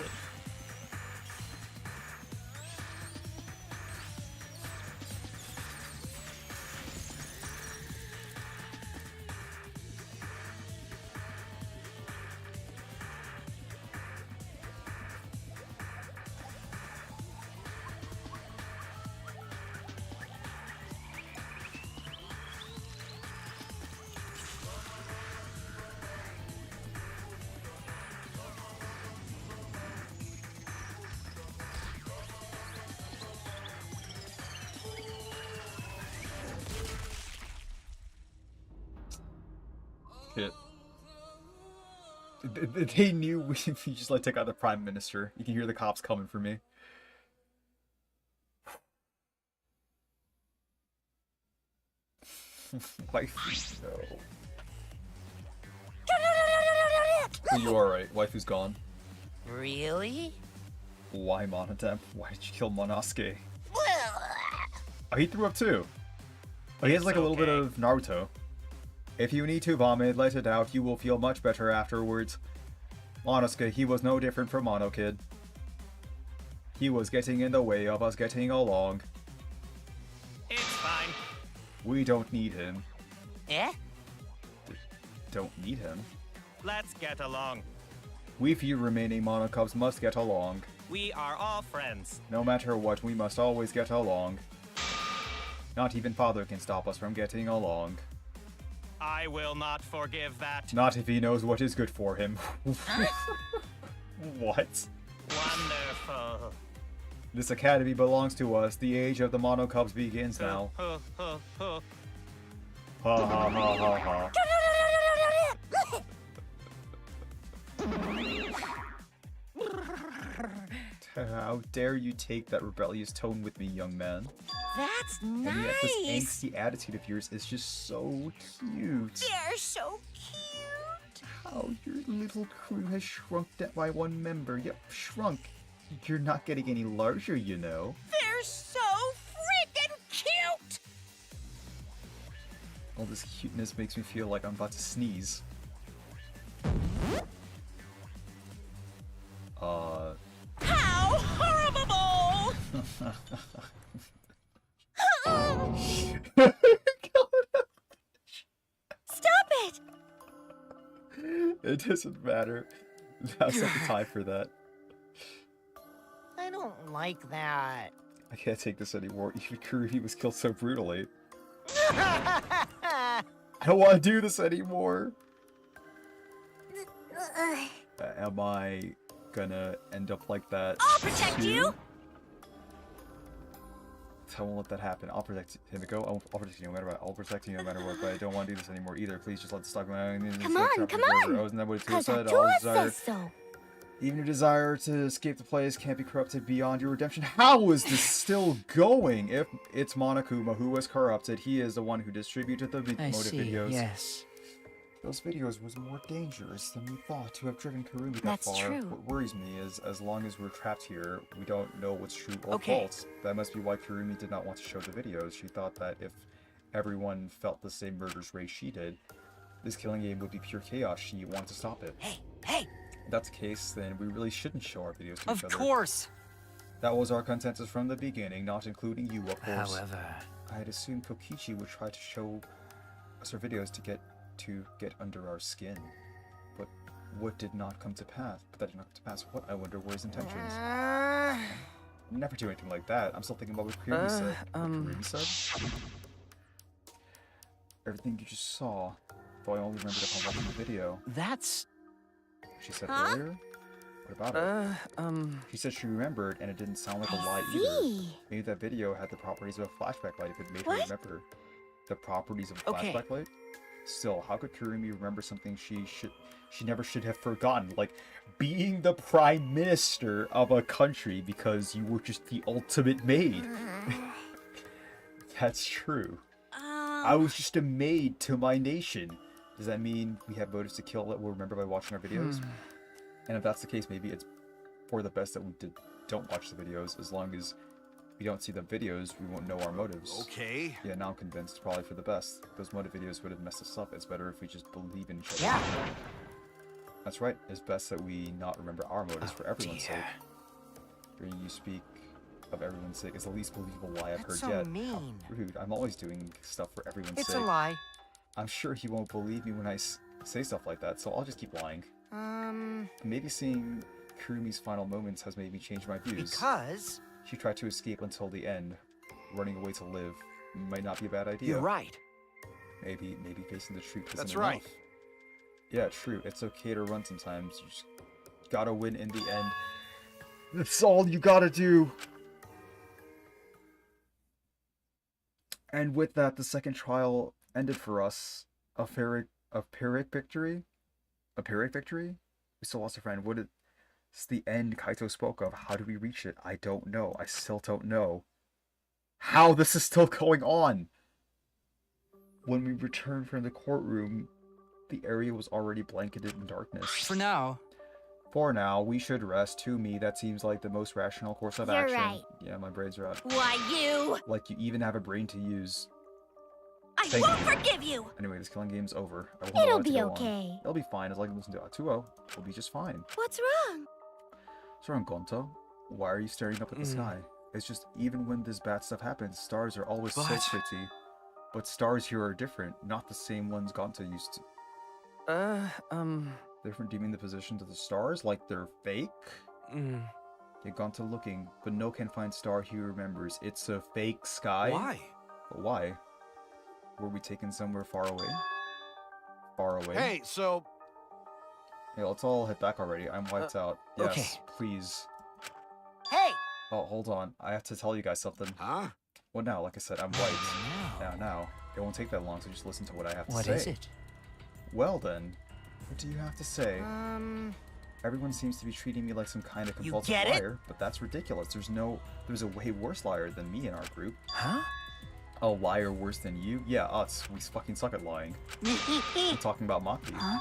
Shit. They knew we just like took out the Prime Minister. You can hear the cops coming for me. Waifu, no. You alright, Waifu's gone. Really? Why Monotep? Why did you kill Monosuke? Oh, he threw up too. Oh, he has like a little bit of Naruto. If you need to vomit, let it out. You will feel much better afterwards. Monosuke, he was no different from Mono Kid. He was getting in the way of us getting along. It's fine. We don't need him. Eh? Don't need him. Let's get along. We few remaining Mono Cubs must get along. We are all friends. No matter what, we must always get along. Not even Father can stop us from getting along. I will not forgive that. Not if he knows what is good for him. What? Wonderful. This academy belongs to us. The age of the Mono Cubs begins now. Ha ha ha ha ha. How dare you take that rebellious tone with me, young man? That's And nice. yet this angsty attitude of yours is just so cute. They're so cute. How your little crew has shrunk by one member. Yep, shrunk. You're not getting any larger, you know. They're so freaking cute. All this cuteness makes me feel like I'm about to sneeze. How horrible! Stop it! It doesn't matter. Now's not the time for that. I don't like that. I can't take this anymore. Even Kurumi was killed so brutally. I don't want to do this anymore. Am I gonna end up like that? I'll protect too? you! I won't let that happen. I'll protect Himiko. I'll protect you no matter what. I'll protect you no matter what, but I don't want to do this anymore either. Please just let this talk. Come on! Wasn't that what it Cause said? Atua desire, says so. even your desire to escape the place can't be corrupted beyond your redemption. How is this still going? If it's Monokuma who was corrupted, he is the one who distributed the I motive see, videos. yes. Those videos was more dangerous than we thought to have driven Kurumi that That's far. true. What worries me is, as long as we're trapped here, we don't know what's true or Okay. false. That must be why Kurumi did not want to show the videos. She thought that if everyone felt the same murderous rage she did, this killing game would be pure chaos. She wanted to stop it. Hey! If that's the case, then we really shouldn't show our videos to Of each other. course! That was our consensus from the beginning, not including you, of course. However... I had assumed Kokichi would try to show us our videos to get under our skin. But what did not come to pass? But that did not come to pass. What, I wonder, were his intentions? Never do anything like that. I'm still thinking about what Kurumi said. What Kurumi said? Everything you just saw, though I only remembered upon watching the video. That's... She said earlier? What about it? She said she remembered, and it didn't sound like a lie either. Maybe that video had the properties of a flashback light if it made her remember. The properties of a flashback light? Still, how could Kurumi remember something she never should have forgotten? Like, being the prime minister of a country because you were just the ultimate maid. That's true. I was just a maid to my nation. Does that mean we have motives to kill that we'll remember by watching our videos? And if that's the case, maybe it's for the best that we don't watch the videos. As long as we don't see the videos, we won't know our motives. Okay. Yeah, now I'm convinced it's probably for the best. Those motive videos would have messed us up. It's better if we just believe in each other. Yeah. That's right. It's best that we not remember our motives for everyone's sake. Hearing you speak of everyone's sake is the least believable lie I've heard so yet. mean. How rude. I'm always doing stuff for everyone's It's sake. a lie. I'm sure he won't believe me when I say stuff like that, so I'll just keep lying. Maybe seeing Kurumi's final moments has made me change my views. Because... She tried to escape until the end. Running away to live might not be a bad idea. You're right. Maybe facing the truth isn't That's enough. right. Yeah, true. It's okay to run sometimes. You just gotta win in the end. That's all you gotta do. And with that, the second trial ended for us. A Pyrrhic victory? A Pyrrhic victory? We still lost a friend. What is the end Kaito spoke of? How do we reach it? I don't know. I still don't know. How this is still going on? When we returned from the courtroom, the area was already blanketed in darkness. For now, we should rest. To me, that seems like the most rational course of action. right. Yeah, my brains are out. Why, you? Like you even have a brain to use. I Thank won't you. forgive you! Anyway, this killing game's over. I won't It'll allow it to be go on. okay. It'll be fine as long as I listen to Atuo. It'll be just fine. What's wrong? What's wrong, Gonto? Why are you staring up at the sky? It's just, even when this bad stuff happens, stars are always so pretty. But stars here are different, not the same ones Gonto used to. Different? Do you mean the positions of the stars? Like they're fake? Yeah, Gonto looking, but no can find star he remembers. It's a fake sky? Why? But why? Were we taken somewhere far away? Far away? Hey, so... Hey, let's all head back already. I'm wiped out. Yes, okay. please. Hey! Oh, hold on. I have to tell you guys something. Huh? Well, now, like I said, I'm wiped. Now. It won't take that long, so just listen to what I have to say. What is it? Well then, what do you have to say? Everyone seems to be treating me like some kind of You compulsive get it? liar, but that's ridiculous. There's a way worse liar than me in our group. Huh? A liar worse than you? Yeah, us. We fucking suck at lying. I'm talking about Maki. Huh?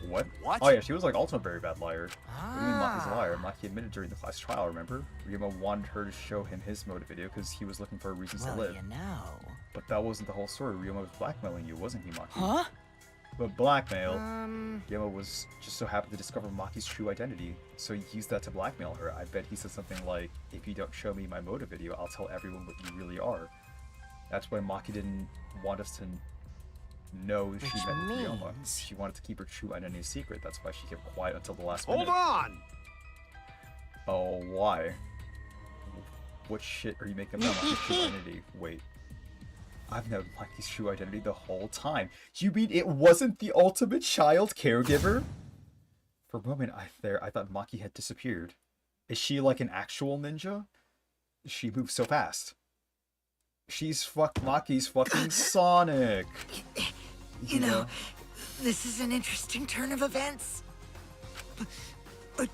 What? What? Oh yeah, she was like also a very bad liar. What do you mean Maki's a liar? Maki admitted during the class trial, remember? Ryuma wanted her to show him his motive video because he was looking for reasons to live. You know. But that wasn't the whole story. Ryuma was blackmailing you, wasn't he, Maki? Huh? But blackmail. Ryuma was just so happy to discover Maki's true identity, so he used that to blackmail her. I bet he said something like, if you don't show me my motive video, I'll tell everyone what you really are. That's why Maki didn't want us to know she met with Ryuma. She wanted to keep her true identity secret. That's why she kept quiet until the last minute. Hold on! Oh, why? What shit are you making about Maki's true identity? Wait. I've known Maki's true identity the whole time. You mean it wasn't the ultimate child caregiver? For a moment, I thought Maki had disappeared. Is she like an actual ninja? She moves so fast. Maki's fucking Sonic. You know, this is an interesting turn of events. But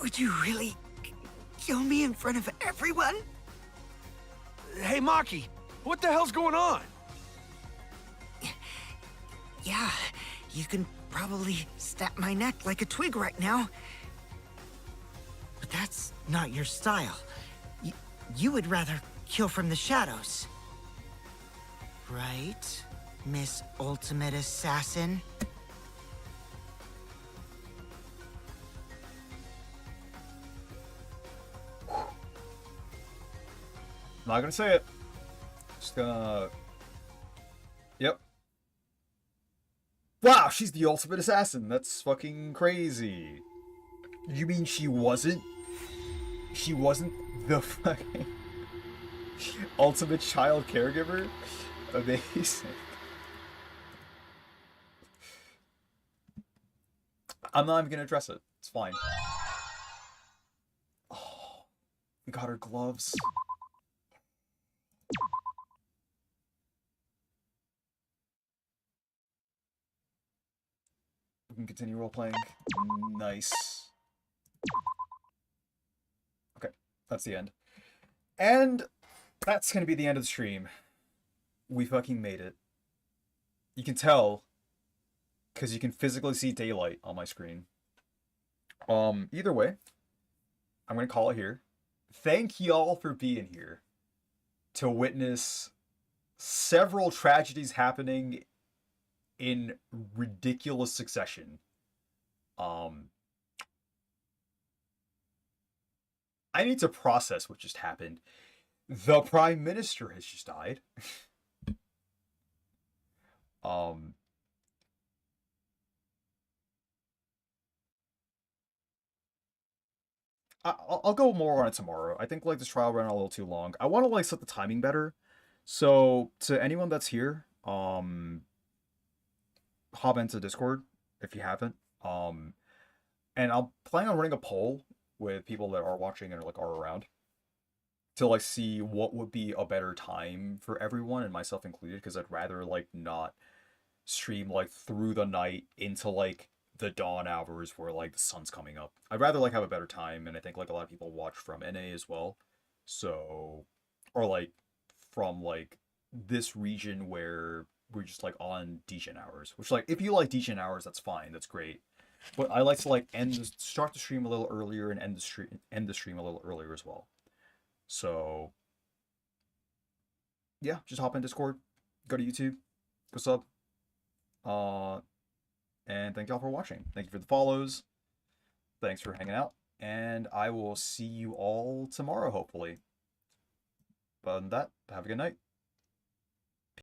would you really kill me in front of everyone? Hey, Maki, what the hell's going on? Yeah, you can probably snap my neck like a twig right now. But that's not your style. You would rather kill from the shadows. Right, Miss Ultimate Assassin? Not gonna say it. Just gonna... Yep. Wow, she's the ultimate assassin. That's fucking crazy. You mean she wasn't? She wasn't the fucking ultimate child caregiver? Amazing. I'm not even gonna address it. It's fine. Oh, we got her gloves. We can continue role-playing. Nice. Okay, that's the end. And that's gonna be the end of the stream. We fucking made it. You can tell, because you can physically see daylight on my screen. Either way, I'm gonna call it here. Thank y'all for being here to witness several tragedies happening in ridiculous succession. I need to process what just happened. The Prime Minister has just died. I'll go more on it tomorrow. I think like this trial ran a little too long. I want to like set the timing better. So to anyone that's here, hop into Discord if you haven't. And I'll plan on running a poll with people that are watching and like are around to like see what would be a better time for everyone and myself included, because I'd rather like not stream like through the night into like the dawn hours where like the sun's coming up. I'd rather like have a better time, and I think like a lot of people watch from NA as well. So, or like from like this region where we're just like on degen hours, which like if you like degen hours, that's fine, that's great. But I like to like start the stream a little earlier and end the stream a little earlier as well. So yeah, just hop in Discord, go to YouTube, go sub. And thank y'all for watching. Thank you for the follows. Thanks for hanging out. And I will see you all tomorrow, hopefully. But other than that, have a good night.